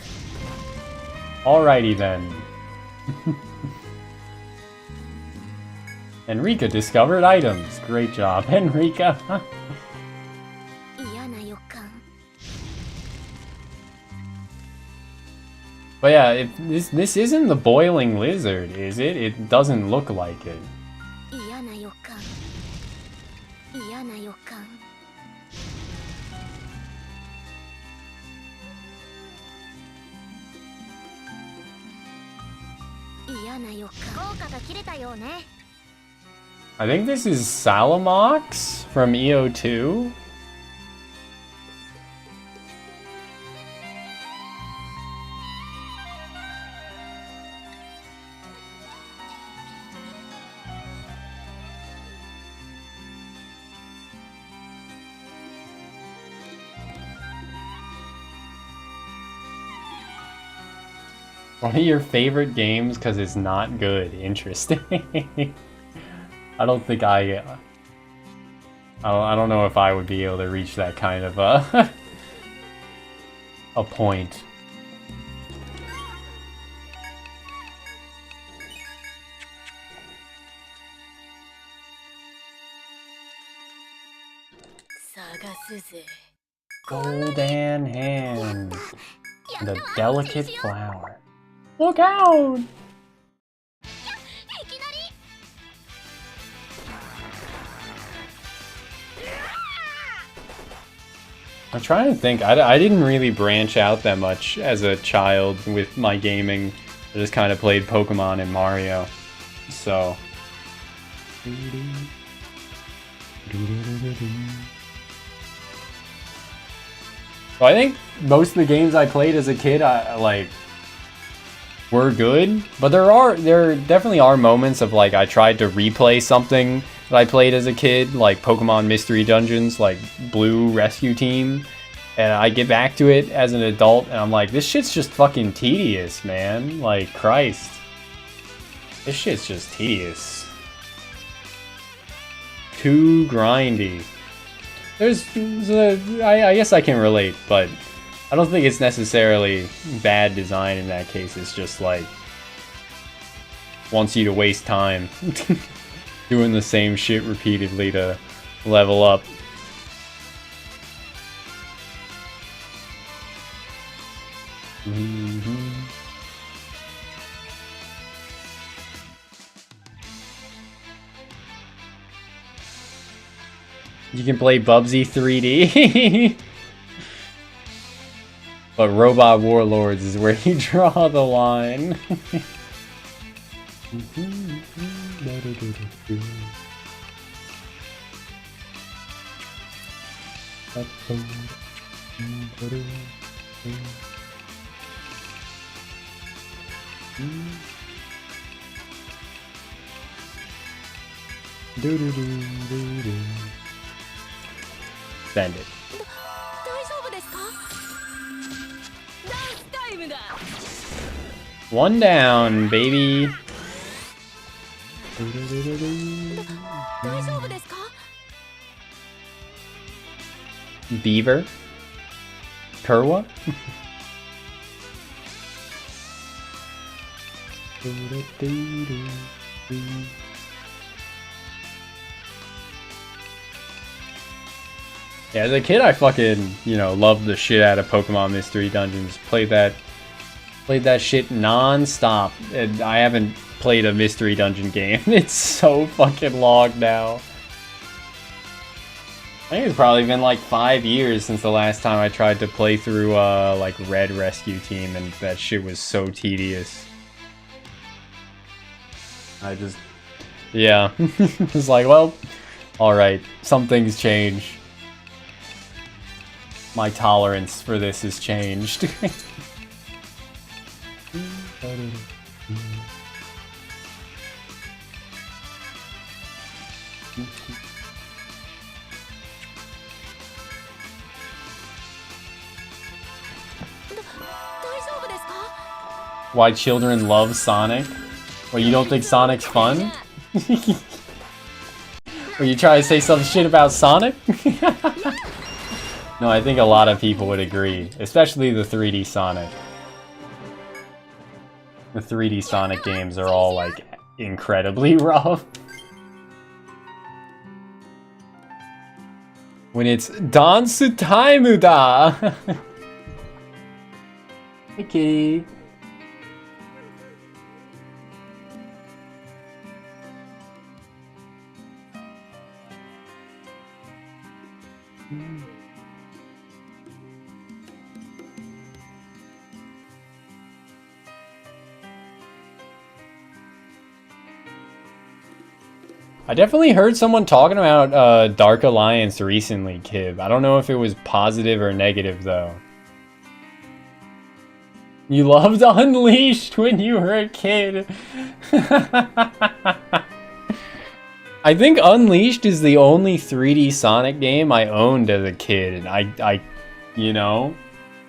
Alrighty then. Enrica discovered items. Great job, Enrica. 嫌な予感 But yeah, this isn't the boiling lizard, is it? It doesn't look like it. 嫌な予感嫌な予感嫌な予感効果が切れたようね I think this is Salamox from EO2. One of your favorite games because it's not good. Interesting. I don't think I don't know if I would be able to reach that kind of a point. Golden hand. And a delicate flower. Look out! I'm trying to think. I didn't really branch out that much as a child with my gaming. I just kind of played Pokemon and Mario. So. So I think most of the games I played as a kid, were good, but there definitely are moments of like I tried to replay something that I played as a kid, like Pokemon Mystery Dungeons, like Blue Rescue Team, and I get back to it as an adult and I'm like, this shit's just fucking tedious, man. Like, Christ. This shit's just tedious. Too grindy. I guess I can relate, but I don't think it's necessarily bad design in that case. It's just like wants you to waste time doing the same shit repeatedly to level up. You can play Bubsy 3D. But Robot Warlords is where you draw the line. Send it. One down, baby. Beaver? Kerwa? Yeah, as a kid I fucking, loved the shit out of Pokemon Mystery Dungeons. Played that shit non-stop. And I haven't played a Mystery Dungeon game. It's so fucking long now. I think it's probably been like 5 years since the last time I tried to play through like Red Rescue Team, and that shit was so tedious. Yeah. It's like, well, alright, some things change. My tolerance for this has changed. Why children love Sonic? Well, you don't think Sonic's fun? Were you trying to say some shit about Sonic? No, I think a lot of people would agree, especially the 3D Sonic. The 3D Sonic games are all, like, incredibly rough. When it's dance time da. Okay. I definitely heard someone talking about Dark Alliance recently, Kib. I don't know if it was positive or negative, though. You loved Unleashed when you were a kid. I think Unleashed is the only 3D Sonic game I owned as a kid. I you know,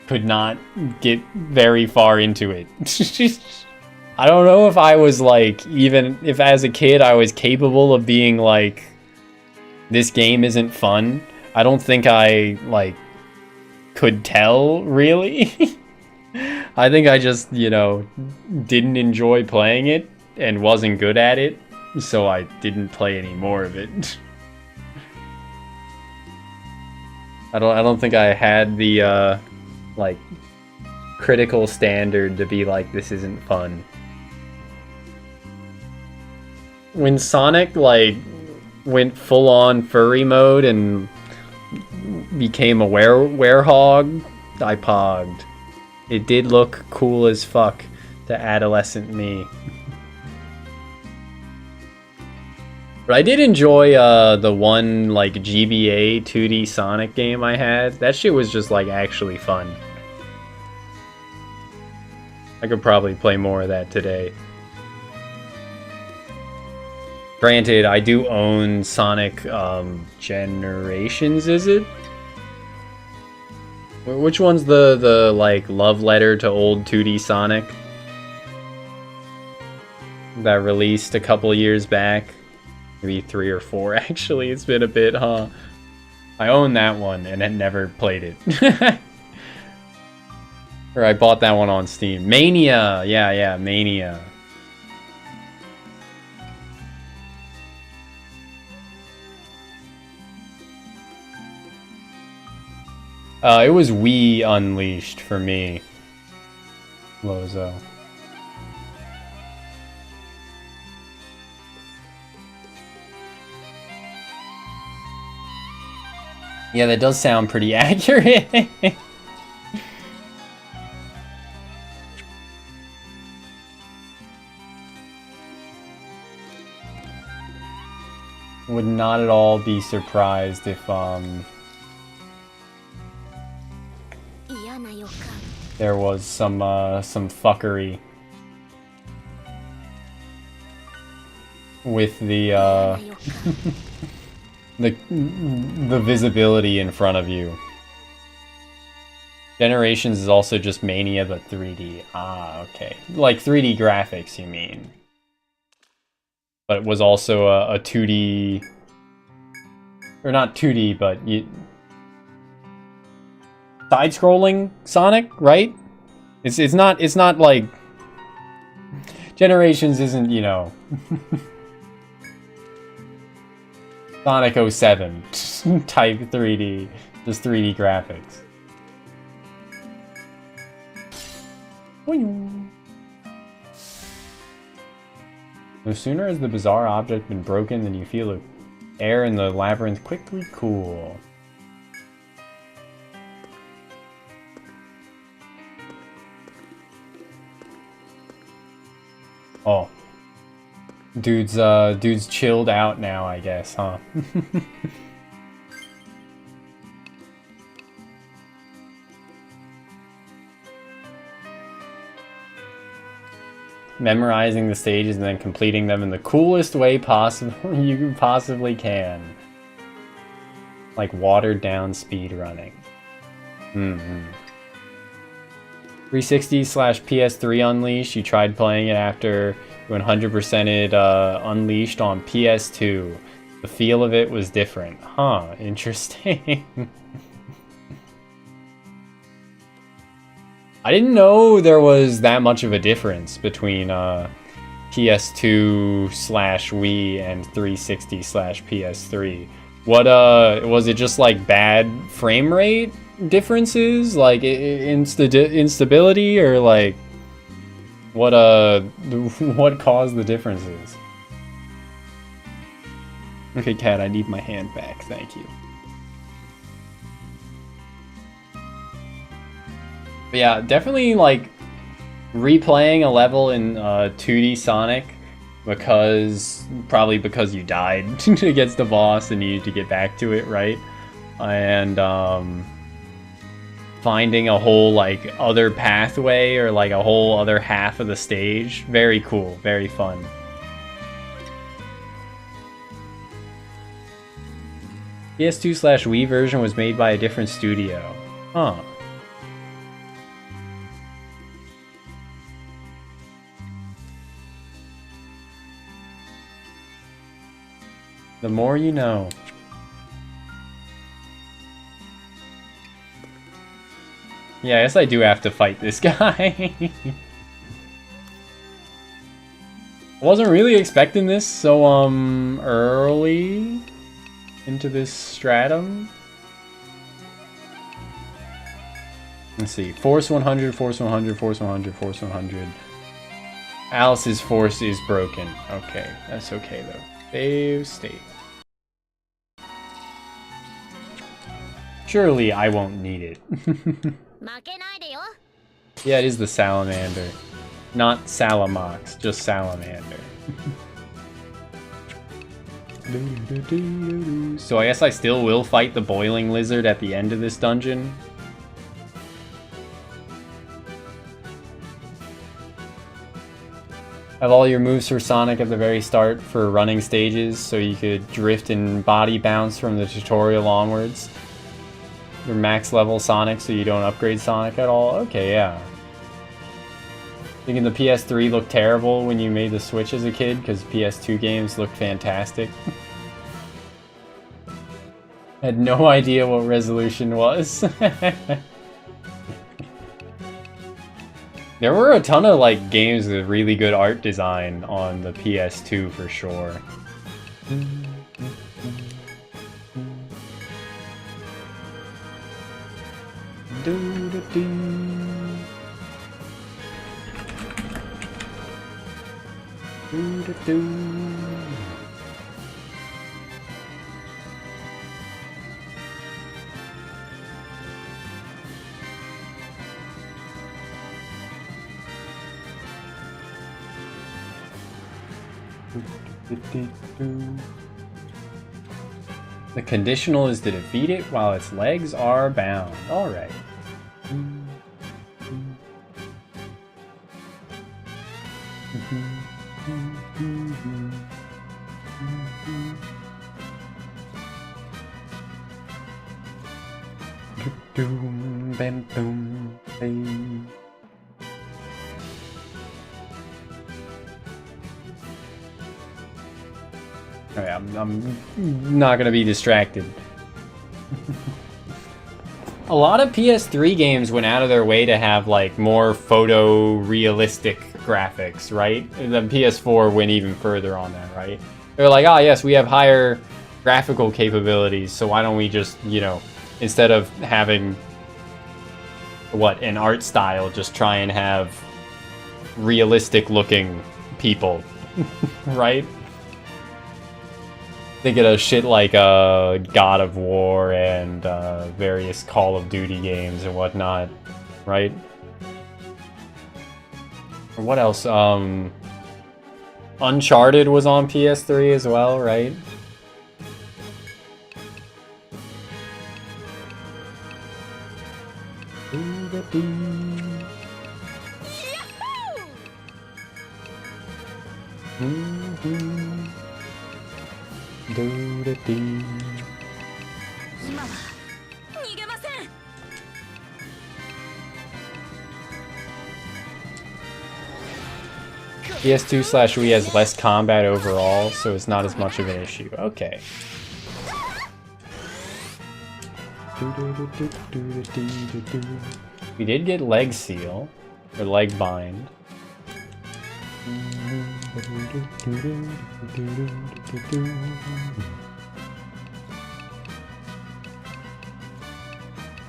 could not get very far into it. I don't know if I was like, even if as a kid I was capable of being like, this game isn't fun. I don't think I, like, could tell, really. I think I just, you know, didn't enjoy playing it and wasn't good at it, so I didn't play any more of it. I don't think I had the, like, critical standard to be like, this isn't fun. When Sonic, like, went full-on furry mode and became a werehog, I pogged. It did look cool as fuck to adolescent me. But I did enjoy the one, like, GBA 2D Sonic game I had. That shit was just, like, actually fun. I could probably play more of that today. Granted, I do own Sonic Generations, is it? Which one's the like love letter to old 2D Sonic? That released a couple years back. Maybe 3 or 4 actually. It's been a bit, huh? I own that one and had never played it. Or I bought that one on Steam. Mania! Yeah, Mania. It was Wii Unleashed for me. Lozo. Yeah, that does sound pretty accurate. Would not at all be surprised if, there was some fuckery with the the visibility in front of you. Generations is also just Mania but 3D. Ah, okay. Like 3D graphics, you mean? But it was also a 2D, or not 2D, but side-scrolling Sonic, right? It's not like Generations isn't, you know, Sonic 07 type 3D, just 3D graphics. No sooner has the bizarre object been broken than you feel the air in the labyrinth quickly cool. Oh. Dude's chilled out now, I guess, huh? Memorizing the stages and then completing them in the coolest way possible you possibly can. Like watered down speedrunning. 360/PS3 Unleashed. You tried playing it after you 100%ed Unleashed on PS2. The feel of it was different. Huh, interesting. I didn't know there was that much of a difference between PS2/Wii and 360/PS3. What was it just like bad frame rate differences, like instability, or like what what caused the differences? Okay, Cat, I need my hand back. Thank you. But yeah, definitely like replaying a level in 2D Sonic probably because you died against the boss and needed to get back to it, right? And finding a whole like other pathway or like a whole other half of the stage. Very cool, very fun. PS2/Wii version was made by a different studio. Huh. The more you know. Yeah, I guess I do have to fight this guy. I wasn't really expecting this so early into this stratum. Let's see. Force 100, Force 100, Force 100, Force 100. Alice's force is broken. Okay, that's okay though. Save state. Surely I won't need it. Yeah, it is the salamander. Not Salamox, just salamander. So I guess I still will fight the boiling lizard at the end of this dungeon. Have all your moves for Sonic at the very start for running stages, so you could drift and body bounce from the tutorial onwards. Your max level Sonic, so you don't upgrade Sonic at all. Okay, yeah. Thinking the PS3 looked terrible when you made the Switch as a kid, because PS2 games looked fantastic. Had no idea what resolution was. There were a ton of like games with really good art design on the PS2 for sure. The conditional is to defeat it while its legs are bound. Alright. Alright, I'm not gonna be distracted. A lot of PS3 games went out of their way to have like more photorealistic graphics, right? And then PS4 went even further on that, right? They're like, ah, yes, we have higher graphical capabilities, so why don't we just, you know, instead of having an art style, just try and have realistic looking people, right? Thinking of shit like God of War and various Call of Duty games and whatnot, right? Or what else? Uncharted was on PS3 as well, right? PS2/Wii has less combat overall, so it's not as much of an issue. Okay. We did get leg seal, or leg bind.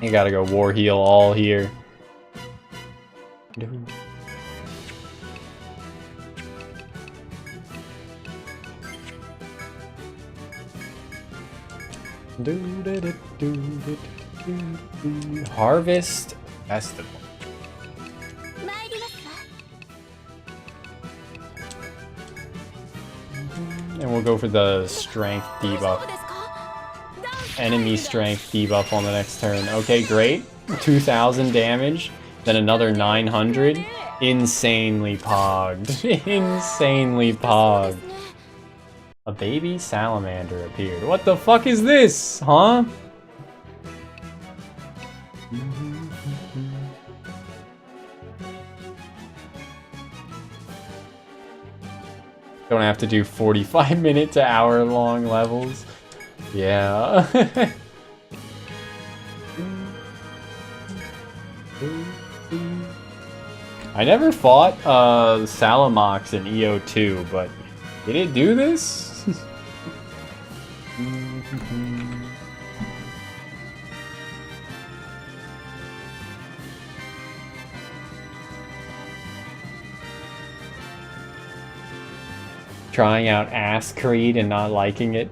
You gotta go war heal all here. Harvest Festival. And we'll go for the strength debuff. Enemy strength debuff on the next turn. Okay, great. 2,000 damage. Then another 900. Insanely pogged. Insanely pogged. A baby salamander appeared. What the fuck is this? Huh? Don't have to do 45-minute to hour-long levels. Yeah. I never fought Salamox in EO2, but did it do this? Trying out Ass Creed and not liking it.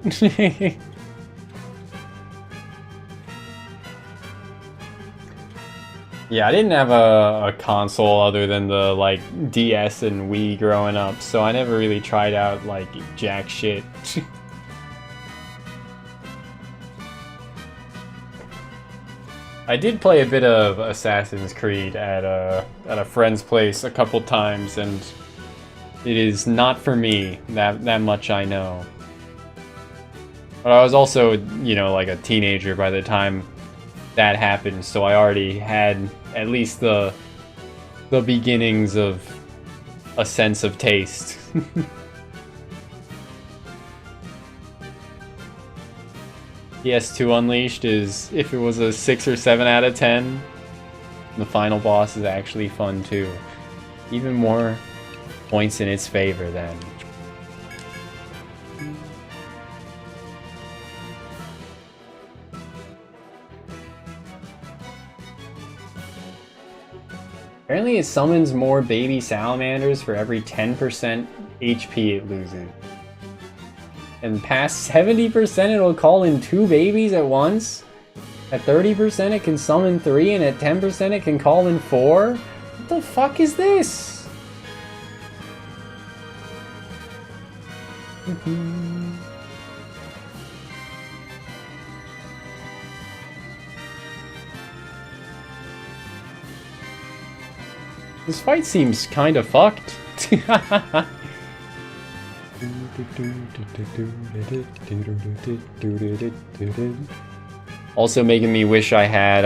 Yeah, I didn't have a console other than the, like, DS and Wii growing up, so I never really tried out, like, jack shit. I did play a bit of Assassin's Creed at a friend's place a couple times, and it is not for me, that much I know. But I was also, you know, like a teenager by the time that happened, so I already had at least the beginnings of a sense of taste. PS2 Unleashed is, if it was a 6 or 7 out of 10, the final boss is actually fun too. Even more points in its favor then. Apparently it summons more baby salamanders for every 10% HP it loses. And past 70% it'll call in 2 babies at once. At 30% it can summon 3, and at 10% it can call in 4? What the fuck is this? This fight seems kind of fucked. Also making me wish I had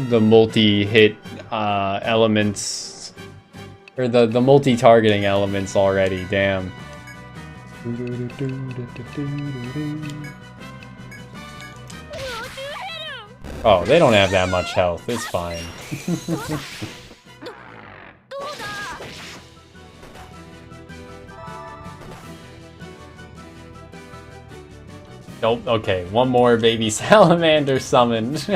the multi-hit elements, or the multi-targeting elements already. Damn. Oh, they don't have that much health. It's fine. Nope, okay, one more baby salamander summoned.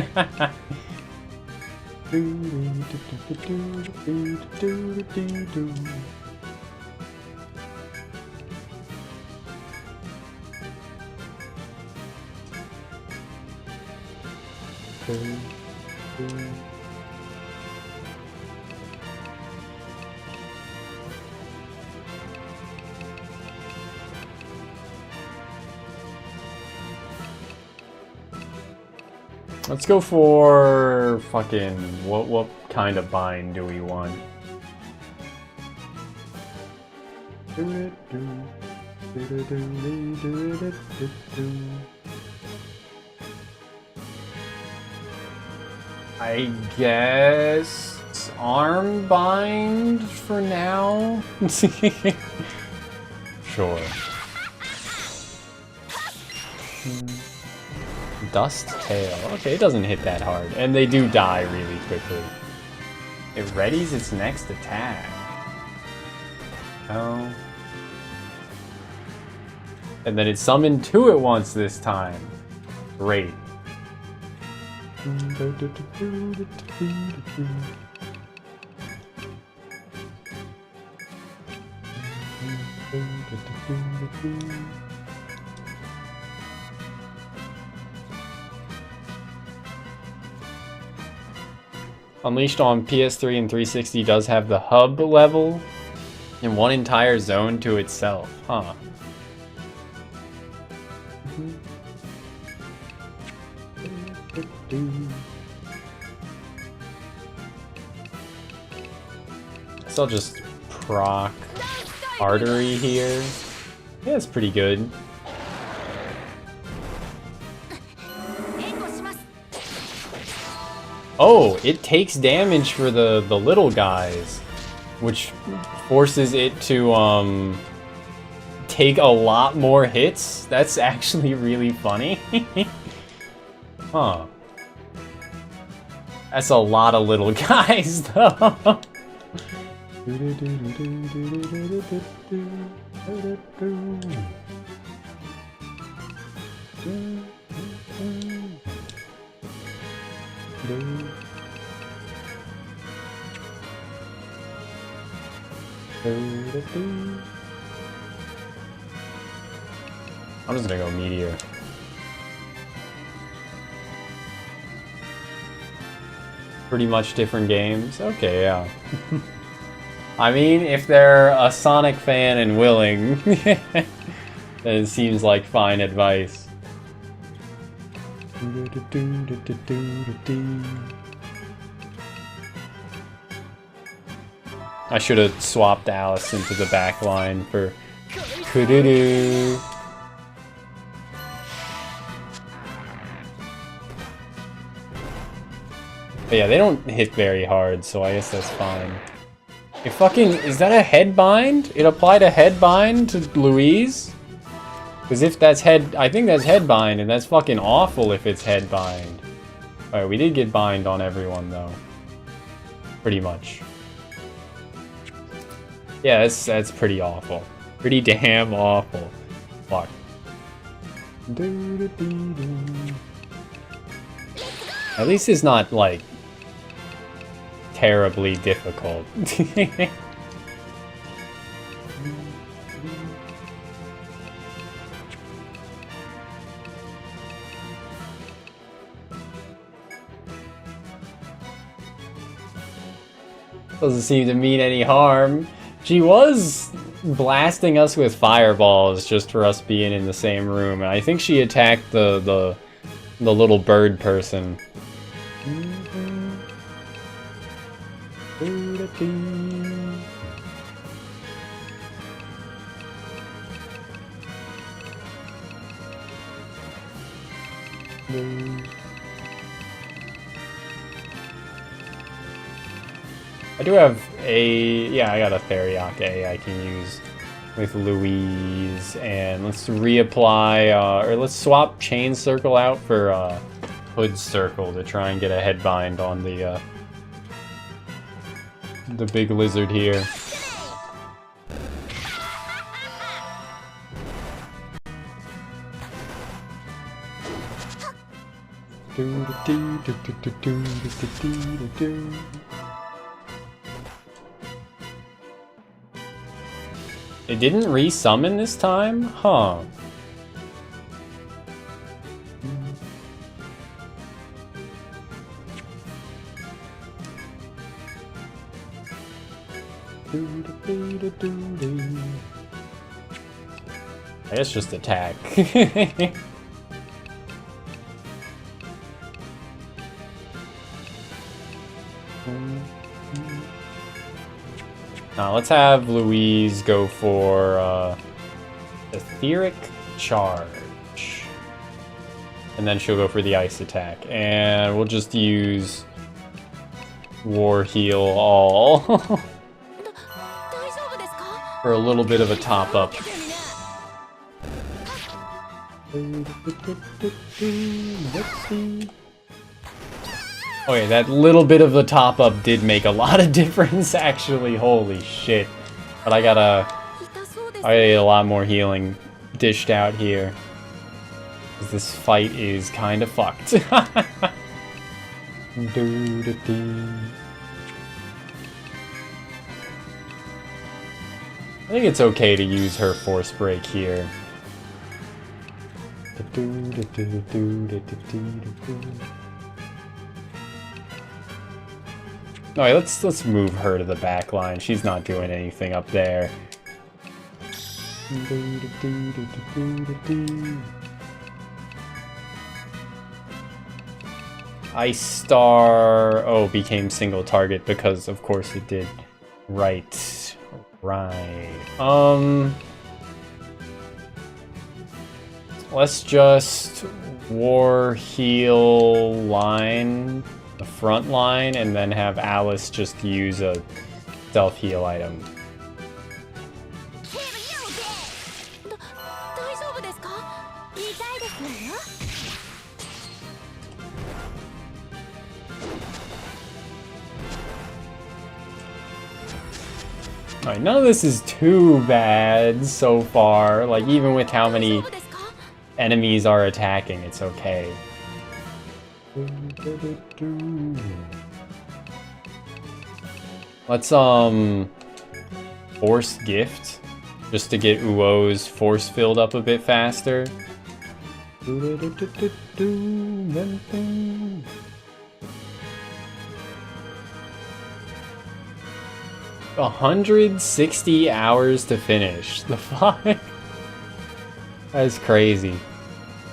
Let's go for fucking what kind of bind do we want? I guess guess arm bind for now? Sure. Dust tail. Okay, it doesn't hit that hard. And they do die really quickly. It readies its next attack. Oh. And then it summoned two at once this time. Great. Unleashed on PS3 and 360 does have the hub level and one entire zone to itself, huh? So I'll just proc artery here. Yeah, it's pretty good. Oh, it takes damage for the little guys, which forces it to take a lot more hits. That's actually really funny. Huh. That's a lot of little guys, though. I'm just gonna go meteor. Pretty much different games. Okay, yeah. I mean, if they're a Sonic fan and willing, then it seems like fine advice. I should have swapped Alice into the back line for Kududu. But yeah, they don't hit very hard, so I guess that's fine. It fucking... Is that a headbind? It applied a headbind to Louise? Because if that's head... I think that's headbind, and that's fucking awful if it's headbind. Alright, we did get bind on everyone, though. Pretty much. Yeah, that's pretty awful. Pretty damn awful. Fuck. At least it's not, like, terribly difficult. Doesn't seem to mean any harm. She was blasting us with fireballs just for us being in the same room, and I think she attacked the little bird person. I do have a... Yeah, I got a Theriac I can use with Louise. And let's reapply... or let's swap Chain Circle out for Hood Circle to try and get a headbind on the big lizard here. It didn't resummon this time? Huh. I guess just attack. Now let's have Louise go for Etheric Charge. And then she'll go for the ice attack. And we'll just use war heal all 大丈夫ですか？ for a little bit of a top up. Okay, that little bit of the top up did make a lot of difference actually, holy shit. But I gotta get a lot more healing dished out here. 'Cause this fight is kinda fucked. I think it's okay to use her force break here. Alright, let's move her to the back line. She's not doing anything up there. Ice Star... Oh, became single target because of course it did. Right. Let's just war heal line the front line and then have Alice just use a stealth heal item. 大丈夫ですか？痛いですわよ。 Alright, none of this is too bad so far. Like, even with how many enemies are attacking, it's okay. Let's, force gift, just to get Uo's force filled up a bit faster. 160 hours to finish. The fuck? That's crazy.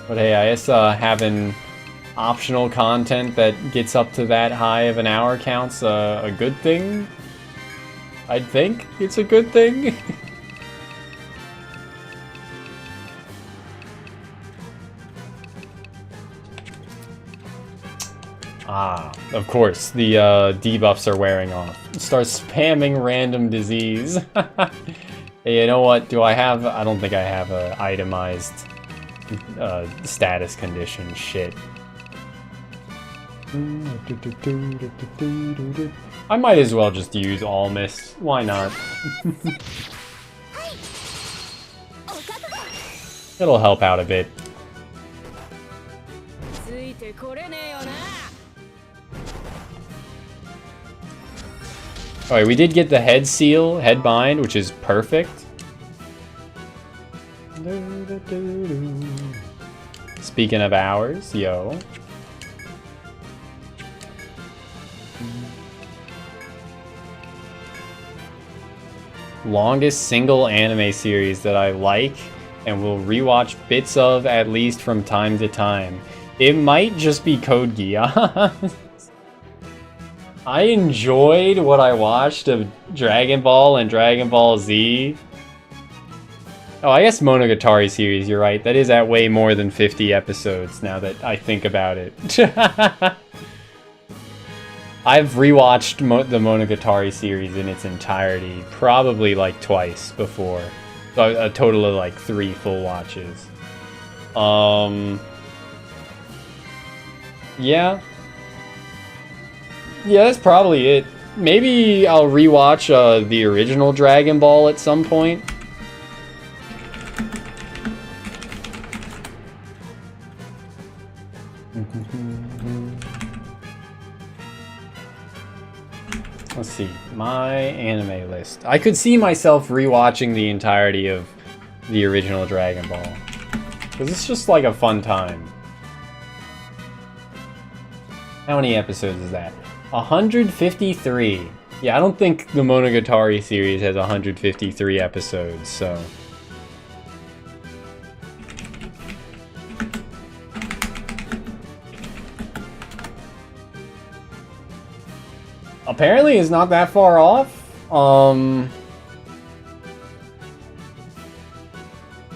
But hey, I guess having optional content that gets up to that high of an hour counts a good thing. I'd think it's a good thing. Ah, of course, the debuffs are wearing off. Start spamming random disease. Hey, you know what? Do I have... I don't think I have a itemized status condition. Shit. I might as well just use all miss. Why not? It'll help out a bit. Alright, we did get the head seal, head bind, which is perfect. Speaking of hours, yo. Longest single anime series that I like and will rewatch bits of at least from time to time. It might just be Code Geass. I enjoyed what I watched of Dragon Ball and Dragon Ball Z. Oh, I guess Monogatari series, you're right. That is at way more than 50 episodes now that I think about it. I've rewatched the Monogatari series in its entirety probably like twice before. So a total of like 3 full watches. Yeah. Yeah, that's probably it. Maybe I'll rewatch the original Dragon Ball at some point. Let's see, my anime list. I could see myself rewatching the entirety of the original Dragon Ball. Because it's just like a fun time. How many episodes is that? 153. Yeah, I don't think the Monogatari series has 153 episodes, so... Apparently it's not that far off. I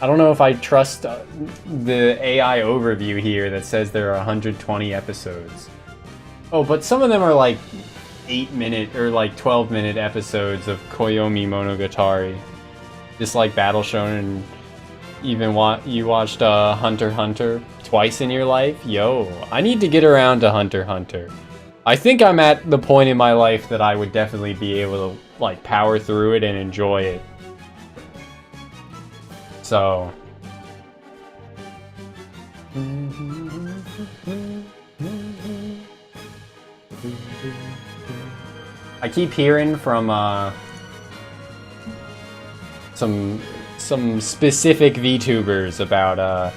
don't know if I trust the AI overview here that says there are 120 episodes. Oh, but some of them are like 8-minute or like 12-minute episodes of Koyomi Monogatari. Just like Battle Shonen. Even you watched Hunter x Hunter twice in your life? Yo, I need to get around to Hunter x Hunter. I think I'm at the point in my life that I would definitely be able to like power through it and enjoy it. So I keep hearing from some specific VTubers about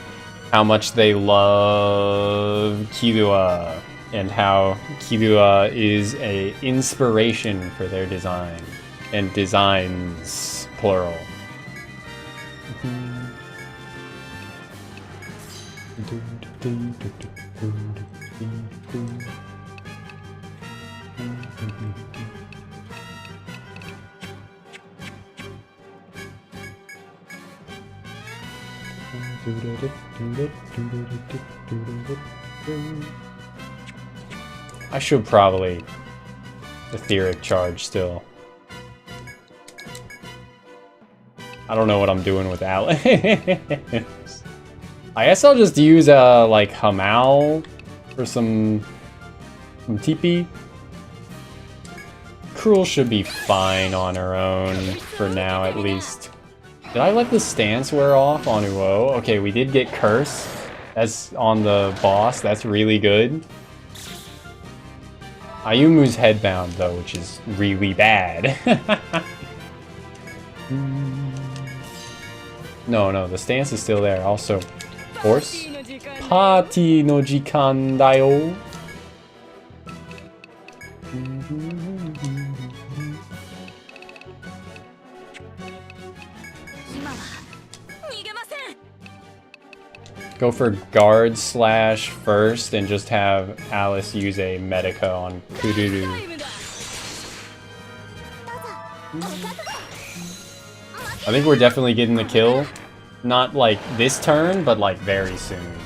how much they love Killua and how Killua is a inspiration for their design and designs plural. I should probably etheric charge still. I don't know what I'm doing with Alex. I guess I'll just use like Hamao for some TP. Cruel should be fine on her own for now at least. Did I let the stance wear off on Uo? Okay, we did get Curse. That's on the boss. That's really good. Ayumu's headbound though, which is really bad. No, the stance is still there. Also, force. Party no jikan da yo. Go for guard slash first and just have Alice use a Medica on Kururu. I think we're definitely getting the kill. Not like this turn, but like very soon.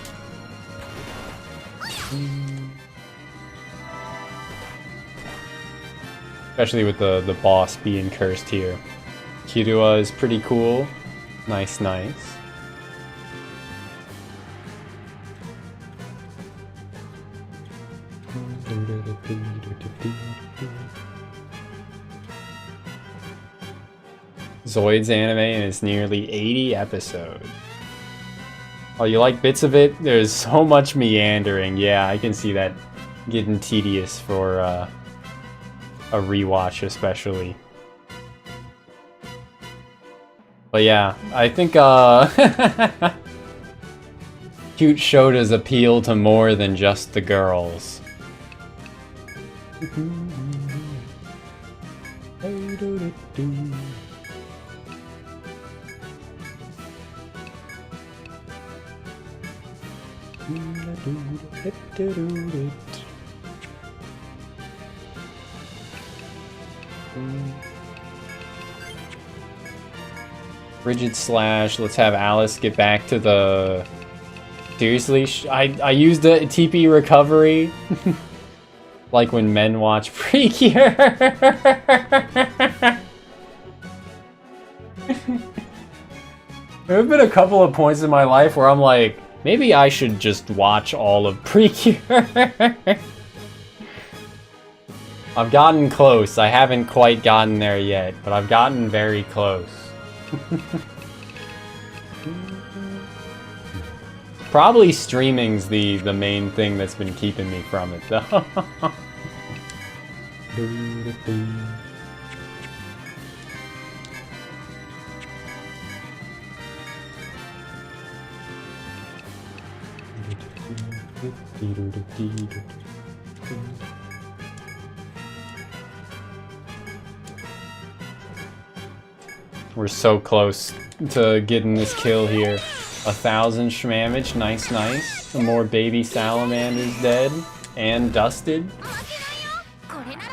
Especially with the boss being cursed here. Kirua is pretty cool. Nice. Zoid's anime and it's nearly 80 episodes. Oh, you like bits of it? There's so much meandering. Yeah, I can see that getting tedious for a rewatch especially. But yeah, I think cute Shota's appeal to more than just the girls. Rigid slash. Let's have Alice get back to the... Seriously? I used the TP recovery. Like when men watch Precure. There have been a couple of points in my life where I'm like, maybe I should just watch all of Precure. I've gotten close. I haven't quite gotten there yet, but I've gotten very close. Probably streaming's the main thing that's been keeping me from it, though. We're so close to getting this kill here. 1,000 shmamage, nice. Some more baby salamanders dead and dusted.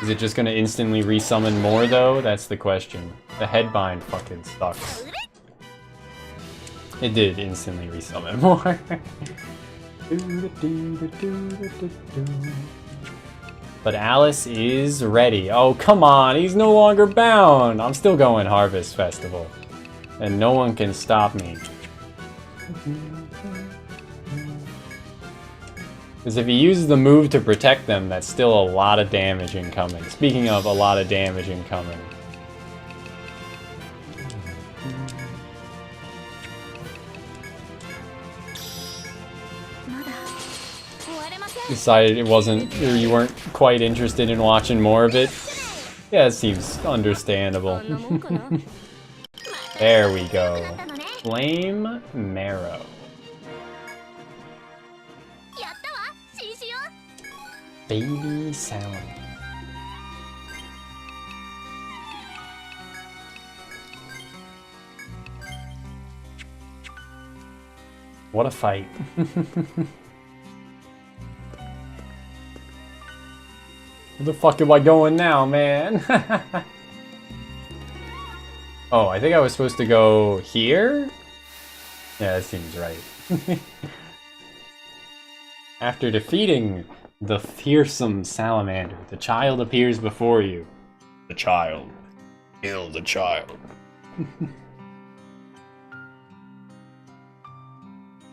Is it just gonna instantly resummon more though? That's the question. The headbind fucking sucks. It did instantly resummon more. But Alice is ready. Oh, come on, he's no longer bound. I'm still going Harvest Festival. And no one can stop me. Because if he uses the move to protect them, that's still a lot of damage incoming. Speaking of a lot of damage incoming. Decided it wasn't, or you weren't quite interested in watching more of it. Yeah, it seems understandable. There we go. Flame Marrow. Baby Salmon. What a fight. Where the fuck am I going now, man? Oh, I think I was supposed to go here? Yeah, that seems right. After defeating the fearsome salamander, the child appears before you. The child. Kill the child.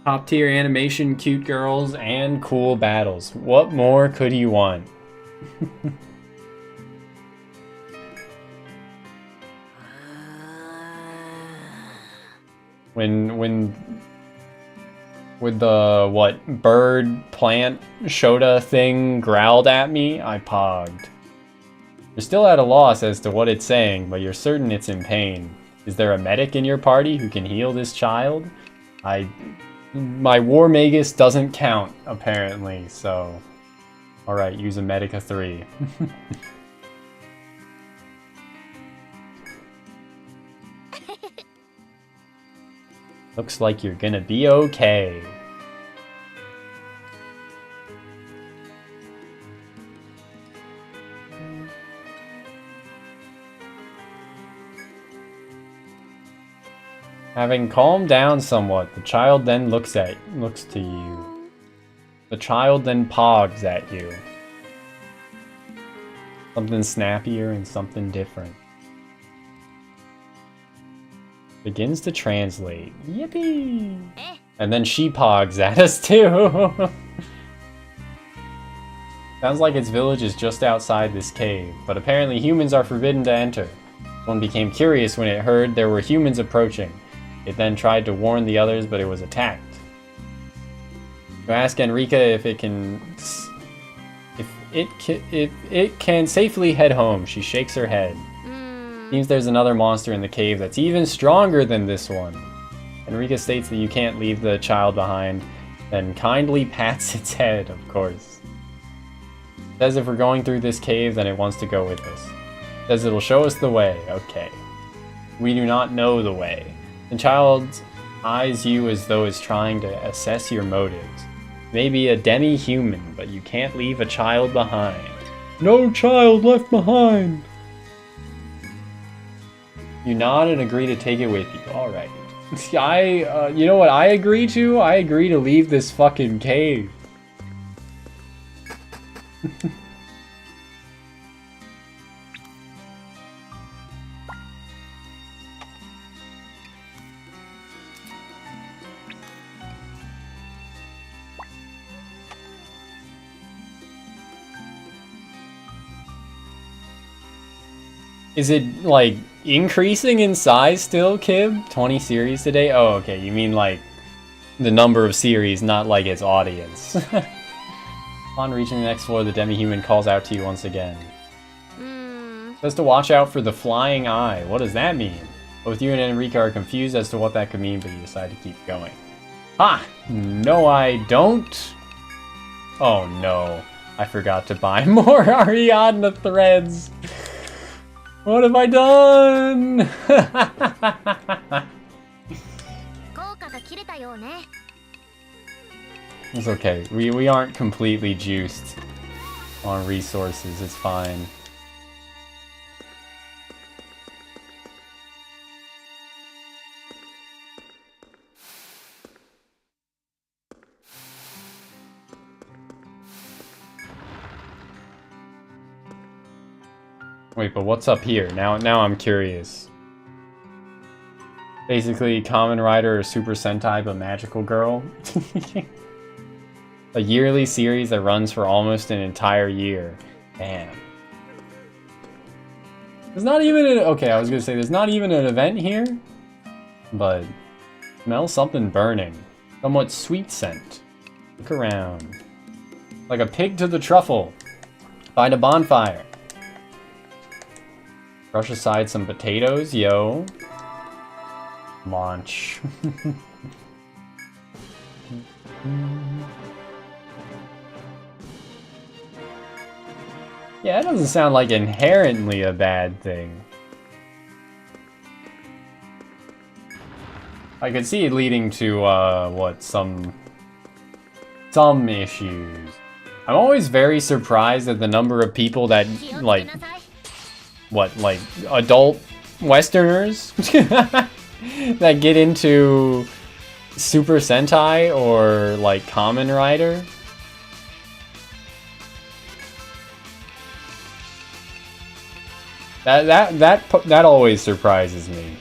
Top tier animation, cute girls, and cool battles. What more could you want? when with the bird plant Shota thing growled at me, I pogged. You're still at a loss as to what it's saying, but you're certain it's in pain. Is there a medic in your party who can heal this child? My War Magus doesn't count, apparently, so... Alright, use a Medica 3. Looks like you're gonna be okay. Having calmed down somewhat, the child then looks to you. The child then pogs at you. Something snappier and something different. Begins to translate. Yippee! And then she pogs at us too. Sounds like its village is just outside this cave, but apparently humans are forbidden to enter. One became curious when it heard there were humans approaching. It then tried to warn the others, but it was attacked. You ask Enrica if it can safely head home. She shakes her head. Seems there's another monster in the cave that's even stronger than this one. Enrica states that you can't leave the child behind, then kindly pats its head, of course. Says if we're going through this cave, then it wants to go with us. Says it'll show us the way. Okay. We do not know the way. The child eyes you as though it's trying to assess your motives. Maybe a demi-human, but you can't leave a child behind. No child left behind! You nod and agree to take it with you. Alright. You know what I agree to? I agree to leave this fucking cave. Is it, like, increasing in size still, Kib? 20 series today? Oh, okay, you mean, like, the number of series, not, like, its audience. Upon reaching the next floor, the demi-human calls out to you once again. Says to watch out for the flying eye. What does that mean? Both you and Enrica are confused as to what that could mean, but you decide to keep going. Ha! No, I don't. Oh, no. I forgot to buy more Ariadna threads. What have I done? It's okay. We aren't completely juiced on resources. It's fine. Wait, but what's up here? Now I'm curious. Basically, Kamen Rider or Super Sentai, but magical girl. A yearly series that runs for almost an entire year. Damn. There's not even an... Okay, I was gonna say, there's not even an event here. But... Smell something burning. Somewhat sweet scent. Look around. Like a pig to the truffle. Find a bonfire. Brush aside some potatoes, yo. Launch. Yeah, that doesn't sound like inherently a bad thing. I could see it leading to, what, some issues. I'm always very surprised at the number of people that, like, what, like, adult Westerners that get into Super Sentai or, like, Kamen Rider. That always surprises me.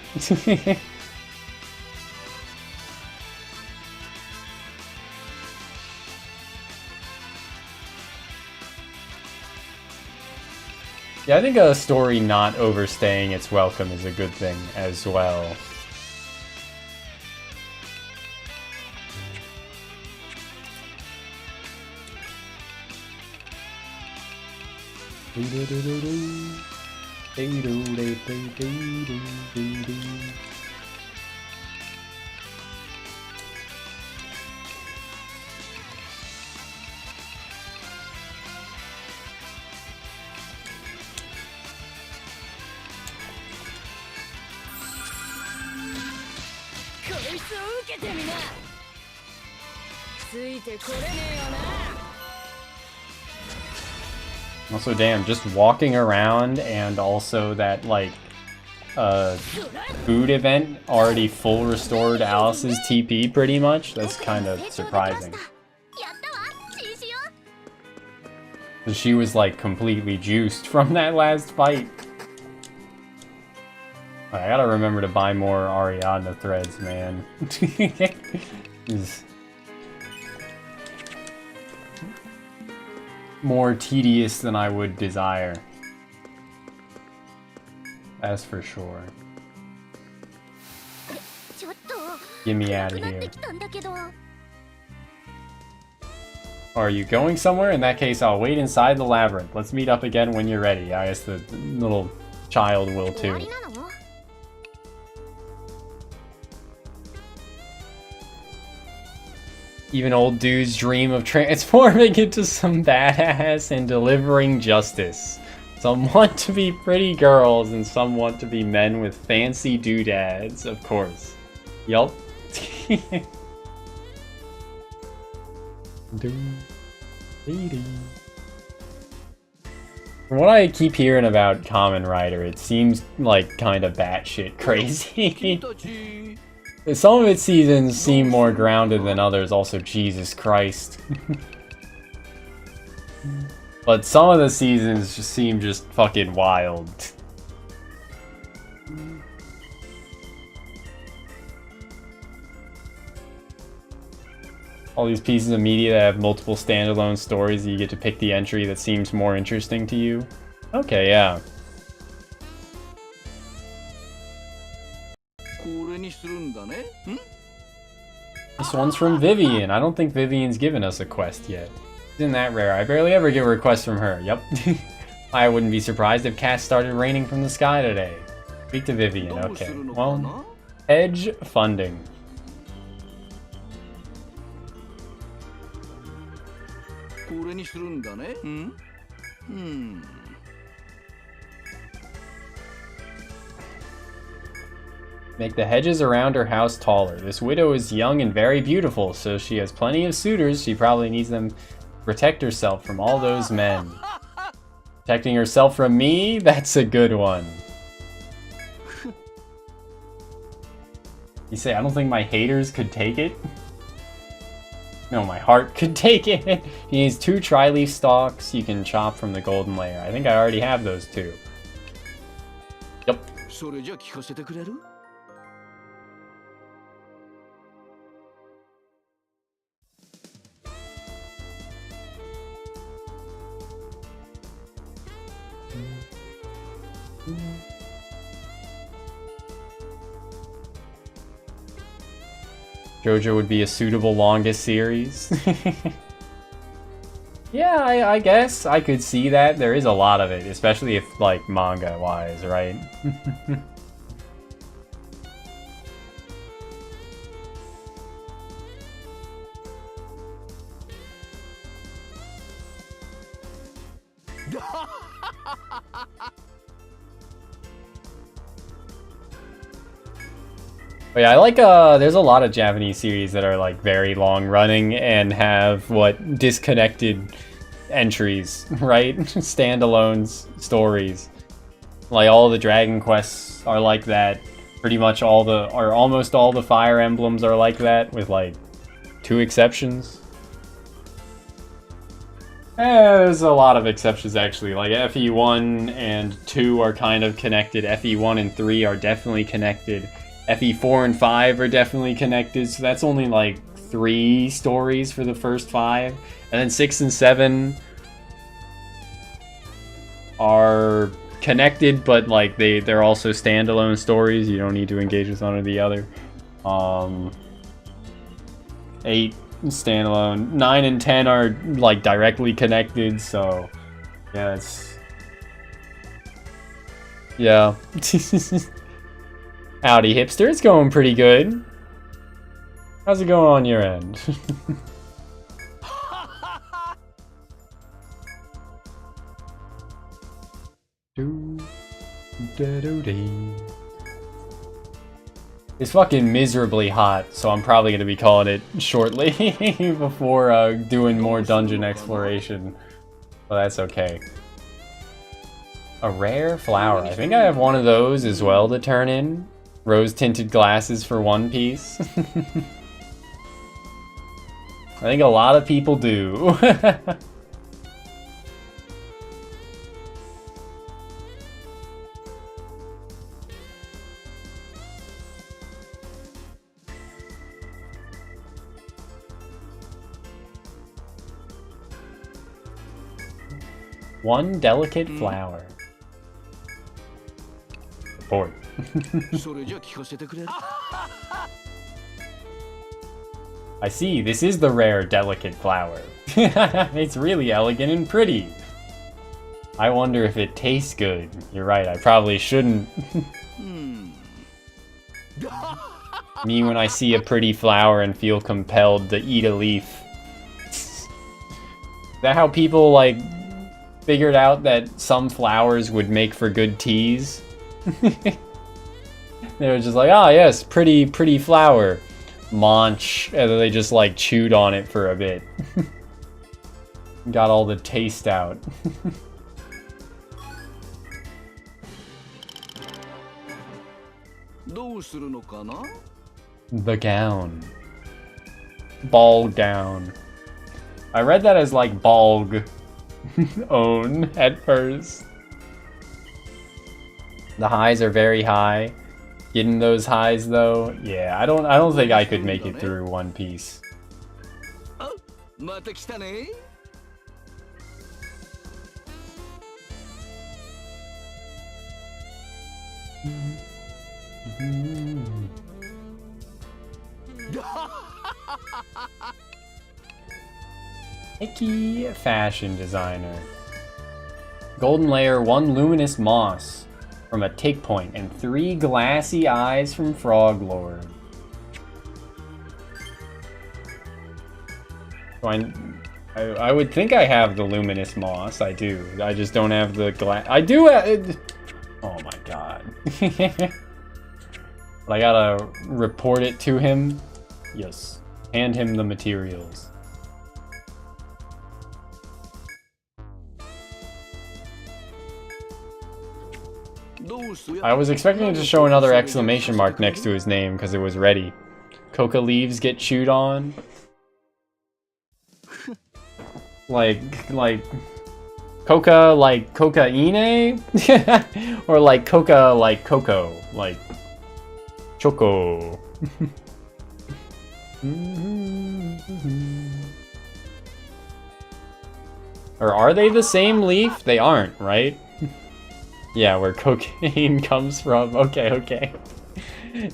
Yeah, I think a story not overstaying its welcome is a good thing as well. Also, damn, just walking around and also that, like, food event already full restored Alice's TP pretty much. That's kind of surprising. She was, like, completely juiced from that last fight. I gotta remember to buy more Ariadne threads, man. Is more tedious than I would desire. That's for sure. Get me out of here. Are you going somewhere? In that case, I'll wait inside the labyrinth. Let's meet up again when you're ready. I guess the little child will too. Even old dudes dream of transforming into some badass and delivering justice. Some want to be pretty girls and some want to be men with fancy doodads, of course. Yup. From what I keep hearing about Kamen Rider, it seems like kind of batshit crazy. Some of its seasons seem more grounded than others, also Jesus Christ. But some of the seasons just seem just fucking wild. All these pieces of media that have multiple standalone stories, you get to pick the entry that seems more interesting to you. Okay, yeah. This one's from Vivian. I don't think Vivian's given us a quest yet. Isn't that rare? I barely ever get a request from her. Yep. I wouldn't be surprised if cats started raining from the sky today. Speak to Vivian. Okay. Well, edge funding. Make the hedges around her house taller. This widow is young and very beautiful, so she has plenty of suitors. She probably needs them to protect herself from all those men. Protecting herself from me? That's a good one. You say, I don't think my haters could take it? No, my heart could take it. He needs 2 tri-leaf stalks you can chop from the golden layer. I think I already have those 2. それじゃ聞かせてくれる？ JoJo would be a suitable longest series. Yeah, I guess I could see that. There is a lot of it, especially if, like, manga-wise, right? But yeah, I like, there's a lot of Japanese series that are, like, very long-running and have, what, disconnected entries, right? Standalone stories. Like, all the Dragon Quests are like that. Pretty much all the, or almost all the Fire Emblems are like that, with, like, 2 exceptions. There's a lot of exceptions, actually. Like, FE1 and 2 are kind of connected. FE1 and 3 are definitely connected. FE4 and 5 are definitely connected, so that's only like 3 stories for the first 5. And then 6 and 7 are connected, but like they're also standalone stories. You don't need to engage with one or the other. 8 standalone. 9 and 10 are like directly connected, so yeah, it's... Yeah. Howdy, hipster. It's going pretty good. How's it going on your end? It's fucking miserably hot, so I'm probably going to be calling it shortly before doing more dungeon exploration. But that's okay. A rare flower. I think I have one of those as well to turn in. Rose-tinted glasses for One Piece. I think a lot of people do. One delicate flower. Support. I see, this is the rare delicate flower. It's really elegant and pretty. I wonder if it tastes good. You're right, I probably shouldn't. Me when I see a pretty flower and feel compelled to eat a leaf. Is that how people, like, figured out that some flowers would make for good teas? They were just like, ah, yes, pretty flower. Munch, and then they just like chewed on it for a bit. Got all the taste out. The gown. Ball gown. I read that as like balg own at first. The highs are very high. Getting those highs though, yeah, I don't think I could make it through One Piece. Icky fashion designer. Golden layer, 1 luminous moss from a take point, and 3 glassy eyes from Frog Lord. So I would think I have the luminous moss. I do. I just don't have the glass. I do have... Oh my god. But I gotta report it to him. Yes. Hand him the materials. I was expecting it to show another exclamation mark next to his name because it was ready. Coca leaves get chewed on. Coca like cocaine? Or like coca like cocoa? Like choco. Or are they the same leaf? They aren't, right? Yeah, where cocaine comes from. Okay, okay.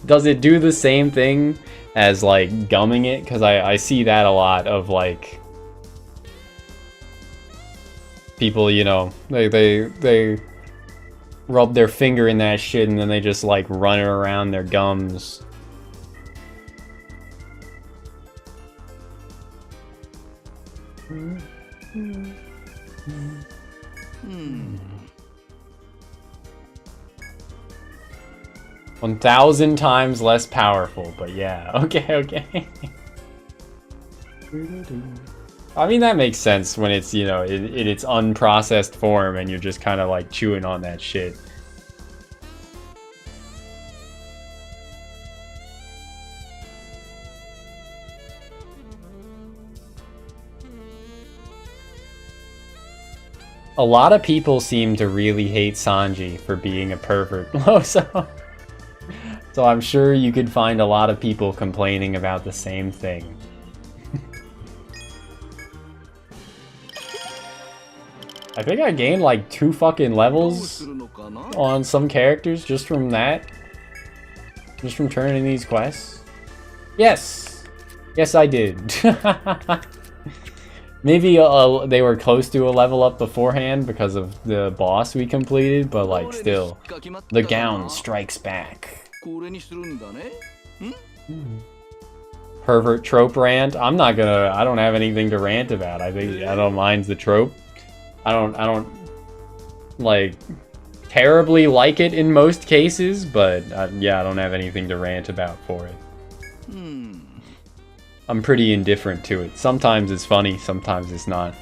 Does it do the same thing as like gumming it? Because I see that a lot of like people, you know, they rub their finger in that shit and then they just like run it around their gums. Hmm. 1,000 times less powerful, but yeah, okay, okay. I mean, that makes sense when it's, you know, in its unprocessed form and you're just kind of like chewing on that shit. A lot of people seem to really hate Sanji for being a pervert, so I'm sure you could find a lot of people complaining about the same thing. I think I gained like 2 fucking levels on some characters just from that. Just from turning in these quests. Yes! Yes, I did. Maybe they were close to a level up beforehand because of the boss we completed, but like still, the gown strikes back. Pervert trope rant. I don't have anything to rant about. I don't mind the trope. I don't like terribly like it in most cases, but yeah, I don't have anything to rant about for it. I'm pretty indifferent to it. Sometimes it's funny, sometimes it's not.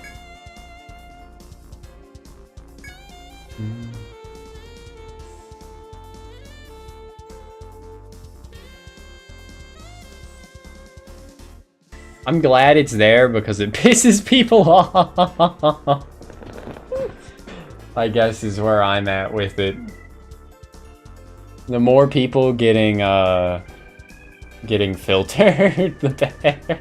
I'm glad it's there because it pisses people off. I guess is where I'm at with it. The more people getting filtered, the better.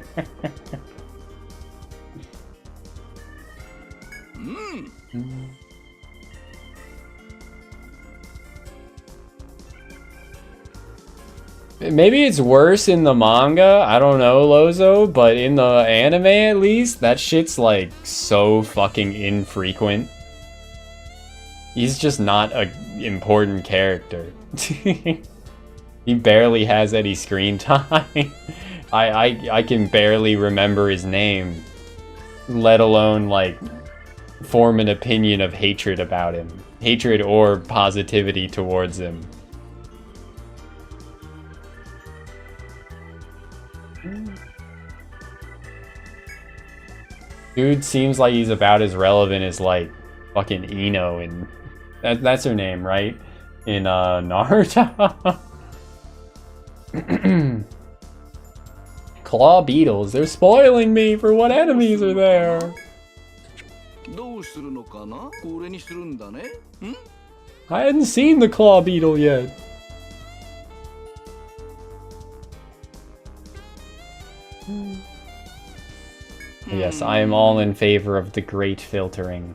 Maybe it's worse in the manga, I don't know, Lozo, but in the anime at least, that shit's like so fucking infrequent. He's just not an important character. He barely has any screen time. I can barely remember his name, let alone like form an opinion of hatred about him. Hatred or positivity towards him. Dude seems like he's about as relevant as like fucking Ino and that's her name, right? In Naruto. Claw beetles, they're spoiling me for what enemies are there. I hadn't seen the claw beetle yet. Yes, I am all in favor of the great filtering.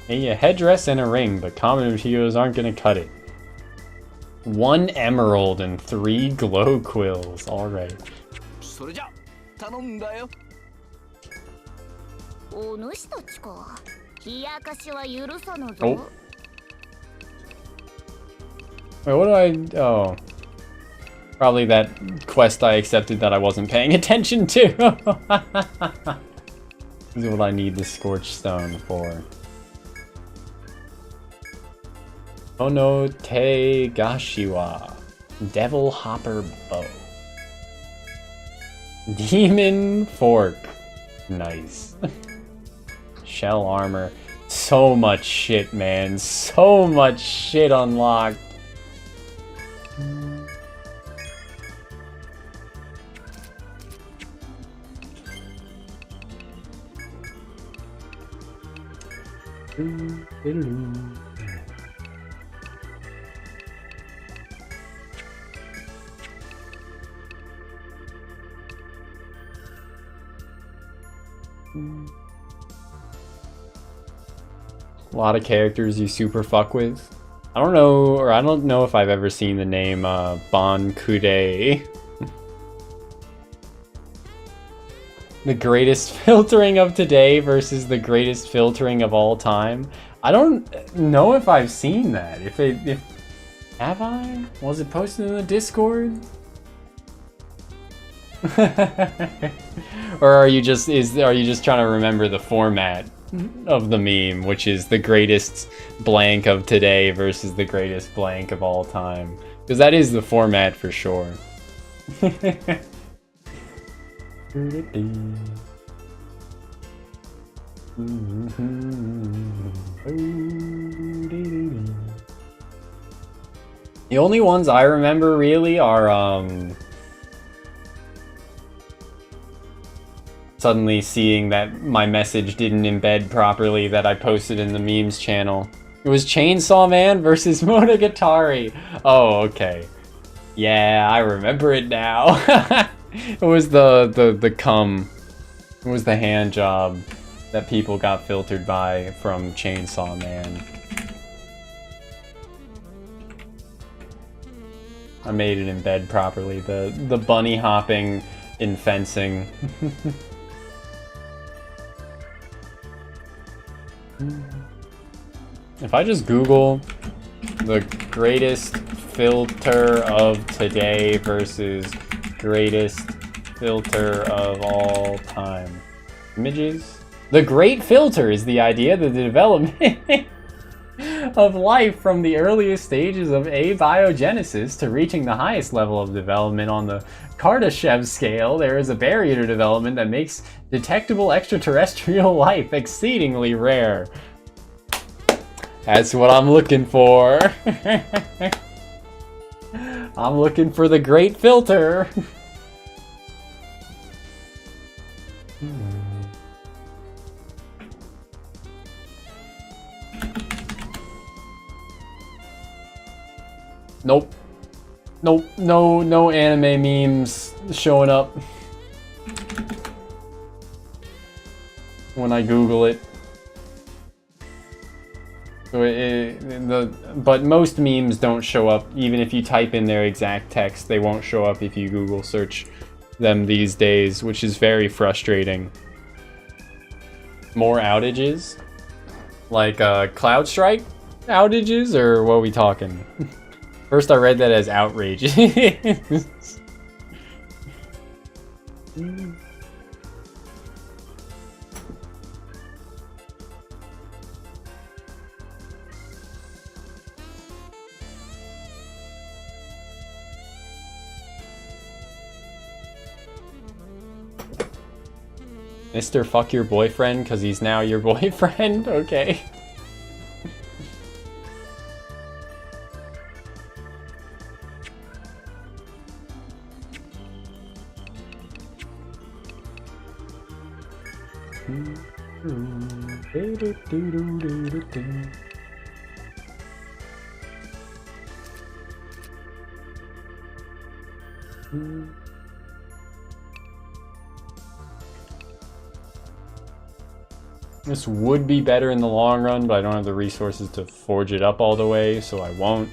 Hey, a headdress and a ring, but common materials aren't gonna cut it. 1 emerald and 3 glow quills. Alright. Oh. Wait, what do I... Oh. Probably that quest I accepted that I wasn't paying attention to. This is what I need the Scorched Stone for. Ono te gashiwa. Devil Hopper Bow. Demon Fork. Nice. Shell armor. So much shit, man. So much shit unlocked. A lot of characters you super fuck with. I don't know, or I don't know if I've ever seen the name Bon Kude. The greatest filtering of today versus the greatest filtering of all time. I don't know if I've seen that. Have I? Was it posted in the Discord? Or are you just trying to remember the format of the meme, which is the greatest blank of today versus the greatest blank of all time? Because that is the format for sure. The only ones I remember really are suddenly seeing that my message didn't embed properly that I posted in the memes channel. It was Chainsaw Man versus Monogatari. Oh, okay. Yeah, I remember it now. It was the cum. It was the hand job that people got filtered by from Chainsaw Man. I made it embed properly. The bunny hopping in fencing. If I just Google the greatest filter of today versus greatest filter of all time. Images? The great filter is the idea that the development of life from the earliest stages of abiogenesis to reaching the highest level of development on the Kardashev scale, there is a barrier to development that makes detectable extraterrestrial life exceedingly rare. That's what I'm looking for. I'm looking for the great filter. Nope. Nope. No anime memes showing up when I Google it. So but most memes don't show up, even if you type in their exact text. They won't show up if you Google search them these days, which is very frustrating. More outages? Like Cloud Strike outages, or what are we talking? First I read that as outrage. Mr. Fuck Your Boyfriend, because he's now your boyfriend? Okay. This would be better in the long run, but I don't have the resources to forge it up all the way, so I won't.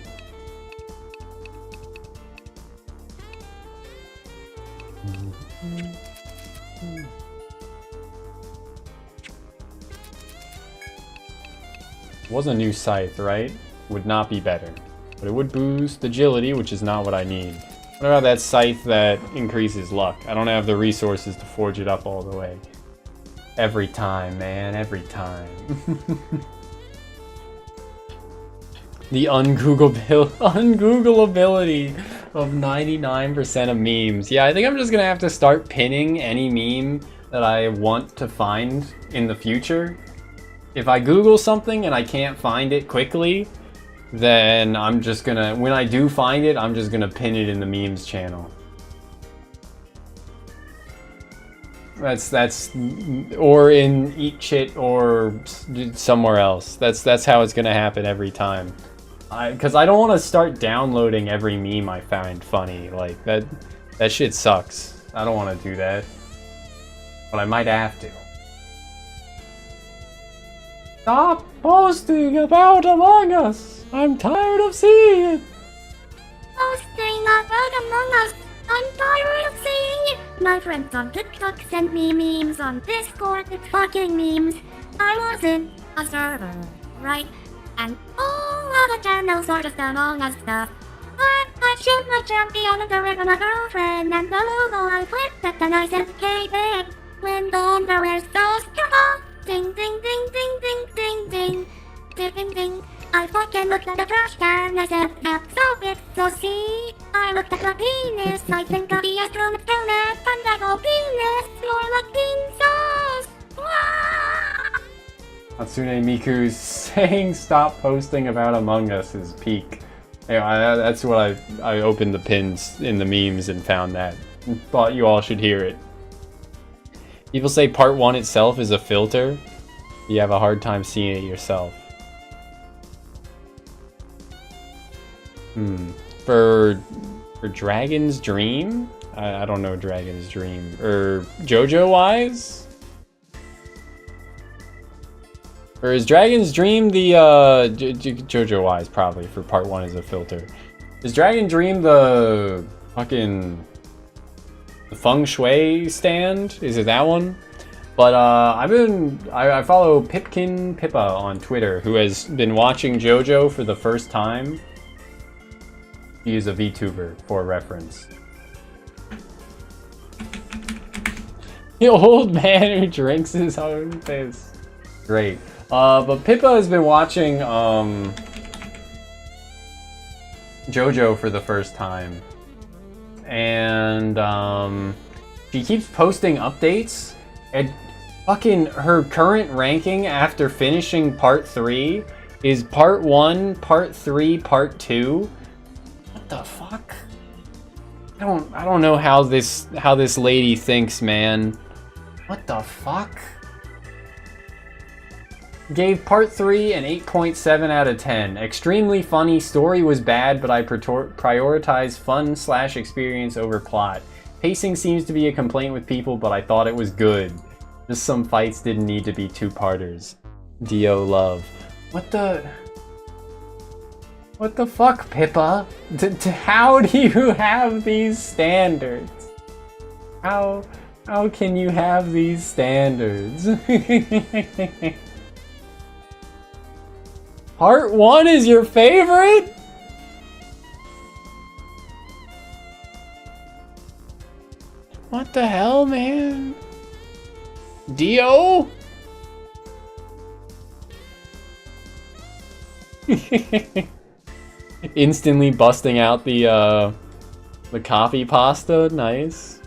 It was a new scythe, right? Would not be better. But it would boost agility, which is not what I need. What about that scythe that increases luck? I don't have the resources to forge it up all the way. Every time, man, every time. The ungoogleability of 99% of memes. Yeah, I think I'm just gonna have to start pinning any meme that I want to find in the future if I Google something and I can't find it quickly, then I'm just gonna, when I do find it, I'm just gonna pin it in the memes channel. That's or in Eat Shit or somewhere else. That's how it's gonna happen every time. Because I don't want to start downloading every meme I find funny. Like that shit sucks. I don't want to do that, but I might have to. Stop posting about Among Us. I'm tired of seeing it. Posting about Among Us. I'm tired of seeing it. My friends on TikTok sent me memes on Discord with fucking memes. I was in a server, right? And all of the channels are just Among Us stuff. I shoot my champion and with my girlfriend, and the logo I flipped it and I said, "Hey babe, when the underwear's so strong." Ding ding ding ding ding ding ding ding ding ding. I fucking looked at the trash can, I said, "That's so big, so see." I looked at my penis, I think I'll be a strong penis, and I go, "Penis, you're like bean sauce." Wah! Hatsune Miku's saying stop posting about Among Us is peak. Anyway, that's what I opened the pins in the memes and found that. Thought you all should hear it. People say part 1 itself is a filter. You have a hard time seeing it yourself. For Dragon's Dream? I don't know Dragon's Dream. Or JoJo wise? Or is Dragon's Dream the JoJo wise probably for part 1 is a filter. Is Dragon Dream the fucking the feng shui stand? Is it that one? But I follow Pipkin Pippa on Twitter, who has been watching JoJo for the first time. He is a VTuber for reference. The old man who drinks his own piss. Great. But Pippa has been watching JoJo for the first time. And she keeps posting updates. And fucking her current ranking after finishing part 3 is part 1, part 3, part 2. What the fuck? I don't know how this lady thinks, man. What the fuck? Gave part 3 an 8.7 out of 10. Extremely funny, story was bad, but I prioritized fun/experience over plot. Pacing seems to be a complaint with people, but I thought it was good. Just some fights didn't need to be two-parters. Dio love. What the fuck, Pippa? How do you have these standards? How can you have these standards? Part 1 is your favorite? What the hell, man? Dio? Instantly busting out the coffee pasta, nice.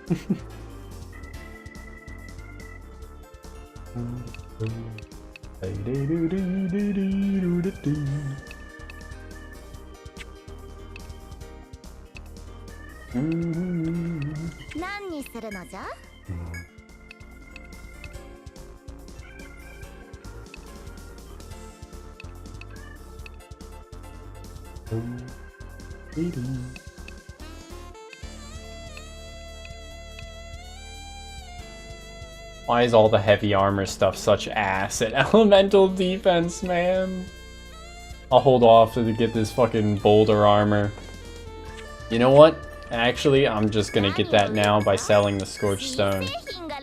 Why is all the heavy armor stuff such ass at elemental defense, man? I'll hold off to get this fucking boulder armor. You know what? Actually, I'm just gonna get that now by selling the Scorched Stone.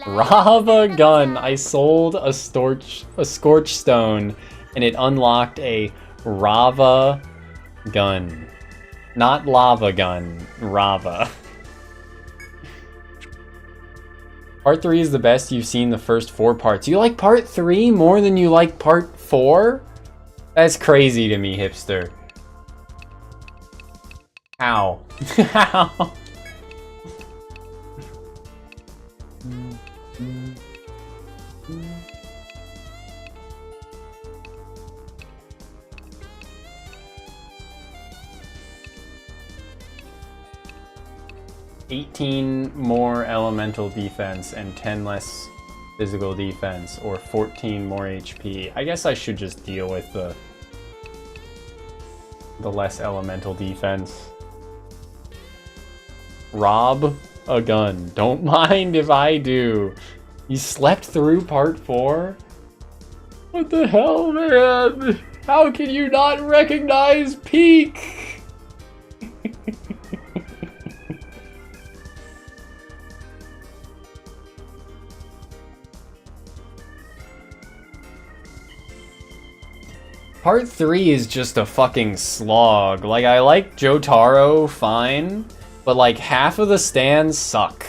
Rava gun! I sold a Scorched Stone and it unlocked a Rava gun. Not lava gun, Rava. Part 3 is the best you've seen the first 4 parts. You like part 3 more than you like part 4? That's crazy to me, hipster. How? How? 18 more elemental defense and 10 less physical defense, or 14 more HP. I guess I should just deal with the less elemental defense. Rob a gun. Don't mind if I do. You slept through part 4? What the hell, man? How can you not recognize Peak? Part 3 is just a fucking slog. Like, I like Jotaro fine, but like half of the stands suck.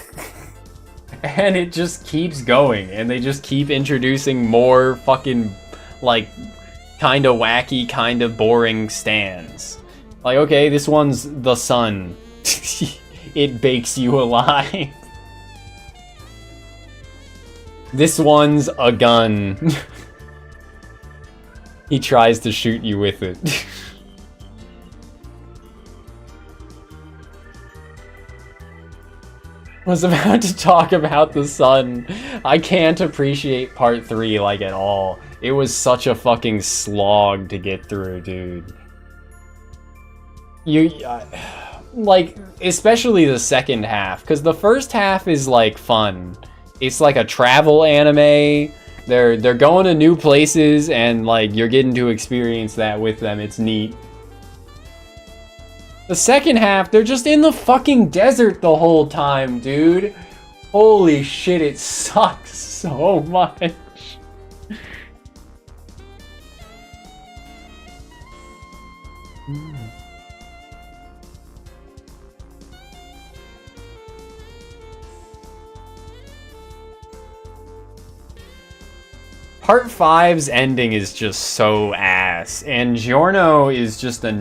And it just keeps going, and they just keep introducing more fucking, like, kinda wacky, kinda boring stands. Like, okay, this one's the sun. It bakes you alive. This one's a gun. He tries to shoot you with it. Was about to talk about the sun. I can't appreciate part 3 like at all. It was such a fucking slog to get through, dude. Like, especially the second half, because the first half is like fun. It's like a travel anime. They're going to new places, and like you're getting to experience that with them. It's neat. The second half, they're just in the fucking desert the whole time, dude. Holy shit, it sucks so much. Part 5's ending is just so ass, and Giorno is just a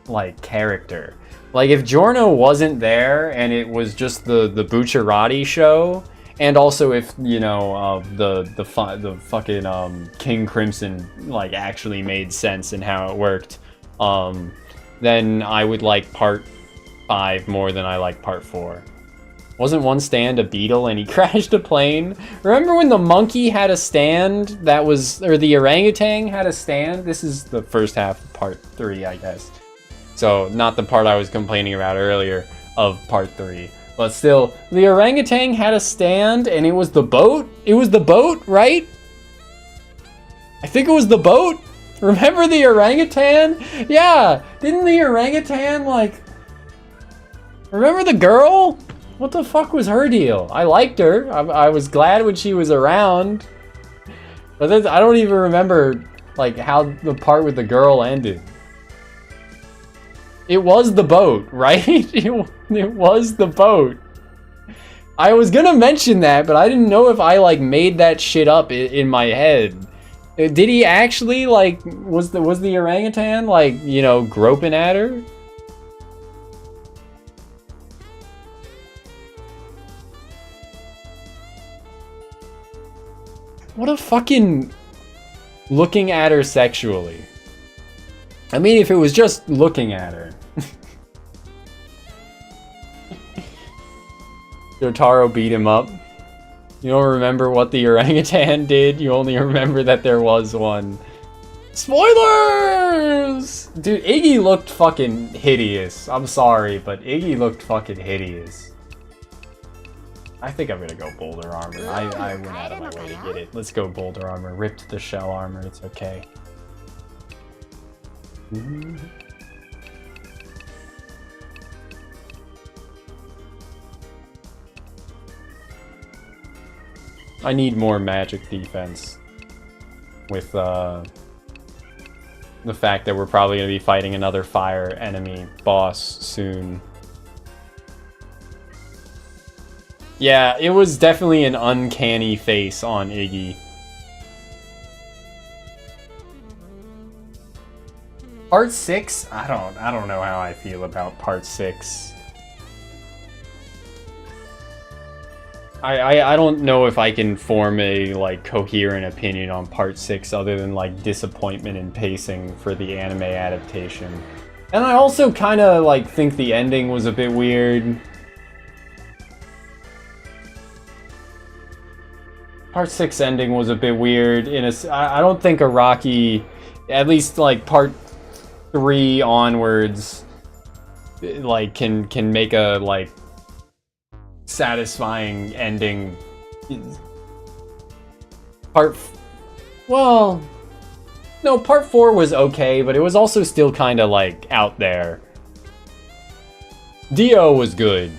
like character. Like, if Giorno wasn't there and it was just the Bucciarati show, and also if, you know, the fucking King Crimson like actually made sense in how it worked, then I would like part 5 more than I like part 4. Wasn't one stand a beetle and he crashed a plane? Remember when the monkey had a stand that was, or the orangutan had a stand? This is the first half of part 3, I guess. So, not the part I was complaining about earlier of part 3. But still, the orangutan had a stand and it was the boat? It was the boat, right? I think it was the boat. Remember the orangutan? Yeah, didn't the orangutan, like... Remember the girl? What the fuck was her deal? I liked her. I was glad when she was around. But then, I don't even remember, like, how the part with the girl ended. It was the boat, right? It was the boat. I was gonna mention that, but I didn't know if I, like, made that shit up in my head. Did he actually, like, was the orangutan, like, you know, groping at her? What a fucking looking at her sexually. I mean, if it was just looking at her. Jotaro beat him up. You don't remember what the orangutan did, you only remember that there was one. Spoilers! Dude, Iggy looked fucking hideous. I'm sorry, but Iggy looked fucking hideous. I think I'm gonna go boulder armor. I went out of my way to get it. Let's go boulder armor. Ripped the shell armor, it's okay. I need more magic defense with the fact that we're probably going to be fighting another fire enemy boss soon. Yeah, it was definitely an uncanny face on Iggy. Part 6? I don't know how I feel about part 6. I don't know if I can form a, like, coherent opinion on part 6 other than, like, disappointment in pacing for the anime adaptation. And I also kind of, like, think the ending was a bit weird. Part 6 ending was a bit weird. I don't think Araki, at least like part 3 onwards, like can make a like satisfying ending. Well, no, part 4 was okay, but it was also still kind of like out there. Dio was good.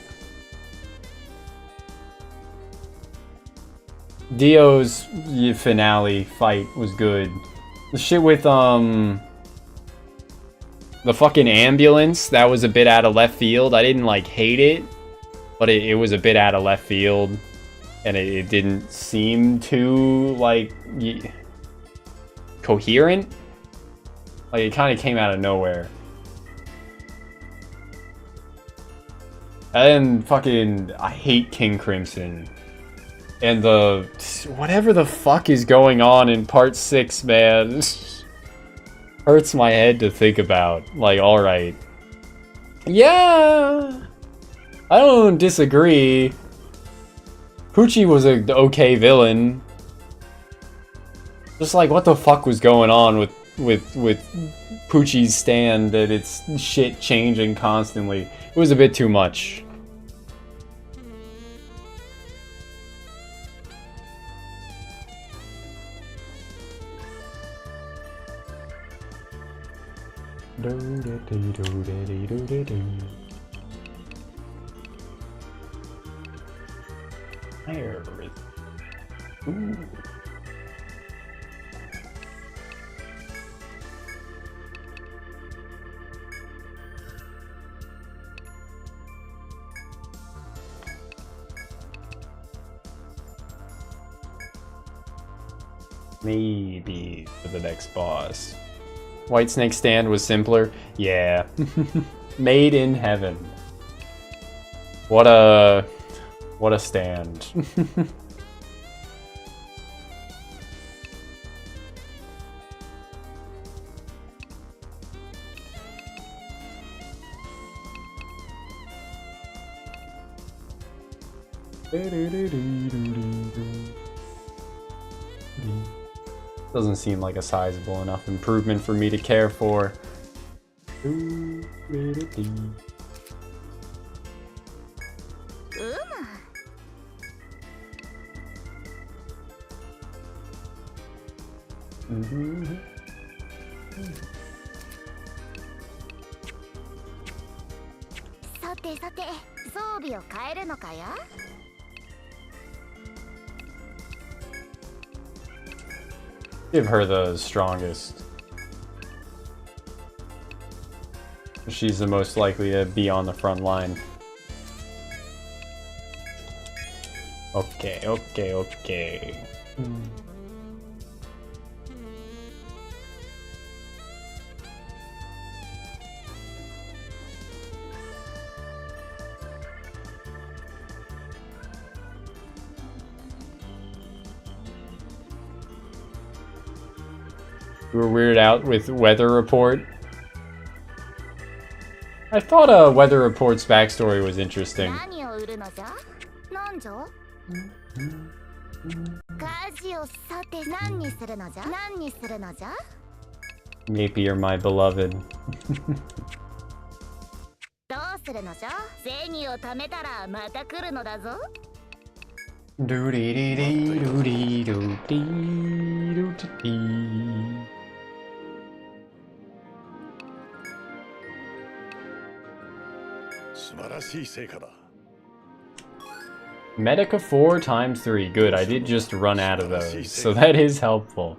Dio's finale fight was good. The shit with the fucking ambulance, that was a bit out of left field. I didn't like hate it, but it was a bit out of left field, and it didn't seem too like coherent. Like it kind of came out of nowhere. And then fucking I hate King Crimson. And the whatever the fuck is going on in part 6, man, hurts my head to think about. Like, alright. Yeah, I don't disagree. Pucci was an okay villain. Just like, what the fuck was going on with Pucci's stand, that it's shit changing constantly. It was a bit too much. Ooh. Maybe for the next boss. Whitesnake stand was simpler? Yeah. Made in heaven. What a stand. Doesn't seem like a sizable enough improvement for me to care for. Give her the strongest. She's the most likely to be on the front line. Okay. You were weirded out with Weather Report. I thought Weather Report's backstory was interesting. Maybe you're my beloved. Medica 4 times 3. Good, I did just run out of those, so that is helpful.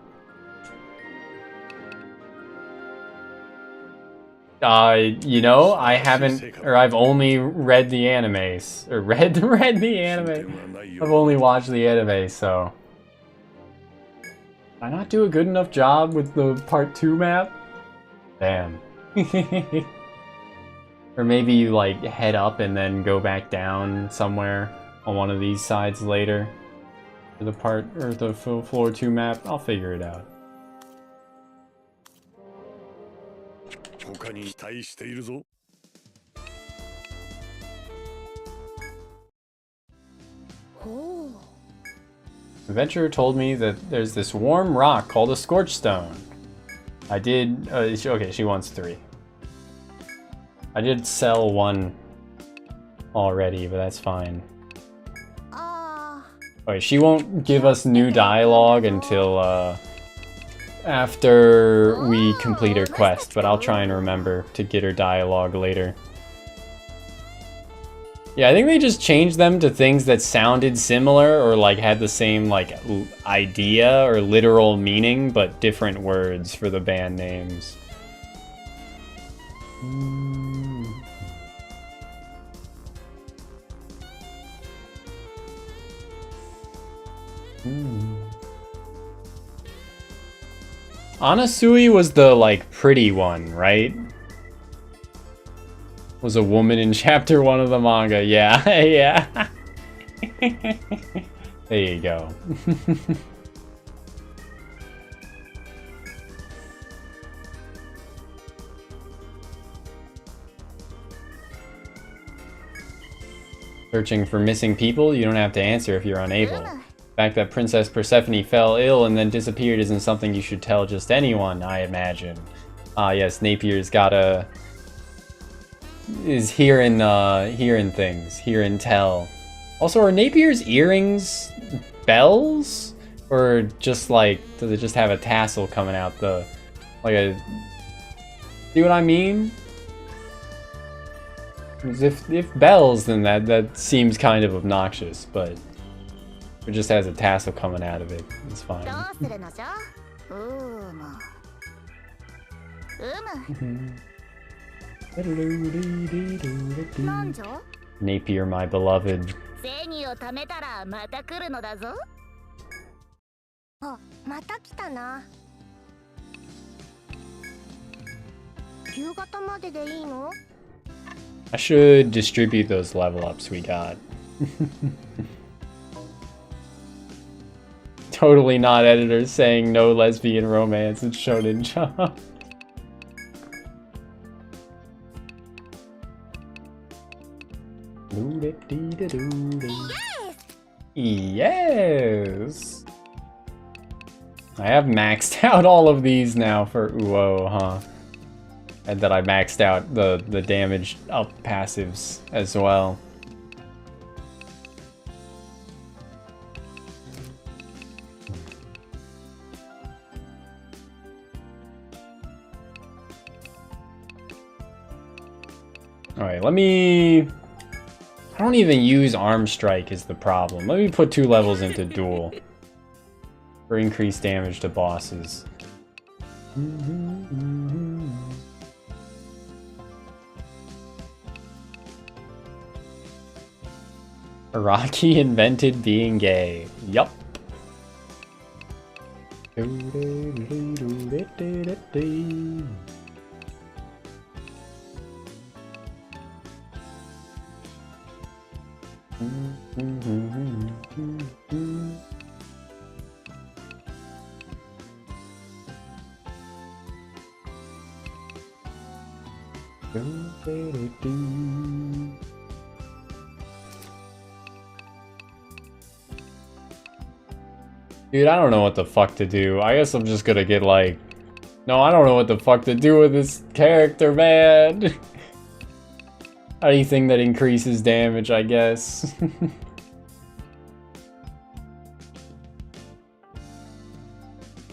You know, I haven't, or I've only read the animes, or read the anime. I've only watched the anime, so. Did I not do a good enough job with the part 2 map? Damn. Or maybe you like head up and then go back down somewhere on one of these sides later for the part, or the floor 2 map. I'll figure it out. Adventurer told me that there's this warm rock called a scorch stone. I did... okay, she wants 3. I did sell 1 already, but that's fine. Okay, she won't give us new dialogue until after we complete her quest, but I'll try and remember to get her dialogue later. Yeah, I think they just changed them to things that sounded similar or like had the same like idea or literal meaning, but different words for the band names. Anasui was the like pretty one, right? Was a woman in chapter 1 of the manga. Yeah, yeah. There you go. Searching for missing people? You don't have to answer if you're unable. The fact that Princess Persephone fell ill and then disappeared isn't something you should tell just anyone, I imagine. Ah, yes, Napier's gotta... is hearing things, hearing tell. Also, are Napier's earrings bells? Or just like, does it just have a tassel coming out the, like a, see what I mean? 'Cause if bells, then that seems kind of obnoxious, but if it just has a tassel coming out of it, it's fine. Napier, my beloved. I should distribute those level ups we got. Totally not editors saying no lesbian romance in Shonen Jump. Yes! I have maxed out all of these now for Uo, huh? And that I maxed out the damage up passives as well. Alright, let me... I don't even use Arm Strike is the problem. Let me put 2 levels into Duel. For increased damage to bosses. Araki invented being gay. Yup. Dude, I don't know what the fuck to do. I guess I'm just gonna get like... No, I don't know what the fuck to do with this character, man. Anything that increases damage, I guess.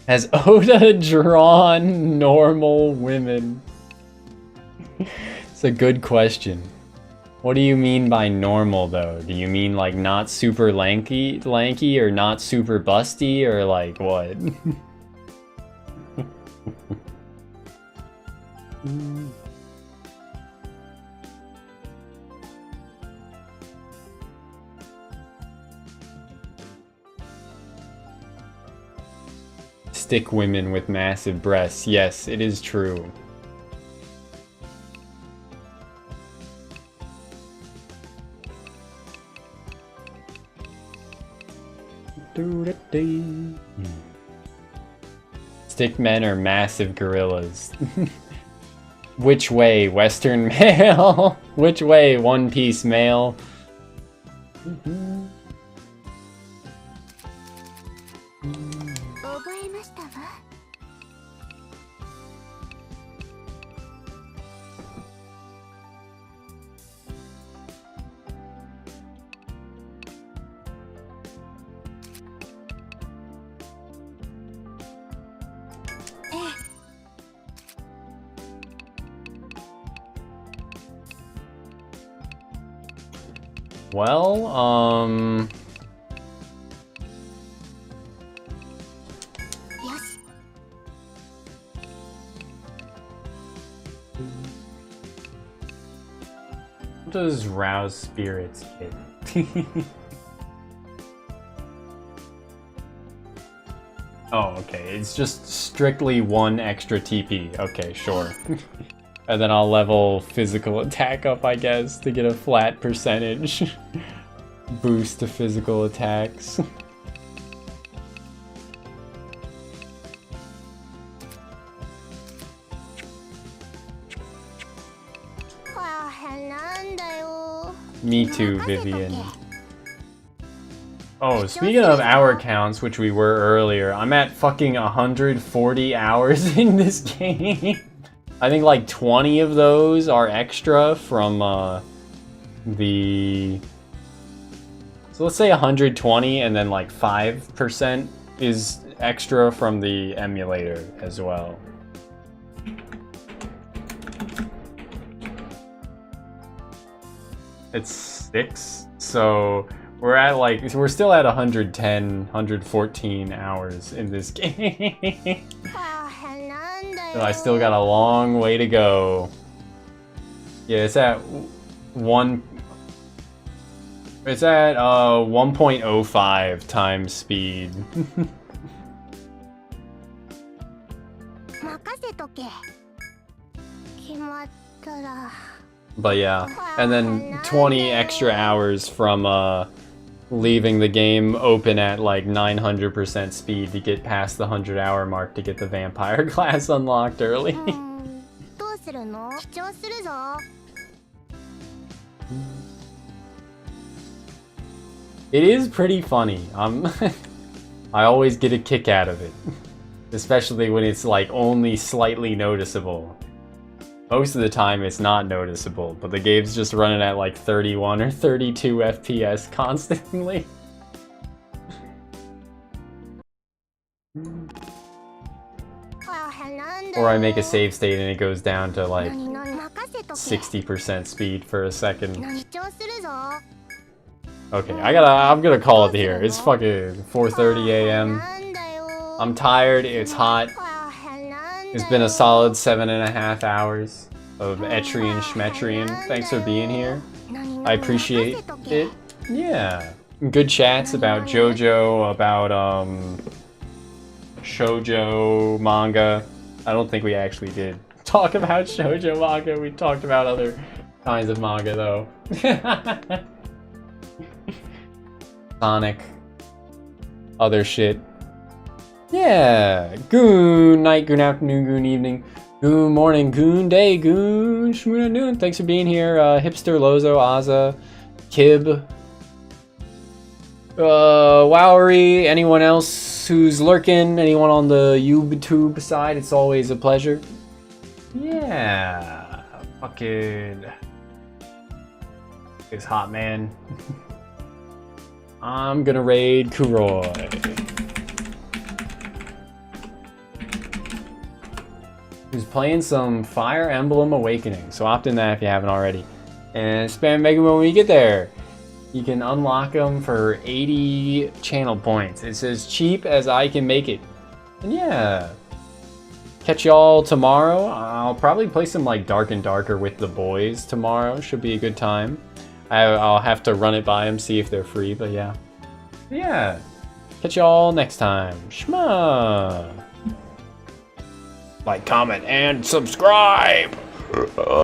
Has Oda drawn normal women? It's a good question. What do you mean by normal, though? Do you mean, like, not super lanky, or not super busty, or, like, what? Stick women with massive breasts. Yes, it is true. Stick men are massive gorillas. Which way, Western male? Which way, One Piece male? 覚えましたわ。Well, よし。 what does rouse spirits get? Oh, okay. It's just strictly 1 extra TP. Okay, sure. And then I'll level physical attack up, I guess, to get a flat percentage boost to physical attacks. Me too, Vivian. Oh, speaking of hour counts, which we were earlier, I'm at fucking 140 hours in this game. I think like 20 of those are extra from the... So let's say 120 and then like 5% is extra from the emulator as well. It's 6, so we're at like, we're still at 110, 114 hours in this game. So I still got a long way to go. Yeah, it's at 1.05 times speed. But yeah, and then 20 extra hours from leaving the game open at like 900% speed to get past the 100-hour mark to get the vampire class unlocked early. It is pretty funny. I always get a kick out of it, especially when it's like only slightly noticeable. Most of the time it's not noticeable, but the game's just running at like 31 or 32 FPS constantly. Or I make a save state and it goes down to like 60% speed for a second. Okay, I'm gonna call it here. It's fucking 4:30 a.m. I'm tired, it's hot. It's been a solid 7.5 hours of Etrian Schmetrian. Thanks for being here. I appreciate it. Yeah. Good chats about JoJo, about shoujo manga. I don't think we actually did talk about shoujo manga. We talked about other kinds of manga though. Sonic. Other shit. Yeah, goon night, goon afternoon, goon evening, goon morning, goon day, goon shmoona noon. Thanks for being here, Hipster, Lozo, Aza, Kib, Wowery, anyone else who's lurking, anyone on the YouTube side, it's always a pleasure. Yeah, fucking, it's hot, man. I'm gonna raid Kuroi. Who's playing some Fire Emblem Awakening, so opt in that if you haven't already. And spam Mega when we get there. You can unlock them for 80 channel points. It's as cheap as I can make it. And yeah. Catch y'all tomorrow. I'll probably play some like Dark and Darker with the boys tomorrow. Should be a good time. I'll have to run it by them, see if they're free, but yeah. Yeah. Catch y'all next time. Shma. Like, comment, and subscribe!